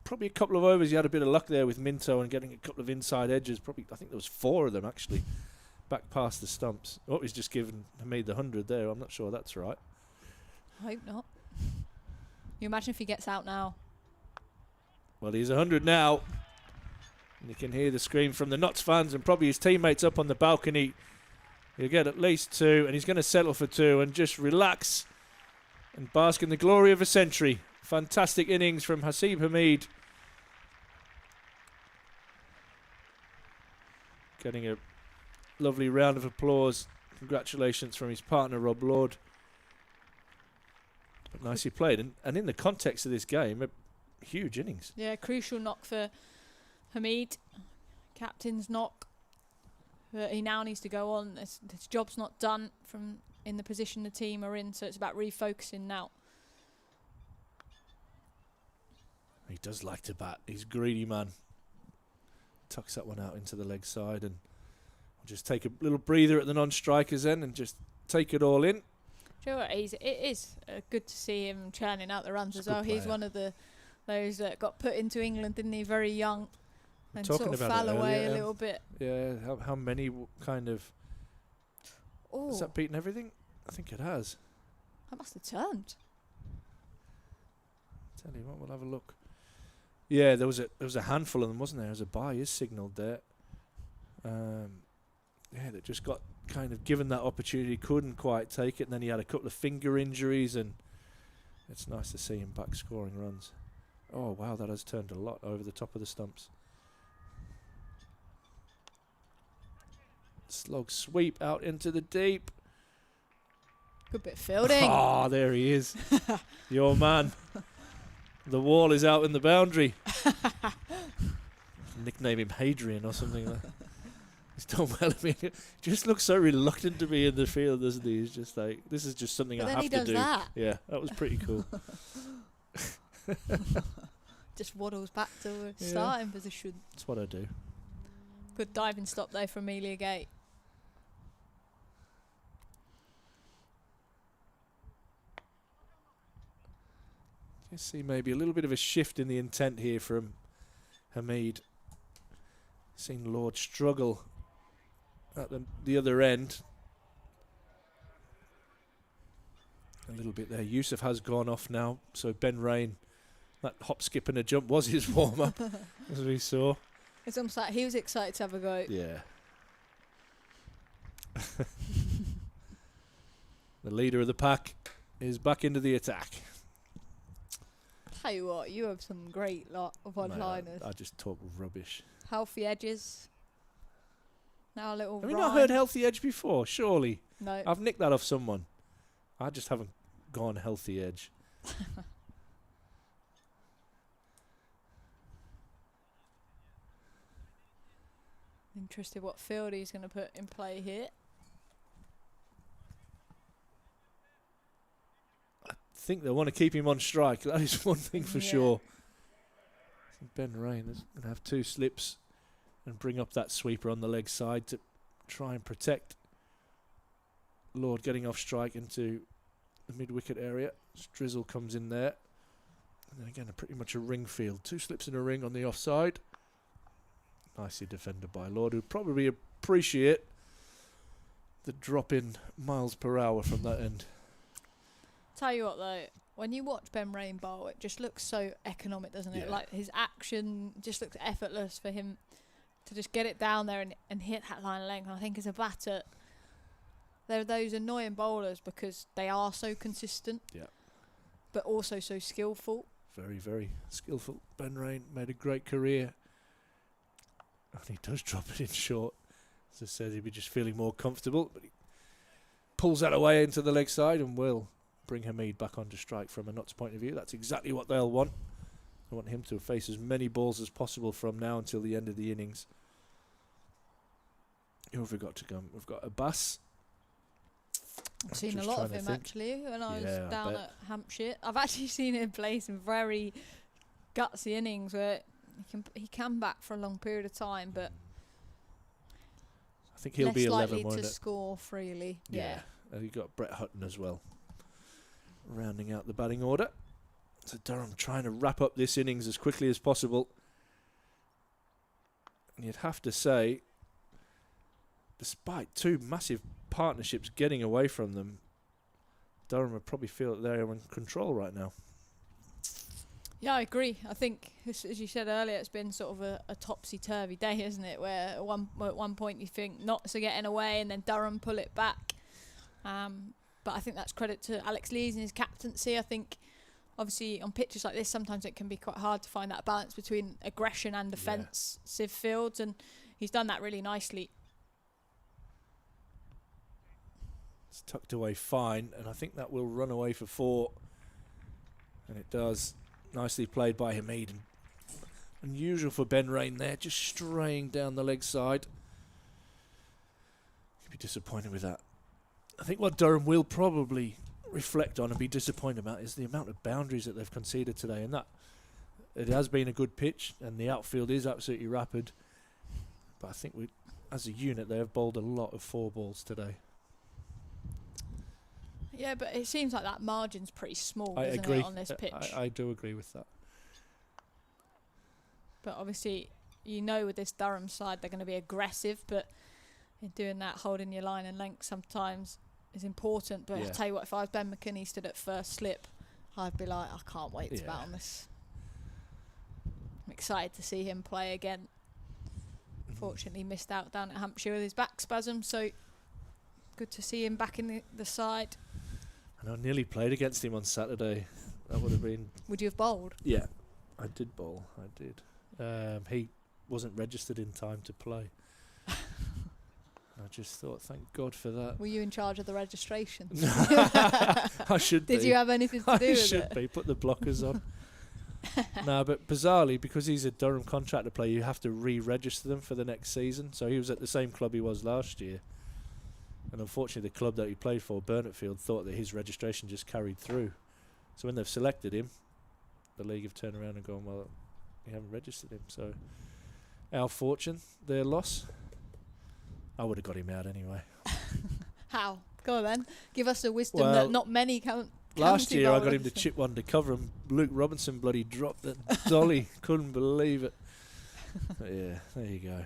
Probably a couple of overs, he had a bit of luck there with Minto and getting a couple of inside edges. Probably, I think there was 4 of them actually, back past the stumps. Oh, he's just given Hamid the 100 there. I'm not sure that's right. I hope not. You imagine if he gets out now? Well, he's 100 now. And you can hear the scream from the Notts fans and probably his teammates up on the balcony. He'll get at least 2, and he's going to settle for 2 and just relax and bask in the glory of a century. Fantastic innings from Haseeb Hamid. Getting a lovely round of applause. Congratulations from his partner, Rob Lord. But nicely played. And in the context of this game, a huge innings. Yeah, crucial knock for Hamid. Captain's knock. But he now needs to go on. His job's not done from in the position the team are in, so it's about refocusing now. He does like to bat. He's a greedy man. Tucks that one out into the leg side, and we'll just take a little breather at the non-strikers then and just take it all in. Do you know what? It is good to see him churning out the runs as well. He's one of those that got put into England, didn't he, very young, and sort of fell away a little bit. Yeah, how many kind of... Oh, has that beaten everything? I think it has. That must have turned. Tell you what, we'll have a look. Yeah, there was a handful of them, wasn't there? As a bye is signalled there. Yeah, that just got kind of given that opportunity, couldn't quite take it, and then he had a couple of finger injuries, and it's nice to see him back scoring runs. Oh wow, that has turned a lot over the top of the stumps. Slog sweep out into the deep. Good bit of fielding. Ah, there he is. Your man. The wall is out in the boundary. Nickname him Hadrian or something like that. He's done well. I mean, he just looks so reluctant to be in the field, doesn't he? He's just like, this is just something I have to do. But then he does that. Yeah, that was pretty cool. Just waddles back to a starting position. That's what I do. Good diving stop there from Amelia Gate. You see maybe a little bit of a shift in the intent here from Hamid. Seen Lord struggle at the other end. A little bit there. Yusuf has gone off now, so Ben Rain, that hop, skip and a jump was his warm-up, as we saw. It's almost like he was excited to have a go. Yeah. The leader of the pack is back into the attack. Tell you what, you have some great lot of one-liners. I just talk rubbish. Healthy edges. Now a little Have you not heard healthy edge before? Surely. No. I've nicked that off someone. I just haven't gone healthy edge. Interested what field he's going to put in play here. I think they want to keep him on strike. That is one thing for sure. Ben Rain is going to have 2 slips and bring up that sweeper on the leg side to try and protect Lord getting off strike into the mid-wicket area. Drizzle comes in there. And then again, pretty much a ring field. 2 slips in a ring on the offside. Nicely defended by Lord, who probably appreciate the drop in miles per hour from that end. Tell you what though, when you watch Ben Rain bowl, it just looks so economic, doesn't it? Yeah. Like his action just looks effortless for him to just get it down there and hit that line of length. And I think as a batter, there are those annoying bowlers because they are so consistent, but also so skillful. Very, very skillful. Ben Rain made a great career. And he does drop it in short. As I said, he'd be just feeling more comfortable, but he pulls that away into the leg side and will bring Hamid back onto strike from a Notts point of view. That's exactly what they'll want. They want him to face as many balls as possible from now until the end of the innings. Who have we got to come? We've got Abbas. I've seen a lot of him actually when I was down at Hampshire. I've actually seen him play some very gutsy innings where he can back for a long period of time, but I think he'll be 11, likely to score freely. Yeah. You've got Brett Hutton as well, rounding out the batting order. So Durham trying to wrap up this innings as quickly as possible. And you'd have to say, despite two massive partnerships getting away from them, Durham would probably feel that they're in control right now. Yeah, I agree. I think, as you said earlier, it's been sort of a topsy-turvy day, isn't it? Where at one point you think Notts are getting away and then Durham pull it back. But I think that's credit to Alex Lees and his captaincy. I think, obviously, on pitches like this, sometimes it can be quite hard to find that balance between aggression and defensive fields, and he's done that really nicely. It's tucked away fine, and I think that will run away for 4. And it does. Nicely played by Hamid. Unusual for Ben Rain there, just straying down the leg side. He'd be disappointed with that. I think what Durham will probably reflect on and be disappointed about is the amount of boundaries that they've conceded today, and that it has been a good pitch and the outfield is absolutely rapid, but I think as a unit they have bowled a lot of 4 balls today. Yeah, but it seems like that margin's pretty small, I isn't agree. it, on this pitch? I do agree with that. But obviously, with this Durham side, they're going to be aggressive, but in doing that, holding your line and length sometimes is important. But I tell you what, if I was Ben McKinney stood at first slip, I'd be like, I can't wait to bat on this. I'm excited to see him play again. Fortunately, missed out down at Hampshire with his back spasm, so good to see him back in the side. And I nearly played against him on Saturday. That would have been... Would you have bowled? Yeah, I did bowl. I did. He wasn't registered in time to play. I just thought, thank God for that. Were you in charge of the registration? I should be. Did you have anything to do with it? I should be. Put the blockers on. No, but bizarrely, because he's a Durham contractor player, you have to re-register them for the next season. So he was at the same club he was last year. And unfortunately, the club that he played for, Burnetfield, thought that his registration just carried through. So when they've selected him, the league have turned around and gone, well, you haven't registered him. So our fortune, their loss. I would have got him out anyway. How? Go on then. Give us the wisdom that not many last year I got him to chip one to cover him. Luke Robinson bloody dropped the dolly. Couldn't believe it. But yeah, there you go.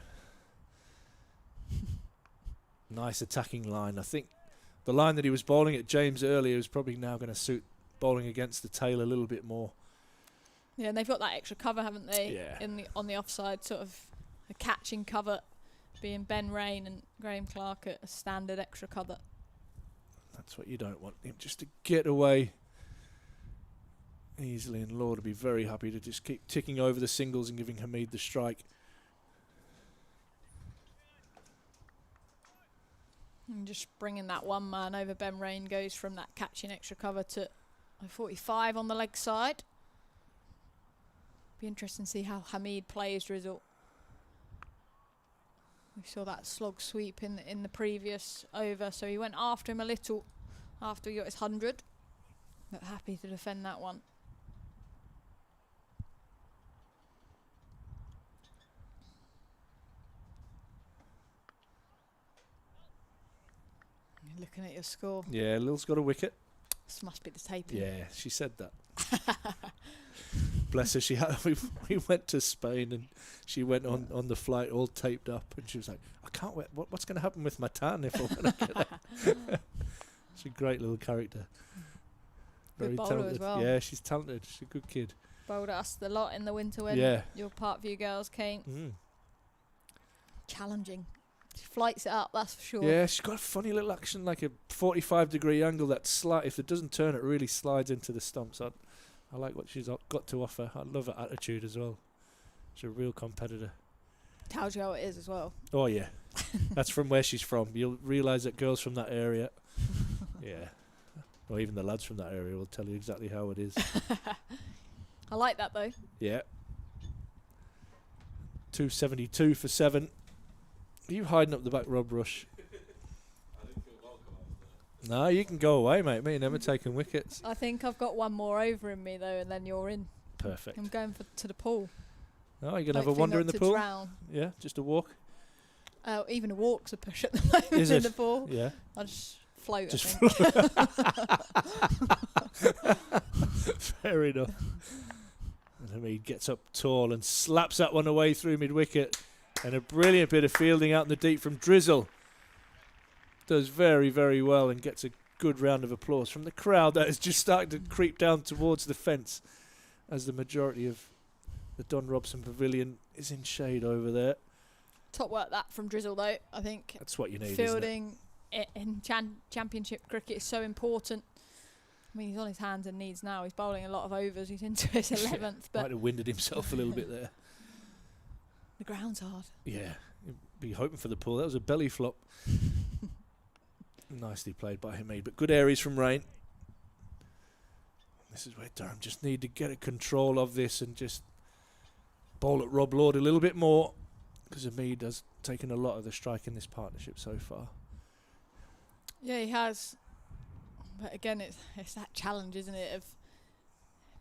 Nice attacking line. I think the line that he was bowling at James earlier is probably now going to suit bowling against the tail a little bit more. Yeah, and they've got that extra cover, haven't they? Yeah. On the offside, sort of a catching cover, being Ben Rain and Graham Clark at a standard extra cover. That's what you don't want him just to get away easily, and Lord would be very happy to just keep ticking over the singles and giving Hamid the strike. And just bringing that one man over Ben Rain goes from that catching extra cover to 45 on the leg side. Be interesting to see how Hamid plays result. We saw that slog sweep in the previous over, so he went after him a little after he got his 100, but happy to defend that one. You're looking at your score. Yeah, Lil's got a wicket. This must be the taping. Yeah, she said that. bless her. She had we went to Spain and she went on the flight all taped up, and she was like, I can't wait. What's going to happen with my tan if I want to get out? She's a great little character. Good bowler talented. as well. Yeah, she's talented. She's a good kid. Bowled us a lot in the winter when your Parkview girls came. Challenging. She flights it up, that's for sure. Yeah, she's got a funny little action, like a 45-degree angle that if it doesn't turn, it really slides into the stumps. I like what she's got to offer. I love her attitude as well. She's a real competitor. Tells you how it is as well. Oh, yeah. That's from where she's from. You'll realise that girls from that area, yeah, or even the lads from that area will tell you exactly how it is. I like that, though. Yeah. 272 for 7. Are you hiding up the back, Rob Rush? I didn't feel welcome after. No, you can go away, mate. Me and Emma taking wickets. I think I've got one more over in me, though, and then you're in. Perfect. I'm going to the pool. Oh, you're going to have a wander in the pool? Drown. Yeah, just a walk? Even a walk's a push at the moment Is in it? the pool. Yeah. I'll just float, Just I think. Fair enough. And Hamid gets up tall and slaps that one away through mid-wicket. And a brilliant bit of fielding out in the deep from Drizzle. Does very, very well and gets a good round of applause from the crowd that is just starting to creep down towards the fence as the majority of the Don Robson Pavilion is in shade over there. Top work that from Drizzle, though. I think That's what you need, fielding in championship cricket is so important. I mean, he's on his hands and knees now. He's bowling a lot of overs. He's into his 11th. But might have winded himself a little bit there. The ground's hard. Yeah, you'd be hoping for the pull. That was a belly flop. Nicely played by Hamid, but good areas from Rain. This is where Durham just need to get a control of this and just bowl at Rob Lord a little bit more, because Hamid has taken a lot of the strike in this partnership so far. Yeah, he has. But again, it's that challenge, isn't it, of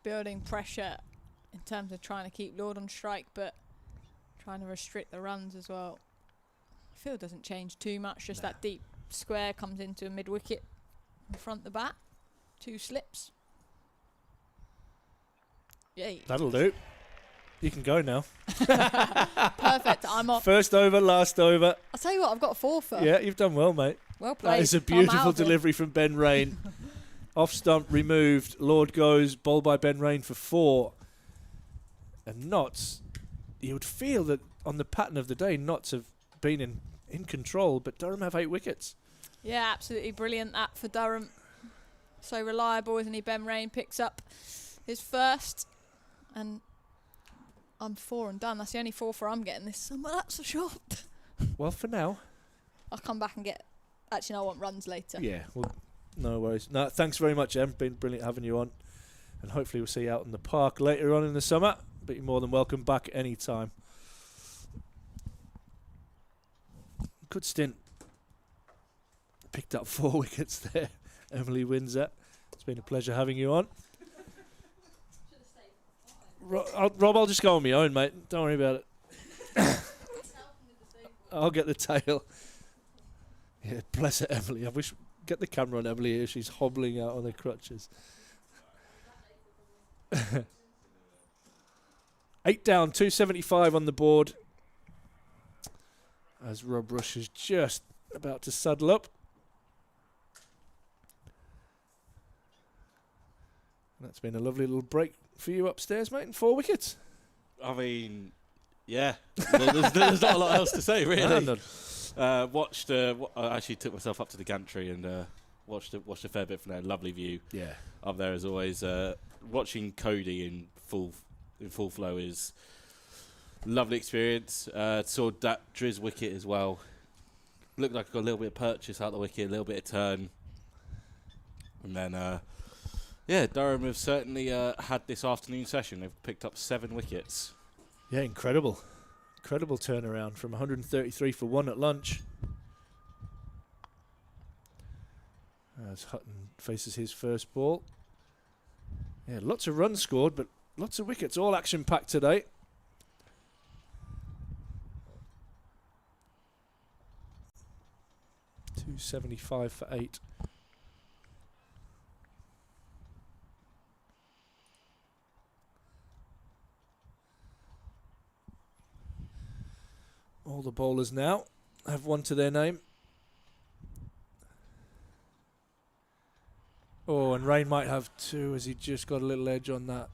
building pressure in terms of trying to keep Lord on strike, but trying to restrict the runs as well. Field doesn't change too much, just that deep square comes into a mid-wicket in front the bat. 2 slips. Yay. That'll do. You can go now. Perfect, I'm off. First over, last over. I'll tell you what, I've got a 4-for. Yeah, you've done well, mate. Well played. That is a I'm out beautiful of it. delivery from Ben Rain. Off stump, removed. Lord goes, bowled by Ben Rain for 4. And Notts, you would feel that on the pattern of the day, Notts have been in control, but Durham have 8 wickets. Yeah, absolutely brilliant that for Durham. So reliable, isn't he? Ben Rain picks up his first, and I'm 4 and done. That's the only 4 I'm getting this summer, that's for sure. Well, for now. I'll come back and get... Actually, no, I want runs later. Yeah, well, no worries. No, thanks very much, Em. Been brilliant having you on. And hopefully we'll see you out in the park later on in the summer. But you're more than welcome back any time. Good stint. Picked up 4 wickets there. Emily wins that. It's been a pleasure having you on. Rob, I'll just go on my own, mate. Don't worry about it. I'll get the tail. Yeah, bless her, Emily. I wish get the camera on Emily here. She's hobbling out on her crutches. 8 down, 275 on the board. As Rob Rush is just about to saddle up. That's been a lovely little break for you upstairs, mate, and 4 wickets. I mean, yeah. there's not a lot else to say, really. I actually took myself up to the gantry and watched a fair bit from there. Lovely view. Yeah. Up there as always. Watching Cody in full flow is lovely experience. Saw that Driz wicket as well. Looked like I got a little bit of purchase out the wicket, a little bit of turn. And then, Durham have certainly had this afternoon session. They've picked up 7 wickets. Yeah, incredible. Incredible turnaround from 133 for 1 at lunch. As Hutton faces his first ball. Yeah, lots of runs scored, but lots of wickets. All action-packed today. .275 for 8. All the bowlers now have one to their name. Oh, and Rain might have two as he just got a little edge on that.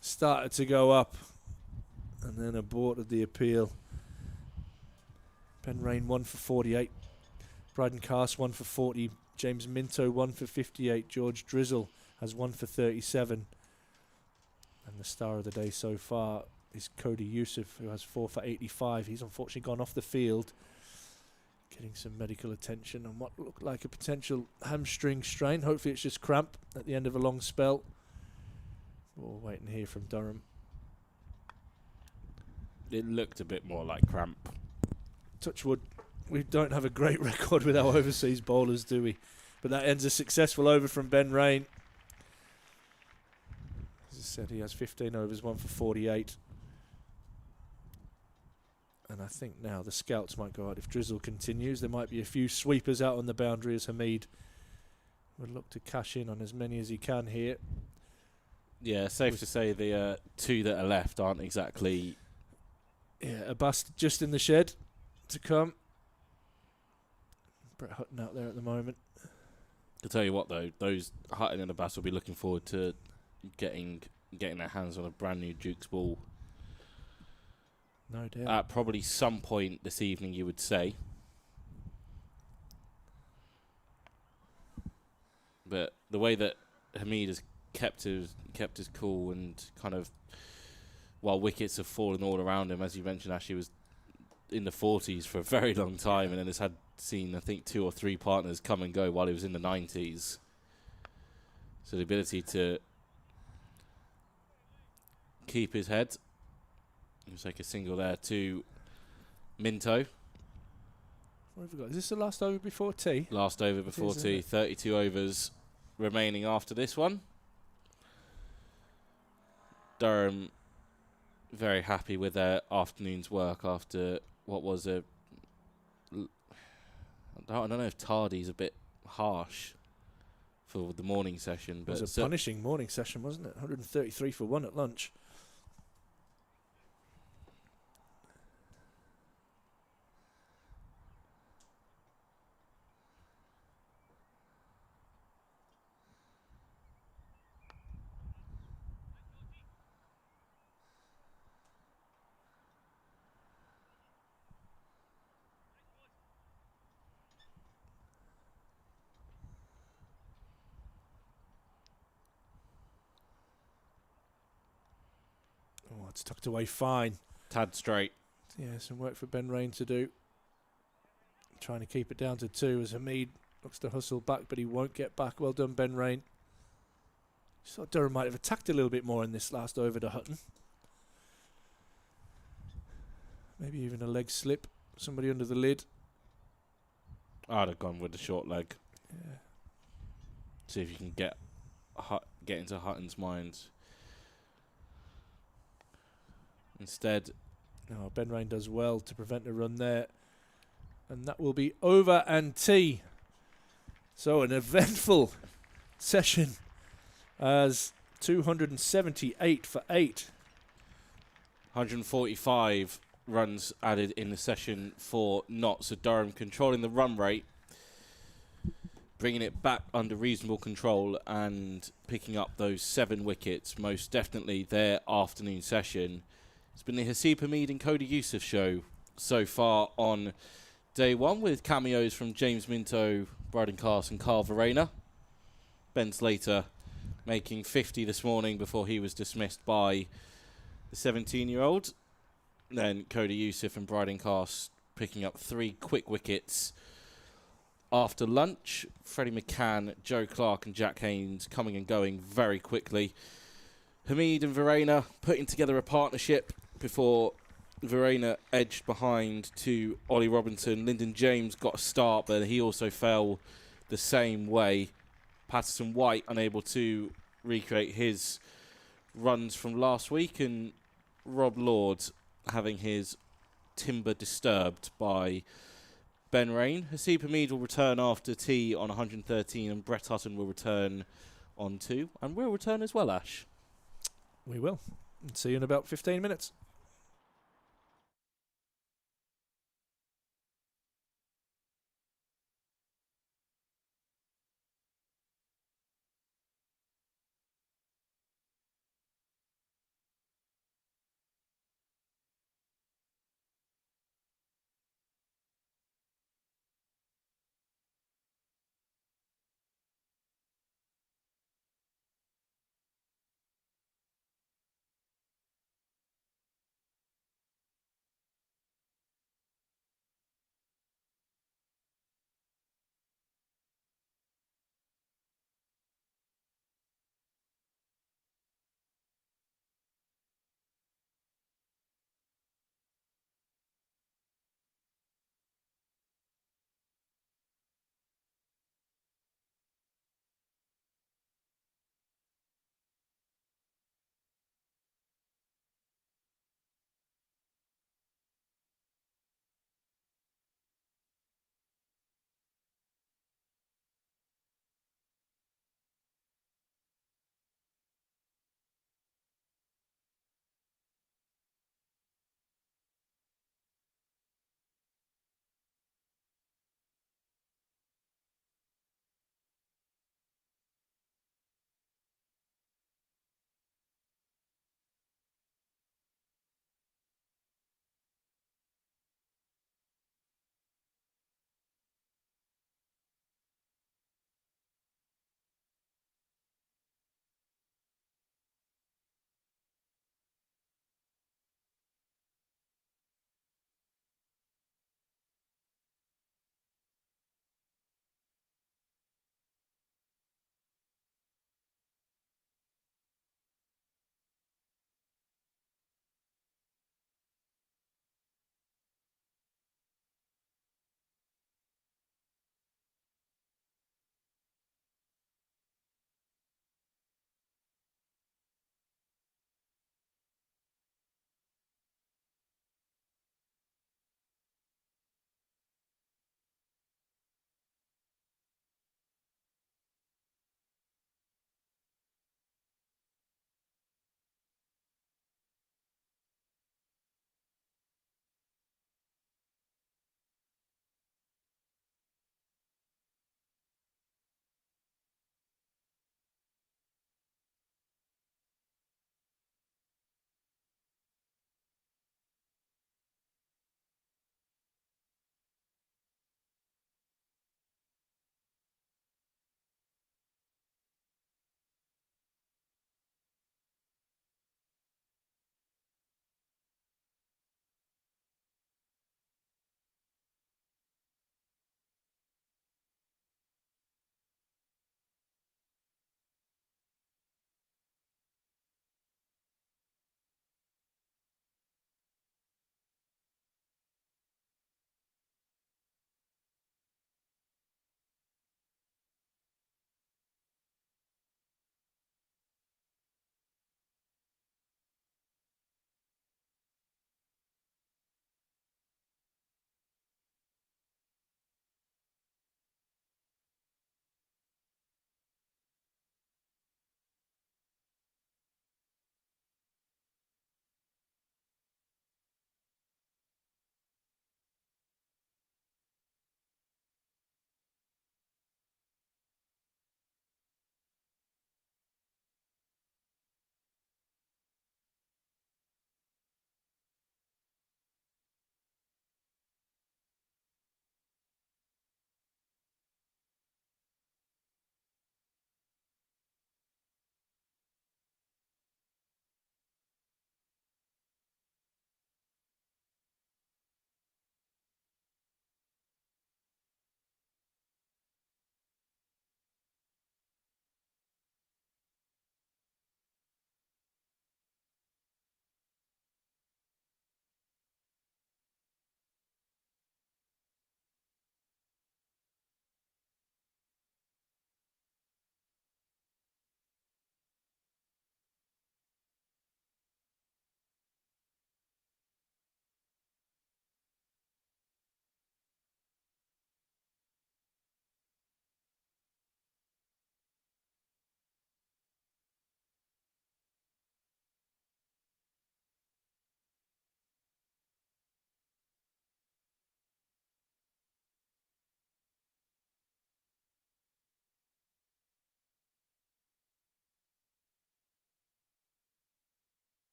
Started to go up and then aborted the appeal. Ben Rain 1 for 48. Bryden Cast 1 for 40. James Minto 1 for 58. George Drizzle has 1 for 37. And the star of the day so far is Cody Youssef, who has 4 for 85. He's unfortunately gone off the field, getting some medical attention on what looked like a potential hamstring strain. Hopefully it's just cramp at the end of a long spell. We'll wait and hear from Durham. It looked a bit more like cramp. Touch wood. We don't have a great record with our overseas bowlers, do we? But that ends a successful over from Ben Rain. As I said, he has 15 overs, 1 for 48. And I think now the scouts might go out. If Drizzle continues, there might be a few sweepers out on the boundary as Hamid would look to cash in on as many as he can here. Yeah, safe to say the two that are left aren't exactly... Yeah, Abbas just in the shed to come. Brett Hutton out there at the moment. To tell you what, though, those Hutton and Abbas will be looking forward to getting their hands on a brand new Duke's ball. No doubt. At probably some point this evening, you would say. But the way that Hamid has kept his cool and kind of, while wickets have fallen all around him, as you mentioned, Ashley was in the 40s for a very long time, and then has seen I think 2 or 3 partners come and go while he was in the 90s. So the ability to keep his head. He'll take a single there to Minto. What have we got? Is this the last over before tea? Last over before tea. 32 overs remaining after this one. Durham very happy with their afternoon's work after what was I don't know if tardy's a bit harsh for the morning session. But it was a punishing morning session, wasn't it? 133 for 1 at lunch. Oh, it's tucked away fine. Tad straight. Yeah, some work for Ben Rain to do. Trying to keep it down to 2 as Hamid looks to hustle back, but he won't get back. Well done, Ben Rain. Just thought Durham might have attacked a little bit more in this last over to Hutton. Maybe even a leg slip. Somebody under the lid. I'd have gone with the short leg. Yeah. See if you can get into Hutton's mind. Instead, no, Ben Rain does well to prevent a run there. And that will be over and tea. So an eventful session as 278 for 8. 145 runs added in the session for Notts. So Durham controlling the run rate, bringing it back under reasonable control and picking up those 7 wickets. Most definitely their afternoon session. It's been the Hasib Hamid and Cody Youssef show so far on day 1, with cameos from James Minto, Bryden Cast and Carl Verena. Ben Slater making 50 this morning before he was dismissed by the 17-year-old. Then Cody Youssef and Bryden Cast picking up 3 quick wickets after lunch. Freddie McCann, Joe Clark and Jack Haynes coming and going very quickly. Hamid and Verena putting together a partnership before Verena edged behind to Ollie Robinson. Lyndon James got a start, but he also fell the same way. Patterson White unable to recreate his runs from last week, and Rob Lord having his timber disturbed by Ben Rain. Hasib Hamid will return after tea on 113, and Brett Hutton will return on 2, and we'll return as well, Ash. We will. See you in about 15 minutes.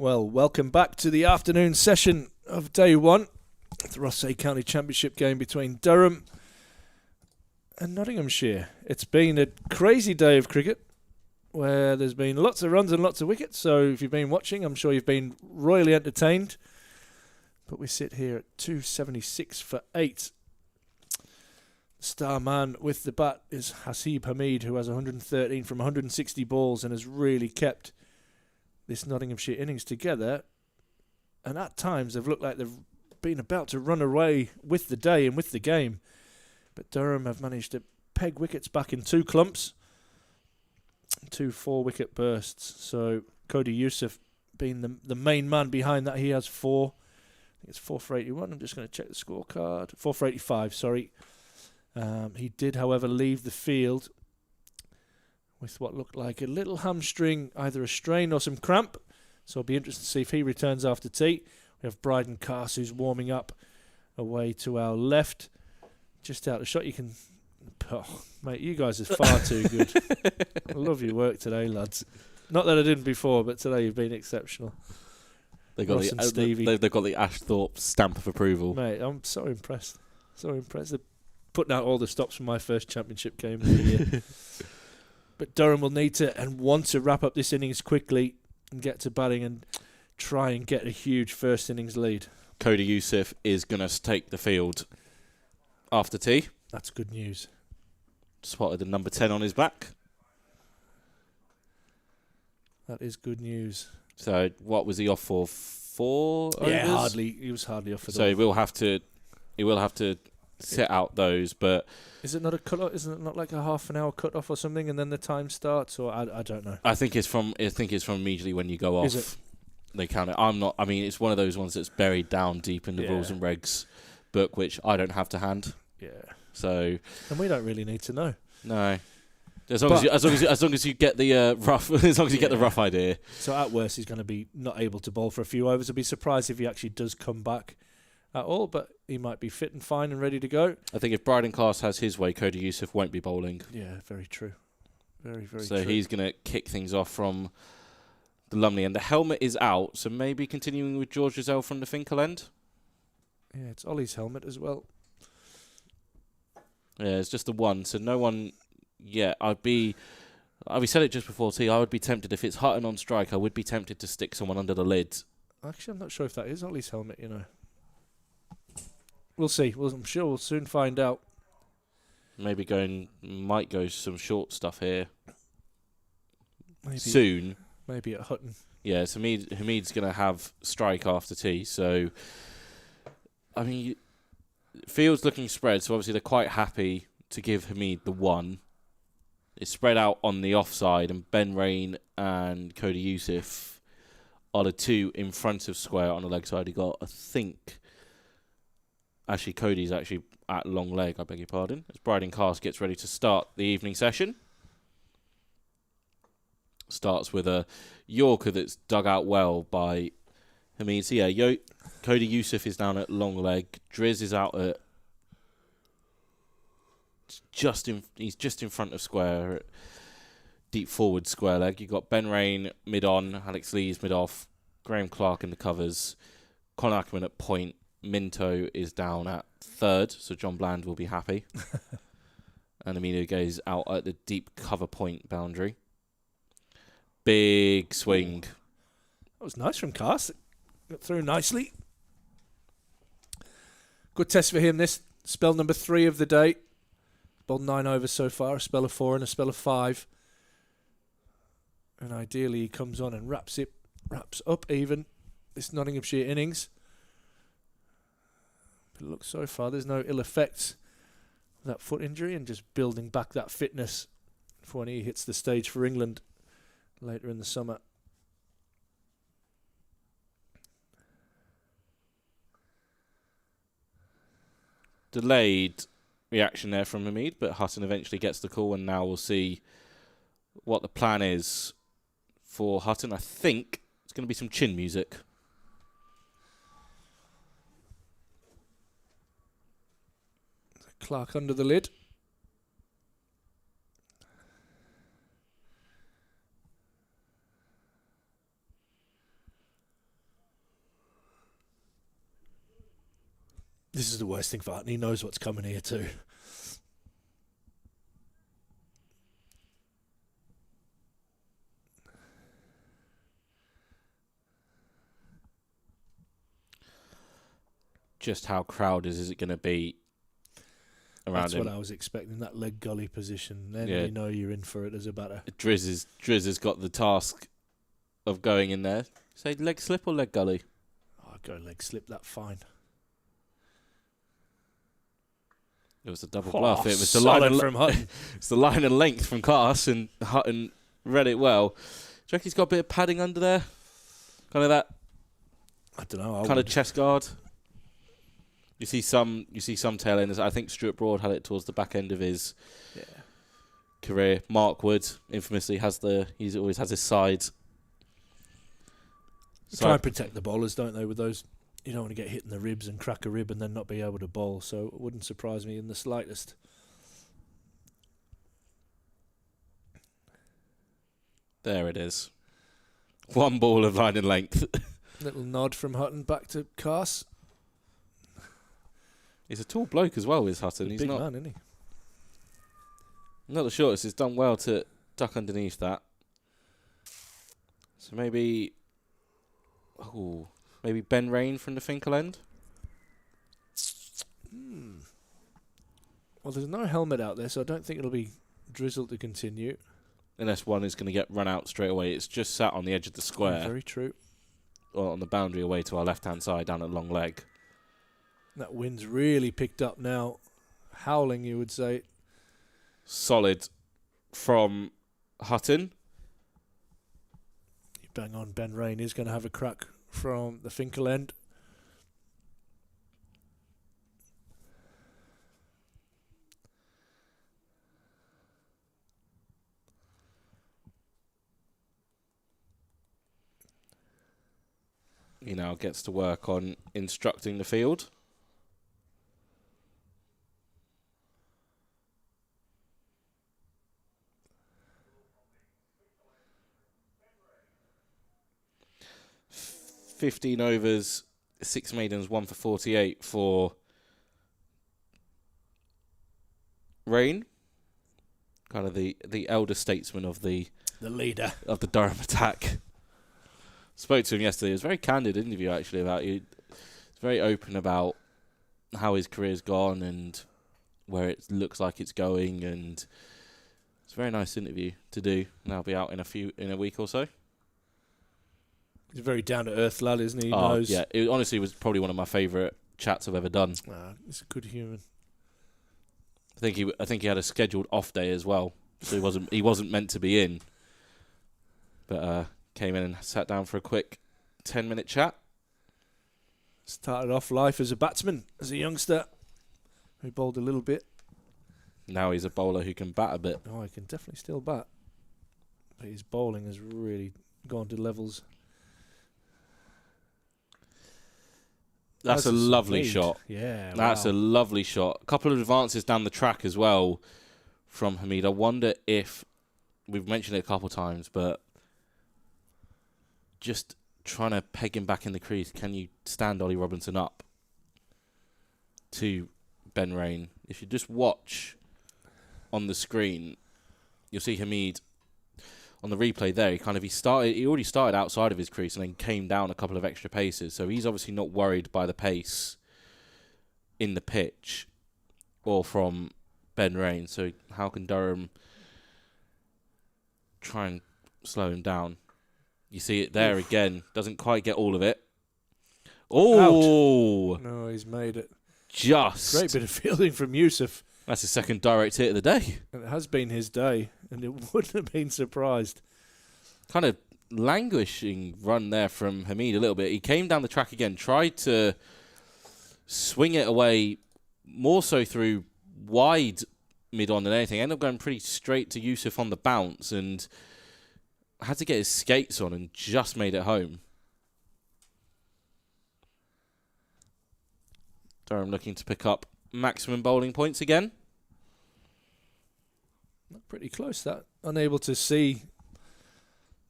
Well, welcome back to the afternoon session of day one of the Rothesay County Championship game between Durham and Nottinghamshire. It's been a crazy day of cricket where there's been lots of runs and lots of wickets, so if you've been watching, I'm sure you've been royally entertained. But we sit here at 276 for 8. Star man with the bat is Hasib Hamid, who has 113 from 160 balls and has really kept this Nottinghamshire innings together, and at times they've looked like they've been about to run away with the day and with the game, but Durham have managed to peg wickets back in 2 clumps, 2 4-wicket bursts. So Cody Youssef being the main man behind that. He has 4. I think it's 4 for 81. I'm just going to check the scorecard. 4 for 85, sorry. He did, however, leave the field with what looked like a little hamstring, either a strain or some cramp. So it'll be interesting to see if he returns after tea. We have Bryden Cars, who's warming up away to our left. Just out of shot, you can... Oh, mate, you guys are far too good. I love your work today, lads. Not that I didn't before, but today you've been exceptional. They've got the Ashthorpe stamp of approval. Mate, I'm so impressed. So impressed. They're putting out all the stops from my first championship game of the year. But Durham will need to and want to wrap up this innings quickly and get to batting and try and get a huge first innings lead. Cody Youssef is going to take the field after tea. That's good news. Spotted the number 10 on his back. That is good news. So what was he off for? 4 overs? Yeah, hardly. He was hardly off for So he will have to set out those, but is it not a cut off? Isn't it not like a half an hour cut off or something, and then the time starts? Or I don't know. I think it's from immediately when you go off. Is it? They count it. I mean, it's one of those ones that's buried down deep in the rules and regs book, which I don't have to hand. Yeah. So. And we don't really need to know. No. As long as you get the rough, as long as you get the rough idea. So at worst, he's going to be not able to bowl for a few overs. I'd be surprised if he actually does come back at all, but he might be fit and fine and ready to go. I think if Bryden Class has his way, Cody Youssef won't be bowling. Yeah, very true. Very, very true. So he's going to kick things off from the Lumley end. The helmet is out, so maybe continuing with George Rizal from the Finkel end. Yeah, it's Ollie's helmet as well. Yeah, it's just the one, so no one... Yeah, we said it just before tea, I would be tempted, if it's Hutton on strike, I would be tempted to stick someone under the lid. Actually, I'm not sure if that is Ollie's helmet, you know. We'll see. I'm sure we'll soon find out. Might go some short stuff here. Maybe, soon. Maybe at Hutton. Yeah, so Hamid's going to have strike after tea, so... I mean, field's looking spread, so obviously they're quite happy to give Hamid the 1. It's spread out on the offside, and Ben Rain and Cody Youssef are the 2 in front of square on the leg side. He got, I think... Actually, Cody's actually at long leg, I beg your pardon. As Bryden Cast gets ready to start the evening session. Starts with a Yorker that's dug out well by Hamid. So yeah, Cody Youssef is down at long leg. Driz is out at he's just in front of square at deep forward square leg. You've got Ben Rain mid on, Alex Lees mid off, Graham Clark in the covers, Conor Ackerman at point. Minto is down at 3rd, so John Bland will be happy. And Emilio goes out at the deep cover point boundary. Big swing. That was nice from Cast. Got through nicely. Good test for him, this. Spell number 3 of the day. Bowled 9 overs so far, a spell of 4 and a spell of 5. And ideally he comes on and wraps up even this Nottinghamshire innings. But it looks so far there's no ill effects of that foot injury, and just building back that fitness for when he hits the stage for England later in the summer. Delayed reaction there from Hamid, but Hutton eventually gets the call, and now we'll see what the plan is for Hutton. I think it's going to be some chin music. Clark under the lid. This is the worst thing for Hutton. He knows what's coming here too. Just how crowded is it going to be around That's him? what I was expecting, that leg gully position. Then Yeah. you know you're in for it as a batter. Driz has got the task of going in there. Say leg slip or leg gully? Oh, go leg slip, that fine. It was a double bluff. It was the solid line from Hutton. It's the line and length from Cass, and Hutton read it well. Do you reckon he's got a bit of padding under there? Kind of that I don't know. kind of chest guard. You see some tail enders. I think Stuart Broad had it towards the back end of his career. Mark Wood infamously he always has his sides. Try and protect the bowlers, don't they, with those? You don't want to get hit in the ribs and crack a rib and then not be able to bowl, so it wouldn't surprise me in the slightest. There it is. One ball of line and length. Little nod from Hutton back to Cass. He's a tall bloke as well, is Hutton. He's Big not man, isn't he? not the shortest. He's done well to duck underneath that. So maybe Ben Rain from the Finkel end. Well, there's no helmet out there, so I don't think it'll be drizzled to continue. Unless one is going to get run out straight away. It's just sat on the edge of the square. Very true. Or on the boundary away to our left-hand side down at long leg. That wind's really picked up now. Howling, you would say. Solid from Hutton. You bang on, Ben Rain is going to have a crack from the Finkel end. He now gets to work on instructing the field. $15 overs, 6 maidens, 1 for 48 for Rain. Kind of the elder statesman of the leader of the Durham attack. Spoke to him yesterday. It was a very candid interview, actually, about you. He's very open about how his career's gone and where it looks like it's going, and it's a very nice interview to do. And I'll be out in a week or so. He's a very down-to-earth lad, isn't he? He Oh, knows. yeah. It honestly was probably one of my favourite chats I've ever done. He's a good human. I think he had a scheduled off day as well, so he wasn't meant to be in, but came in and sat down for a quick 10-minute chat. Started off life as a batsman, as a youngster. He bowled a little bit. Now he's a bowler who can bat a bit. Oh, he can definitely still bat. But his bowling has really gone to levels. That's a lovely shot. Yeah, That's a lovely shot. A couple of advances down the track as well from Hamid. I wonder if, we've mentioned it a couple of times, but just trying to peg him back in the crease. Can you stand Ollie Robinson up to Ben Rain? If you just watch on the screen, you'll see Hamid on the replay there. He already started outside of his crease and then came down a couple of extra paces. So he's obviously not worried by the pace in the pitch or from Ben Rain. So how can Durham try and slow him down? You see it there again. Doesn't quite get all of it. Oh! Out. No, he's made it. Just. Great bit of fielding from Yusuf. That's his second direct hit of the day. And it has been his day, and it wouldn't have been surprised. Kind of languishing run there from Hamid a little bit. He came down the track again, tried to swing it away more so through wide mid-on than anything. Ended up going pretty straight to Yusuf on the bounce and had to get his skates on and just made it home. Durham looking to pick up maximum bowling points again. Pretty close, that. Unable to see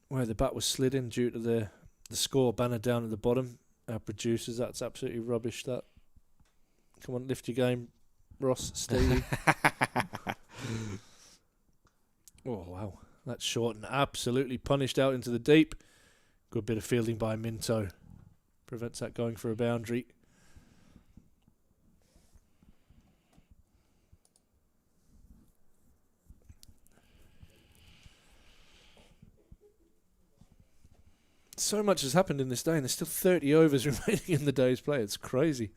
where the bat was slid in due to the score banner down at the bottom. Our producers, that's absolutely rubbish, that. Come on, lift your game, Ross, Stevie. Oh, wow. That's short and absolutely punished out into the deep. Good bit of fielding by Minto. Prevents that going for a boundary. So much has happened in this day, and there's still 30 overs remaining in the day's play. It's crazy.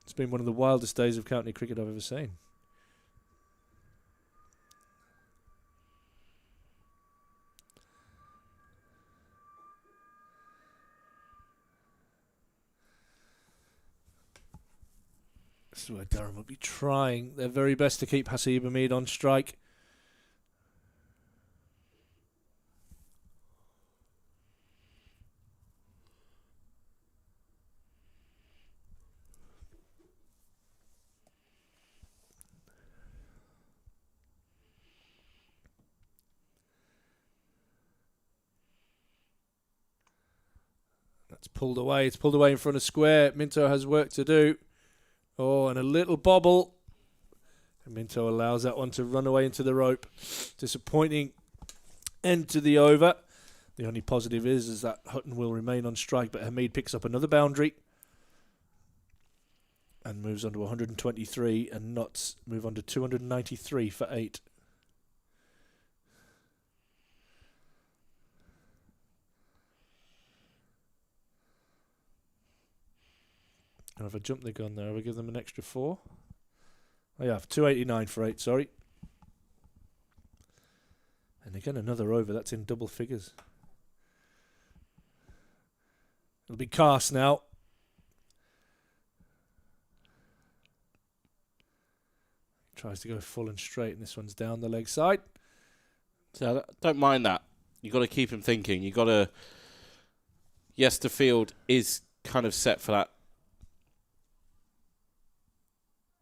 It's been one of the wildest days of county cricket I've ever seen. This is where Durham will be trying their very best to keep Hasib Hamid on strike. That's pulled away. It's pulled away in front of square. Minto has work to do. Oh, and a little bobble. And Minto allows that one to run away into the rope. Disappointing end to the over. The only positive is that Hutton will remain on strike, but Hamid picks up another boundary and moves on to 123, and Notts move on to 293 for 8. And if I jump the gun there, I'll give them an extra 4. Oh yeah, 289 for 8, sorry. And again, another over. That's in double figures. It'll be cast now. Tries to go full and straight, and this one's down the leg side. So I don't mind that. You've got to keep him thinking. You've got to... Yes, the field is kind of set for that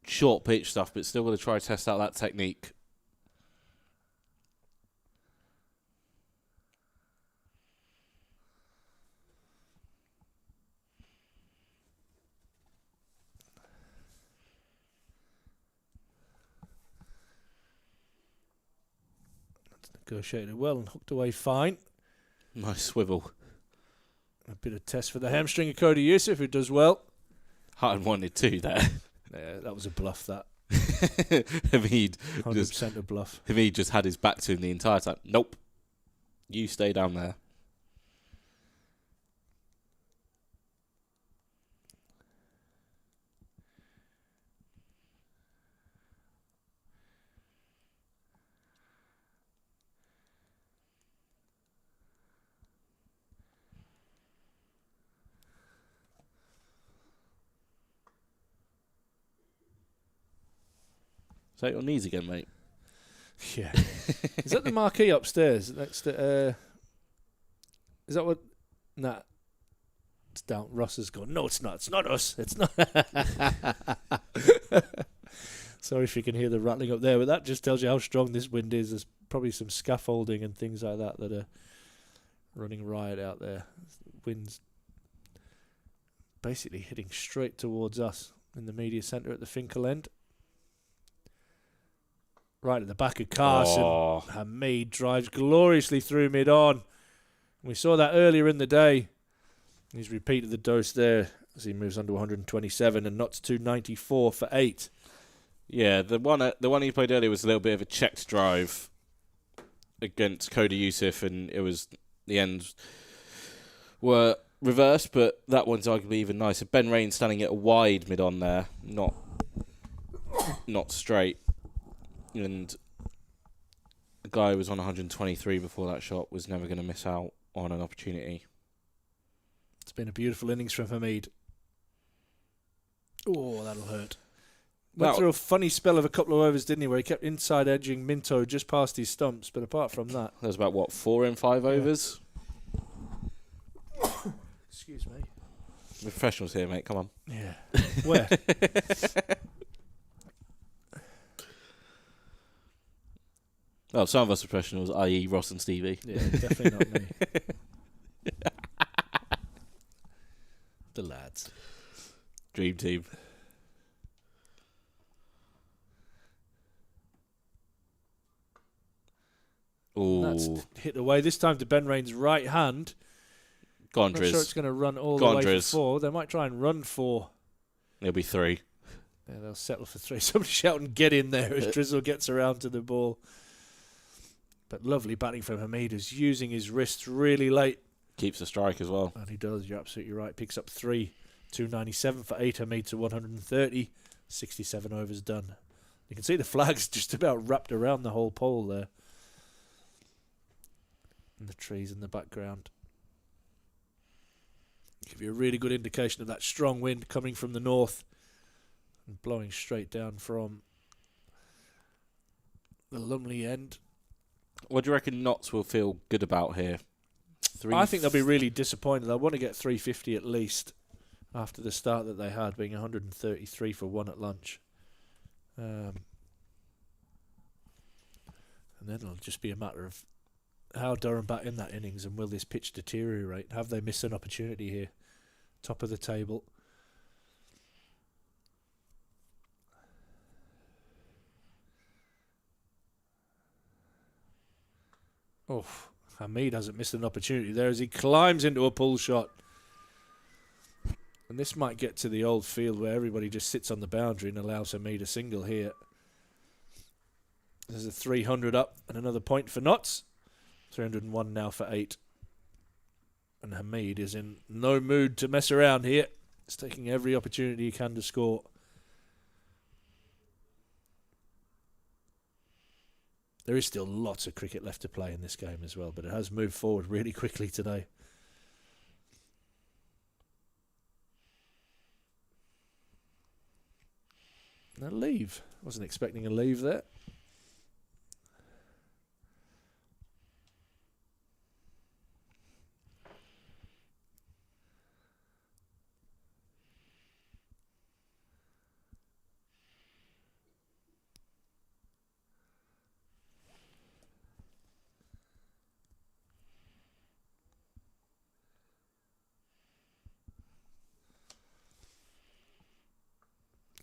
short pitch stuff, but still got to try to test out that technique. That's negotiated well and hooked away fine. Nice swivel. A bit of test for the hamstring of Cody Yusuf, who does well. Hutton wanted 2 there. Yeah, that was a bluff, that. Hamid 100% a bluff. Hamid just had his back to him the entire time. Nope. You stay down there. Is that your knees again, mate? Yeah. Is that the marquee upstairs next to... is that what... Nah. It's down. Ross has gone, no, it's not. It's not us. It's not... Sorry if you can hear the rattling up there, but that just tells you how strong this wind is. There's probably some scaffolding and things like that that are running riot out there. Wind's basically hitting straight towards us in the media centre at the Finkel end. Right at the back of Carson. Oh. Hamid drives gloriously through mid-on. We saw that earlier in the day. He's repeated the dose there as he moves on to 127 and Notts 294 for 8. Yeah, the one he played earlier was a little bit of a checked drive against Cody Yusuf, and it was the ends were reversed, but that one's arguably even nicer. Ben Rain standing at a wide mid-on there, not straight. And the guy who was on 123 before that shot was never going to miss out on an opportunity. It's been a beautiful innings from Hamid. Oh, that'll hurt. Went through a funny spell of a couple of overs, didn't he, where he kept inside edging Minto just past his stumps, but apart from that... There was about, 4 in 5 overs? Excuse me. We're professionals here, mate, come on. Yeah. Where? Well, some of us are professionals, i.e. Ross and Stevie. Yeah, definitely not me. The lads. Dream team. That's hit away. This time to Ben Rain's right hand. Go on, Not Driz. sure it's going to run all the way for 4. They might try and run 4. It'll be 3. Yeah, they'll settle for 3. Somebody shouting, get in there as Drizzle gets around to the ball. But lovely batting from Hamid, who's using his wrists really late. Keeps the strike as well. And he does, you're absolutely right. Picks up 3. 297 for 8. Hamid to 130. 67 overs done. You can see the flag's just about wrapped around the whole pole there. And the trees in the background. Give you a really good indication of that strong wind coming from the north and blowing straight down from the Lumley end. What do you reckon Notts will feel good about here? I think they'll be really disappointed. They'll want to get 350 at least after the start that they had, being 133 for 1 at lunch. And then it'll just be a matter of how Durham bat in that innings, and will this pitch deteriorate? Have they missed an opportunity here? Top of the table. Oh, Hamid hasn't missed an opportunity there as he climbs into a pull shot. And this might get to the old field where everybody just sits on the boundary and allows Hamid a single here. There's a 300 up and another point for Notts. 301 now for 8. And Hamid is in no mood to mess around here. He's taking every opportunity he can to score. There is still lots of cricket left to play in this game as well, but it has moved forward really quickly today. And a leave. Wasn't expecting a leave there.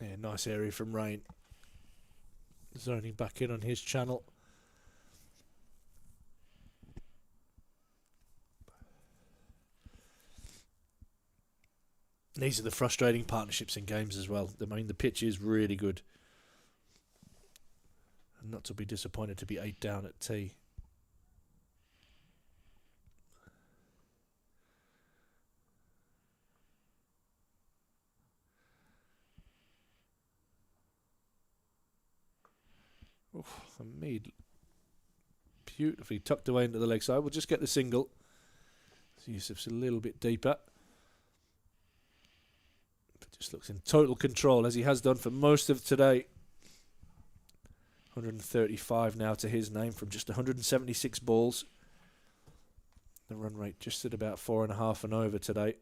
Yeah, nice area from Rain. Zoning back in on his channel. These are the frustrating partnerships in games as well. I mean, the pitch is really good. And not to be disappointed to be 8 down at tee. Hamid beautifully tucked away into the leg side. We'll just get the single. So Yusuf's a little bit deeper. But just looks in total control as he has done for most of today. 135 now to his name from just 176 balls. The run rate just at about 4.5 and over today.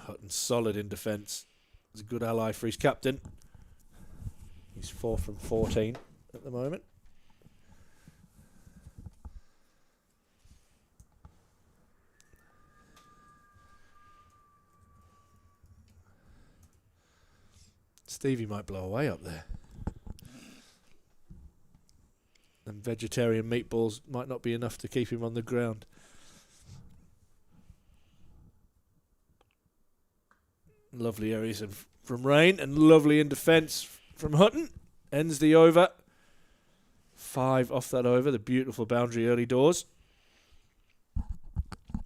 Hutton solid in defence. He's a good ally for his captain. He's 4 from 14 at the moment. Stevie might blow away up there. And vegetarian meatballs might not be enough to keep him on the ground. Lovely areas from Rain and lovely in defence from Hutton. Ends the over. 5 off that over. The beautiful boundary early doors.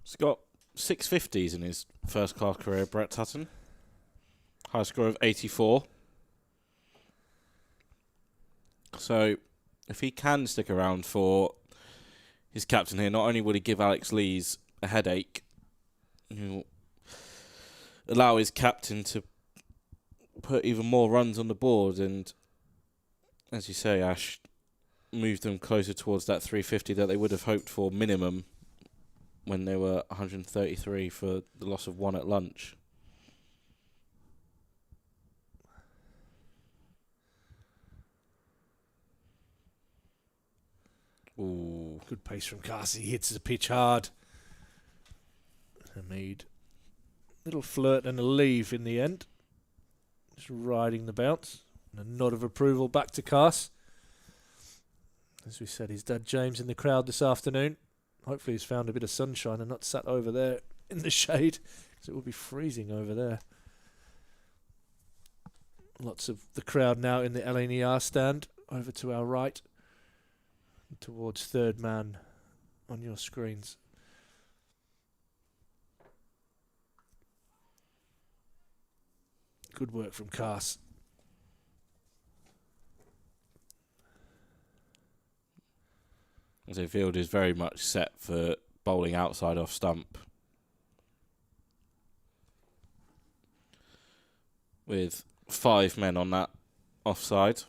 He's got 650s in his first class career, Brett Hutton. High score of 84. So, if he can stick around for his captain here, not only will he give Alex Lees a headache, he'll allow his captain to put even more runs on the board and, as you say, Ash, move them closer towards that 350 that they would have hoped for minimum when they were 133 for the loss of 1 at lunch. Ooh, good pace from Kasi. Hits the pitch hard. Hamid. Little flirt and a leave in the end. Just riding the bounce. And a nod of approval back to Cass. As we said, his dad James in the crowd this afternoon. Hopefully he's found a bit of sunshine and not sat over there in the shade, because it will be freezing over there. Lots of the crowd now in the LNER stand, over to our right, towards third man on your screens. Good work from Cass. The field is very much set for bowling outside off stump, with 5 men on that offside.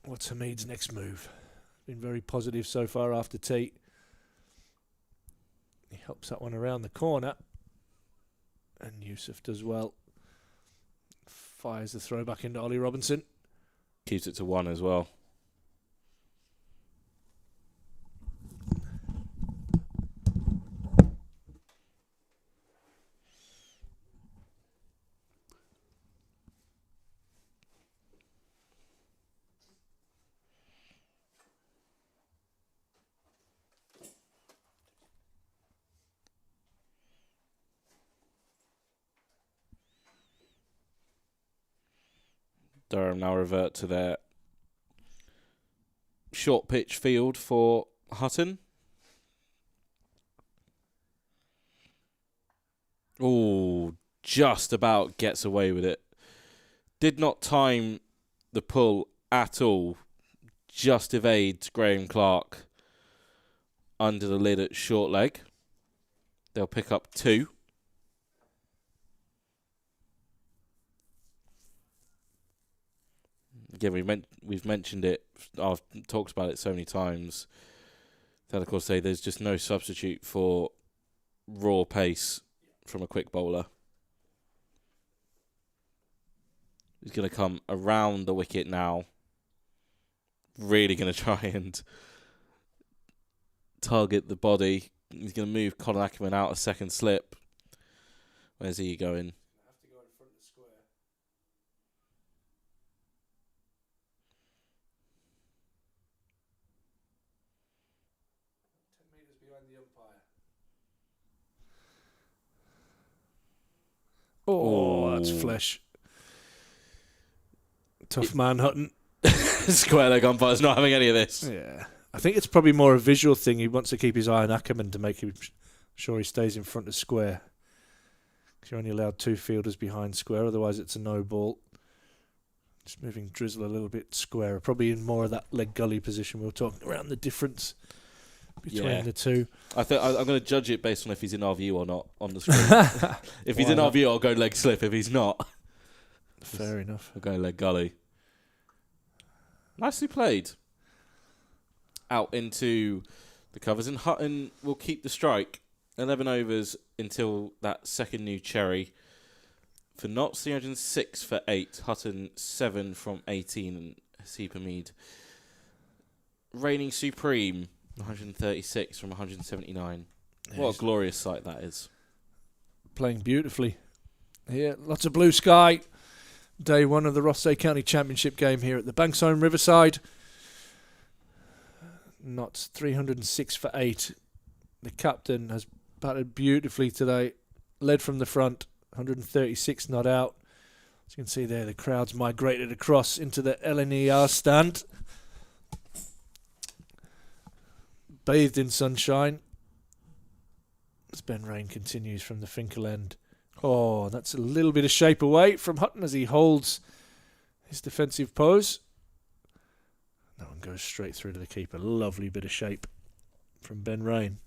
What's Hamid's next move? Been very positive so far after tee. He helps that one around the corner. And Yusuf does well. Fires the throw back into Ollie Robinson. Keeps it to 1 as well. Durham now revert to their short pitch field for Hutton. Oh, just about gets away with it. Did not time the pull at all. Just evades Graham Clark under the lid at short leg. They'll pick up 2. Again, we've mentioned it. I've talked about it so many times. That, of course, there's just no substitute for raw pace from a quick bowler. He's going to come around the wicket now. Really going to try and target the body. He's going to move Colin Ackerman out a second slip. Where's he going? Oh, that's flesh. Tough man, Hutton. Square leg umpire's not having any of this. Yeah. I think it's probably more a visual thing. He wants to keep his eye on Ackerman to make sure he stays in front of square. Because you're only allowed 2 fielders behind square, otherwise it's a no ball. Just moving Drizzle a little bit square, probably in more of that leg gully position. We were talking around the difference between the two. I think I'm going to judge it based on if he's in our view or not on the screen. If he's in our view, I'll go leg slip. If he's not, fair enough. I'll go leg gully. Nicely played. Out into the covers, and Hutton will keep the strike. 11 overs until that second new cherry. For Notts, 306 for 8. Hutton 7 from 18, and Hasib Hamid reigning supreme. 136 from 179. What a glorious sight that is. Playing beautifully. Here, lots of blue sky. Day 1 of the Rothesay County Championship game here at the Banks Homes Riverside. Notts 306 for 8. The captain has batted beautifully today. Led from the front. 136 not out. As you can see there, the crowd's migrated across into the LNER stand. Bathed in sunshine. As Ben Rain continues from the Finkel end. Oh, that's a little bit of shape away from Hutton as he holds his defensive pose. That one goes straight through to the keeper. Lovely bit of shape from Ben Rain.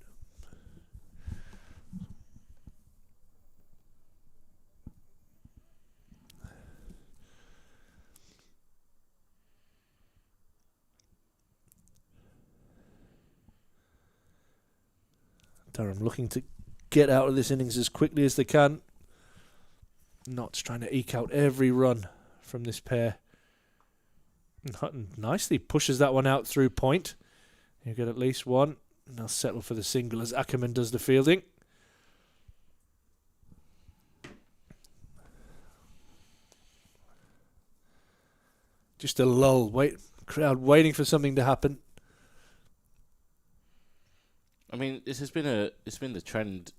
Durham looking to get out of this innings as quickly as they can. Notts trying to eke out every run from this pair. Hutton nicely pushes that one out through point. You get at least one. And they'll settle for the single as Ackerman does the fielding. Just a lull. Crowd waiting for something to happen. I mean, it's been the trend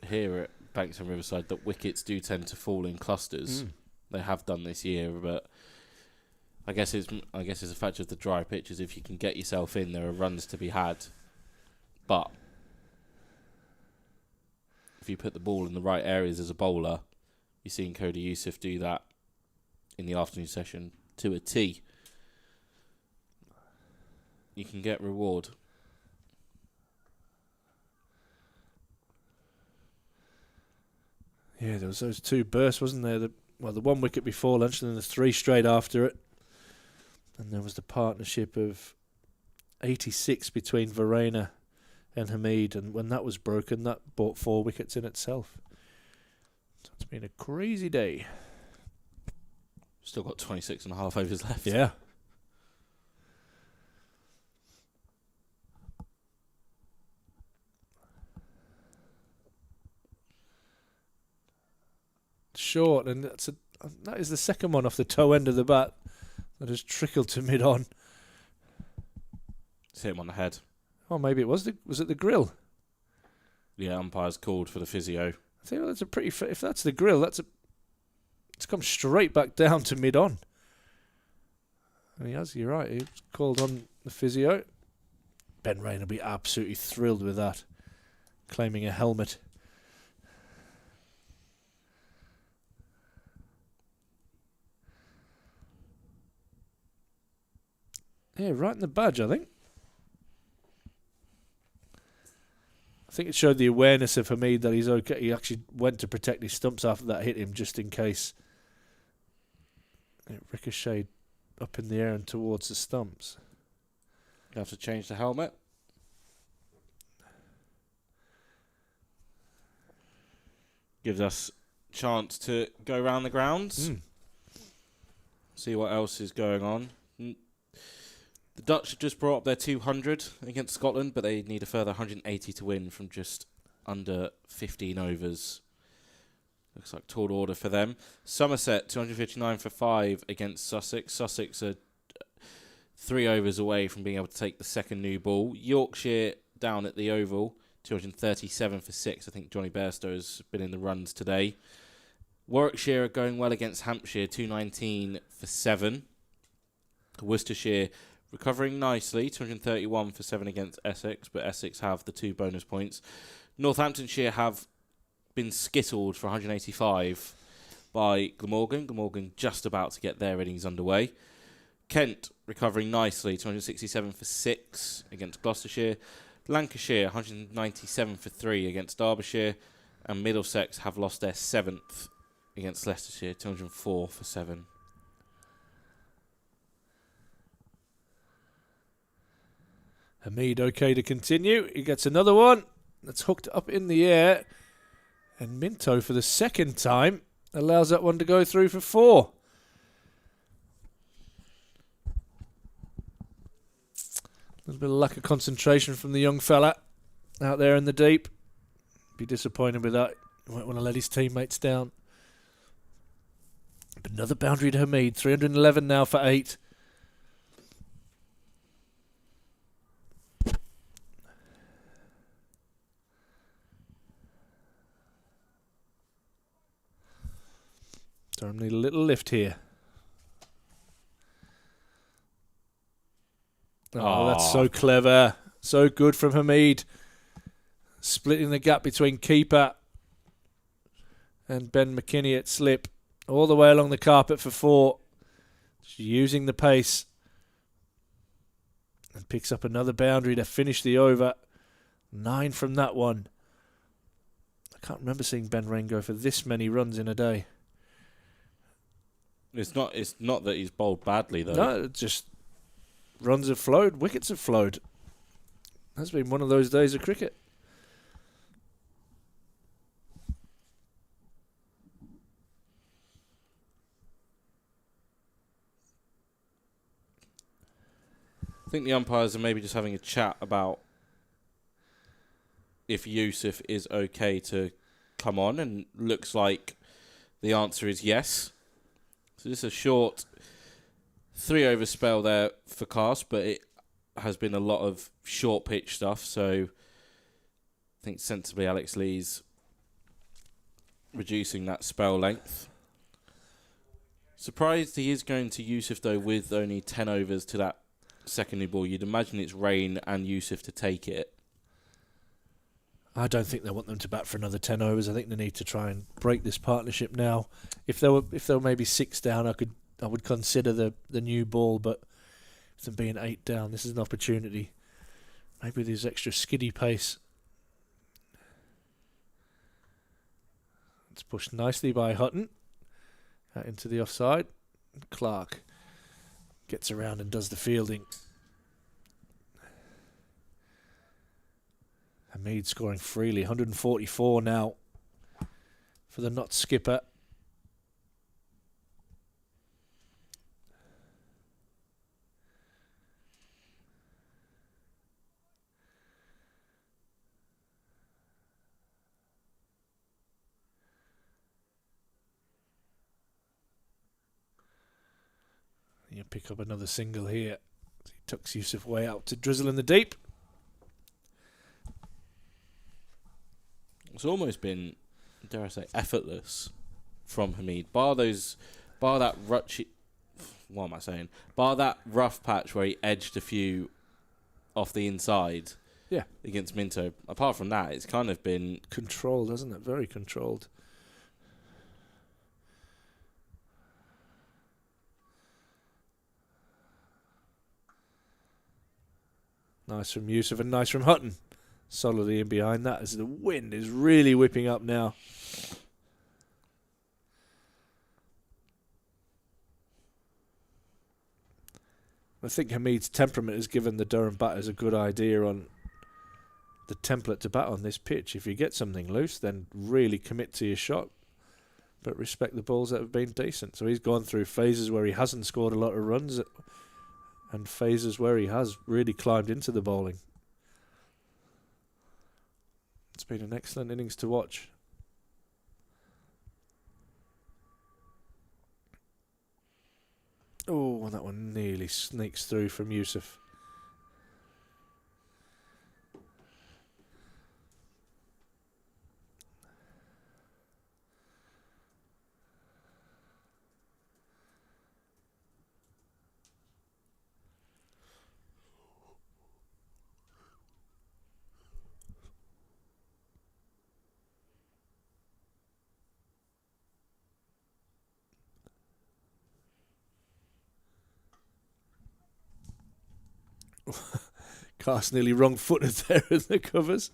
here at Banks Homes Riverside that wickets do tend to fall in clusters. They have done this year, but I guess it's a factor of the dry pitches. If you can get yourself in, there are runs to be had. But if you put the ball in the right areas as a bowler, you've seen Cody Youssef do that in the afternoon session to a T. You can get reward. Yeah, there was those two bursts, wasn't there? The one wicket before lunch and then the three straight after it. And there was the partnership of 86 between Verena and Hamid, and when that was broken, that brought 4 wickets in itself. So it's been a crazy day. Still got 26 and a half overs left. Yeah. Short, and that is the second one off the toe end of the bat that has trickled to mid-on. It's hit him on the head. Oh, maybe it was it the grill? Yeah, umpire's called for the physio. I think that's a pretty. If that's the grill, it's come straight back down to mid-on. And you're right, he's called on the physio. Ben Rain will be absolutely thrilled with that, claiming a helmet. Yeah, right in the badge, I think. I think it showed the awareness of Hamid that he's okay. He actually went to protect his stumps after that hit him, just in case it ricocheted up in the air and towards the stumps. You have to change the helmet. Gives us a chance to go around the grounds. See what else is going on. The Dutch have just brought up their 200 against Scotland, but they need a further 180 to win from just under 15 overs. Looks like tall order for them. Somerset, 259 for 5 against Sussex. Sussex are 3 overs away from being able to take the second new ball. Yorkshire down at the Oval, 237 for 6. I think Johnny Bairstow has been in the runs today. Warwickshire are going well against Hampshire, 219 for 7. Worcestershire recovering nicely, 231 for 7 against Essex, but Essex have the 2 bonus points. Northamptonshire have been skittled for 185 by Glamorgan. Glamorgan just about to get their innings underway. Kent recovering nicely, 267 for 6 against Gloucestershire. Lancashire, 197 for 3 against Derbyshire. And Middlesex have lost their 7th against Leicestershire, 204 for 7. Hamid okay to continue. He gets another one that's hooked up in the air. And Minto, for the second time, allows that one to go through for 4. A little bit of lack of concentration from the young fella out there in the deep. Be disappointed with that. He won't want to let his teammates down. But another boundary to Hamid. 311 now for 8. Durham need a little lift here. Oh, that's so clever. So good from Hamid. Splitting the gap between keeper and Ben McKinney at slip. All the way along the carpet for 4. Just using the pace. And picks up another boundary to finish the over. 9 from that one. I can't remember seeing Ben Rain go for this many runs in a day. It's not that he's bowled badly, though. No, just runs have flowed, wickets have flowed. That's been one of those days of cricket. I think the umpires are maybe just having a chat about if Yusuf is okay to come on, and looks like the answer is yes. So just a short 3-over spell there for Cast, but it has been a lot of short pitch stuff, so I think sensibly Alex Lee's reducing that spell length. Surprised he is going to Yusuf though with only 10 overs to that secondary ball. You'd imagine it's Rain and Yusuf to take it. I don't think they want them to bat for another 10 overs. I think they need to try and break this partnership now. If there were maybe 6 down, I would consider the new ball, but with them being 8 down, this is an opportunity. Maybe there's extra skiddy pace. It's pushed nicely by Hutton out into the offside. Clark gets around and does the fielding. Hamid scoring freely, 144 now for the not skipper. You pick up another single here. He tucks Yusuf way out to drizzle in the deep. It's almost been, dare I say, effortless from Hamid. Bar that rough patch where he edged a few off the inside. Yeah. Against Minto. Apart from that, it's kind of been controlled, hasn't it? Very controlled. Nice from Yusuf and nice from Hutton. Solidly in behind that as the wind is really whipping up now. I think Hamid's temperament has given the Durham batters a good idea on the template to bat on this pitch. If you get something loose, then really commit to your shot, but respect the balls that have been decent. So he's gone through phases where he hasn't scored a lot of runs and phases where he has really climbed into the bowling. It's been an excellent innings to watch. Oh, that one nearly sneaks through from Yusuf. Cast nearly wrong-footed there in the covers.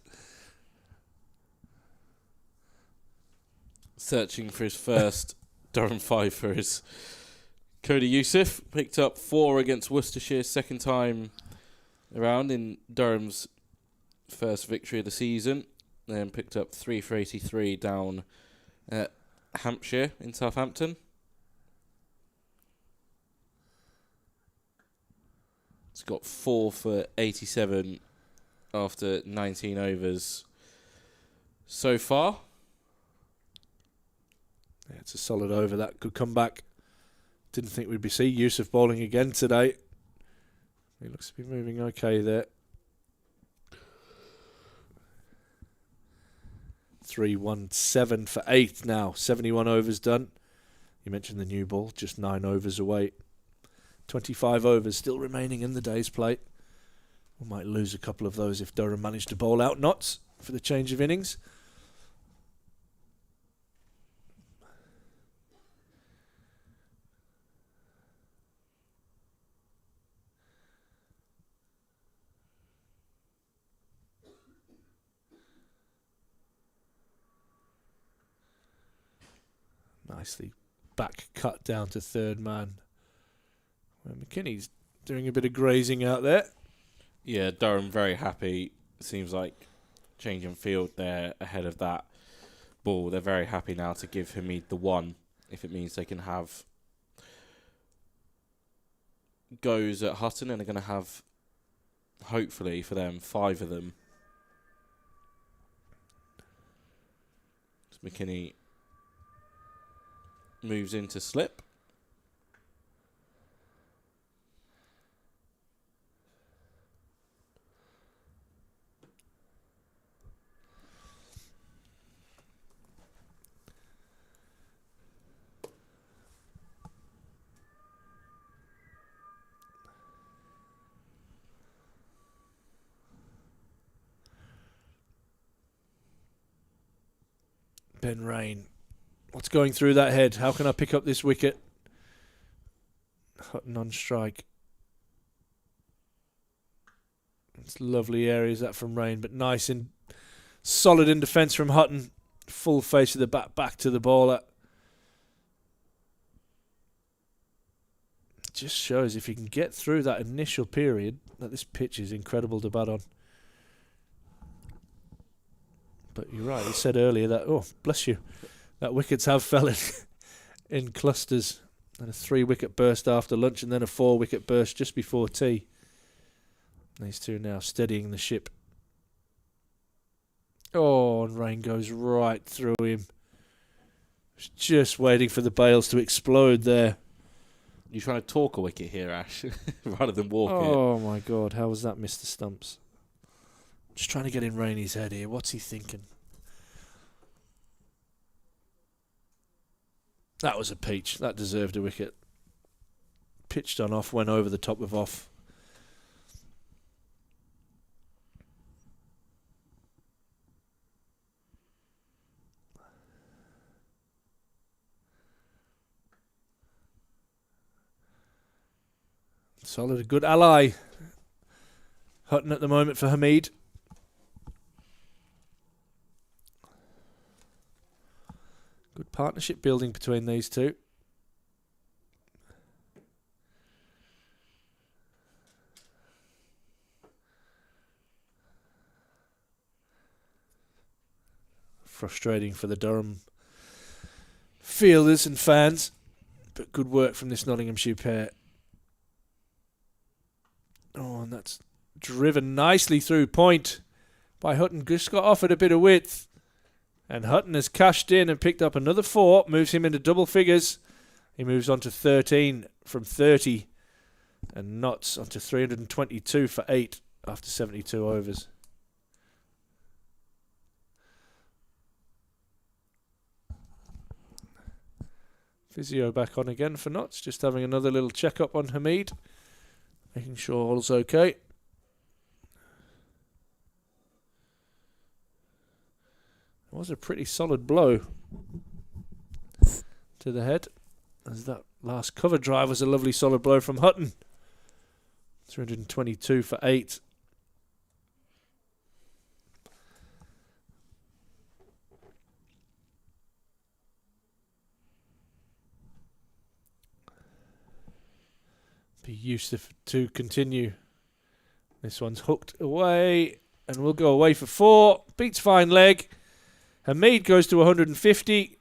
searching for his first Durham 5 for his Cody Yusuf. Picked up 4 against Worcestershire, second time around in Durham's first victory of the season. Then picked up 3 for 83 down at Hampshire in Southampton. It's got 4 for 87 after 19 overs so far. Yeah, it's a solid over. That could come back. Didn't think we'd be seeing Yusuf bowling again today. He looks to be moving okay there. 3-1-7 for 8 now. 71 overs done. You mentioned the new ball, just 9 overs away. 25 overs still remaining in the day's play. We might lose a couple of those if Durham managed to bowl out knots for the change of innings. Nicely back cut down to third man. Well, McKinney's doing a bit of grazing out there. Yeah, Durham very happy. Seems like changing field there ahead of that ball. They're very happy now to give Hamid the 1 if it means they can have goes at Hutton, and they're going to have hopefully for them, 5 of them. As McKinney moves into slip. Ben Rain. What's going through that head? How can I pick up this wicket? Hutton on strike. It's lovely areas that from Rain, but nice and solid in defence from Hutton. Full face of the bat back to the bowler. It just shows if you can get through that initial period that this pitch is incredible to bat on. But you're right, you said earlier that, oh, bless you, that wickets have fell in clusters. And a 3-wicket burst after lunch and then a 4-wicket burst just before tea. These two now steadying the ship. Oh, and Rain goes right through him. Just waiting for the bails to explode there. You're trying to talk a wicket here, Ash, rather than walk it. Oh, my God, how was that, Mr. Stumps? Just trying to get in Rainey's head here. What's he thinking? That was a peach. That deserved a wicket. Pitched on off, went over the top of off. Solid, a good ally. Hutton at the moment for Hamid. Good partnership building between these two. Frustrating for the Durham fielders and fans, but good work from this Nottinghamshire pair. Oh, and that's driven nicely through point by Hutton. Just got offered a bit of width. And Hutton has cashed in and picked up another 4, moves him into double figures. He moves on to 13 from 30. And Notts on to 322 for 8 after 72 overs. Physio back on again for Notts, just having another little check-up on Hamid. Making sure all's okay. It was a pretty solid blow to the head, as that last cover drive was a lovely solid blow from Hutton. 322 for 8. Be used to continue. This one's hooked away and will go away for 4. Beats fine leg. Hamid goes to 150.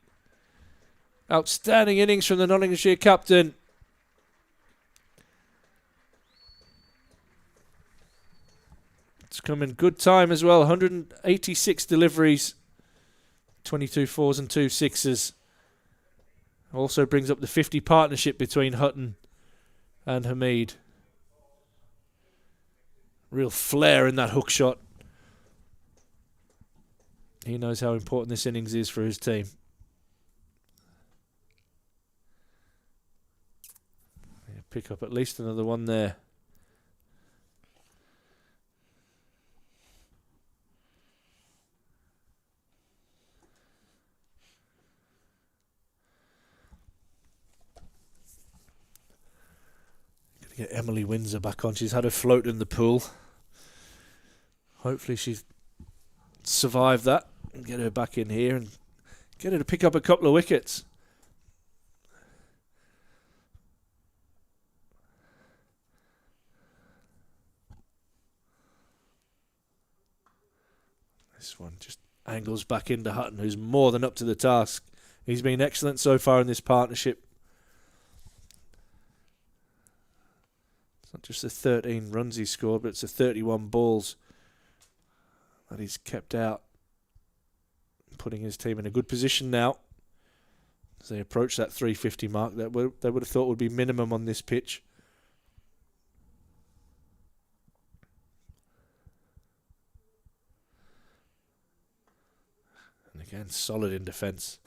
Outstanding innings from the Nottinghamshire captain. It's come in good time as well. 186 deliveries. 22 fours and 2 sixes. Also brings up the 50 partnership between Hutton and Hamid. Real flair in that hook shot. He knows how important this innings is for his team. Yeah, pick up at least another one there. Gonna get Emily Windsor back on. She's had a float in the pool. Hopefully she's survived that and get her back in here and get her to pick up a couple of wickets. This one just angles back into Hutton, who's more than up to the task. He's been excellent so far in this partnership. Not just the 13 runs he scored, but it's the 31 balls that he's kept out, putting his team in a good position now as they approach that 350 mark that they would have thought would be minimum on this pitch. And again, solid in defence.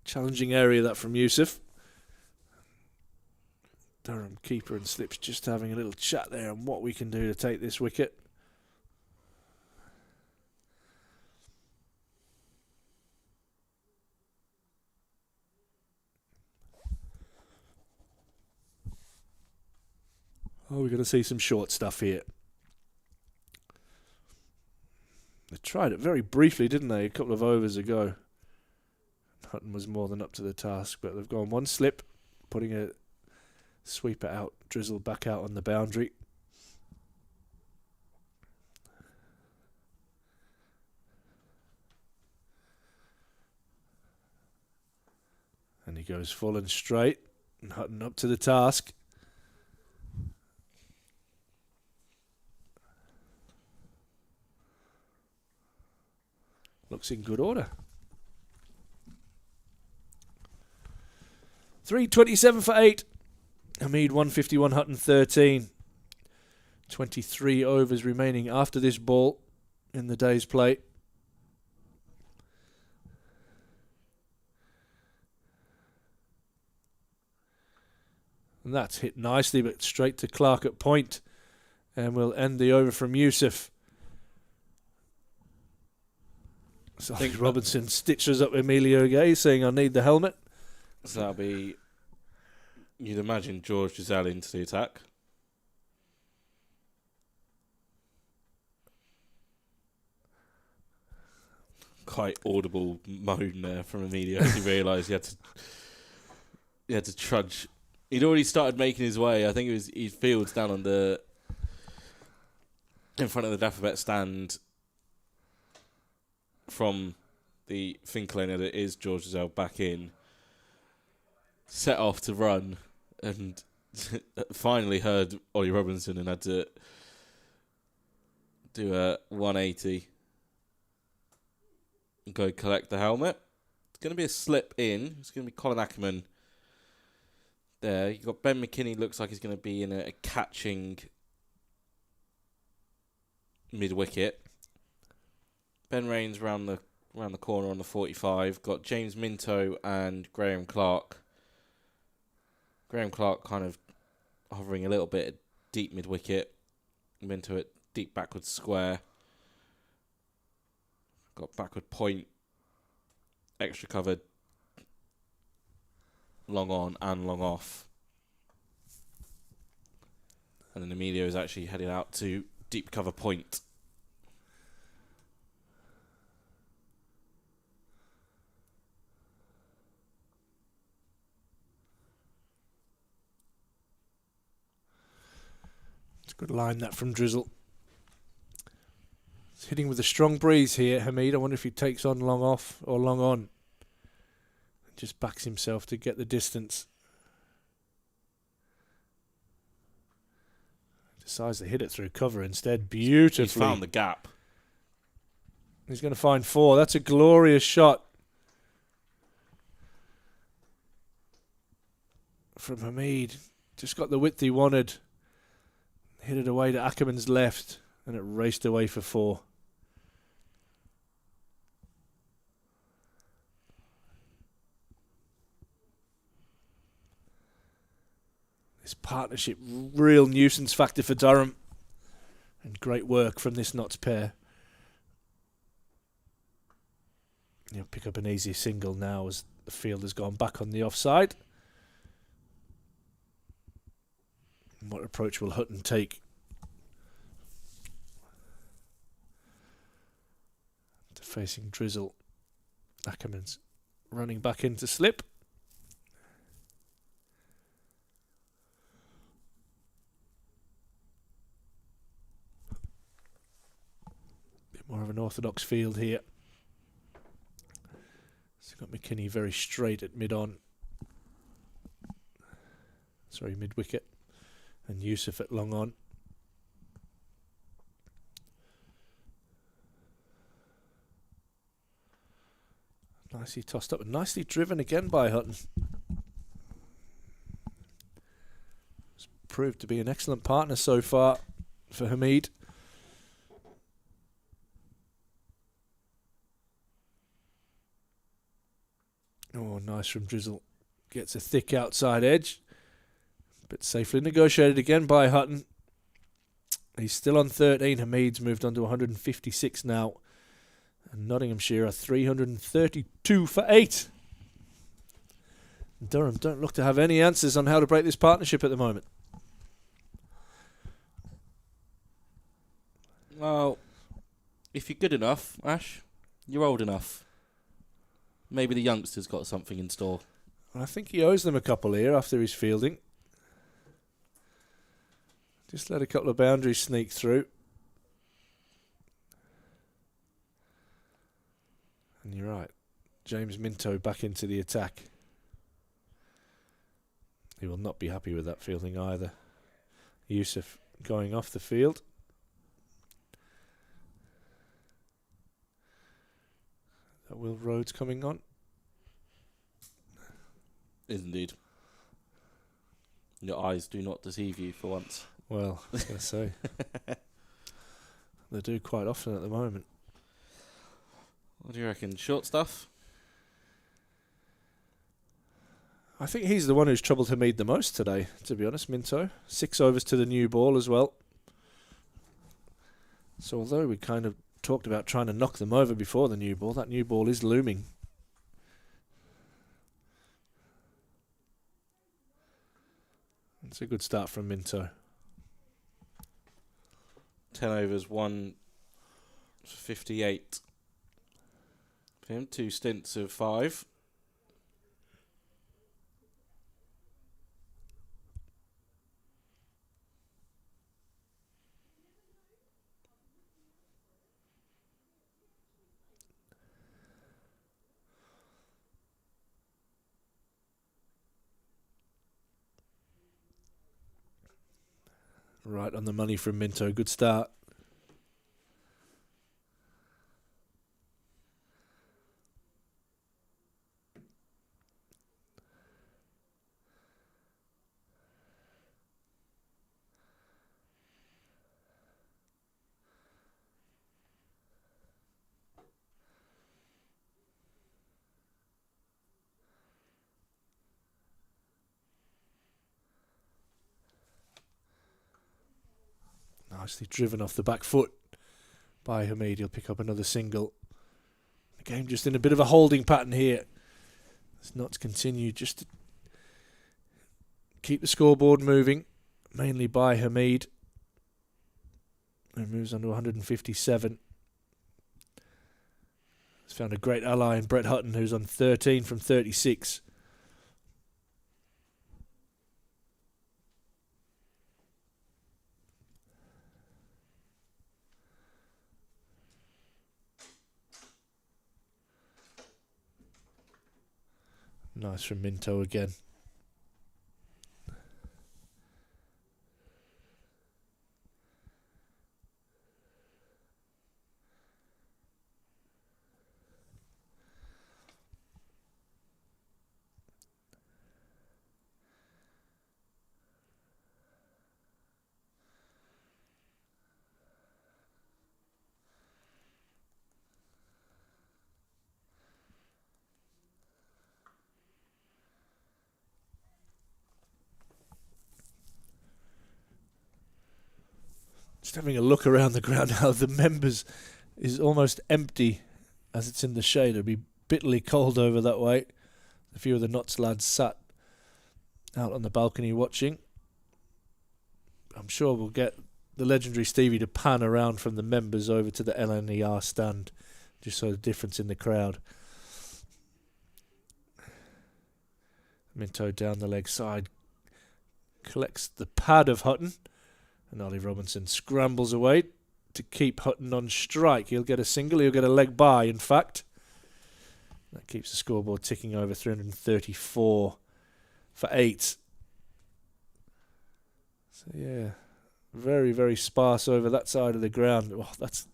Challenging area that from Yusuf. Durham keeper and Slips just having a little chat there on what we can do to take this wicket. Oh, we're going to see some short stuff here. They tried it very briefly, didn't they, a couple of overs ago. Hutton was more than up to the task, but they've gone one slip, putting a sweeper out, Drizzle back out on the boundary. And he goes full and straight, and Hutton up to the task. Looks in good order. 327 for 8. Hamid 151, Hutton 13. 23 overs remaining after this ball in the day's play. And that's hit nicely, but straight to Clark at point. And we'll end the over from Yusuf. So I think Robinson stitches up Emilio Gay, saying, I need the helmet. So that'll be, you'd imagine, George Giselle into the attack. Quite audible moan there from Emilio as he realised he had to trudge. He'd already started making his way. I think he fields down on in front of the Daffabet stand from the Finkelane that is George Giselle back in. Set off to run and finally heard Ollie Robinson and had to do a 180 and go collect the helmet. It's going to be a slip in. It's going to be Colin Ackerman there. You've got Ben McKinney, looks like he's going to be in a catching mid-wicket. Ben Rains round the corner on the 45. Got James Minto and Graham Clark. Graham Clark kind of hovering a little bit at deep mid-wicket. Minto at deep backward square. Got backward point. Extra covered. Long on and long off. And then Emilio is actually headed out to deep cover point. Good line that from Drizzle. It's hitting with a strong breeze here, Hamid. I wonder if he takes on long off or long on. Just backs himself to get the distance. Decides to hit it through cover instead. Beautifully. He's found the gap. He's going to find 4. That's a glorious shot from Hamid. Just got the width he wanted. Hit it away to Ackerman's left, and it raced away for 4. This partnership, real nuisance factor for Durham. And great work from this Notts pair. He'll pick up an easy single now as the field has gone back on the offside. What approach will Hutton take? To facing Drizzle. Ackerman's running back into slip. Bit more of an orthodox field here. Got McKinney very straight at mid-wicket. And Yusuf at long on. Nicely tossed up and nicely driven again by Hutton. It's proved to be an excellent partner so far for Hamid. Oh, nice from Drizzle. Gets a thick outside edge. But safely negotiated again by Hutton. He's still on 13. Hamid's moved on to 156 now. And Nottinghamshire are 332 for 8. Durham don't look to have any answers on how to break this partnership at the moment. Well, if you're good enough, Ash, you're old enough. Maybe the youngster's got something in store. I think he owes them a couple here after his fielding. Just let a couple of boundaries sneak through. And you're right. James Minto back into the attack. He will not be happy with that fielding either. Yusuf going off the field. That Will Rhodes coming on. Is indeed. Your eyes do not deceive you for once. Well, I was going to say. They do quite often at the moment. What do you reckon? Short stuff? I think he's the one who's troubled Hamid the most today, to be honest, Minto. 6 overs to the new ball as well. So although we kind of talked about trying to knock them over before the new ball, that new ball is looming. It's a good start from Minto. 10 overs, 1 for 58. For him, 2 stints of 5. Right on the money from Minto. Good start. Nicely driven off the back foot by Hamid. He'll pick up another single. The game just in a bit of a holding pattern here. It's not to continue, just to keep the scoreboard moving, mainly by Hamid. And moves on to 157. He's found a great ally in Brett Hutton, who's on 13 from 36. Nice from Minto again. Just having a look around the ground now, the members is almost empty as it's in the shade. It'll be bitterly cold over that way. A few of the Notts lads sat out on the balcony watching. I'm sure we'll get the legendary Stevie to pan around from the members over to the LNER stand, just so the difference in the crowd. Minto down the leg side, collects the pad of Hutton. And Ollie Robinson scrambles away to keep Hutton on strike. He'll get a single, he'll get a leg by, in fact. That keeps the scoreboard ticking over. 334 for 8. So yeah, very, very sparse over that side of the ground. Oh, that's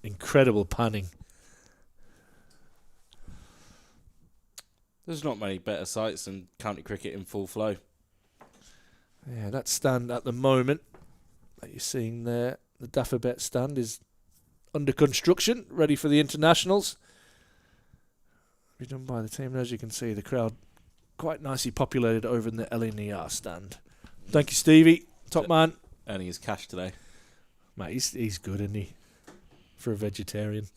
incredible panning. There's not many better sites than county cricket in full flow. Yeah, that stand at the moment that you're seeing there, the Daffabet stand, is under construction, ready for the internationals. Be done by the team, and as you can see, the crowd quite nicely populated over in the LNER stand. Thank you, Stevie. Top man. Earning his cash today. Mate, he's good, isn't he? For a vegetarian.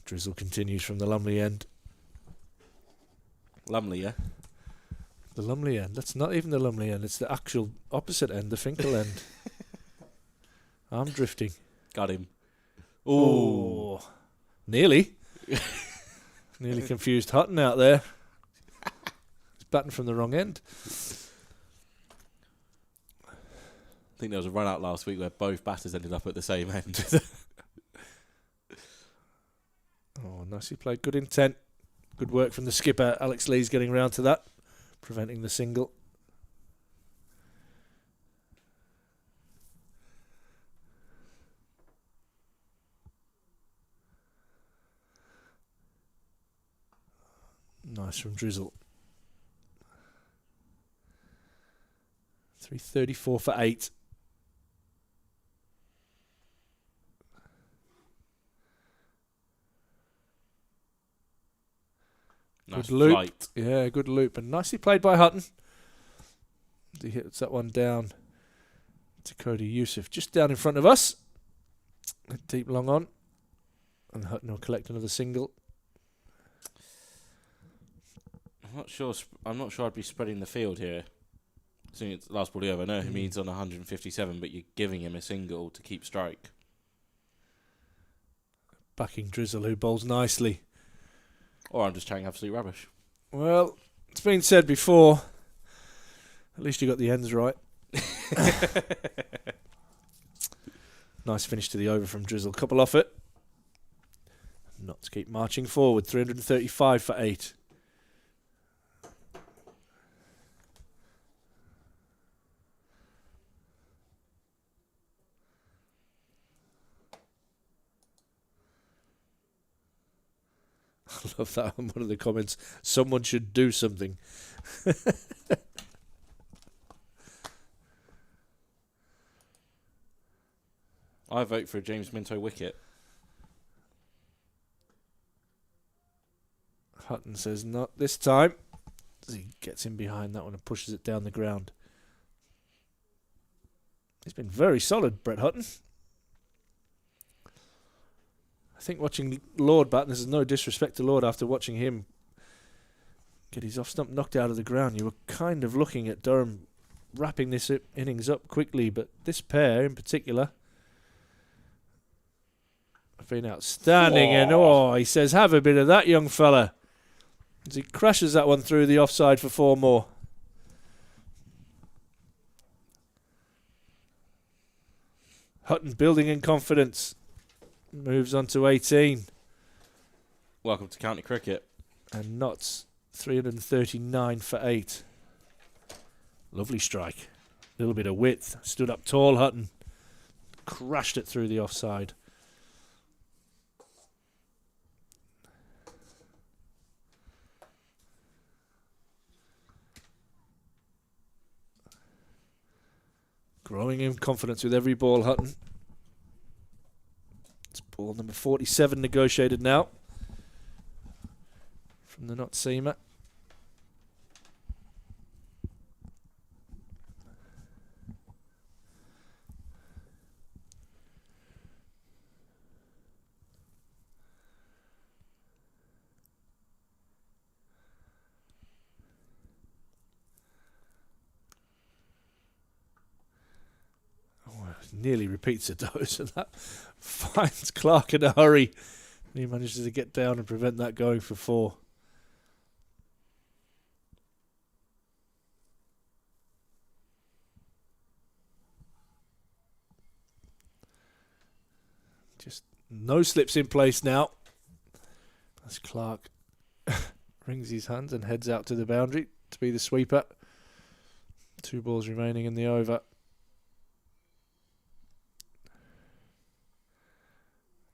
Drizzle continues from the Lumley end. Lumley, yeah? The Lumley end. That's not even the Lumley end. It's the actual opposite end, the Finkel end. I'm drifting. Got him. Ooh. Nearly. Nearly confused Hutton out there. He's batting from the wrong end. I think there was a run out last week where both batters ended up at the same end. Oh, nicely played. Good intent. Good work from the skipper. Alex Lee's getting round to that, preventing the single. Nice from Drizzle. 334 for 8. Nice good loop. Flight. Yeah, good loop. And nicely played by Hutton. He hits that one down to Cody Youssef. Just down in front of us. Deep long on. And Hutton will collect another single. I'm not sure I'd be spreading the field here. Seeing it's last ball over. I know he means on 157, but you're giving him a single to keep strike. Backing Drizzle, who bowls nicely. Or I'm just chatting absolute rubbish. Well, it's been said before. At least you got the ends right. Nice finish to the over from Drizzle. Couple off it. Not to keep marching forward. 335 for 8. I love that on one of the comments. Someone should do something. I vote for a James Minto wicket. Hutton says not this time. He gets in behind that one and pushes it down the ground. He's been very solid, Brett Hutton. I think watching Lord bat, and this is no disrespect to Lord, after watching him get his off stump knocked out of the ground, you were kind of looking at Durham wrapping this innings up quickly, but this pair in particular have been outstanding. Whoa. And he says, have a bit of that, young fella, as he crashes that one through the offside for 4 more. Hutton building in confidence. Moves on to 18. Welcome to county cricket. And Notts 339 for 8. Lovely strike. A little bit of width. Stood up tall, Hutton. Crashed it through the offside. Growing in confidence with every ball, Hutton. It's ball number 47 negotiated now from the Notts seamer. Nearly repeats a dose, and that finds Clark in a hurry. And he manages to get down and prevent that going for 4. Just no slips in place now. As Clark wrings his hands and heads out to the boundary to be the sweeper. 2 balls remaining in the over.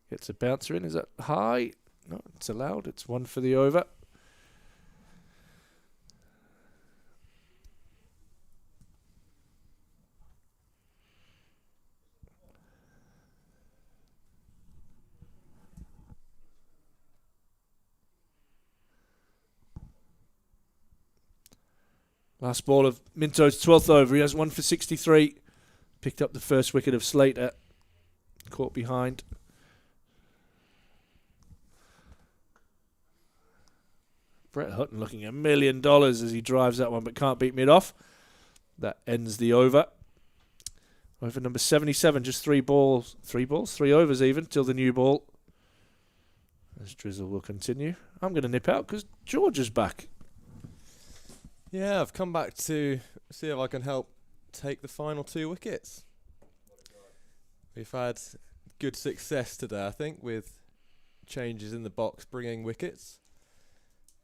Gets a bouncer in. Is that high? No, it's allowed. It's 1 for the over. Last ball of Minto's 12th over. He has 1 for 63. Picked up the first wicket of Slater. Caught behind. Brett Hutton looking $1 million as he drives that one, but can't beat mid off. That ends the over. Over number 77, just 3 overs even, till the new ball. As drizzle will continue. I'm going to nip out because George is back. Yeah, I've come back to see if I can help take the final 2 wickets. We've had good success today, I think, with changes in the box bringing wickets.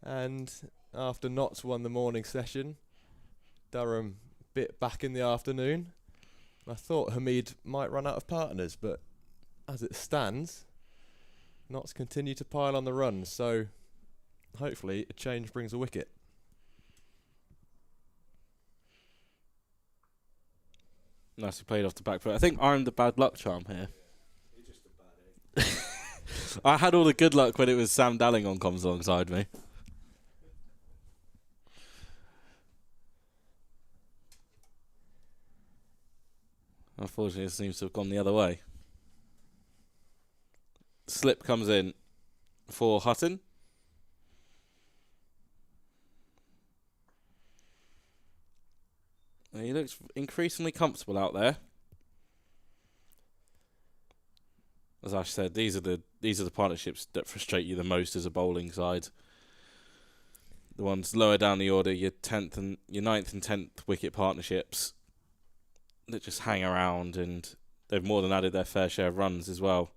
And after Notts won the morning session, Durham bit back in the afternoon. I thought Hamid might run out of partners, but as it stands, Notts continue to pile on the runs, so hopefully a change brings a wicket. Nicely played off the back foot. I think I'm the bad luck charm here. You're just a bad egg. I had all the good luck when it was Sam Dallingham comes alongside me. Unfortunately, it seems to have gone the other way. Slip comes in for Hutton. And he looks increasingly comfortable out there. As Ash said, these are the partnerships that frustrate you the most as a bowling side. The ones lower down the order, your 9th and 10th wicket partnerships that just hang around, and they've more than added their fair share of runs as well.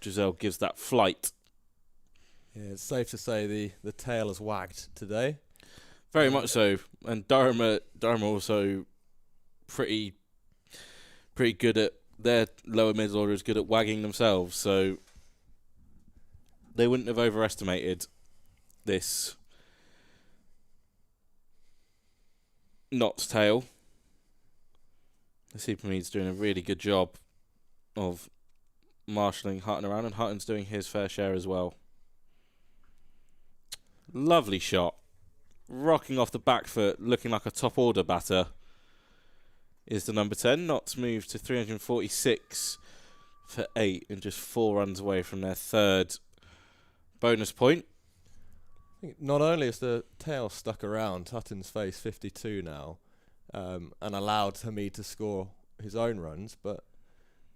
Giselle gives that flight. Yeah, it's safe to say the tail has wagged today. Very much so. And Durham are also pretty good at their lower middle order is good at wagging themselves, so they wouldn't have overestimated this Notts tail. Supermead's doing a really good job of marshalling Hutton around, and Hutton's doing his fair share as well. Lovely shot. Rocking off the back foot, looking like a top order batter, is the number 10. Notts move to 346 for 8 and just 4 runs away from their 3rd bonus point. I think not only is the tail stuck around Hutton's face 52 now, and allowed Hamid to score his own runs, but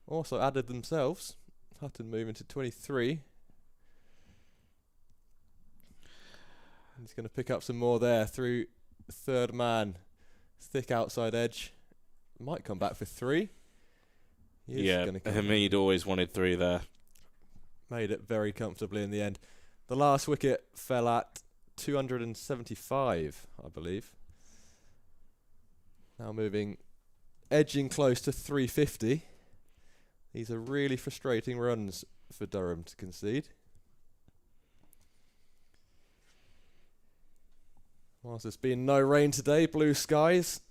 also added themselves. Hutton moving to 23. He's going to pick up some more there through the 3rd man. Thick outside edge. Might come back for 3. Yeah, Hamid always wanted 3 there. Made it very comfortably in the end. The last wicket fell at 275, I believe. Now edging close to 350. These are really frustrating runs for Durham to concede. Whilst there's been no rain today, blue skies,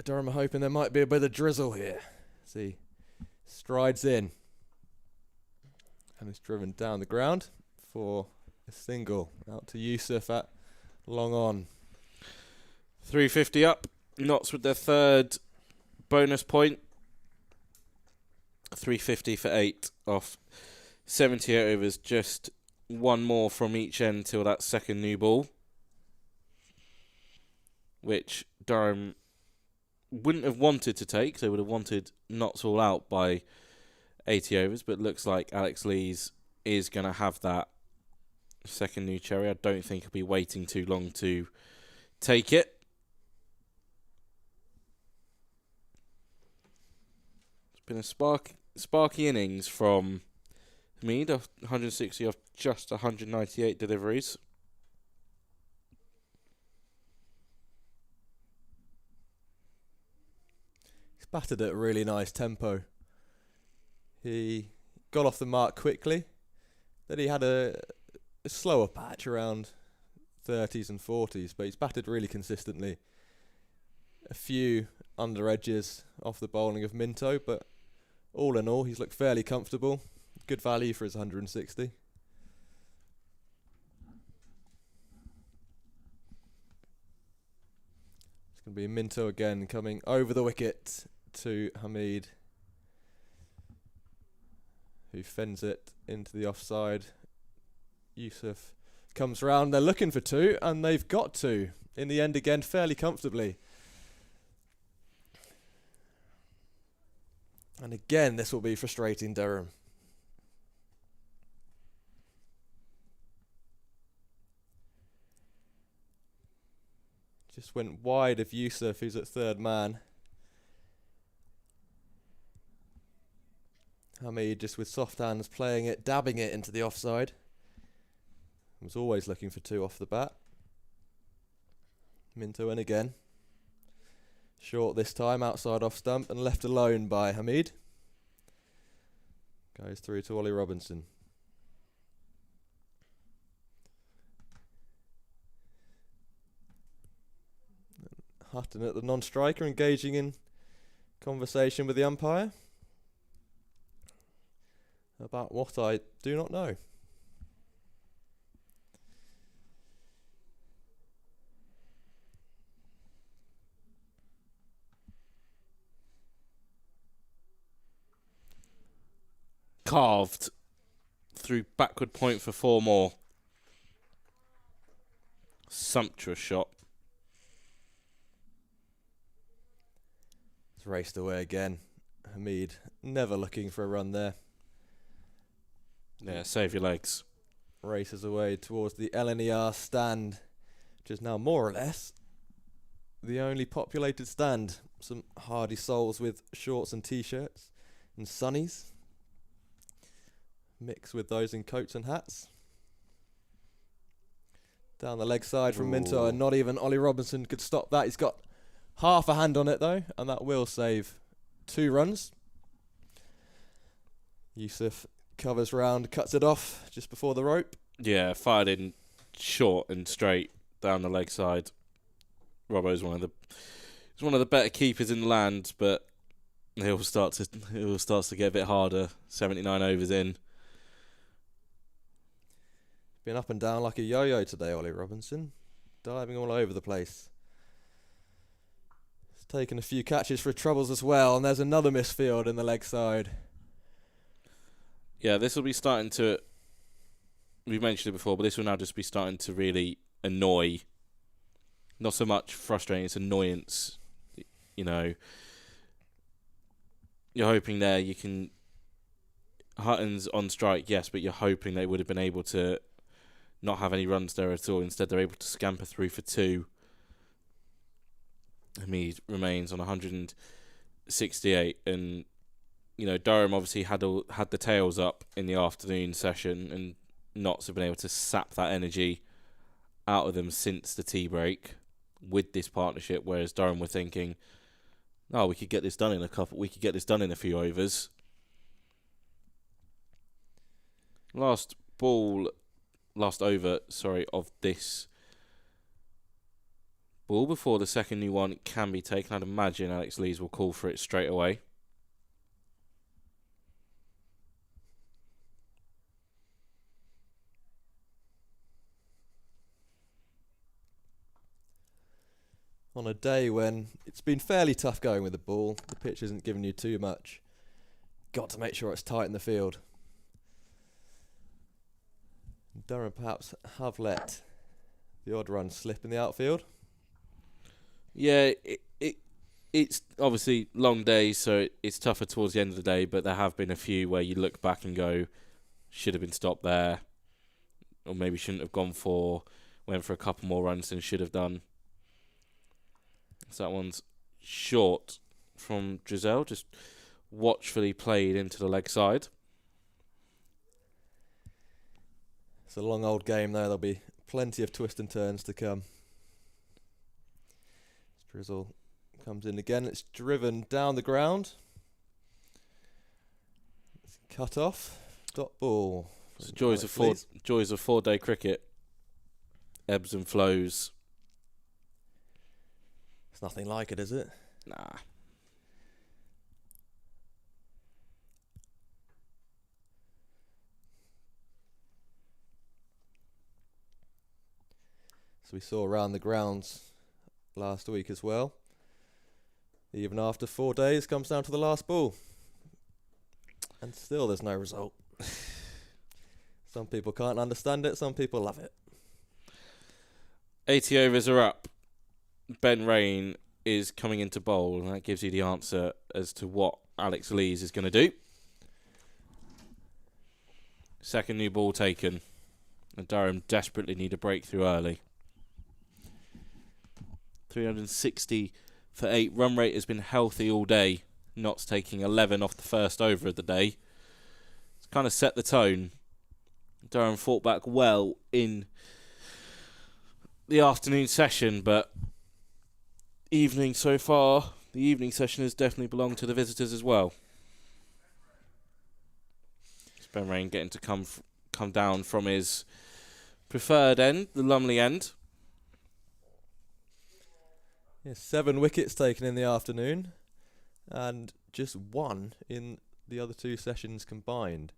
Durham are hoping there might be a bit of drizzle here. See, strides in. And it's driven down the ground for a single. Out to Yusuf at long on. 350 up. Notts with their 3rd bonus point. 350 for 8 off 78 overs. Just 1 more from each end till that 2nd new ball, which Durham wouldn't have wanted to take. They would have wanted Notts all out by 80 overs, but looks like Alex Lees is going to have that 2nd new cherry. I don't think he'll be waiting too long to take it. It's been a sparky innings from Hamid, 160 off just 198 deliveries. He's batted at a really nice tempo. He got off the mark quickly. Then he had a slower patch around 30s and 40s, but he's batted really consistently. A few under edges off the bowling of Minto, but all in all, he's looked fairly comfortable. Good value for his 160. It's going to be Minto again coming over the wicket to Hamid, who fends it into the offside. Yusuf comes round, they're looking for two, and they've got two. In the end again, fairly comfortably. And again, this will be frustrating Durham. Just went wide of Yusuf, who's at third man. Hamid just with soft hands playing it, dabbing it into the offside. Was always looking for two off the bat. Minto in again. Short this time, outside off stump and left alone by Hamid. Goes through to Ollie Robinson. Hutton at the non-striker, engaging in conversation with the umpire about what I do not know. Carved through backward point for 4 more. Sumptuous shot. It's raced away again. Hamid never looking for a run there. Yeah, save your legs. Races away towards the LNER stand, which is now more or less the only populated stand. Some hardy souls with shorts and t-shirts and sunnies. Mix with those in coats and hats. Down the leg side from Minto, and not even Ollie Robinson could stop that. He's got half a hand on it though, and that will save 2 runs. Yusuf covers round, cuts it off just before the rope. Yeah, fired in short and straight down the leg side. Robbo's one of the better keepers in the land, but it all starts to get a bit harder. 79 overs in. Been up and down like a yo-yo today, Ollie Robinson. Diving all over the place. He's taken a few catches for troubles as well, and there's another misfield in the leg side. Yeah, this will be starting to... We've mentioned it before, but this will now just be starting to really annoy. Not so much frustrating, it's annoyance. You know, you're hoping there you can... Hutton's on strike, yes, but you're hoping they would have been able to not have any runs there at all. Instead, they're able to scamper through for 2. Hamid remains on 168, and you know Durham obviously had the tails up in the afternoon session, and Notts have been able to sap that energy out of them since the tea break with this partnership. Whereas Durham were thinking, "Oh, we could get this done in a few overs." Last over of this ball before the second new one can be taken. I'd imagine Alex Lees will call for it straight away. On a day when it's been fairly tough going with the ball, the pitch isn't giving you too much. Got to make sure it's tight in the field. Durham perhaps have let the odd run slip in the outfield. Yeah, it's obviously long days, so it's tougher towards the end of the day, but there have been a few where you look back and go, should have been stopped there, or maybe shouldn't have went for a couple more runs than should have done. So that one's short from Giselle, just watchfully played into the leg side. It's a long old game there. There'll be plenty of twists and turns to come. Drizzle comes in again. It's driven down the ground. It's cut off. Dot ball. It's joys of 4-day cricket. Ebbs and flows. It's nothing like it, is it? Nah. So we saw around the grounds last week as well. Even after 4 days, comes down to the last ball. And still there's no result. Some people can't understand it, some people love it. 80 overs are up. Ben Rain is coming into bowl, and that gives you the answer as to what Alex Lees is going to do. Second new ball taken. And Durham desperately need a breakthrough early. 360 for 8. Run rate has been healthy all day. Notts taking 11 off the first over of the day. It's kind of set the tone. Durham fought back well in the afternoon session, but evening so far, the evening session has definitely belonged to the visitors as well. It's Ben Rain getting to come down from his preferred end, the Lumley end. Yeah, 7 wickets taken in the afternoon, and just 1 in the other 2 sessions combined.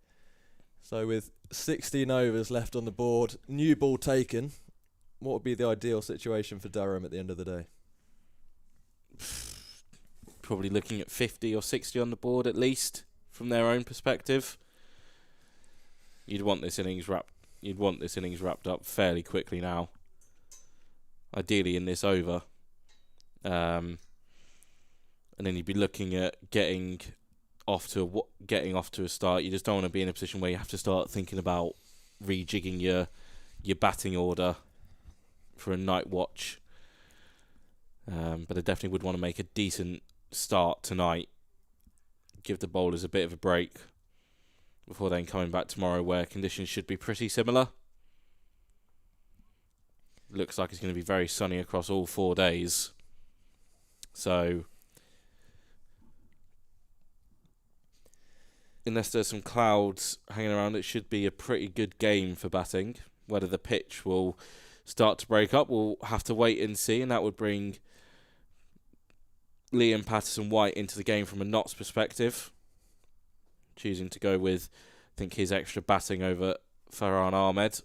So with 16 overs left on the board, new ball taken, what would be the ideal situation for Durham at the end of the day? Probably looking at 50 or 60 on the board at least, from their own perspective. You'd want this innings wrapped up fairly quickly now. Ideally in this over. And then you'd be looking at getting off to a start. You just don't want to be in a position where you have to start thinking about rejigging your batting order for a night watch. But I definitely would want to make a decent start tonight. Give the bowlers a bit of a break before then coming back tomorrow, where conditions should be pretty similar. Looks like it's going to be very sunny across all 4 days. So, unless there's some clouds hanging around, it should be a pretty good game for batting. Whether the pitch will start to break up, we'll have to wait and see, and that would bring Liam Patterson-White into the game from a Notts perspective, choosing to go with, I think, his extra batting over Farhan Ahmed,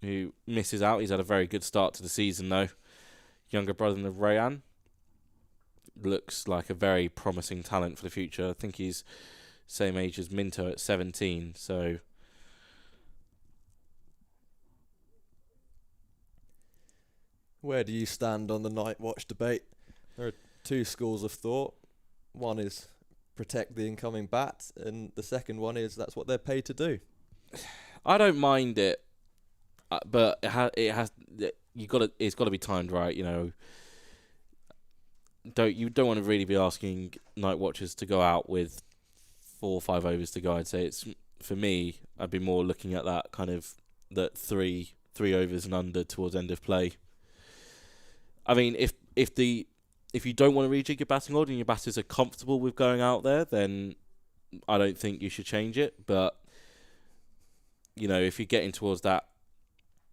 who misses out. He's had a very good start to the season, though. Younger brother of Rayan. Looks like a very promising talent for the future. I think he's same age as Minto at 17, so Where do you stand on the night watch debate? There are 2 schools of thought. One is protect the incoming bat, and the second one is that's what they're paid to do. I don't mind it, but it's got to be timed right. You know, don't want to really be asking night watchers to go out with 4 or 5 overs to go. I'd say it's, for me, I'd be more looking at that kind of that 3 overs and under towards end of play. I mean, if you don't want to rejig your batting order and your batters are comfortable with going out there, then I don't think you should change it. But you know, if you're getting towards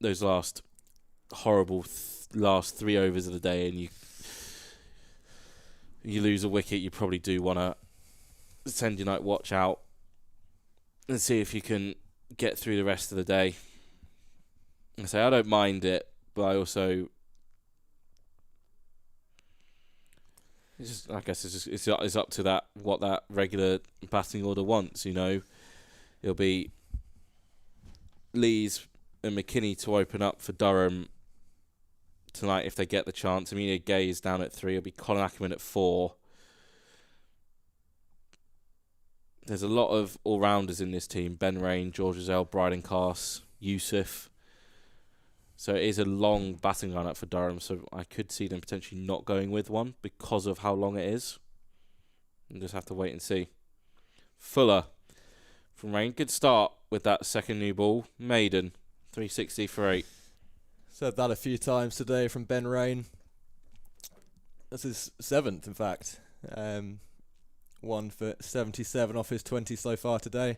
those last horrible last 3 overs of the day, and you lose a wicket, you probably do want to send your night watch out and see if you can get through the rest of the day. I say I don't mind it, but I also, I guess it's up to what that regular batting order wants. You know, it'll be Lees and McKinney to open up for Durham tonight if they get the chance. Amelia Gay is down at 3. It'll be Colin Ackerman at 4. There's a lot of all-rounders in this team. Ben Rain, George Rozelle, Bryden Cass, Yusuf. So it is a long batting lineup for Durham, so I could see them potentially not going with one because of how long it is. We'll just have to wait and see. Fuller from Rain. Good start with that second new ball. Maiden, 360 for 8. Said that a few times today from Ben Rain. That's his 7th, in fact. 1 for 77 off his 20 so far today.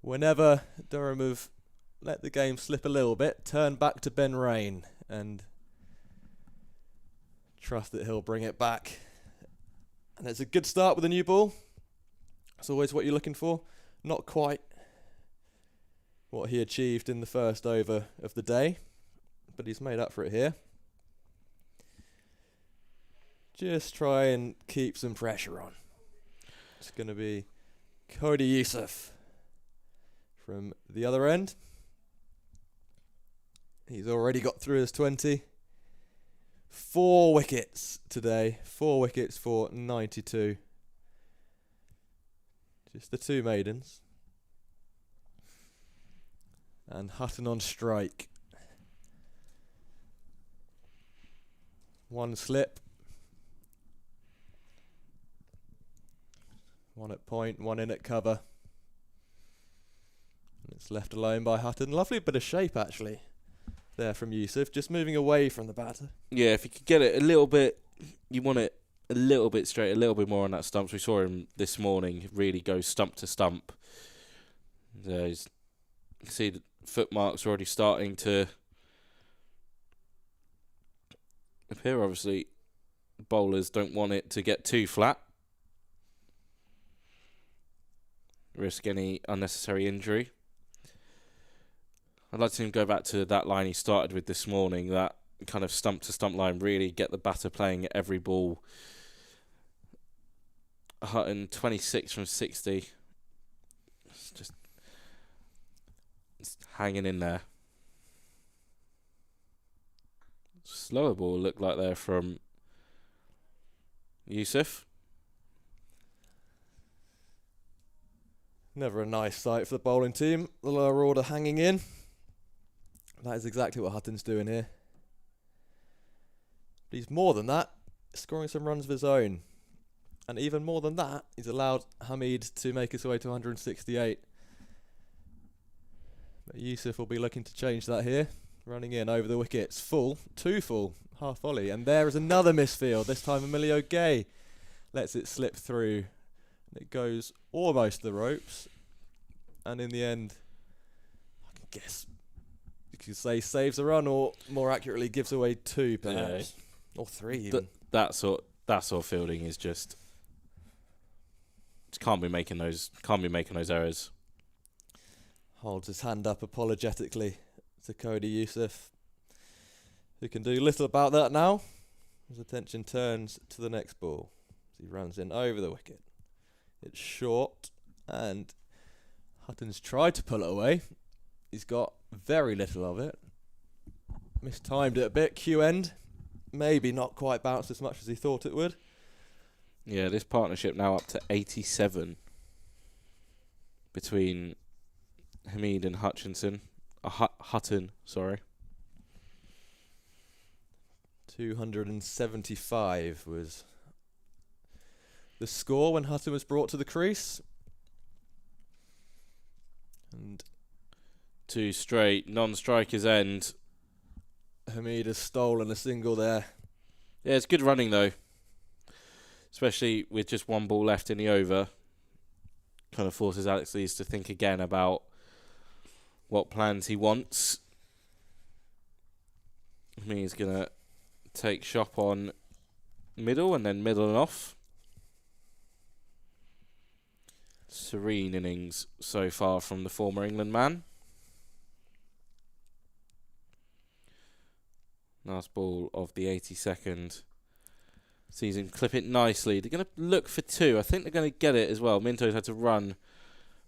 Whenever Durham have let the game slip a little bit, turn back to Ben Rain and trust that he'll bring it back. And it's a good start with a new ball. That's always what you're looking for. Not quite what he achieved in the first over of the day, but he's made up for it here. Just try and keep some pressure on. It's going to be Cody Youssef from the other end. He's already got through his 20. 4 wickets today. 4 wickets for 92. Just the 2 maidens. And Hutton on strike. 1 slip. 1 at point, 1 in at cover. And it's left alone by Hutton. Lovely bit of shape, actually, there from Youssef. Just moving away from the batter. Yeah, if you could get it a little bit, you want it a little bit straight, a little bit more on that stumps. We saw him this morning really go stump to stump. You can see the foot marks already starting to appear. Obviously, bowlers don't want it to get too flat. Risk any unnecessary injury. I'd like to see him go back to that line he started with this morning, that kind of stump-to-stump line, really get the batter playing at every ball. Hutton, 26 from 60. It's hanging in there. Slower ball looked like there from Youssef. Never a nice sight for the bowling team. The lower order hanging in. That is exactly what Hutton's doing here. But he's more than that, scoring some runs of his own. And even more than that, he's allowed Hamid to make his way to 168. But Youssef will be looking to change that here. Running in over the wickets. Full, 2 full, half volley. And there is another misfield. This time Emilio Gay lets it slip through. And it goes almost to the ropes. And in the end, I can guess you could say saves a run, or more accurately gives away 2 perhaps. Yeah. Or 3 even. That sort of fielding is just can't be making those errors. Holds his hand up apologetically to Cody Youssef, who can do little about that now. His attention turns to the next ball as he runs in over the wicket. It's short, and Hutton's tried to pull it away. He's got very little of it. Mistimed it a bit. Q end. Maybe not quite bounced as much as he thought it would. Yeah, this partnership now up to 87 between Hamid and Hutchinson. Hutton, sorry. 275 was the score when Hutton was brought to the crease. And 2 straight, non-strikers end. Hamid has stolen a single there. Yeah, it's good running though. Especially with just 1 ball left in the over. Kind of forces Alex Lees to think again about what plans he wants. I mean, he's going to take shop on middle and then middle and off. Serene innings so far from the former England man. Last ball of the 82nd. Sees him clip it nicely. They're going to look for 2. I think they're going to get it as well. Minto's had to run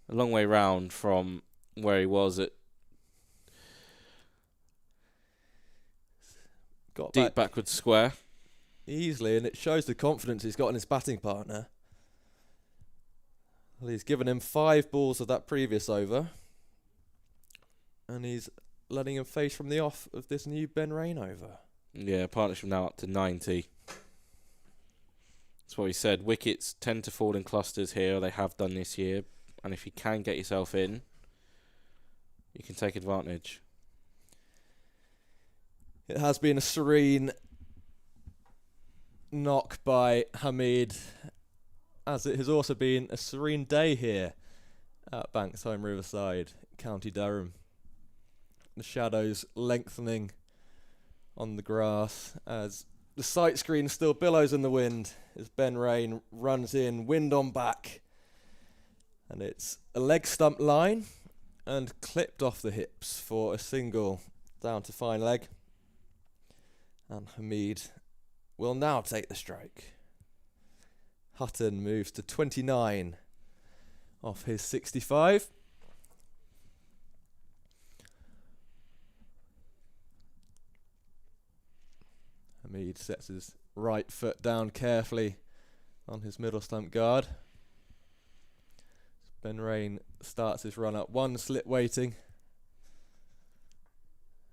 a long way round from where he was at got deep backwards square. Easily, and it shows the confidence he's got in his batting partner. Well, he's given him 5 balls of that previous over, and he's letting him face from the off of this new Ben Rain over. Yeah, partnership now up to 90. That's what we said. Wickets tend to fall in clusters here. They have done this year. And if you can get yourself in, you can take advantage. It has been a serene knock by Hamid, as it has also been a serene day here at Banks Homes Riverside, County Durham. The shadows lengthening on the grass as the sight screen still billows in the wind as Ben Rain runs in, wind on back. And it's a leg stump line and clipped off the hips for a single down to fine leg. And Hamid will now take the strike. Hutton moves to 29 off his 65. Hamid sets his right foot down carefully on his middle stump guard. Ben Rain starts his run up, one slip waiting,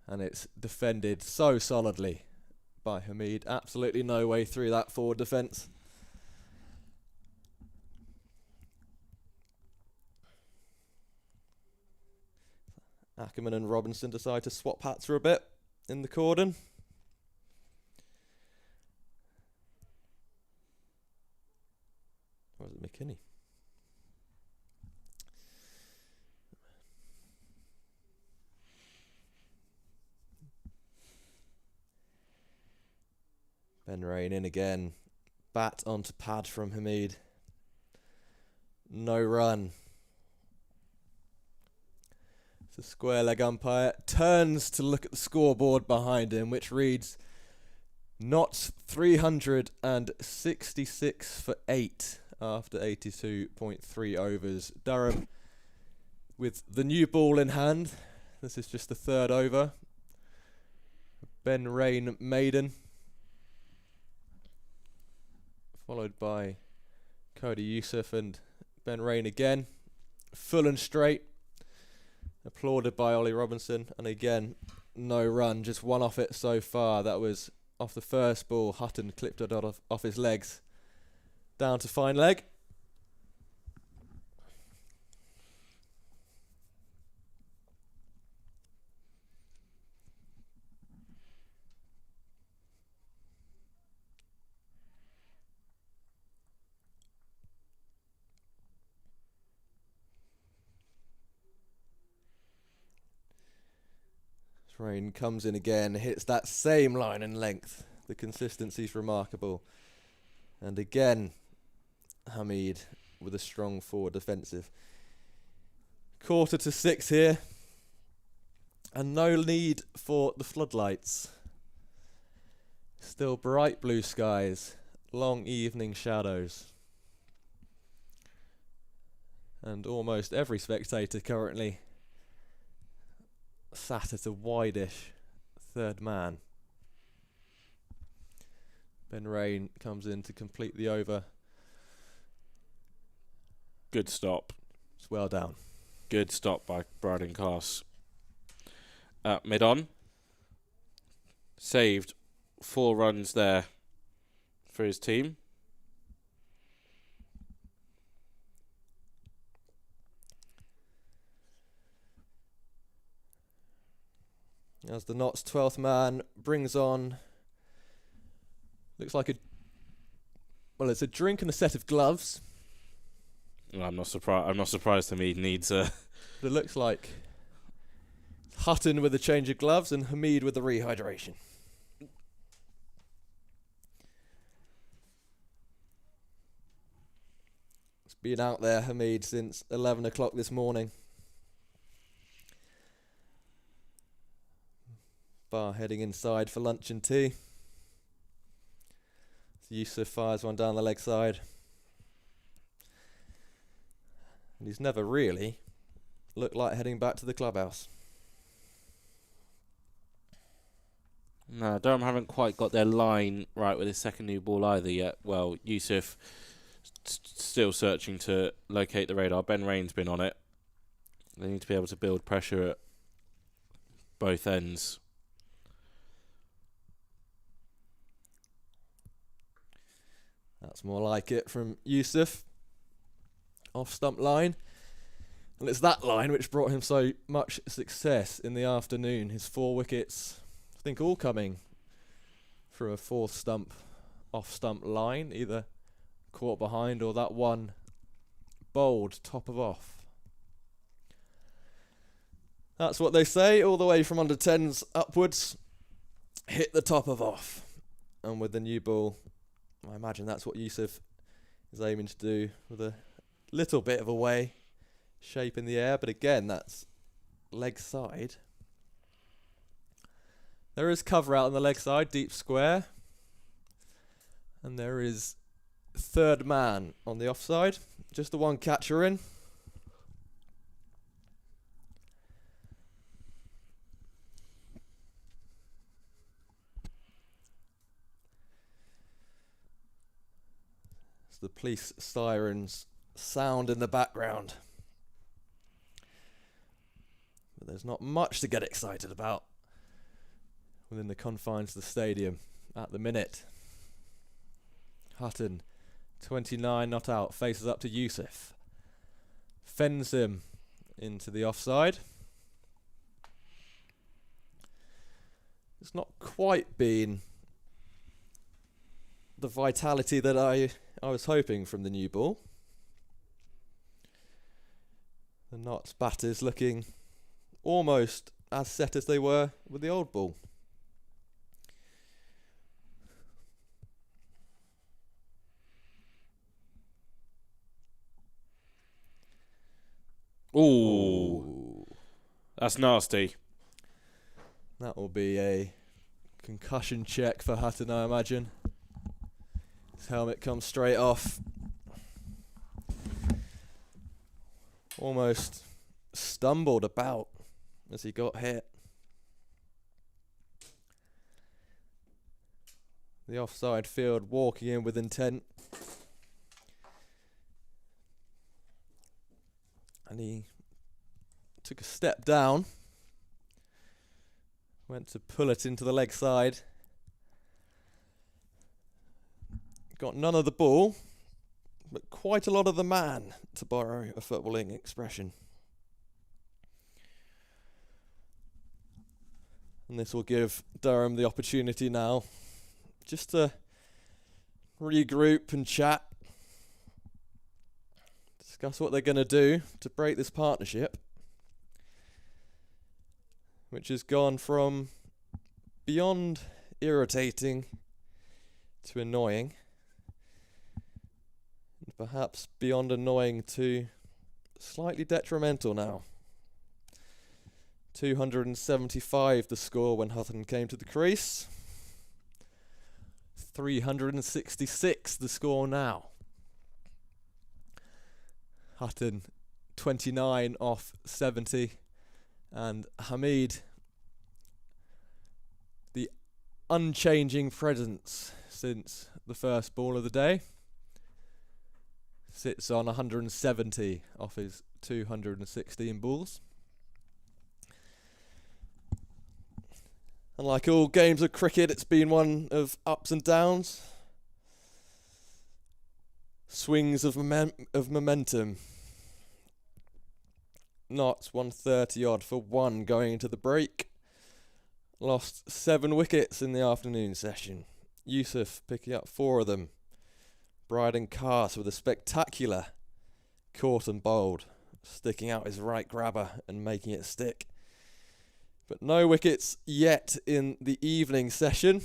and it's defended so solidly by Hamid. Absolutely no way through that forward defence. Ackerman and Robinson decide to swap hats for a bit in the cordon. Or is it McKinney? Ben Rain in again. Bat onto pad from Hamid. No run. The square leg umpire turns to look at the scoreboard behind him, which reads not 366 for 8 after 82.3 overs. Durham with the new ball in hand. This is just the third over. Ben Rain maiden, followed by Cody Youssef and Ben Rain again. Full and straight. Applauded by Ollie Robinson. And again, no run, just one off it so far. That was off the first ball. Hutton clipped it off his legs. Down to fine leg. Rain comes in again, hits that same line and length. The consistency's remarkable. And again, Hamid with a strong forward defensive. 4:45 here. And no need for the floodlights. Still bright blue skies, long evening shadows. And almost every spectator currently sat at a wide-ish third man. Ben Rain comes in to complete the over. Good stop. It's well down. Good stop by Bryden Class. Mid-on. Saved 4 runs there for his team. As the Notts 12th man brings on, looks like it's a drink and a set of gloves. Well, I'm not surprised Hamid needs a... It looks like Hutton with a change of gloves and Hamid with the rehydration. It's been out there, Hamid, since 11 o'clock this morning. Bar heading inside for lunch and tea. Yusuf fires one down the leg side. And he's never really looked like heading back to the clubhouse. No, Durham haven't quite got their line right with his second new ball either yet. Well, Yusuf still searching to locate the radar. Ben Rain's been on it. They need to be able to build pressure at both ends. That's more like it from Yusuf. Off stump line. And it's that line which brought him so much success in the afternoon. His 4 wickets, I think, all coming through a 4th stump, off stump line, either caught behind or that one bowled top of off. That's what they say, all the way from under 10s upwards, hit the top of off. And with the new ball, I imagine that's what Yusuf is aiming to do, with a little bit of a way shape in the air, but again, that's leg side. There is cover out on the leg side, deep square, and there is 3rd man on the offside, just the one catcher in. As the police sirens sound in the background. But there's not much to get excited about within the confines of the stadium at the minute. Hutton, 29 not out, faces up to Yusuf. Fends him into the offside. It's not quite been the vitality that I was hoping from the new ball. The Notts batters looking almost as set as they were with the old ball. Ooh, that's nasty. That will be a concussion check for Hutton, I imagine. His helmet comes straight off. Almost stumbled about as he got hit. The offside field walking in with intent. And he took a step down. Went to pull it into the leg side. Got none of the ball, but quite a lot of the man, to borrow a footballing expression. And this will give Durham the opportunity now just to regroup and chat. Discuss what they're going to do to break this partnership, which has gone from beyond irritating to annoying, and perhaps beyond annoying to slightly detrimental now. 275 the score when Hutton came to the crease. 366 the score now. Hutton 29 off 70, and Hamid, the unchanging presence since the first ball of the day, sits on 170 off his 216 balls. And like all games of cricket, it's been one of ups and downs. Swings of momentum. Notts 130 odd for 1 going into the break. Lost 7 wickets in the afternoon session. Yusuf picking up 4 of them. Bryden Cast with a spectacular caught and bowled, sticking out his right grabber and making it stick. But no wickets yet in the evening session,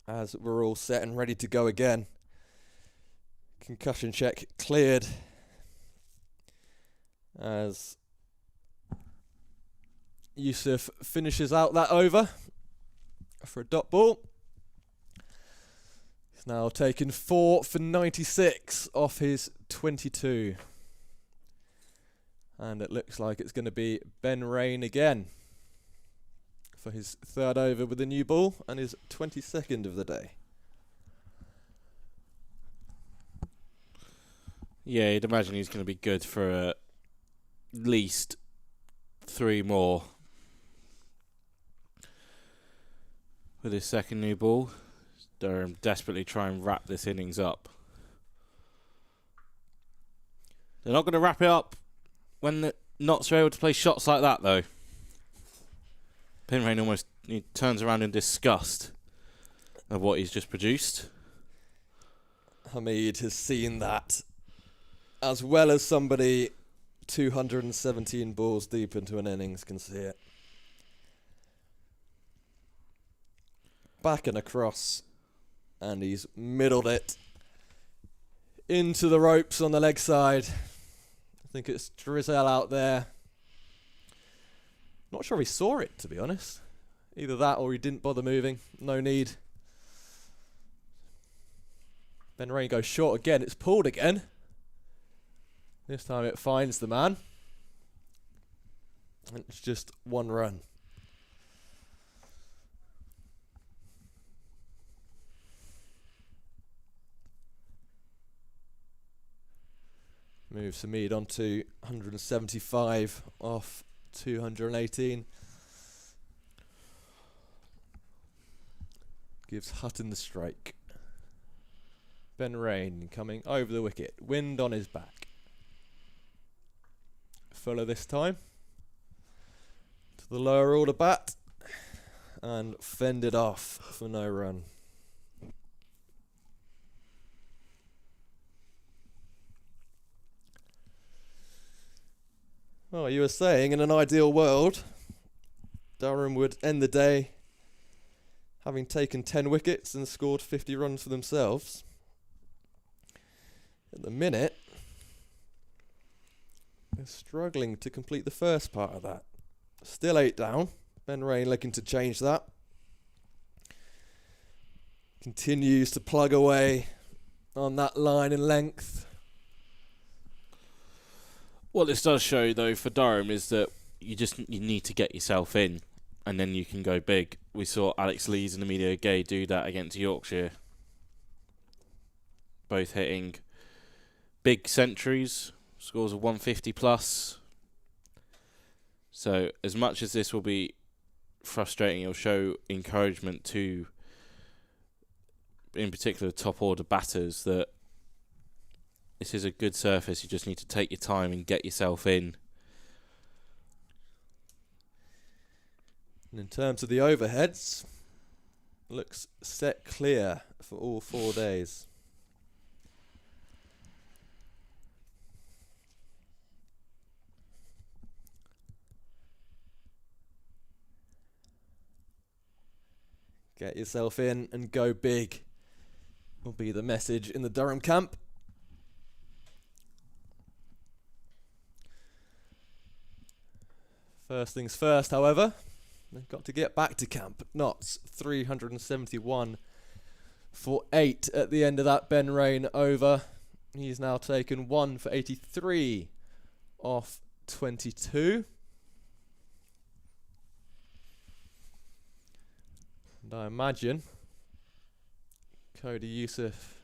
as we're all set and ready to go again. Concussion check cleared as Yusuf finishes out that over for a dot ball. He's now taken 4 for 96 off his 22. And it looks like it's going to be Ben Rain again for his 3rd over with the new ball and his 22nd of the day. Yeah, you'd imagine he's going to be good for at least 3 more with his second new ball. Durham desperately try and wrap this innings up. They're not going to wrap it up when the Notts are able to play shots like that, though. Penrain almost turns around in disgust of what he's just produced. Hamid has seen that as well as somebody 217 balls deep into an innings can see it. Back and across, and he's middled it into the ropes on the leg side. I think it's Drizzell out there. Not sure he saw it, to be honest. Either that or he didn't bother moving. No need. Ben Rain goes short again. It's pulled again. This time it finds the man. And it's just one run. Moves Hamid on to 175 off 218. Gives Hutton the strike. Ben Rain coming over the wicket. Wind on his back. Fuller this time. To the lower order bat. And fended off for no run. Well, you were saying, in an ideal world, Durham would end the day having taken 10 wickets and scored 50 runs for themselves. At the minute, they're struggling to complete the first part of that. Still 8 down. Ben Rain looking to change that. Continues to plug away on that line in length. What this does show, though, for Durham is that you need to get yourself in, and then you can go big. We saw Alex Lees and Emilio Gay do that against Yorkshire. Both hitting big centuries, scores of 150 plus. So as much as this will be frustrating, it'll show encouragement to, in particular, top order batters, that this is a good surface. You just need to take your time and get yourself in. And in terms of the overheads, looks set clear for all 4 days. Get yourself in and go big will be the message in the Durham camp. First things first, however, they've got to get back to camp. Notts 371 for 8 at the end of that Ben Rain over. He's now taken 1 for 83 off 22. And I imagine Cody Youssef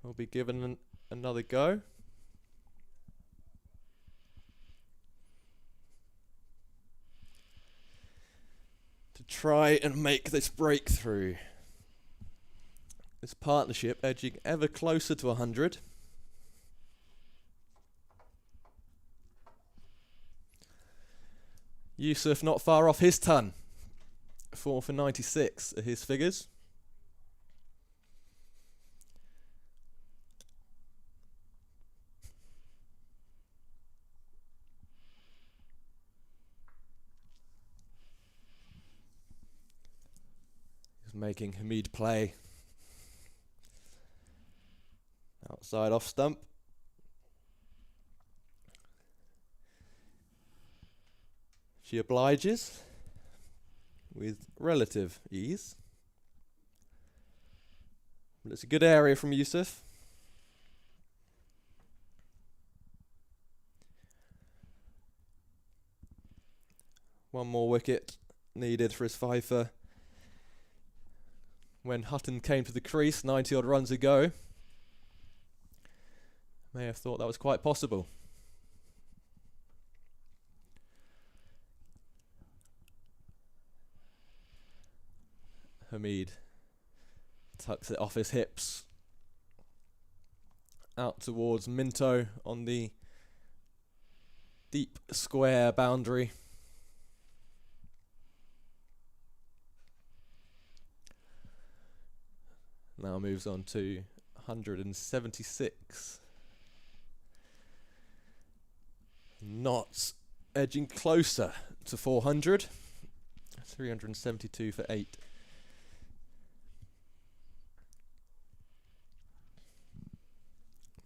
will be given another go. To try and make this breakthrough. This partnership edging ever closer to 100. Youssef not far off his ton. 4 for 96 are his figures. Making Hamid play outside off stump. She obliges with relative ease. But it's a good area from Youssef. One more wicket needed for his fifer. When Hutton came to the crease 90 odd runs ago, may have thought that was quite possible. Hamid tucks it off his hips. Out towards Minto on the deep square boundary. Now moves on to 176. Knots edging closer to 400. 372 for 8.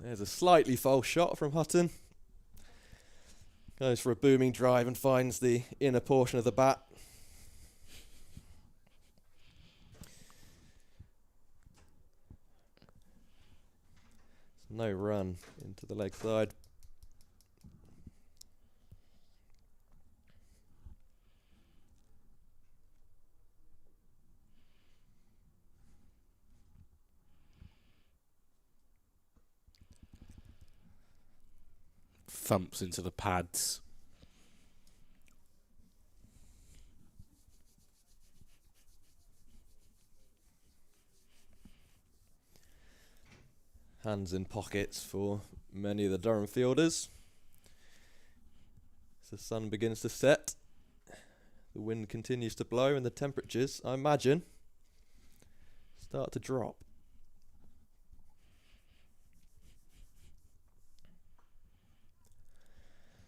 There's a slightly false shot from Hutton. Goes for a booming drive and finds the inner portion of the bat. No run into the leg side. Thumps into the pads. Hands in pockets for many of the Durham fielders. As the sun begins to set, the wind continues to blow and the temperatures, I imagine, start to drop.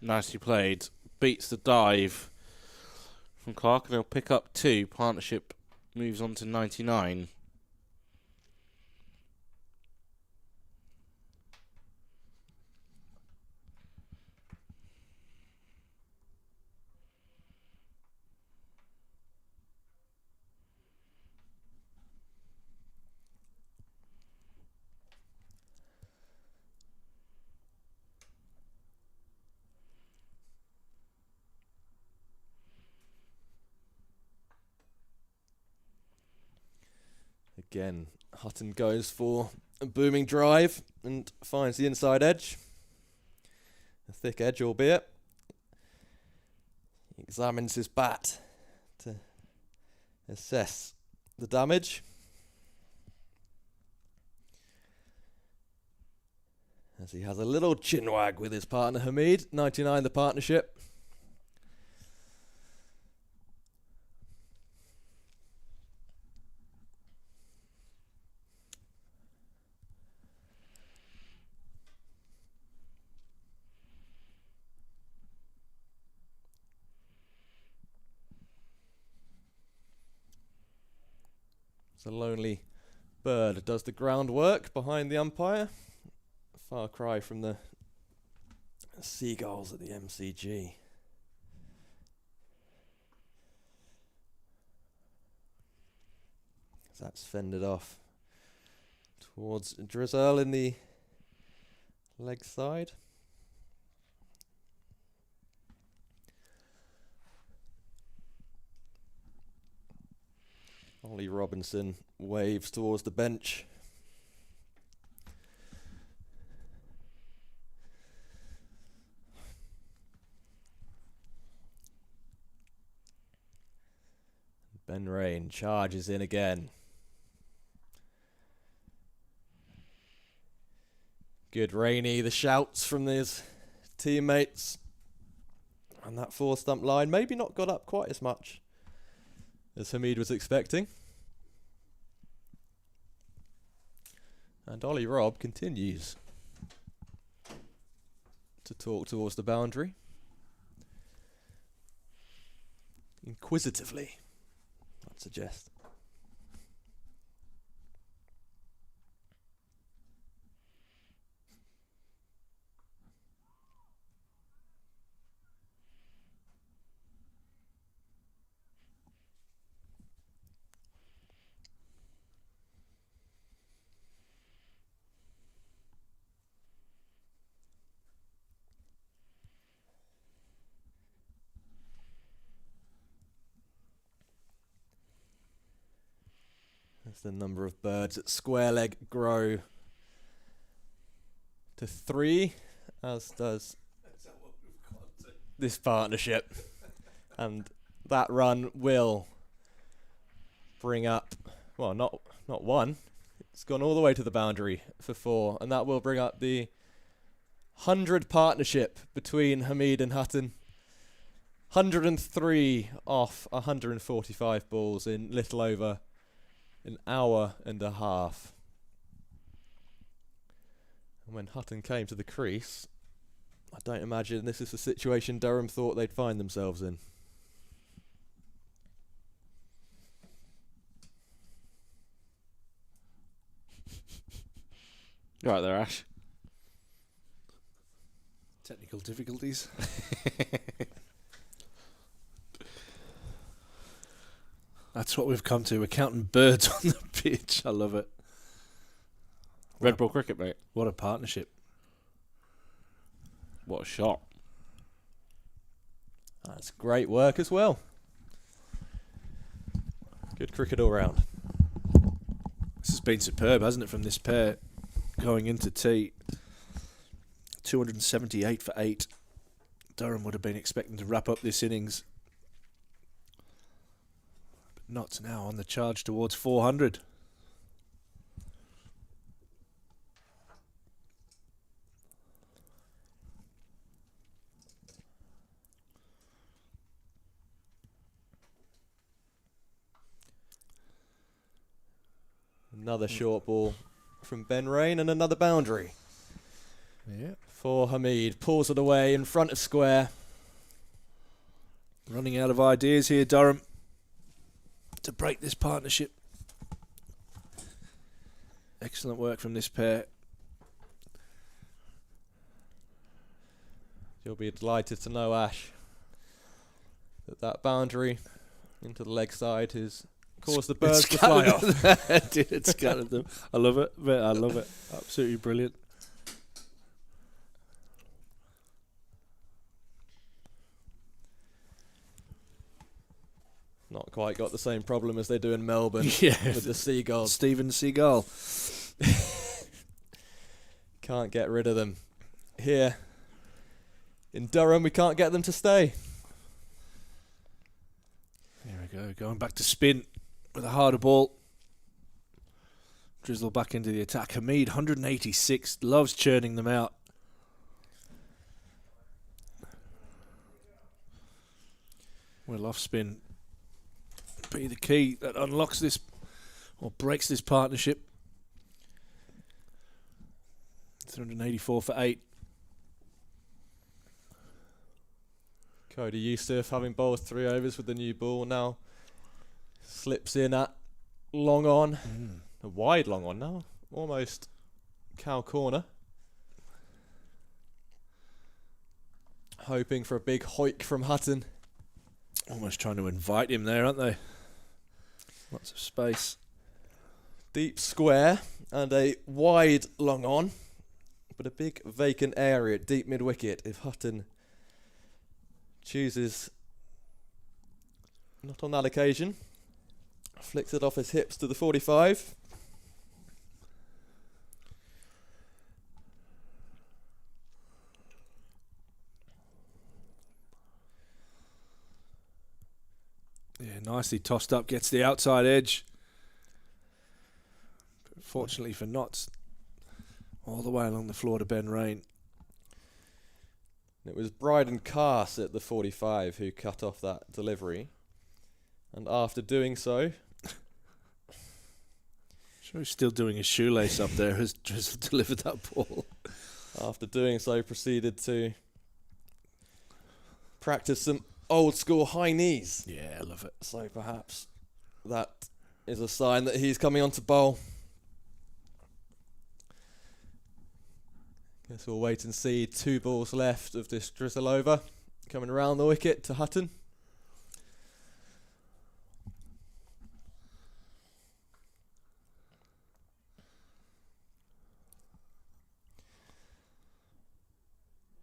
Nicely played. Beats the dive from Clark, and they'll pick up 2. Partnership moves on to 99. Again, Hutton goes for a booming drive and finds the inside edge. A thick edge, albeit. He examines his bat to assess the damage. As he has a little chin wag with his partner Hamid, 99 the partnership. It's a lonely bird does the groundwork behind the umpire. Far cry from the seagulls at the MCG. That's fended off towards Drizzle in the leg side. Ollie Robinson waves towards the bench. Ben Rain charges in again. Good Rainey, the shouts from his teammates. And that 4-stump line maybe not got up quite as much as Hamid was expecting. And Ollie Robb continues to talk towards the boundary. Inquisitively, I'd suggest. As the number of birds at square leg grow to 3, as does this partnership. And that run will bring up Well, not one. It's gone all the way to the boundary for 4, and that will bring up the 100 partnership between Hamid and Hutton. 103 off 145 balls in little over an hour and a half. And when Hutton came to the crease, I don't imagine this is the situation Durham thought they'd find themselves in. You're right there, Ash. Technical difficulties. That's what we've come to. We're counting birds on the pitch. I love it. Red ball cricket, mate. What a partnership. What a shot. That's great work as well. Good cricket all round. This has been superb, hasn't it, from this pair going into tea. 278 for 8. Durham would have been expecting to wrap up this innings. But not now, on the charge towards 400. Another short ball from Ben Rain and another boundary. Yeah. For Hamid. Pulls it away in front of square. Running out of ideas here, Durham, to break this partnership. Excellent work from this pair. You'll be delighted to know, Ash, that boundary into the leg side has caused the birds to fly off. It scattered them. I love it. I love it. Absolutely brilliant. Not quite got the same problem as they do in Melbourne with the seagulls. Stephen Seagull. Can't get rid of them. Here in Durham, we can't get them to stay. There we go. Going back to spin with a harder ball. Drizzle back into the attack. Hamid, 186. Loves churning them out. Will off spin be the key that unlocks this or breaks this partnership. 384 for 8. Cody Youssef, having bowled 3 overs with the new ball, now slips in at long on. A wide long on now. Almost cow corner. Hoping for a big hoik from Hutton. Almost trying to invite him there, aren't they? Lots of space. Deep square and a wide long on, but a big vacant area at deep mid wicket if Hutton chooses, not on that occasion, flicks it off his hips to the 45. Yeah, nicely tossed up, gets the outside edge. But fortunately for Notts, all the way along the floor to Ben Rain. It was Bryden Cass at the 45 who cut off that delivery. And after doing so... Sure he's still doing his shoelace up there as Drizzle delivered that ball. After doing so, proceeded to practice some old school high knees. Yeah, I love it. So perhaps that is a sign that he's coming on to bowl. Guess we'll wait and see. 2 balls left of this drizzle over. Coming around the wicket to Hutton.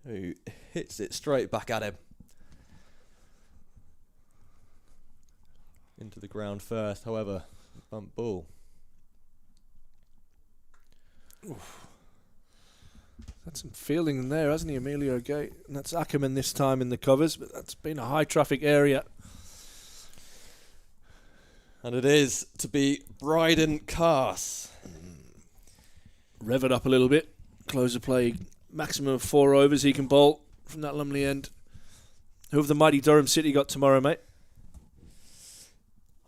Who hits it straight back at him. Into the ground first, however, bump ball. Oof. Had some fielding in there, hasn't he, Emilio Gate? And that's Ackerman this time in the covers, but that's been a high traffic area. And it is to be Bryden Cars. Rev it up a little bit. Close the play. Maximum of 4 overs he can bowl from that Lumley end. Who have the mighty Durham City got tomorrow, mate?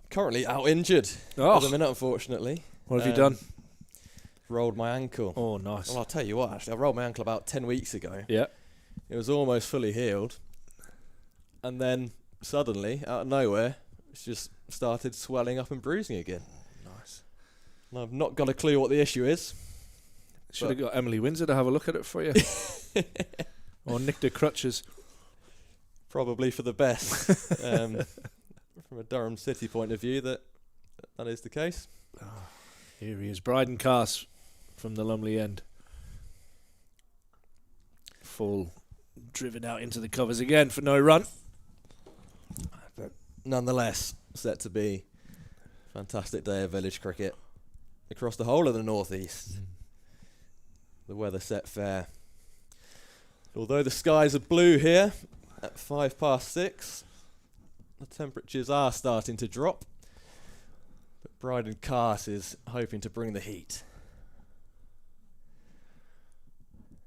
Currently out injured at the minute, unfortunately. What have you done? Rolled my ankle. Oh, nice. Well, I'll tell you what, actually. I rolled my ankle about 10 weeks ago. Yeah. It was almost fully healed. And then suddenly, out of nowhere, it's just started swelling up and bruising again. Nice. And I've not got a clue what the issue is. Should have got Emily Windsor to have a look at it for you. Or nicked her crutches. Probably for the best. From a Durham City point of view, that is the case. Here he is, Bryden Cars from the Lumley end. Full driven out into the covers again for no run. But nonetheless, set to be a fantastic day of village cricket across the whole of the northeast. The weather set fair. Although the skies are blue here at 6:05, the temperatures are starting to drop. But Bryden Cars is hoping to bring the heat.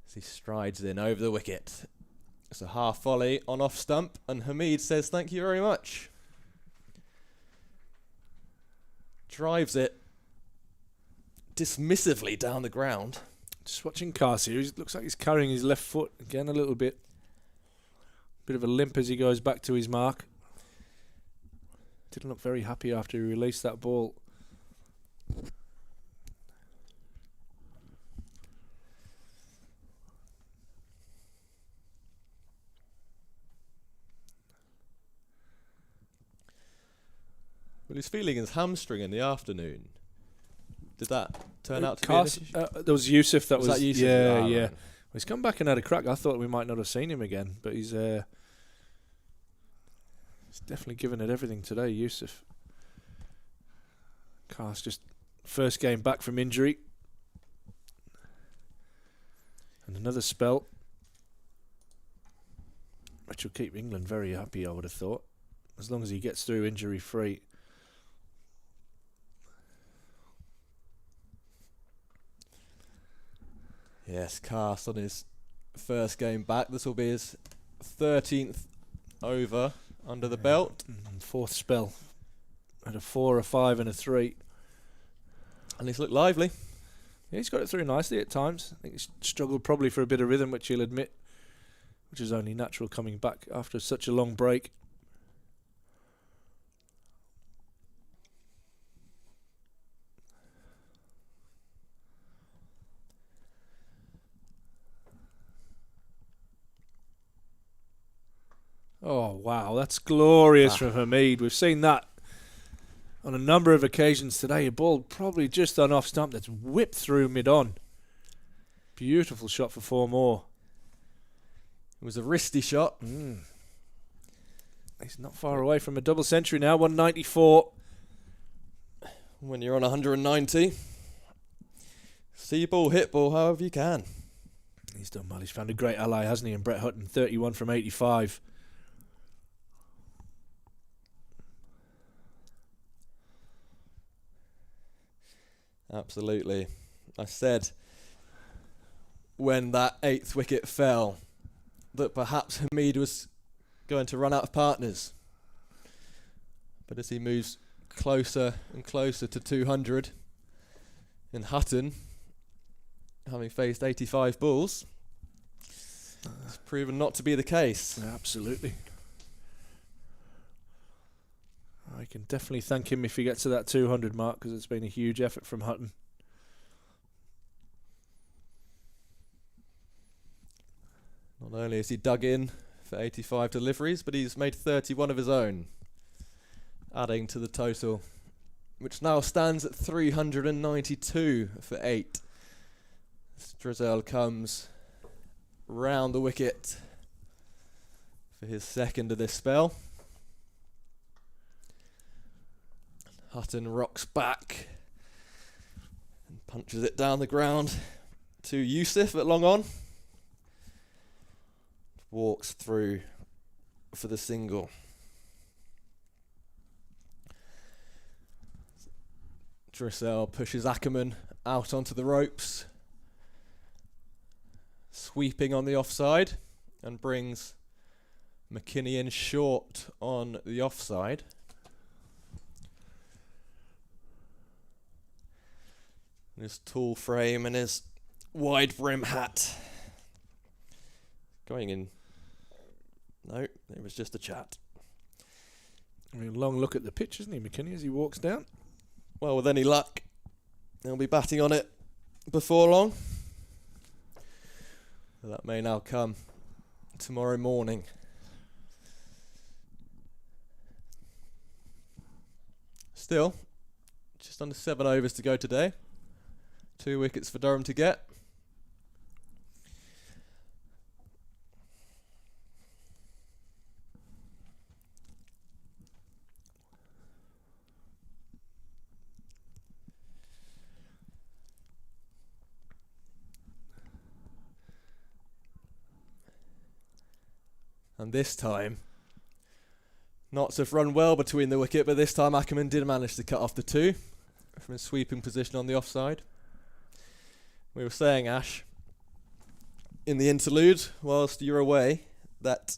As he strides in over the wicket. It's a half volley on off stump, and Hamid says thank you very much. Drives it dismissively down the ground. Just watching Cars here, he looks like he's carrying his left foot again a little bit. Bit of a limp as he goes back to his mark. Didn't look very happy after he released that ball. Well, he's feeling his hamstring in the afternoon. Did that turn out to be there was Yusuf that was that Yusuf? yeah. Right. Well, he's come back and had a crack. I thought we might not have seen him again, but he's definitely given it everything today, Yusuf. Cars just first game back from injury. And another spell, which will keep England very happy, I would have thought, as long as he gets through injury free. Yes, Cast on his first game back. This will be his 13th over under the belt. Fourth spell. Had a 4, a 5 and a 3. And he's looked lively. Yeah, he's got it through nicely at times. I think he's struggled probably for a bit of rhythm, which he'll admit, which is only natural coming back after such a long break. Oh, wow, that's glorious from Hamid. We've seen that on a number of occasions today. A ball probably just on off stump that's whipped through mid-on. Beautiful shot for 4 more. It was a wristy shot. He's not far away from a double century now, 194. When you're on 190, see ball, hit ball, however you can. He's done well. He's found a great ally, hasn't he? And Brett Hutton, 31 from 85. Absolutely. I said when that 8th wicket fell that perhaps Hamid was going to run out of partners. But as he moves closer and closer to 200, and Hutton, having faced 85 balls, it's proven not to be the case. Absolutely. I can definitely thank him if he gets to that 200 mark, because it's been a huge effort from Hutton. Not only has he dug in for 85 deliveries, but he's made 31 of his own, adding to the total, which now stands at 392 for 8. Drizzell comes round the wicket for his second of this spell. Hutton rocks back and punches it down the ground to Yusuf at long on. Walks through for the single. Dressel pushes Ackerman out onto the ropes, sweeping on the offside, and brings McKinney in short on the offside. His tall frame and his wide brim hat. Going in. No, it was just a chat. I mean, long look at the pitch, isn't he, McKinney, as he walks down? Well, with any luck, he'll be batting on it before long. That may now come tomorrow morning. Still, just under 7 overs to go today. 2 wickets for Durham to get. And this time, Notts have run well between the wicket, but this time Ackerman did manage to cut off the 2 from his sweeping position on the offside. We were saying, Ash, in the interlude, whilst you're away, that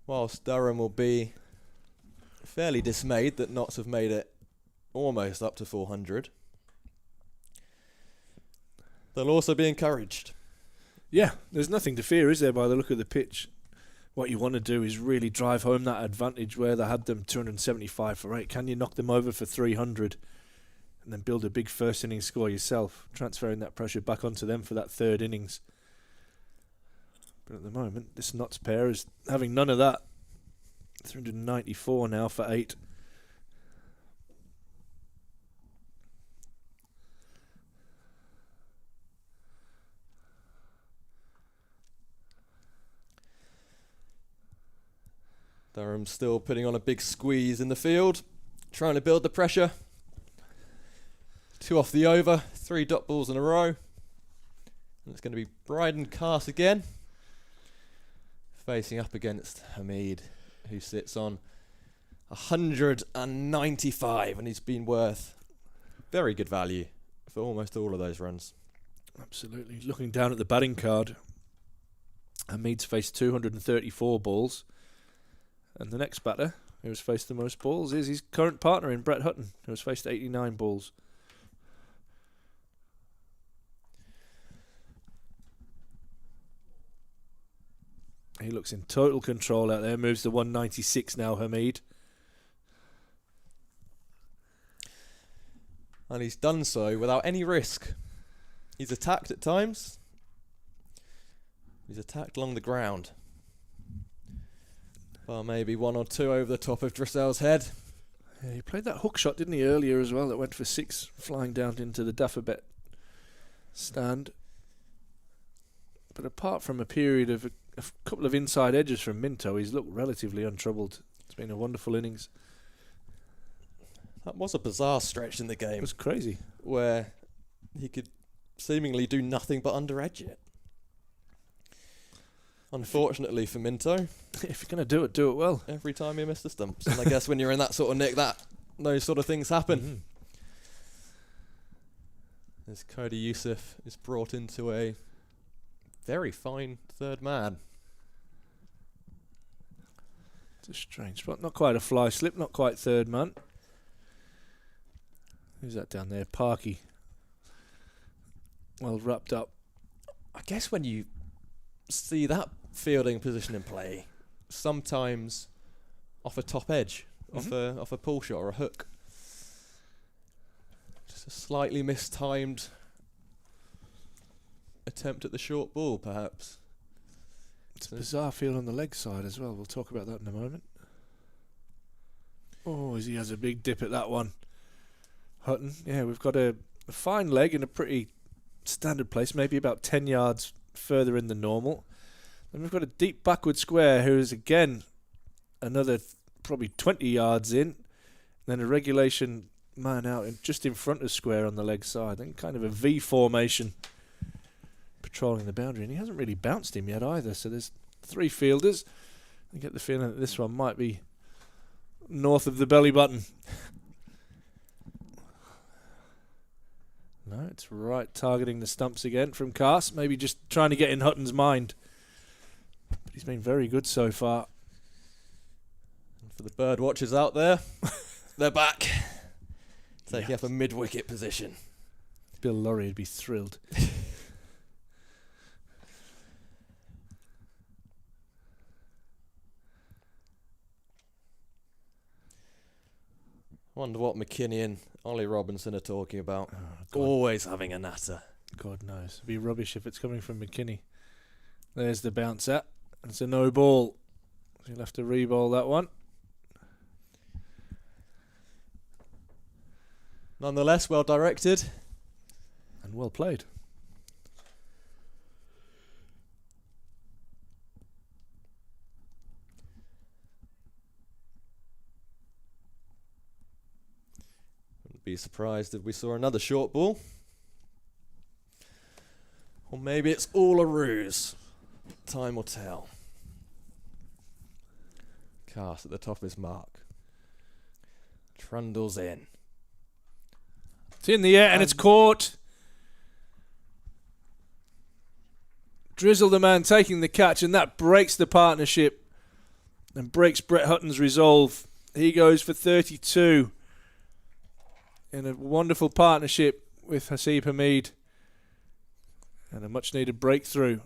whilst Durham will be fairly dismayed that Notts have made it almost up to 400, they'll also be encouraged. Yeah, there's nothing to fear, is there, by the look of the pitch? What you want to do is really drive home that advantage where they had them 275 for 8. Can you knock them over for 300 and then build a big first innings score yourself, transferring that pressure back onto them for that third innings? But at the moment, this Notts pair is having none of that. 394 now for 8. Durham still putting on a big squeeze in the field, trying to build the pressure. 2 off the over, 3 dot balls in a row. And it's going to be Bryden Cast again, facing up against Hamid, who sits on 195, and he's been worth very good value for almost all of those runs. Absolutely. Looking down at the batting card, Hamid's faced 234 balls. And the next batter, who has faced the most balls, is his current partner in Brett Hutton, who has faced 89 balls. He looks in total control out there, moves to 196 now, Hamid. And he's done so without any risk. He's attacked at times. He's attacked along the ground. Well, maybe 1 or 2 over the top of Dressel's head. Yeah, he played that hook shot, didn't he, earlier as well, that went for 6, flying down into the Daffabet stand. But apart from a period of a couple of inside edges from Minto, he's looked relatively untroubled. It's been a wonderful innings. That was a bizarre stretch in the game. It was crazy. Where he could seemingly do nothing but under-edge it. Unfortunately for Minto, if you're going to do it well. Every time he missed the stumps. And I guess when you're in that sort of nick, those sort of things happen. Mm-hmm. As Cody Youssef is brought into a very fine third man. It's a strange spot. Not quite a fly slip, not quite third man. Who's that down there? Parky. Well wrapped up. I guess when you see that fielding position in play, sometimes off a top edge, off a pull shot or a hook. Just a slightly mistimed attempt at the short ball, perhaps. It's a bizarre field on the leg side as well. We'll talk about that in a moment. Oh, he has a big dip at that one. Hutton, yeah, we've got a fine leg in a pretty standard place, maybe about 10 yards further in than normal. Then we've got a deep backward square who is again another probably 20 yards in. Then a regulation man out just in front of square on the leg side. Then kind of a V formation patrolling the boundary. And he hasn't really bounced him yet either. So there's 3 fielders. I get the feeling that this one might be north of the belly button. No, it's right, targeting the stumps again from Cast. Maybe just trying to get in Hutton's mind. But he's been very good so far. And for the bird watchers out there, they're back. Taking up a mid-wicket position. Bill Laurie would be thrilled. Wonder what McKinney and Ollie Robinson are talking about. Oh, Always having a natter. God knows. It'd be rubbish if it's coming from McKinney. There's the bounce at. It's a no ball. You'll have to re-bowl that one. Nonetheless, well directed. And well played. Wouldn't be surprised if we saw another short ball. Or maybe it's all a ruse. Time will tell. Cast at the top of his mark. Trundles in. It's in the air and it's caught. Drizzle the man taking the catch, and that breaks the partnership and breaks Brett Hutton's resolve. He goes for 32 in a wonderful partnership with Haseeb Hameed and a much needed breakthrough.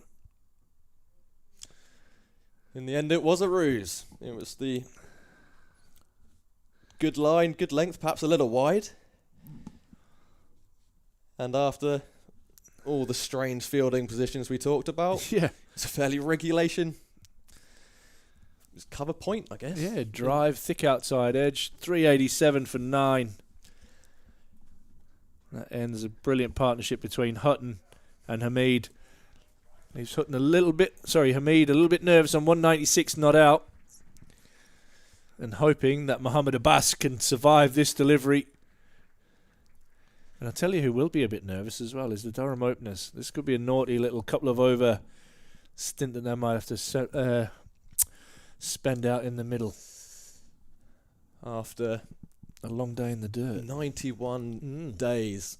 In the end, it was a ruse. It was the good line, good length, perhaps a little wide. And after all the strange fielding positions we talked about, it's a fairly regulation. It's cover point, I guess. Yeah, drive, thick outside edge, 387 for 9. That ends a brilliant partnership between Hutton and Hameed. He's Hameed a little bit nervous on 196 not out, and hoping that Mohammed Abbas can survive this delivery. And I'll tell you who will be a bit nervous as well is the Durham openers. This could be a naughty little couple of over stint that they might have to spend out in the middle. After a long day in the dirt. 91 days.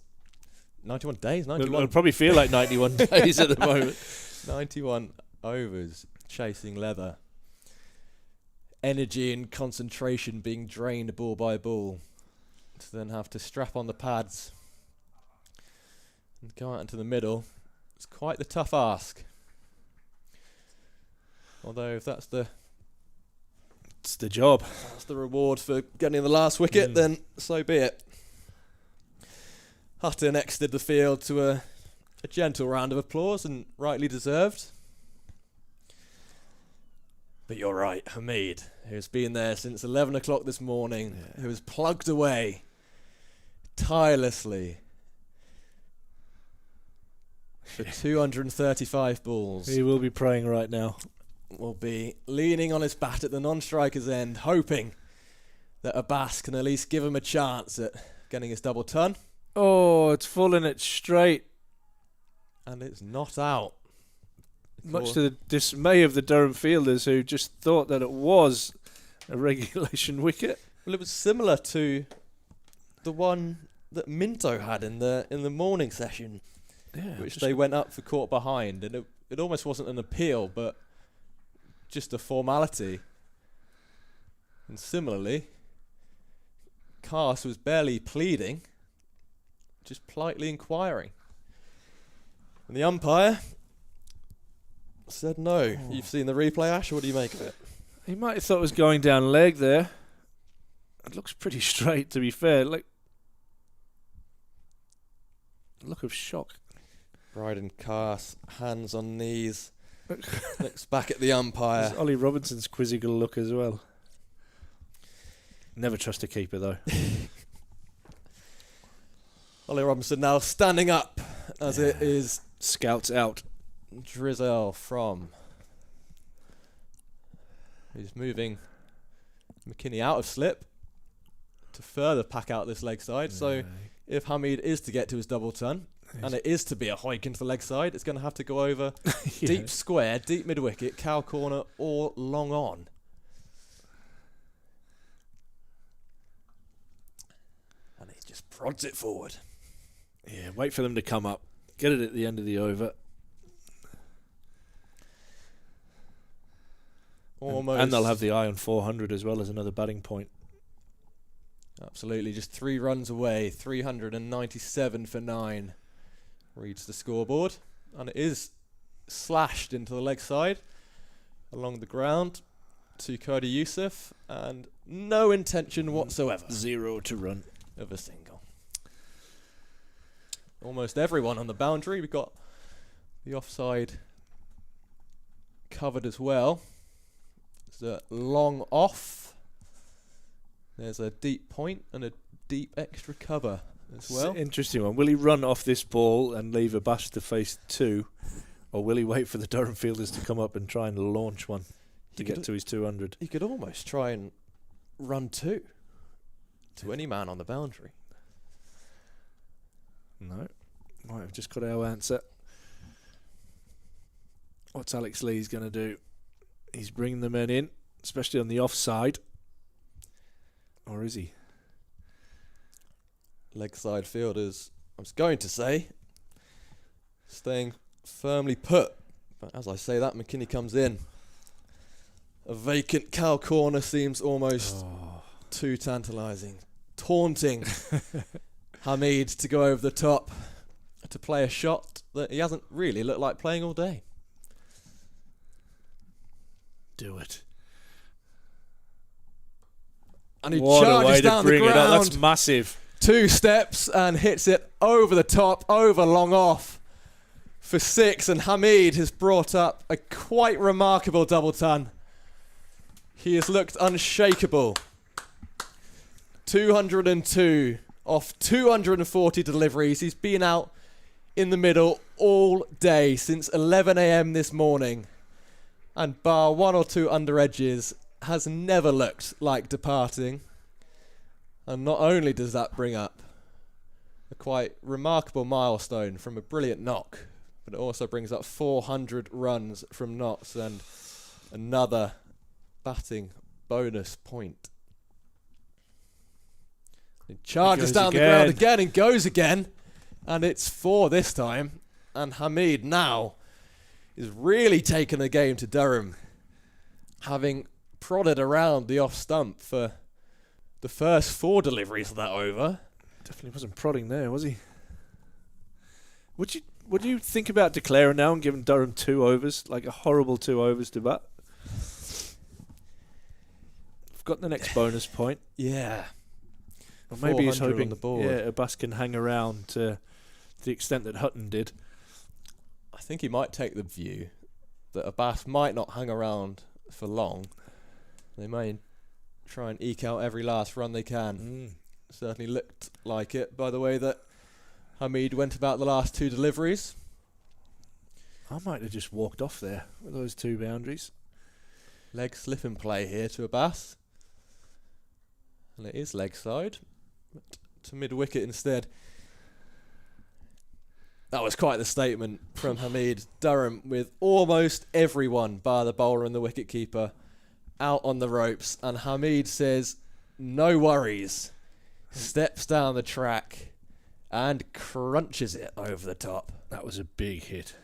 91 days? 91. It'll probably feel like 91 days at the moment. 91 overs chasing leather. Energy and concentration being drained ball by ball. To then have to strap on the pads and go out into the middle. It's quite the tough ask. Although if it's the job. That's the reward for getting the last wicket, then so be it. Hutton exited the field to a gentle round of applause, and rightly deserved. But you're right, Hameed, who's been there since 11 o'clock this morning, who has plugged away tirelessly for 235 balls. He will be praying right now. Will be leaning on his bat at the non-striker's end, hoping that Abbas can at least give him a chance at getting his double ton. Oh, it's fallen it straight. And it's not out. Much to the dismay of the Durham fielders, who just thought that it was a regulation wicket. Well, it was similar to the one that Minto had in the morning session, which they went up for caught behind, and it almost wasn't an appeal, but just a formality. And similarly, Cast was barely pleading, just politely inquiring. And the umpire said no. Oh. You've seen the replay, Ash. What do you make of it? He might have thought it was going down leg there. It looks pretty straight, to be fair. Like, look of shock. Bryden Cast, hands on knees, looks back at the umpire. There's Ollie Robinson's quizzical look as well. Never trust a keeper, though. Ollie Robinson now standing up as it is scouts out. Drizzle from. He's moving McKinney out of slip to further pack out this leg side. So if Hameed is to get to his double ton, and it is to be a hike into the leg side, it's going to have to go over deep square, deep mid wicket, cow corner, or long on. And he just prods it forward. Yeah, wait for them to come up. Get it at the end of the over. Almost. And they'll have the eye on 400 as well as another batting point. Absolutely, just 3 runs away. 397 for 9. Reads the scoreboard. And it is slashed into the leg side along the ground to Cody Youssef, and no intention whatsoever 0 to run of a single. Almost everyone on the boundary. We've got the offside covered as well. There's a long off. There's a deep point and a deep extra cover as well. Interesting one. Will he run off this ball and leave a bash to face 2, or will he wait for the Durham fielders to come up and try and launch one to get to his 200? He could almost try and run 2 to any man on the boundary. No. Might have just got our answer. What's Alex Lee's going to do? He's bringing the men in, especially on the offside. Or is he? Leg side fielders, I was going to say, staying firmly put. But as I say that, McKinney comes in. A vacant cow corner seems almost too tantalising. Taunting Hamid to go over the top to play a shot that he hasn't really looked like playing all day. Do it. And he What a way charges to down the bring it ground. up. That's massive. 2 steps and hits it over the top, over long off for 6. And Hamid has brought up a quite remarkable double ton. He has looked unshakable. 202 off 240 deliveries. He's been out in the middle all day since 11 a.m. this morning. And bar 1 or 2 under edges, has never looked like departing. And not only does that bring up a quite remarkable milestone from a brilliant knock, but it also brings up 400 runs from knots and another batting bonus point. He charges down the ground again and goes again, and it's 4 this time. And Hamid now is really taking the game to Durham, having prodded around the off stump for the first 4 deliveries of that over. Definitely wasn't prodding there, was he? Would you think about declaring now and giving Durham 2 overs, like a horrible 2 overs to bat? I've got the next bonus point. Yeah. Or maybe he's 400 hoping on the board. Abbas can hang around to the extent that Hutton did. I think he might take the view that Abbas might not hang around for long. They may try and eke out every last run they can. Certainly looked like it by the way that Hamid went about the last 2 deliveries. I might have just walked off there with those 2 boundaries. Leg slip and play here to Abbas. And it is leg side. But to mid-wicket instead. That was quite the statement from Hamid. Durham with almost everyone, bar the bowler and the wicket-keeper, out on the ropes. And Hamid says, no worries. Steps down the track and crunches it over the top. That was a big hit.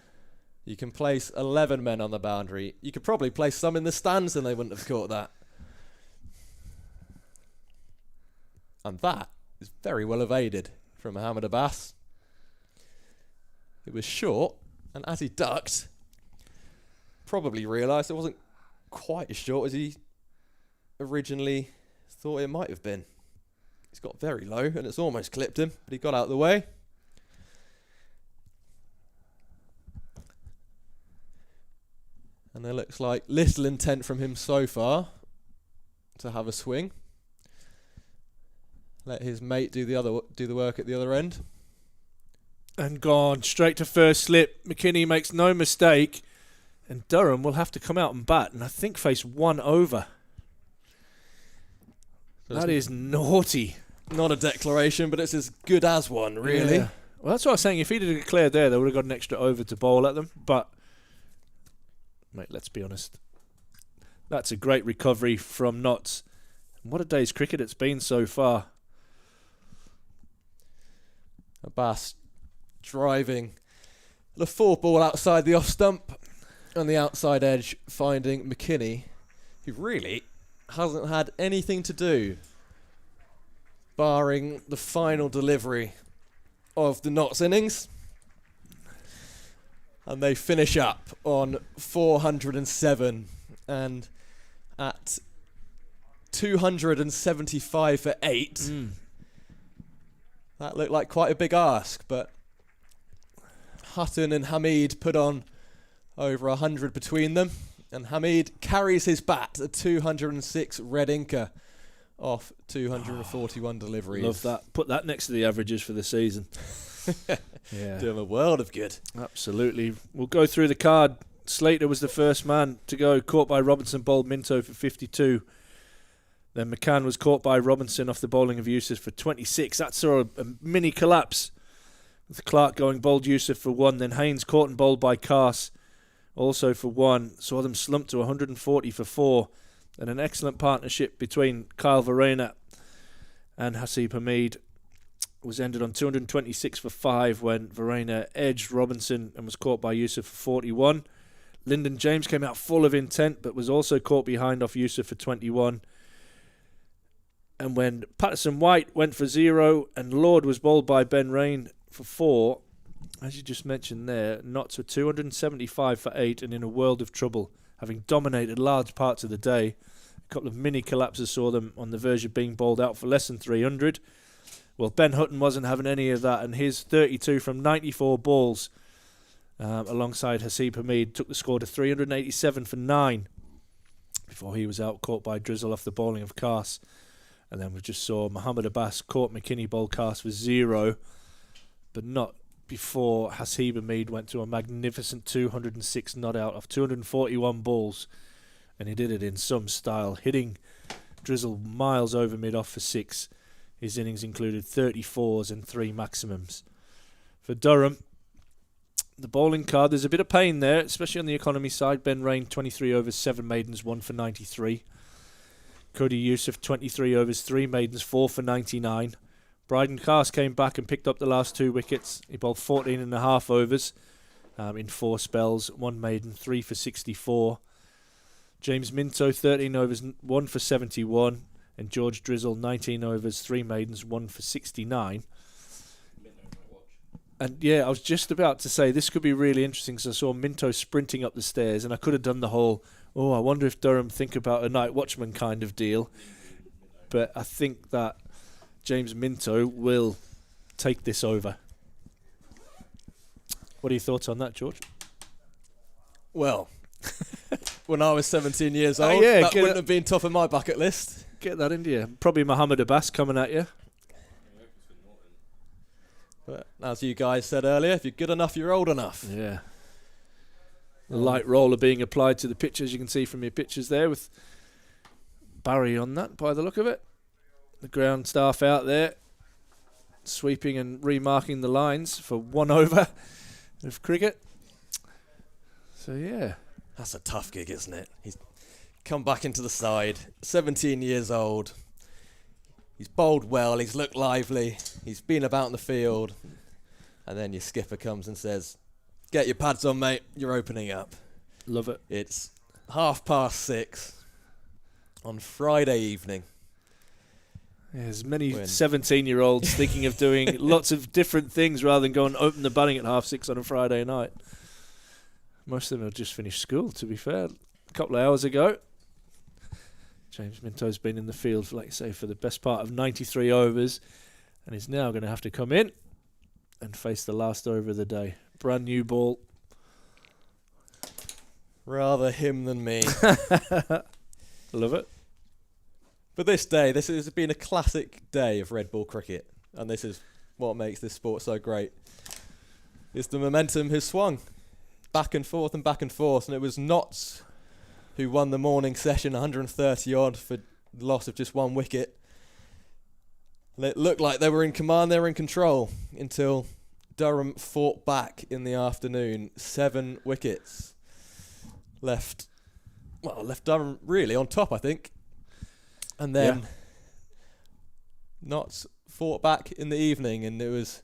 You can place 11 men on the boundary. You could probably place some in the stands and they wouldn't have caught that. And that is very well evaded from Mohammed Abbas. It was short, and as he ducked, probably realised it wasn't quite as short as he originally thought it might have been. He's got very low, and it's almost clipped him, but he got out of the way. And there looks like little intent from him so far to have a swing. Let his mate do the work at the other end. And gone straight to first slip. McKinney makes no mistake, and Durham will have to come out and bat, and I think face 1 over. So that is naughty. Not a declaration, but it's as good as one, really. Yeah. Well, that's what I was saying. If he'd have declared there, they would have got an extra over to bowl at them. But, mate, let's be honest. That's a great recovery from Notts. What a day's cricket it's been so far. Abbas driving the 4 ball outside the off stump on the outside edge, finding McKinney, who really hasn't had anything to do barring the final delivery of the Notts innings. And they finish up on 407 and at 275 for 8. That looked like quite a big ask, but Hutton and Hamid put on over 100 between them, and Hamid carries his bat at 206 red inker off 241 deliveries. Love that. Put that next to the averages for the season. Yeah. Doing a world of good. Absolutely. We'll go through the card. Slater was the first man to go, caught by Robinson, bowled Minto for 52. Then McCann was caught by Robinson off the bowling of Yusuf for 26. That saw a mini collapse, with Clark going bowled Yusuf for 1. Then Haynes caught and bowled by Cars, also for 1. Saw them slump to 140 for 4. And an excellent partnership between Kyle Verena and Hasib Hamid was ended on 226 for 5 when Verena edged Robinson and was caught by Yusuf for 41. Lyndon James came out full of intent but was also caught behind off Yusuf for 21. And when Patterson White went for 0 and Lord was bowled by Ben Rain for 4, as you just mentioned there, Notts were 275 for 8 and in a world of trouble, having dominated large parts of the day. A couple of mini collapses saw them on the verge of being bowled out for less than 300. Well, Ben Hutton wasn't having any of that, and his 32 from 94 balls, alongside Hasib Hamid, took the score to 387 for 9 before he was out, caught by Drizzle off the bowling of Cars. And then we just saw Mohammed Abbas caught McKinney bowled Cars for 0, but not before Hasib Hamid went to a magnificent 206 not out of 241 balls, and he did it in some style, hitting Drizzle miles over mid-off for 6. His innings included 34s and 3 maximums. For Durham, the bowling card, there's a bit of pain there, especially on the economy side. Ben Rain, 23 overs, 7 maidens, 1 for 93. Cody Yusuf, 23 overs, 3 maidens, 4 for 99. Bryden Cast came back and picked up the last 2 wickets. He bowled 14 and a half overs in 4 spells, 1 maiden, 3 for 64. James Minto, 13 overs, 1 for 71. And George Drizzle, 19 overs, 3 maidens, 1 for 69. And yeah, I was just about to say this could be really interesting because I saw Minto sprinting up the stairs and I could have done the whole, I wonder if Durham think about a night watchman kind of deal. But I think that James Minto will take this over. What are your thoughts on that, George? Well, when I was 17 years old, that wouldn't have been top of my bucket list. Get that into you. Probably Mohammed Abbas coming at you. But as you guys said earlier, if you're good enough, you're old enough. Yeah. The light roller being applied to the pitch, as you can see from your pictures there, with Barry on that by the look of it. The ground staff out there sweeping and remarking the lines for 1 over of cricket. So yeah, that's a tough gig, isn't it? He's come back into the side, 17 years old. He's bowled well, he's looked lively, he's been about in the field, and then your skipper comes and says, "Get your pads on, mate, you're opening up." Love it. It's 6:30 on Friday evening. Yeah, there's many 17-year-olds thinking of doing lots of different things rather than going and open the batting at 6:30 on a Friday night. Most of them have just finished school, to be fair, a couple of hours ago. James Minto's been in the field, like I say, for the best part of 93 overs, and he's now going to have to come in and face the last over of the day. Brand new ball. Rather him than me. Love it. But this has been a classic day of red ball cricket, and this is what makes this sport so great. Is the momentum has swung back and forth, and it was Notts who won the morning session 130 odd for the loss of just 1 wicket. And it looked like they were in command, they were in control, until Durham fought back in the afternoon. 7 wickets left Durham really on top, I think. And then Notts fought back in the evening, and it was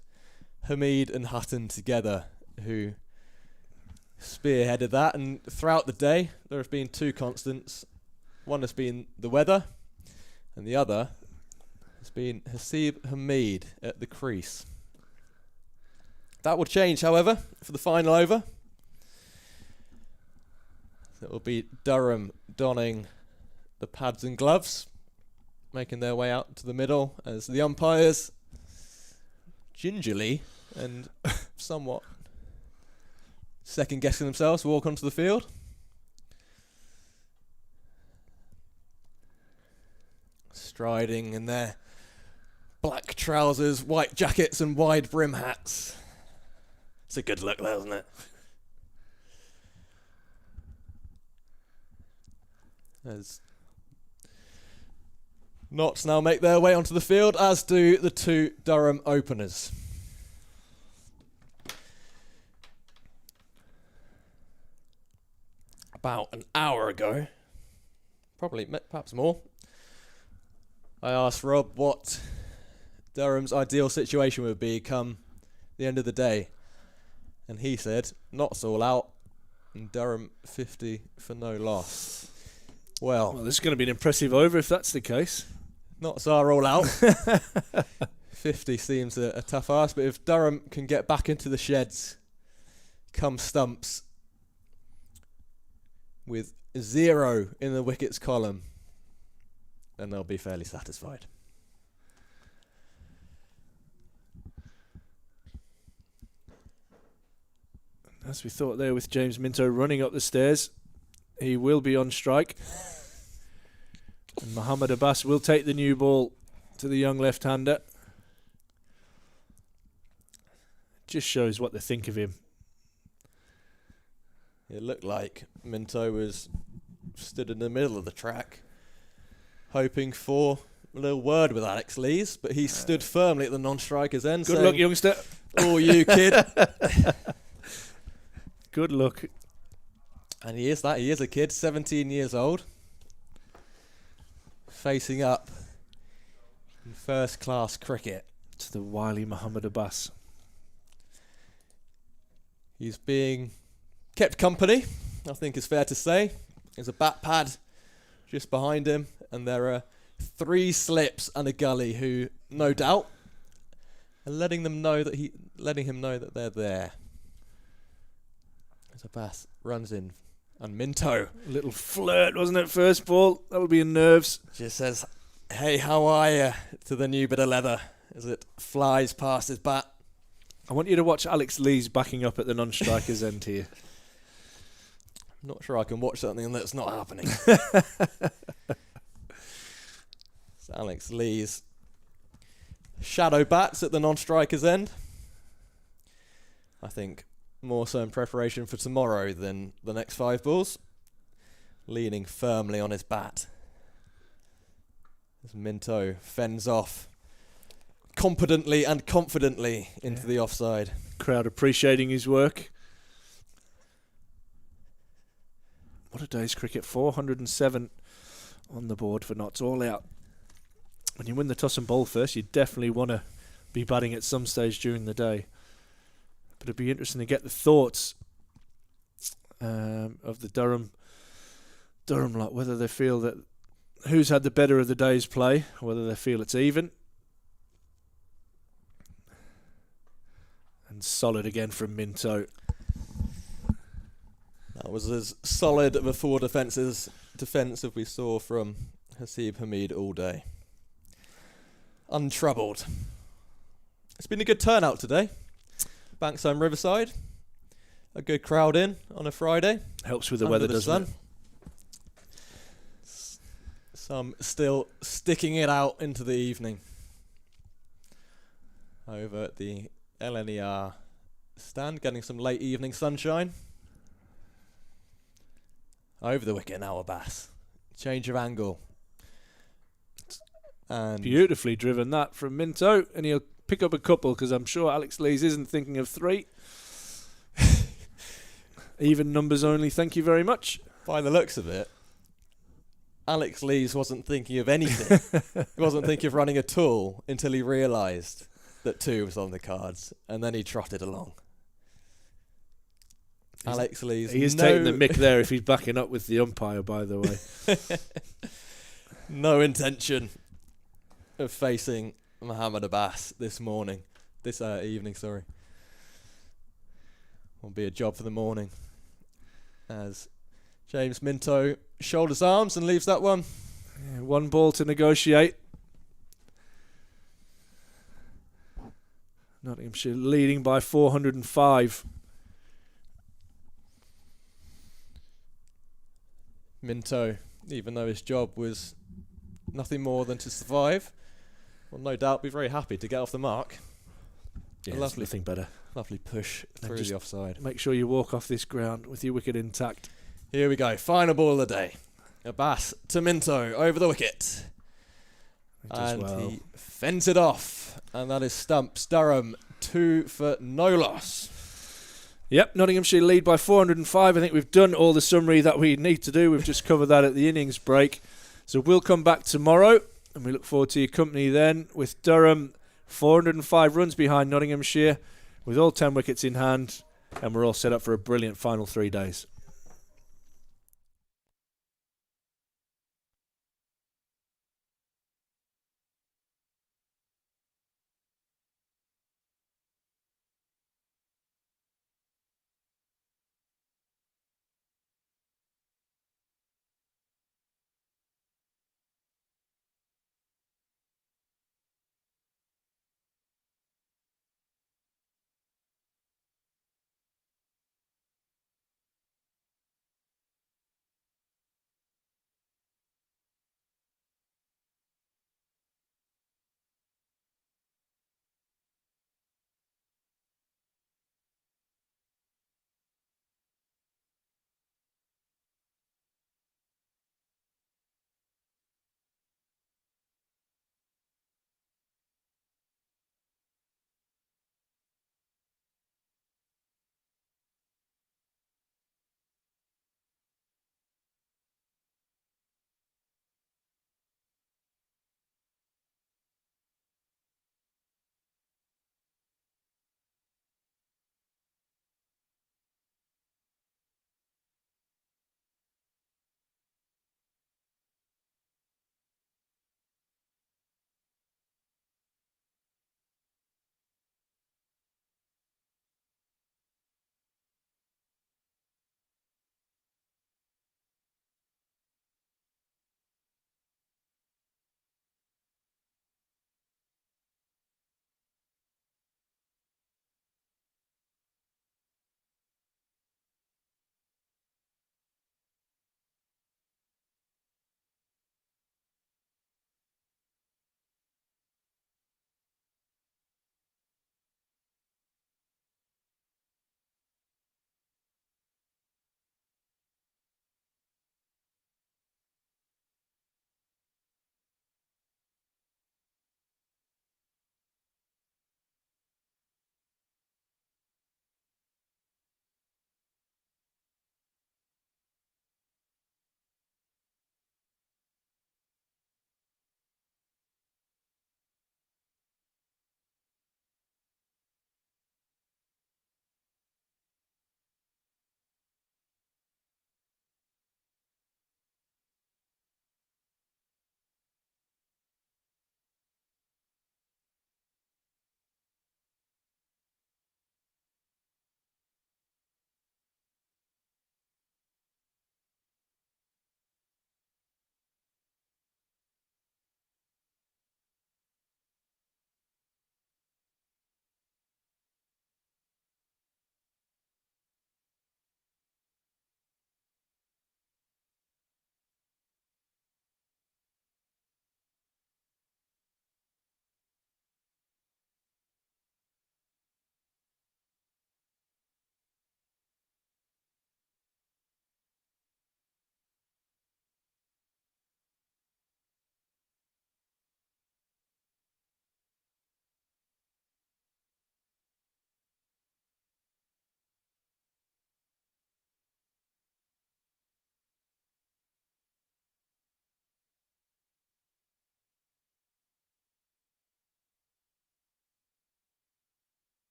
Hamid and Hutton together who spearheaded that, and throughout the day there have been two constants. One has been the weather, and the other has been Hasib Hamid at the crease. That will change, however, for the final over. It will be Durham donning the pads and gloves, making their way out to the middle as the umpires gingerly and somewhat second-guessing themselves walk onto the field. Striding in their black trousers, white jackets and wide brim hats. It's a good look, though, isn't it? As Notts now make their way onto the field, as do the two Durham openers. About an hour ago, perhaps more, I asked Rob what Durham's ideal situation would be come the end of the day, and he said Notts all out and Durham 50 for no loss. Well, this is going to be an impressive over if that's the case. Notts are all out. 50 seems a tough ask, but if Durham can get back into the sheds come stumps with 0 in the wickets column, then they'll be fairly satisfied. As we thought there with James Minto running up the stairs, he will be on strike. And Mohammed Abbas will take the new ball to the young left-hander. Just shows what they think of him. It looked like Minto was stood in the middle of the track, hoping for a little word with Alex Lees, but he stood firmly at the non-striker's end. Good luck, youngster. Oh, you kid. Good luck. And he is that. He is a kid, 17 years old, facing up in first-class cricket. To the wily Mohammed Abbas. He's being kept company, I think is fair to say. There's a bat pad just behind him, and there are 3 slips and a gully who, no doubt, are letting him know that they're there. As Abbas runs in, and Minto, A little flirt, wasn't it, first ball? That'll be in nerves. just says, "Hey, how are you?" to the new bit of leather as it flies past his bat. I want you to watch Alex Lees backing up at the non-striker's end here. I'm not sure I can watch something that's not happening. It's Alex Lees shadow bats at the non-striker's end. I think more so in preparation for tomorrow than the next 5 balls. Leaning firmly on his bat as Minto fends off competently and confidently into the offside. Crowd appreciating his work. What a day's cricket. 407 on the board for Notts, all out. When you win the toss and bowl first, you definitely want to be batting at some stage during the day. But it'd be interesting to get the thoughts of the Durham lot, whether they feel that who's had the better of the day's play, or whether they feel it's even. And solid again from Minto. That was as solid of a forward defence as we saw from Hasib Hamid all day. Untroubled. It's been a good turnout today. Banks Homes Riverside. A good crowd in on a Friday. Helps with the weather, doesn't it? Some still sticking it out into the evening. Over at the LNER stand, getting some late evening sunshine. Over the wicket now, Abbas. Change of angle. And beautifully driven that from Minto, and he'll pick up a couple because I'm sure Alex Lees isn't thinking of 3. Even numbers only, thank you very much. By the looks of it, Alex Lees wasn't thinking of anything. He wasn't thinking of running at all until he realised that 2 was on the cards, and then he trotted along. Alex Lee's He is taking the mick there if he's backing up with the umpire, by the way. no intention of facing Mohammed Abbas this evening, sorry. Will be a job for the morning. As James Minto shoulders arms and leaves that one. Yeah, 1 ball to negotiate. Nottinghamshire leading by 405. Minto, even though his job was nothing more than to survive, will no doubt be very happy to get off the mark. Yeah, lovely thing better. Lovely push through the offside. Make sure you walk off this ground with your wicket intact. Here we go, final ball of the day. Abbas to Minto over the wicket. And he fends it off. And that is stumps Durham 2 for no loss. Yep, Nottinghamshire lead by 405. I think we've done all the summary that we need to do. We've just covered that at the innings break. So we'll come back tomorrow, and we look forward to your company then, with Durham 405 runs behind Nottinghamshire, with all 10 wickets in hand, and we're all set up for a brilliant final 3 days.